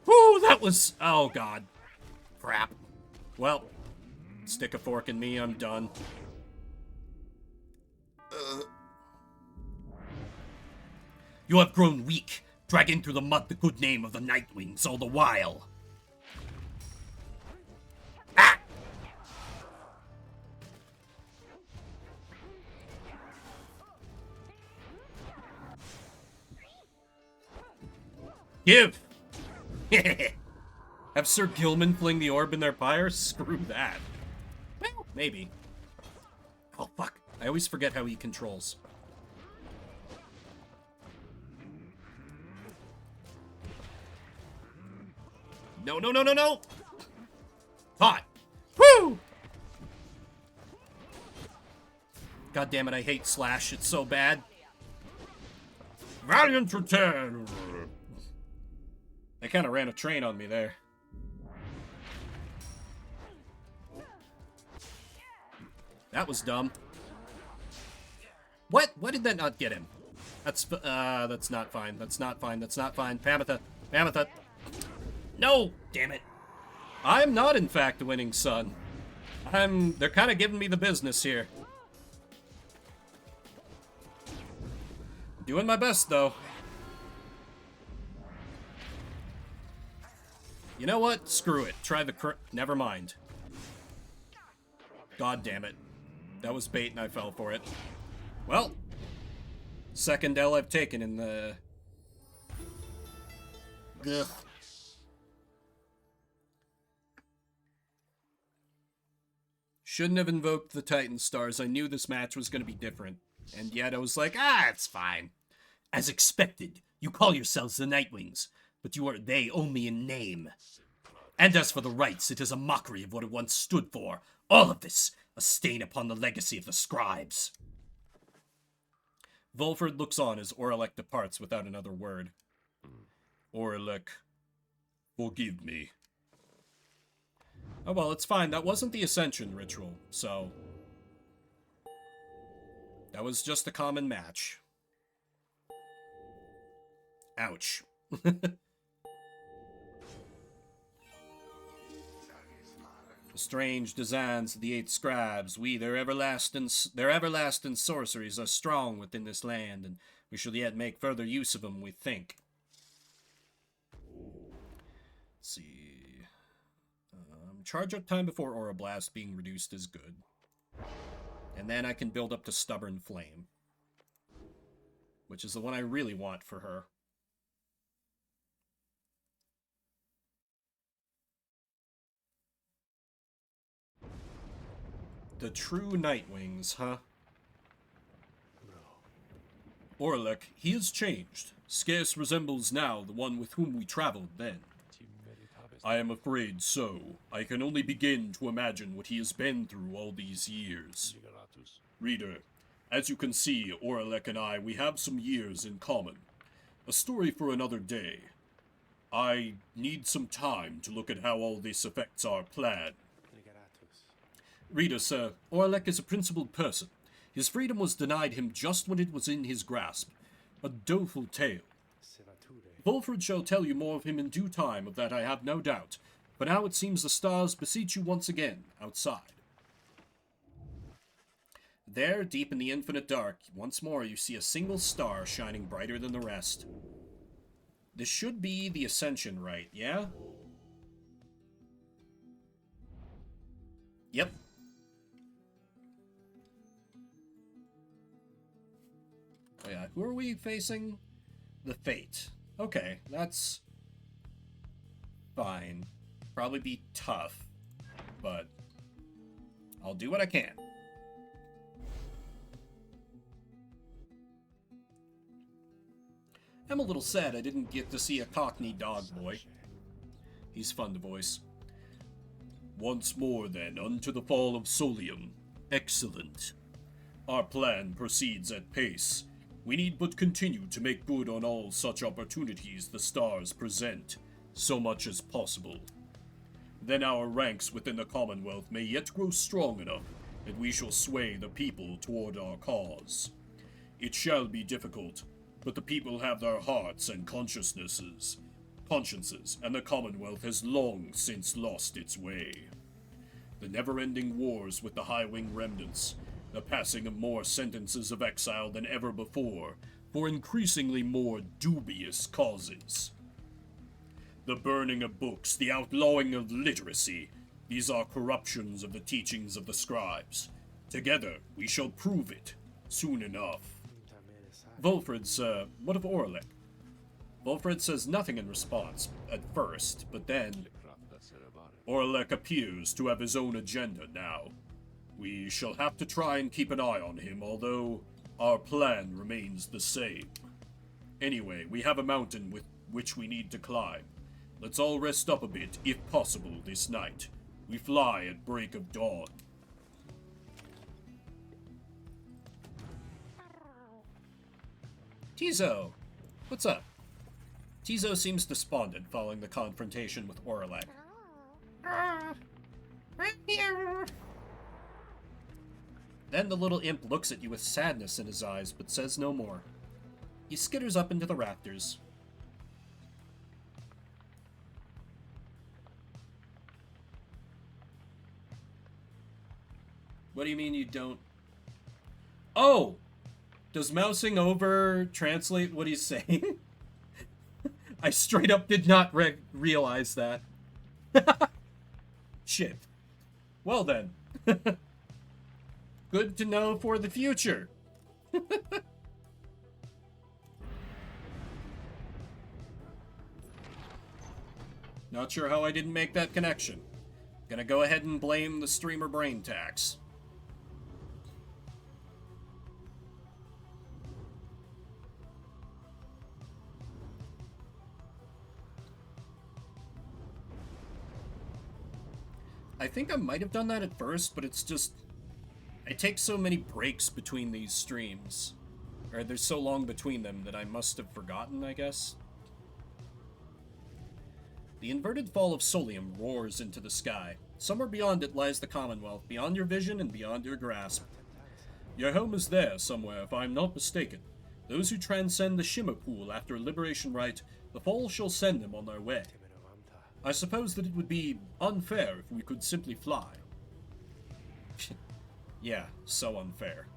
Whew, that was... Oh god. Crap. Well, stick a fork in me, I'm done. You have grown weak, dragging through the mud the good name of the Nightwings all the while. Ah! Give! Have Sir Gilman fling the orb in their pyre? Screw that. Well, maybe. Oh, fuck. I always forget how he controls. No, no, no, no, no! Hot! Woo! God damn it, I hate Slash. It's so bad. Valiant return! They kind of ran a train on me there. That was dumb. What? Why did that not get him? That's not fine. That's not fine. That's not fine. Pamitha. Pamitha. No! Damn it. I'm not, in fact, winning, son. They're kind of giving me the business here. Doing my best, though. You know what? Screw it. Try the never mind. God damn it. That was bait and I fell for it. Well, second L I've taken in the... Ugh. Shouldn't have invoked the Titan Stars. I knew this match was going to be different. And yet I was like, it's fine. As expected, you call yourselves the Nightwings, but you are they only in name. And as for the rights, it is a mockery of what it once stood for. All of this, a stain upon the legacy of the scribes. Volfred looks on as Oralek departs without another word. Oralek, forgive me. Oh well, it's fine. That wasn't the Ascension ritual, so... That was just a common match. Ouch. The strange designs of the 8 scribes, their everlasting sorceries are strong within this land, and we shall yet make further use of them, we think. Let's see. Charge up time before Aura Blast being reduced is good. And then I can build up to Stubborn Flame, which is the one I really want for her. The true Nightwings, huh? Oralek, he has changed. Scarce resembles now the one with whom we traveled then. I am afraid so. I can only begin to imagine what he has been through all these years. Reader, as you can see, Oralek and we have some years in common. A story for another day. I need some time to look at how all this affects our plan. Reader, sir, Oralek is a principled person. His freedom was denied him just when it was in his grasp. A doleful tale. Volfred shall tell you more of him in due time, of that I have no doubt. For now it seems the stars beseech you once again, outside. There, deep in the infinite dark, once more you see a single star shining brighter than the rest. This should be the Ascension, right? Yeah? Yep. Oh yeah, who are we facing? The Fate. Okay, that's fine. Probably be tough, but I'll do what I can. I'm a little sad I didn't get to see a Cockney dog boy. He's fun to voice. Once more, then, unto the fall of Solium. Excellent. Our plan proceeds at pace. We need but continue to make good on all such opportunities the stars present, so much as possible. Then our ranks within the Commonwealth may yet grow strong enough that we shall sway the people toward our cause. It shall be difficult, but the people have their hearts and consciences, and the Commonwealth has long since lost its way. The never-ending wars with the High-Wing remnants, the passing of more sentences of exile than ever before, for increasingly more dubious causes. The burning of books, the outlawing of literacy, these are corruptions of the teachings of the scribes. Together, we shall prove it, soon enough. Volfred, sir, what of Oralek? Volfred says nothing in response, at first, but then... Oralek appears to have his own agenda now. We shall have to try and keep an eye on him, although our plan remains the same. Anyway, we have a mountain with which we need to climb. Let's all rest up a bit, if possible, this night. We fly at break of dawn. Tizo, what's up? Tizo seems despondent following the confrontation with Oralek. Then the little imp looks at you with sadness in his eyes, but says no more. He skitters up into the rafters. What do you mean you don't? Oh! Does mousing over translate what he's saying? I straight up did not realize that. Shit. Well then. Good to know for the future. Not sure how I didn't make that connection. Gonna go ahead and blame the streamer brain tax. I think I might have done that at first, but it's just... I take so many breaks between these streams. Or there's so long between them that I must have forgotten, I guess. The inverted fall of Solium roars into the sky. Somewhere beyond it lies the Commonwealth, beyond your vision and beyond your grasp. Your home is there somewhere, if I am not mistaken. Those who transcend the Shimmer Pool after a liberation rite, the fall shall send them on their way. I suppose that it would be unfair if we could simply fly. Yeah, so unfair.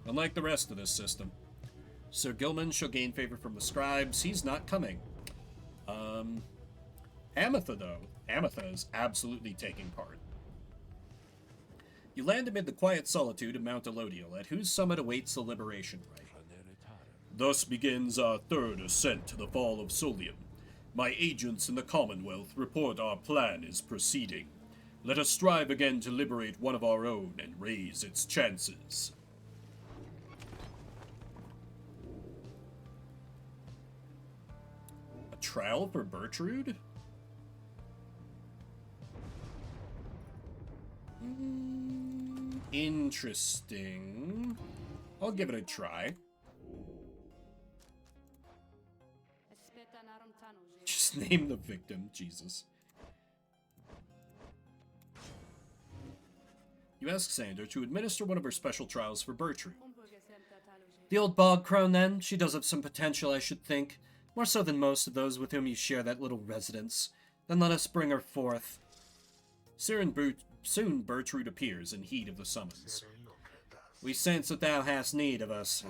Unlike the rest of this system. Sir Gilman shall gain favor from the scribes. He's not coming. Ametha, though. Ametha is absolutely taking part. You land amid the quiet solitude of Mount Elodial, at whose summit awaits the liberation rite. Thus begins our third ascent to the fall of Solium. My agents in the Commonwealth report our plan is proceeding. Let us strive again to liberate one of our own and raise its chances. A trial for Bertrude? Interesting. I'll give it a try. Just name the victim, Jesus. You ask Sander to administer one of her special trials for Bertrude. The old bog crone, then? She does have some potential, I should think. More so than most of those with whom you share that little residence. Then let us bring her forth. Soon Bertrude appears in heed of the summons. We sense that thou hast need of us.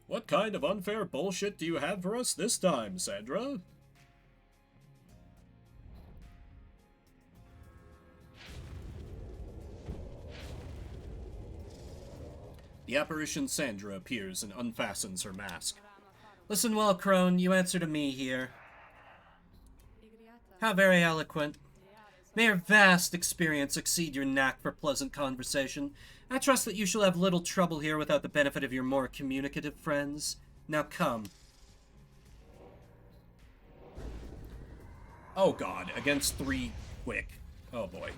What kind of unfair bullshit do you have for us this time, Sandra? The apparition Sandra appears and unfastens her mask. Listen well, crone, you answer to me here. How very eloquent. May your vast experience exceed your knack for pleasant conversation. I trust that you shall have little trouble here without the benefit of your more communicative friends. Now come. Oh god, against 3 quick. Oh boy.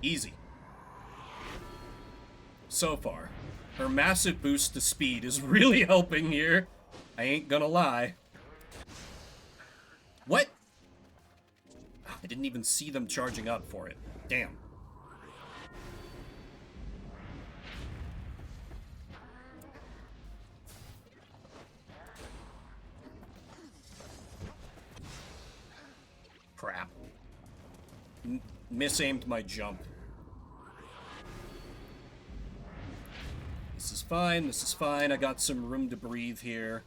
Easy. So far. Her massive boost to speed is really helping here. I ain't gonna lie. What? I didn't even see them charging up for it. Damn. Crap. Misaimed my jump. This is fine, this is fine. I got some room to breathe here.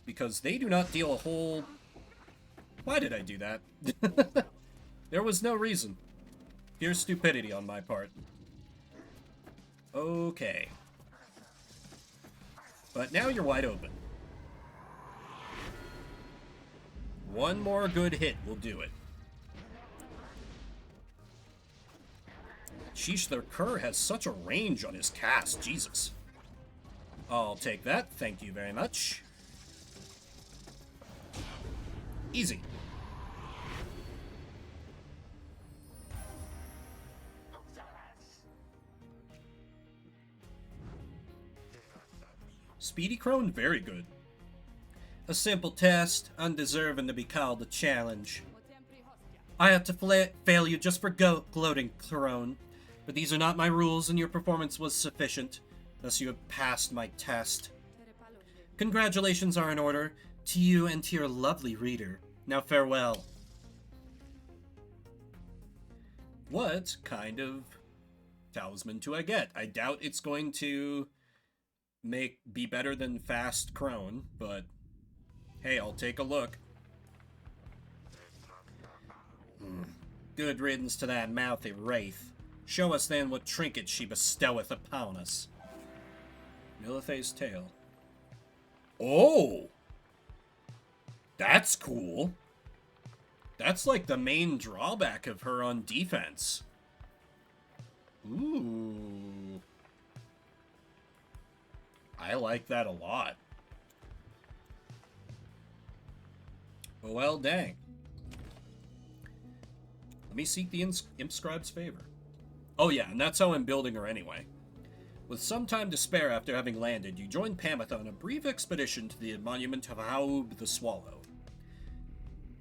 Because they do not deal a whole... Why did I do that? There was no reason. Pure stupidity on my part. Okay. But now you're wide open. One more good hit will do it. Sheesh, their Kerr has such a range on his cast. Jesus. I'll take that. Thank you very much. Easy. Speedy Crone, very good. A simple test, undeserving to be called a challenge. I have to fail you just for gloating, Crone. But these are not my rules, and your performance was sufficient. Thus you have passed my test. Congratulations are in order to you and to your lovely reader. Now farewell. What kind of talisman do I get? I doubt it's going to be better than Fast Crone, but hey, I'll take a look. Good riddance to that mouthy wraith. Show us then what trinket she bestoweth upon us. Milithe's tail. Oh! That's cool. That's like the main drawback of her on defense. Ooh. I like that a lot. Well, dang. Let me seek the Imp Scribe's favor. Oh yeah, and that's how I'm building her anyway. With some time to spare after having landed, you join Pamitha on a brief expedition to the monument of Haub the Swallow.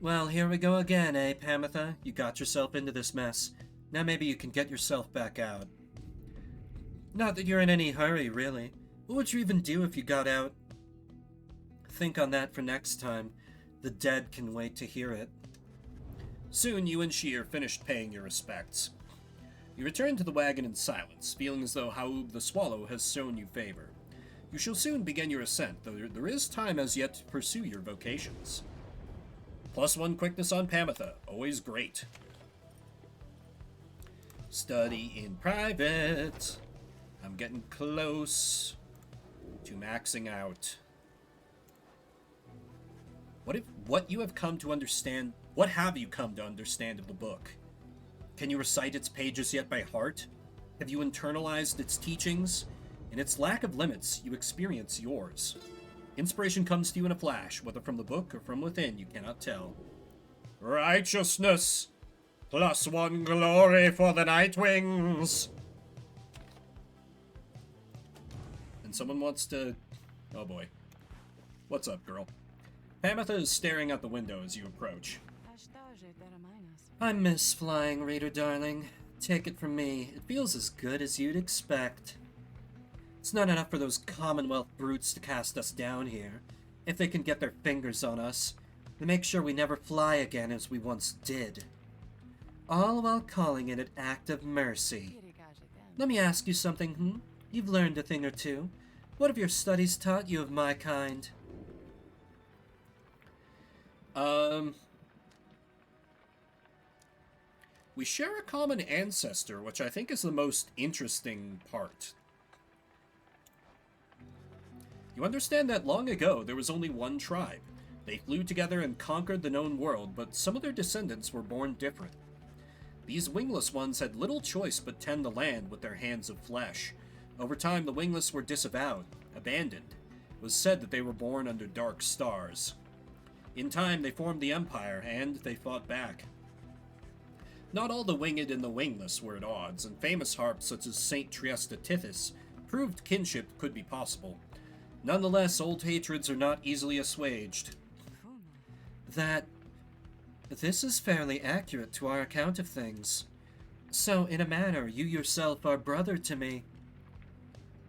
Well, here we go again, eh, Pamitha? You got yourself into this mess. Now maybe you can get yourself back out. Not that you're in any hurry, really. What would you even do if you got out? Think on that for next time. The dead can wait to hear it. Soon you and she are finished paying your respects. You return to the wagon in silence, feeling as though Haub the Swallow has shown you favor. You shall soon begin your ascent, though there is time as yet to pursue your vocations. +1 quickness on Pamitha, always great. Study in private. I'm getting close to maxing out. What have you come to understand of the book? Can you recite its pages yet by heart? Have you internalized its teachings? In its lack of limits, you experience yours. Inspiration comes to you in a flash, whether from the book or from within, you cannot tell. Righteousness! +1 glory for the Nightwings! And someone wants to... Oh boy. What's up, girl? Pamitha is staring out the window as you approach. I miss flying, reader darling. Take it from me, it feels as good as you'd expect. It's not enough for those Commonwealth brutes to cast us down here. If they can get their fingers on us, they make sure we never fly again as we once did. All while calling it an act of mercy. Let me ask you something, You've learned a thing or two. What have your studies taught you of my kind? We share a common ancestor, which I think is the most interesting part. You understand that long ago there was only one tribe. They flew together and conquered the known world, but some of their descendants were born different. These wingless ones had little choice but tend the land with their hands of flesh. Over time, the wingless were disavowed, abandoned. It was said that they were born under dark stars. In time, they formed the Empire, and they fought back. Not all the winged and the wingless were at odds, and famous harps such as Saint Triesta Tithys proved kinship could be possible. Nonetheless, old hatreds are not easily assuaged. This is fairly accurate to our account of things. So, in a manner, you yourself are brother to me.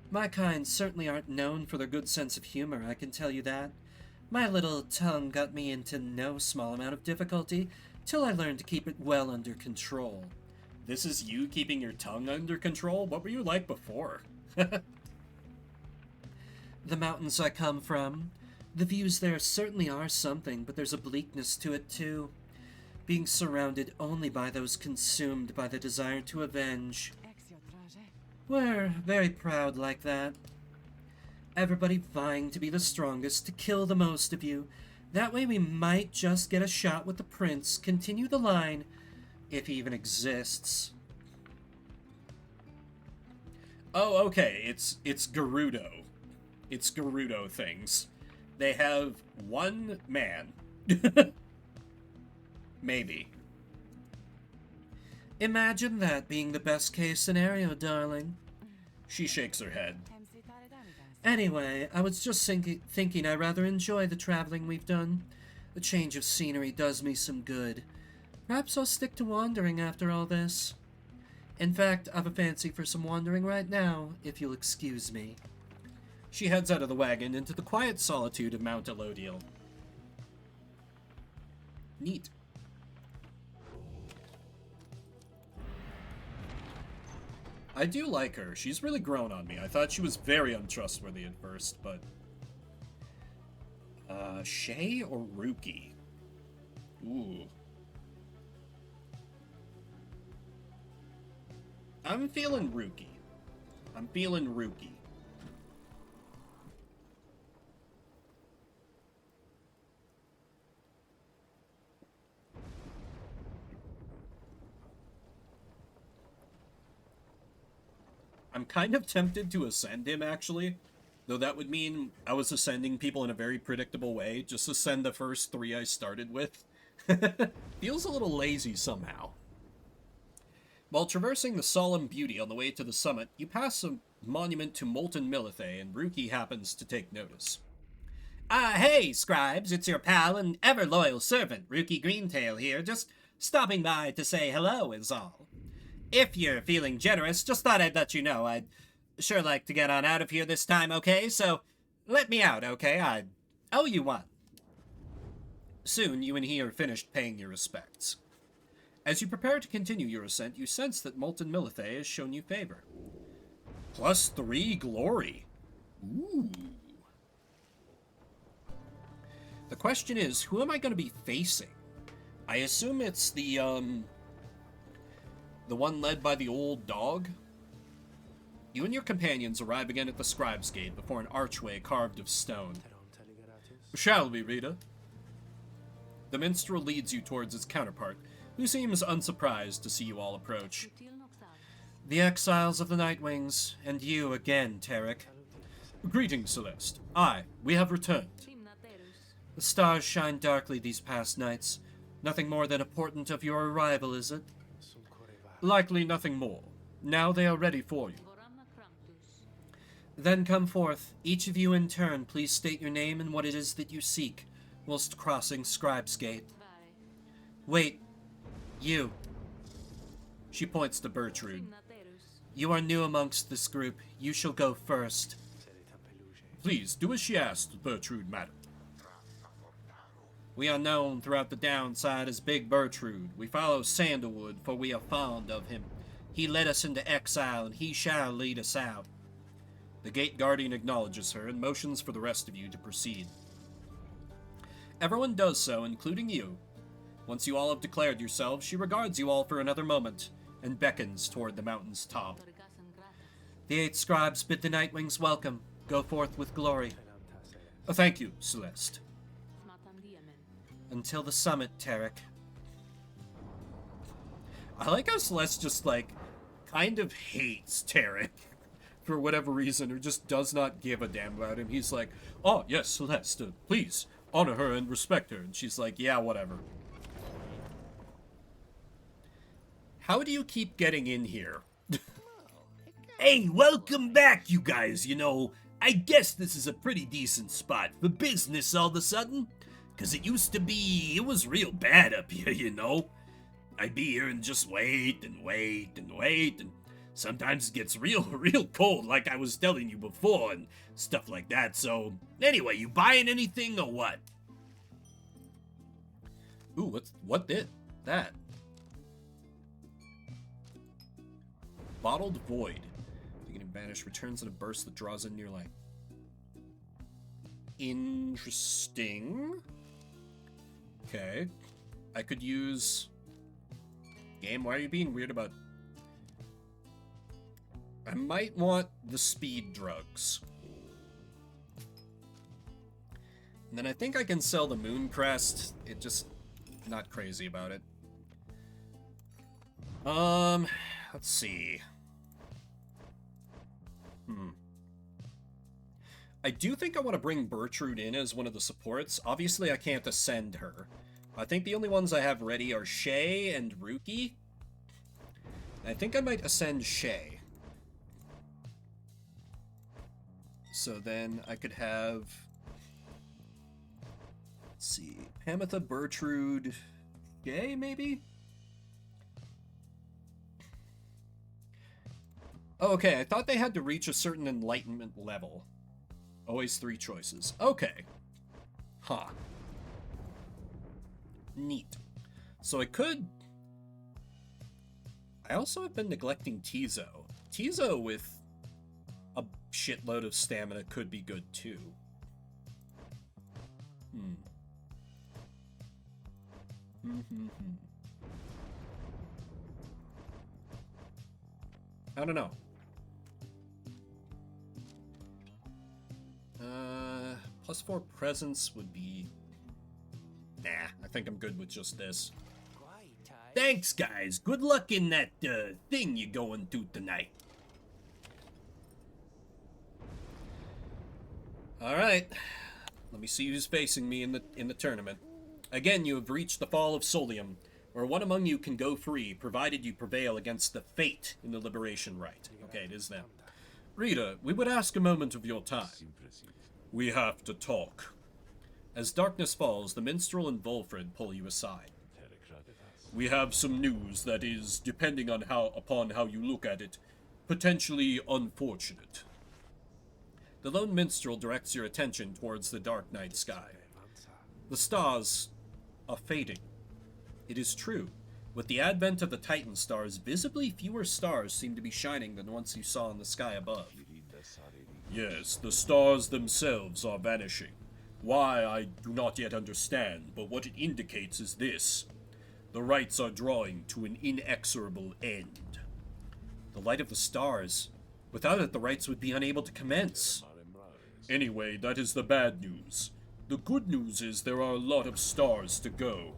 My kind certainly aren't known for their good sense of humor, I can tell you that. My little tongue got me into no small amount of difficulty, till I learned to keep it well under control. This is you keeping your tongue under control? What were you like before? The mountains I come from, the views there certainly are something, but there's a bleakness to it too. Being surrounded only by those consumed by the desire to avenge. We're very proud like that. Everybody vying to be the strongest, to kill the most of you. That way we might just get a shot with the prince, continue the line, if he even exists. Oh, okay, it's Gerudo. It's Gerudo things. They have one man Maybe. Imagine that being the best case scenario, darling. She shakes her head. Anyway, I was just thinking I rather enjoy the traveling we've done. A change of scenery does me some good. Perhaps I'll stick to wandering after all this. In fact, I've a fancy for some wandering right now, if you'll excuse me. She heads out of the wagon into the quiet solitude of Mount Elodiel. Neat. I do like her. She's really grown on me. I thought she was very untrustworthy at first, but... Shay or Ruki? Ooh. I'm feeling Ruki. I'm feeling Ruki. I'm kind of tempted to ascend him, actually. Though that would mean I was ascending people in a very predictable way. Just ascend the first 3 I started with. Feels a little lazy somehow. While traversing the solemn beauty on the way to the summit, you pass a monument to Molten Milithae, and Ruki happens to take notice. Hey, scribes, it's your pal and ever-loyal servant, Ruki Greentail here, just stopping by to say hello is all. If you're feeling generous, just thought I'd let you know I'd sure like to get on out of here this time, okay? So, let me out, okay? I owe you one. Soon, you and he are finished paying your respects. As you prepare to continue your ascent, you sense that Molten Milithae has shown you favor. +3 glory. Ooh. The question is, who am I going to be facing? I assume it's the one led by the old dog? You and your companions arrive again at the Scribe's Gate before an archway carved of stone. Shall we, Rita? The minstrel leads you towards its counterpart, who seems unsurprised to see you all approach. The exiles of the Nightwings, and you again, Tarek. Greetings, Celeste. Aye, we have returned. The stars shine darkly these past nights. Nothing more than a portent of your arrival, is it? Likely nothing more. Now they are ready for you. Then come forth. Each of you in turn, please state your name and what it is that you seek, whilst crossing Scribe's Gate. Wait. You. She points to Bertrude. You are new amongst this group. You shall go first. Please, do as she asked, Bertrude, madam. We are known throughout the downside as Big Bertrude. We follow Sandalwood, for we are fond of him. He led us into exile, and he shall lead us out. The gate guardian acknowledges her and motions for the rest of you to proceed. Everyone does so, including you. Once you all have declared yourselves, she regards you all for another moment and beckons toward the mountain's top. The 8 scribes bid the Nightwings welcome. Go forth with glory. Thank you, Celeste. Until the summit, Tarek. I like how Celeste just, kind of hates Tarek for whatever reason, or just does not give a damn about him. He's like, oh, yes, Celeste, please, honor her and respect her. And she's like, yeah, whatever. How do you keep getting in here? Hey, welcome back, you guys. You know, I guess this is a pretty decent spot for business all of a sudden. 'Cause it used to be, it was real bad up here, you know. I'd be here and just wait and wait and wait, and sometimes it gets real cold, like I was telling you before, and stuff like that. So, anyway, you buying anything or what? Ooh, what did that? Bottled Void. Beginning Banish returns in a burst that draws in near light. Interesting. Okay. I could use... Game, why are you being weird about... I might want the speed drugs. And then I think I can sell the Moon Crest. It just... Not crazy about it. Let's see. I do think I want to bring Bertrude in as one of the supports. Obviously, I can't ascend her. I think the only ones I have ready are Shay and Ruki. I think I might ascend Shay. So then I could have... Let's see. Pamitha, Bertrude, Shay, maybe? Oh, okay, I thought they had to reach a certain enlightenment level. Always 3 choices. Okay. Huh. Neat. So I could... I also have been neglecting Tizo. Tizo with a shitload of stamina could be good too. I don't know. +4 presence would be... Nah, I think I'm good with just this. Thanks, guys. Good luck in that thing you're going to tonight. Alright. Let me see who's facing me in the tournament. Again, you have reached the Fall of Solium, where one among you can go free, provided you prevail against the Fate in the Liberation Rite. Okay, it is them. Rita, we would ask a moment of your time. We have to talk. As darkness falls, the minstrel and Volfred pull you aside. We have some news that is, depending on upon how you look at it, potentially unfortunate. The lone minstrel directs your attention towards the dark night sky. The stars are fading. It is true. With the advent of the Titan stars, visibly fewer stars seem to be shining than once you saw in the sky above. Yes, the stars themselves are vanishing. Why, I do not yet understand, but what it indicates is this. The rites are drawing to an inexorable end. The light of the stars. Without it, the rites would be unable to commence. Anyway, that is the bad news. The good news is there are a lot of stars to go.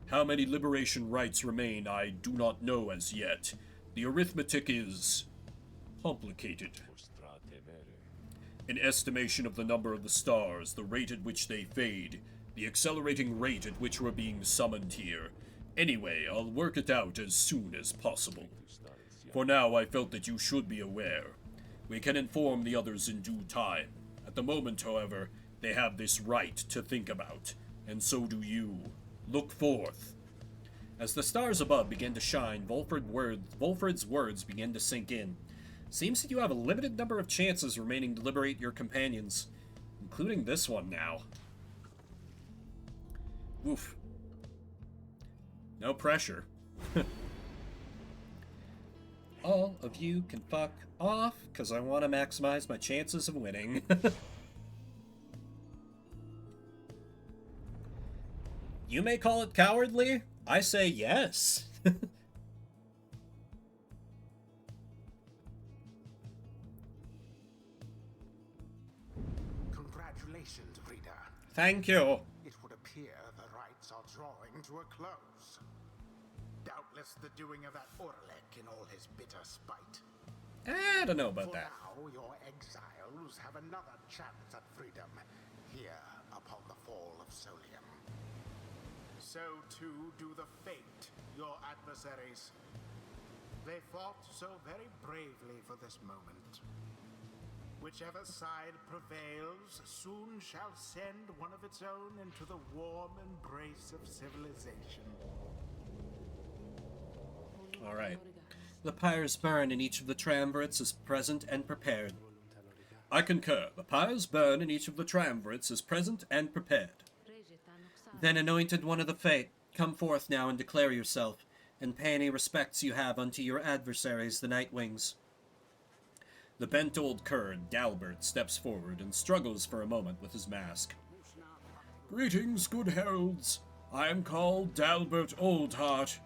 How many liberation rites remain, I do not know as yet. The arithmetic is complicated. An estimation of the number of the stars, the rate at which they fade, the accelerating rate at which we're being summoned here. Anyway, I'll work it out as soon as possible. For now, I felt that you should be aware. We can inform the others in due time. At the moment, however, they have this rite to think about, and so do you. Look forth. As the stars above began to shine, Volfred's words began to sink in. Seems that you have a limited number of chances remaining to liberate your companions, including this one now. Oof. No pressure. All of you can fuck off, because I want to maximize my chances of winning. You may call it cowardly. I say yes. Congratulations, Rita. Thank you. It would appear the rites are drawing to a close. Doubtless the doing of that Orlek in all his bitter spite. I don't know about For that. now, your exiles have another chance at freedom here upon the Fall of Solium. So too do the Fate, your adversaries. They fought so very bravely for this moment. Whichever side prevails soon shall send one of its own into the warm embrace of civilization. Alright. The pyres burn in each of the triumvirates is present and prepared. I concur. The pyres burn in each of the triumvirates is present and prepared. Then, anointed one of the Fate, come forth now and declare yourself, and pay any respects you have unto your adversaries, the Nightwings. The bent old Kurd, Dalbert, steps forward and struggles for a moment with his mask. Greetings, good heralds. I am called Dalbert Oldheart.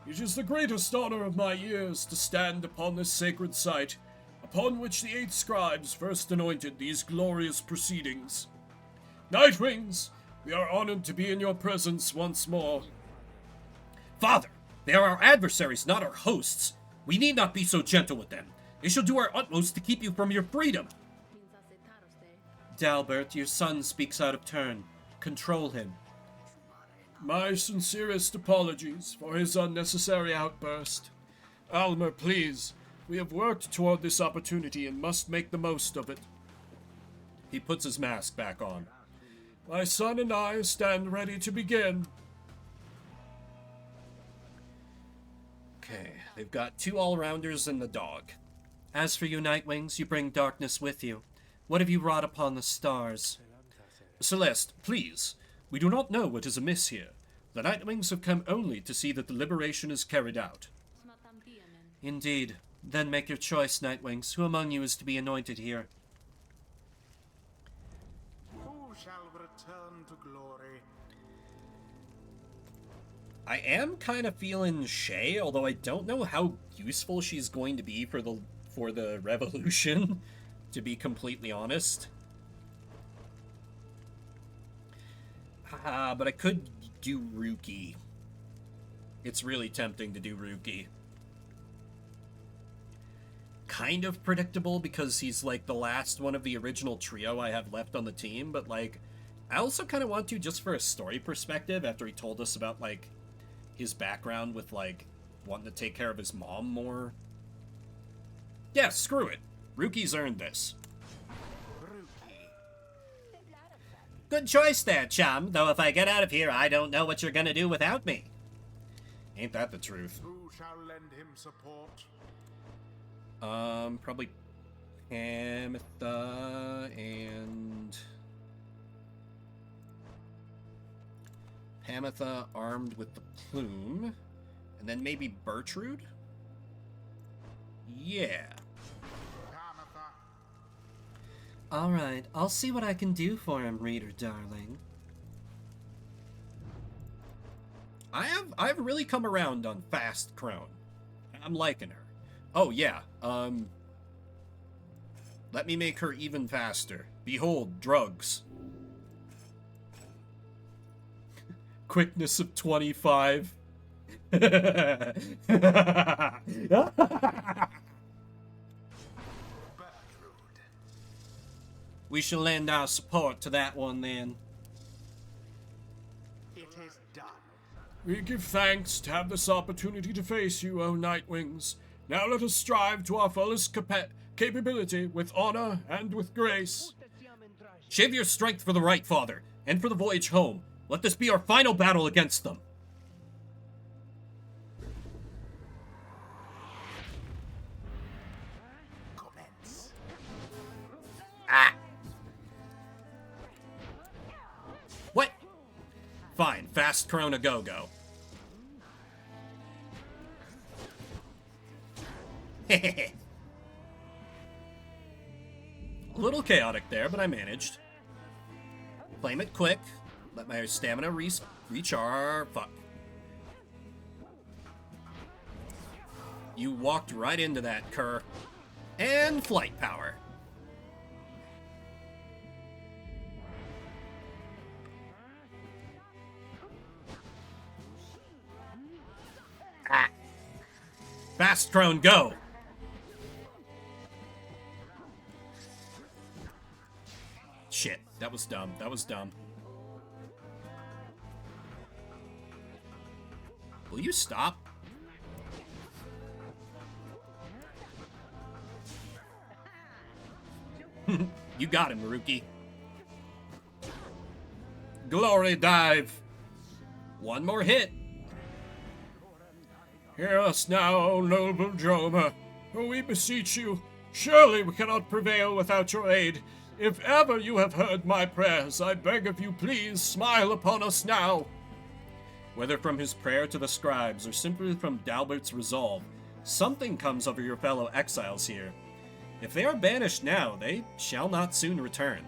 It is the greatest honor of my years to stand upon this sacred site, upon which the 8 scribes first anointed these glorious proceedings. Nightwings, we are honored to be in your presence once more. Father, they are our adversaries, not our hosts. We need not be so gentle with them. They shall do our utmost to keep you from your freedom. Dalbert, your son speaks out of turn. Control him. My sincerest apologies for his unnecessary outburst. Almer, please, we have worked toward this opportunity and must make the most of it. He puts his mask back on. My son and I stand ready to begin. Okay, they've got 2 all-rounders and the dog. As for you, Nightwings, you bring darkness with you. What have you wrought upon the stars? Celeste, please. We do not know what is amiss here. The Nightwings have come only to see that the liberation is carried out. Indeed. Then make your choice, Nightwings. Who among you is to be anointed here? Who shall return to glory? I am kind of feeling Shay, although I don't know how useful she's going to be for the revolution, to be completely honest. But I could do Ruki. It's really tempting to do Ruki. Kind of predictable because he's like the last one of the original trio I have left on the team, but like I also kind of want to just for a story perspective after he told us about like his background with like wanting to take care of his mom more. Yeah, screw it. Ruki's earned this. Good choice there, chum, though if I get out of here, I don't know what you're gonna do without me. Ain't that the truth? Who shall lend him support? Probably Pamitha and Pamitha armed with the plume, and then maybe Bertrude? Yeah. Pamitha. Alright, I'll see what I can do for him, reader darling. I've really come around on Fast Crone. I'm liking her. Oh yeah, let me make her even faster. Behold, drugs. Quickness of 25. We shall lend our support to that one then. It is done. We give thanks to have this opportunity to face you, O Nightwings. Now let us strive to our fullest capability with honor and with grace. Shave your strength for the right, Father, and for the voyage home. Let this be our final battle against them. Commence. What? Fine, Fast Crone a go-go. A little chaotic there, but I managed. Claim it quick. Let my stamina recharge. Fuck. You walked right into that, cur. And flight power. Fast Crone, go! Shit, that was dumb. That was dumb. Will you stop? You got him, Maruki. Glory dive. One more hit. Hear us now, O noble Joma. We beseech you. Surely we cannot prevail without your aid. If ever you have heard my prayers, I beg of you, please smile upon us now. Whether from his prayer to the scribes or simply from Dalbert's resolve, something comes over your fellow exiles here. If they are banished now, they shall not soon return.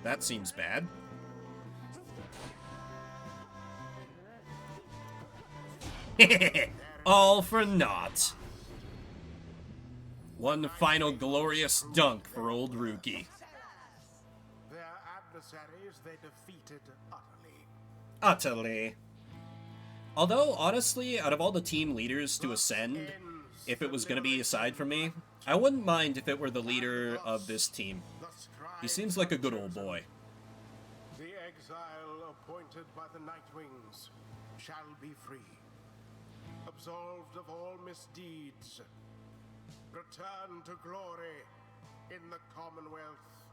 That seems bad. All for naught. One final glorious dunk for old Ruki. Their adversaries they defeated utterly. Utterly. Although, honestly, out of all the team leaders to ascend, if it was going to be aside from me, I wouldn't mind if it were the leader of this team. He seems like a good old boy. exile appointed by the Night Wings shall be free, absolved of all misdeeds, return to glory in the Commonwealth.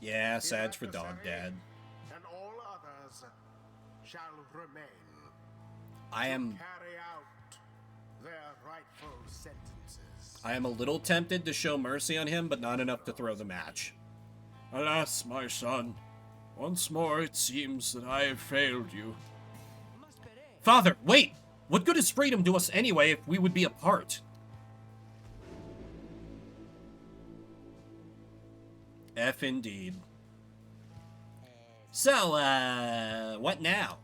Yeah, The sad for Dog adversary Dad. And all others shall remain I am carry out their rightful sentences. I am a little tempted to show mercy on him, but not enough to throw the match. Alas, my son, once more it seems that I have failed you. Father, wait! What good is freedom to us anyway if we would be apart? F indeed. So, what now?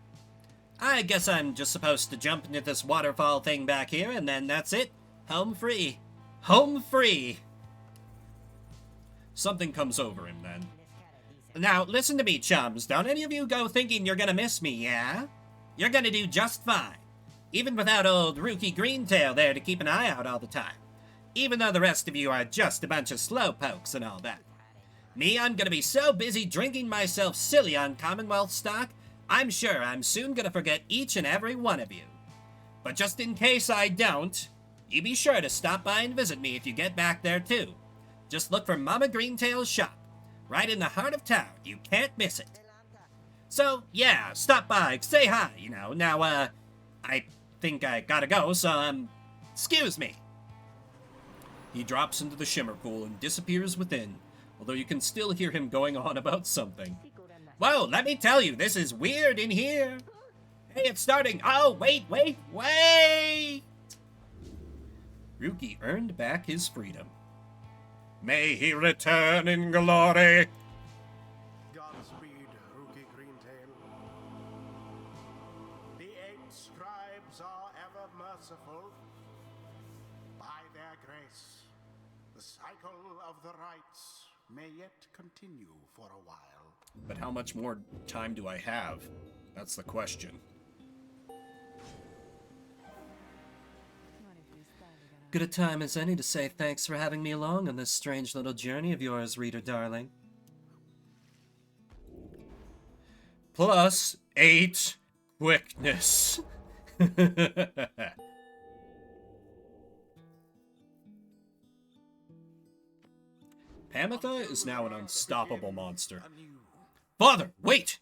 I guess I'm just supposed to jump into this waterfall thing back here, and then that's it. Home free. Home free! Something comes over him then. Now, listen to me, chums. Don't any of you go thinking you're gonna miss me, yeah? You're gonna do just fine. Even without old Rookie Greentail there to keep an eye out all the time. Even though the rest of you are just a bunch of slowpokes and all that. Me, I'm gonna be so busy drinking myself silly on Commonwealth stock, I'm sure I'm soon gonna forget each and every one of you. But just in case I don't, you be sure to stop by and visit me if you get back there too. Just look for Mama Greentail's shop, right in the heart of town. You can't miss it. So, yeah, stop by, say hi, you know. Now, I think I gotta go, so, excuse me. He drops into the shimmer pool and disappears within, although you can still hear him going on about something. Whoa, let me tell you, this is weird in here. Hey, it's starting. Oh, wait. Ruki earned back his freedom. May he return in glory. Godspeed, Rookie Greentail. The 8 scribes are ever merciful. By their grace, the cycle of the rites may yet continue for a while. But how much more time do I have? That's the question. Good a time as any to say thanks for having me along on this strange little journey of yours, reader darling. Plus 8 quickness. Pamitha is now an unstoppable monster. Father, wait!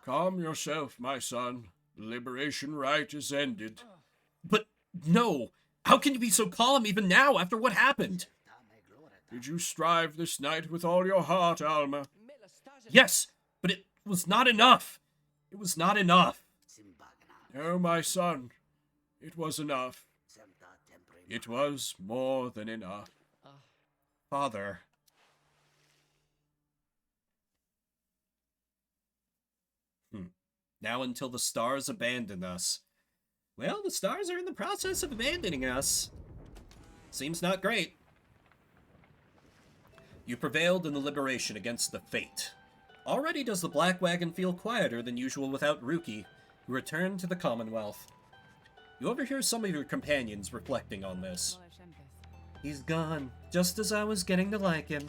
Calm yourself, my son. The liberation rite is ended. But no! How can you be so calm even now after what happened? Did you strive this night with all your heart, Alma? Yes, but it was not enough. It was not enough. No, my son. It was enough. It was more than enough. Father. Now until the stars abandon us. Well, the stars are in the process of abandoning us. Seems not great. You prevailed in the liberation against the Fate. Already does the Black Wagon feel quieter than usual without Ruki, who returned to the Commonwealth. You overhear some of your companions reflecting on this. He's gone, just as I was getting to like him.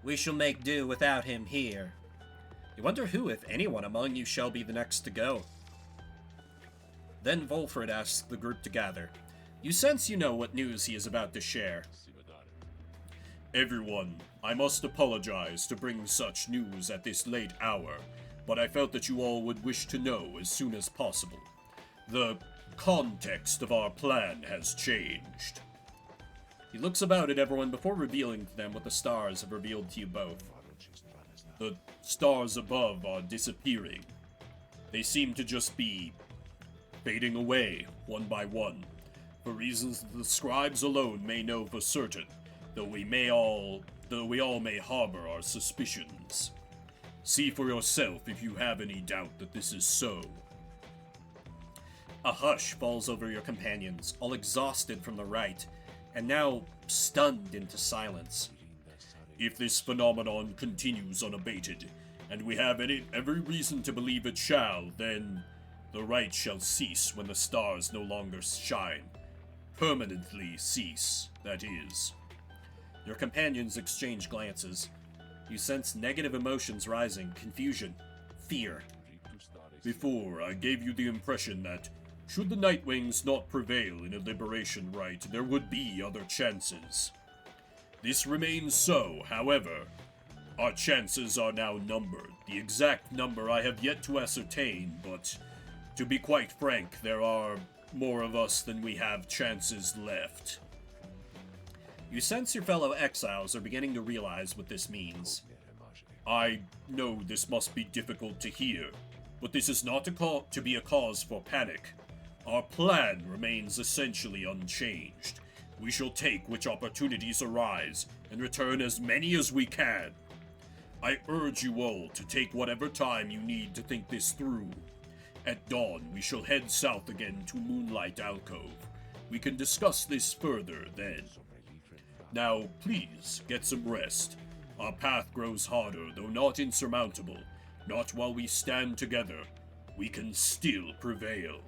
We shall make do without him here. You wonder who, if anyone, among you shall be the next to go. Then Volfred asks the group to gather. You sense you know what news he is about to share. Everyone, I must apologize to bring such news at this late hour, but I felt that you all would wish to know as soon as possible. The context of our plan has changed. He looks about at everyone before revealing to them what the stars have revealed to you both. The stars above are disappearing. They seem to just be fading away, one by one, for reasons that the scribes alone may know for certain, though we all may harbor our suspicions. See for yourself if you have any doubt that this is so. A hush falls over your companions, all exhausted from the rite, and now stunned into silence. If this phenomenon continues unabated, and we have every reason to believe it shall, then the rite shall cease when the stars no longer shine. Permanently cease, that is. Your companions exchange glances. You sense negative emotions rising, confusion, fear. Before, I gave you the impression that, should the Nightwings not prevail in a liberation rite, there would be other chances. This remains so, however. Our chances are now numbered. The exact number I have yet to ascertain, but to be quite frank, there are more of us than we have chances left. You sense your fellow exiles are beginning to realize what this means. I know this must be difficult to hear, but this is not to be a cause for panic. Our plan remains essentially unchanged. We shall take which opportunities arise, and return as many as we can. I urge you all to take whatever time you need to think this through. At dawn, we shall head south again to Moonlight Alcove. We can discuss this further then. Now, please, get some rest. Our path grows harder, though not insurmountable. Not while we stand together. We can still prevail.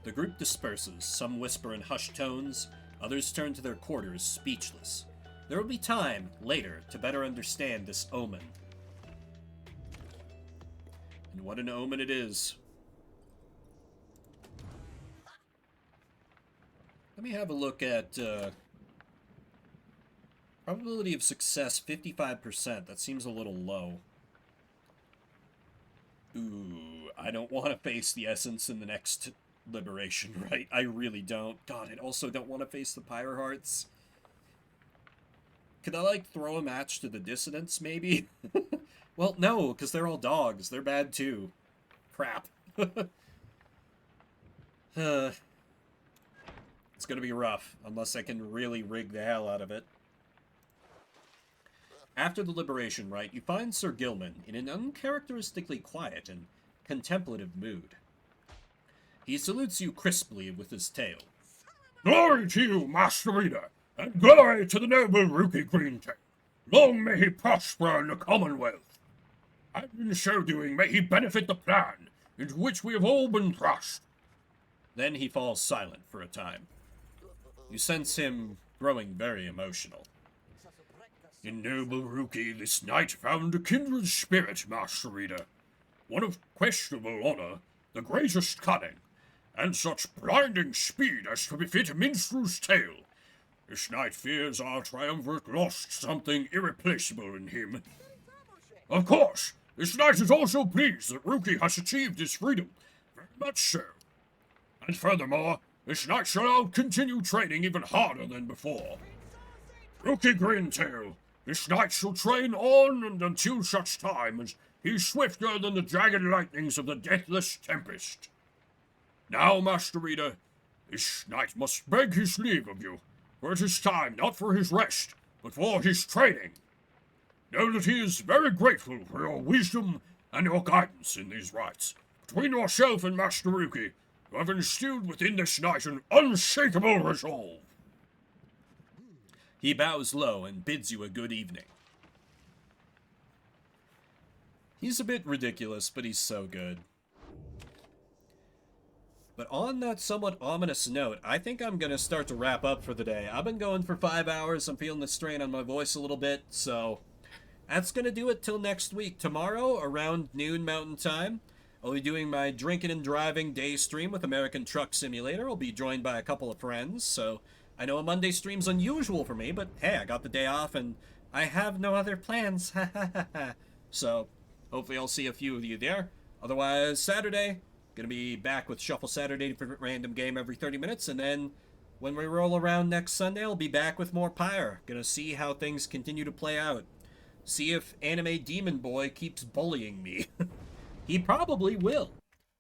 The group disperses. Some whisper in hushed tones. Others turn to their quarters, speechless. There will be time, later, to better understand this omen. And what an omen it is. Let me have a look at, probability of success, 55%. That seems a little low. Ooh, I don't want to face the Essence in the next liberation, right? I really don't. God, I also don't want to face the Pyre Hearts. Could I, like, throw a match to the Dissidents, maybe? Well, no, because they're all dogs. They're bad, too. Crap. It's gonna be rough, unless I can really rig the hell out of it. After the liberation rite, you find Sir Gilman in an uncharacteristically quiet and contemplative mood. He salutes you crisply with his tail. Glory to you, Master Reader, and glory to the noble Rookie Greentail. Long may he prosper in the Commonwealth. And in so doing, may he benefit the plan into which we have all been thrust. Then he falls silent for a time. You sense him growing very emotional. In noble Rookie, this knight found a kindred spirit, Master Reader. One of questionable honor, the greatest cunning, and such blinding speed as to befit a minstrel's tale. This knight fears our triumvirate lost something irreplaceable in him. Of course, this knight is also pleased that Rookie has achieved his freedom. Very much so. And furthermore, this knight shall now continue training even harder than before. Rookie Greentail, this knight shall train on and until such time as he is swifter than the jagged lightnings of the deathless tempest. Now, Master Reader, this knight must beg his leave of you, for it is time not for his rest, but for his training. Know that he is very grateful for your wisdom and your guidance in these rites. Between yourself and Master Rookie, you have instilled within this knight an unshakable resolve. He bows low and bids you a good evening. He's a bit ridiculous, but he's so good. But on that somewhat ominous note, I think I'm going to start to wrap up for the day. I've been going for 5 hours. I'm feeling the strain on my voice a little bit, so that's going to do it till next week. Tomorrow, around noon Mountain Time, I'll be doing my drinking and driving day stream with American Truck Simulator. I'll be joined by a couple of friends, so I know a Monday stream's unusual for me, but hey, I got the day off and I have no other plans. So, hopefully I'll see a few of you there. Otherwise, Saturday, gonna be back with Shuffle Saturday for a random game every 30 minutes, and then when we roll around next Sunday, I'll be back with more Pyre. Gonna see how things continue to play out. See if Anime Demon Boy keeps bullying me. He probably will.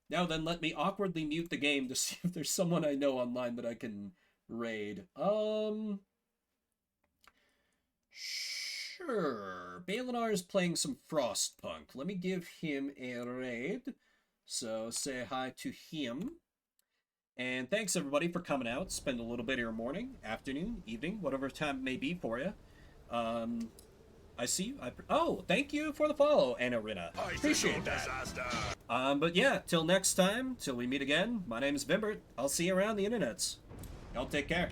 Now then, let me awkwardly mute the game to see if there's someone I know online that I can raid. Sure. Balinar is playing some Frostpunk. Let me give him a raid. So say hi to him. And thanks everybody for coming out. Spend a little bit of your morning, afternoon, evening, whatever time it may be for you. I see you. Oh, thank you for the follow, Anna Rina. Appreciate that. But yeah, till next time, till we meet again, my name is Vimbert. I'll see you around the internets. Y'all take care.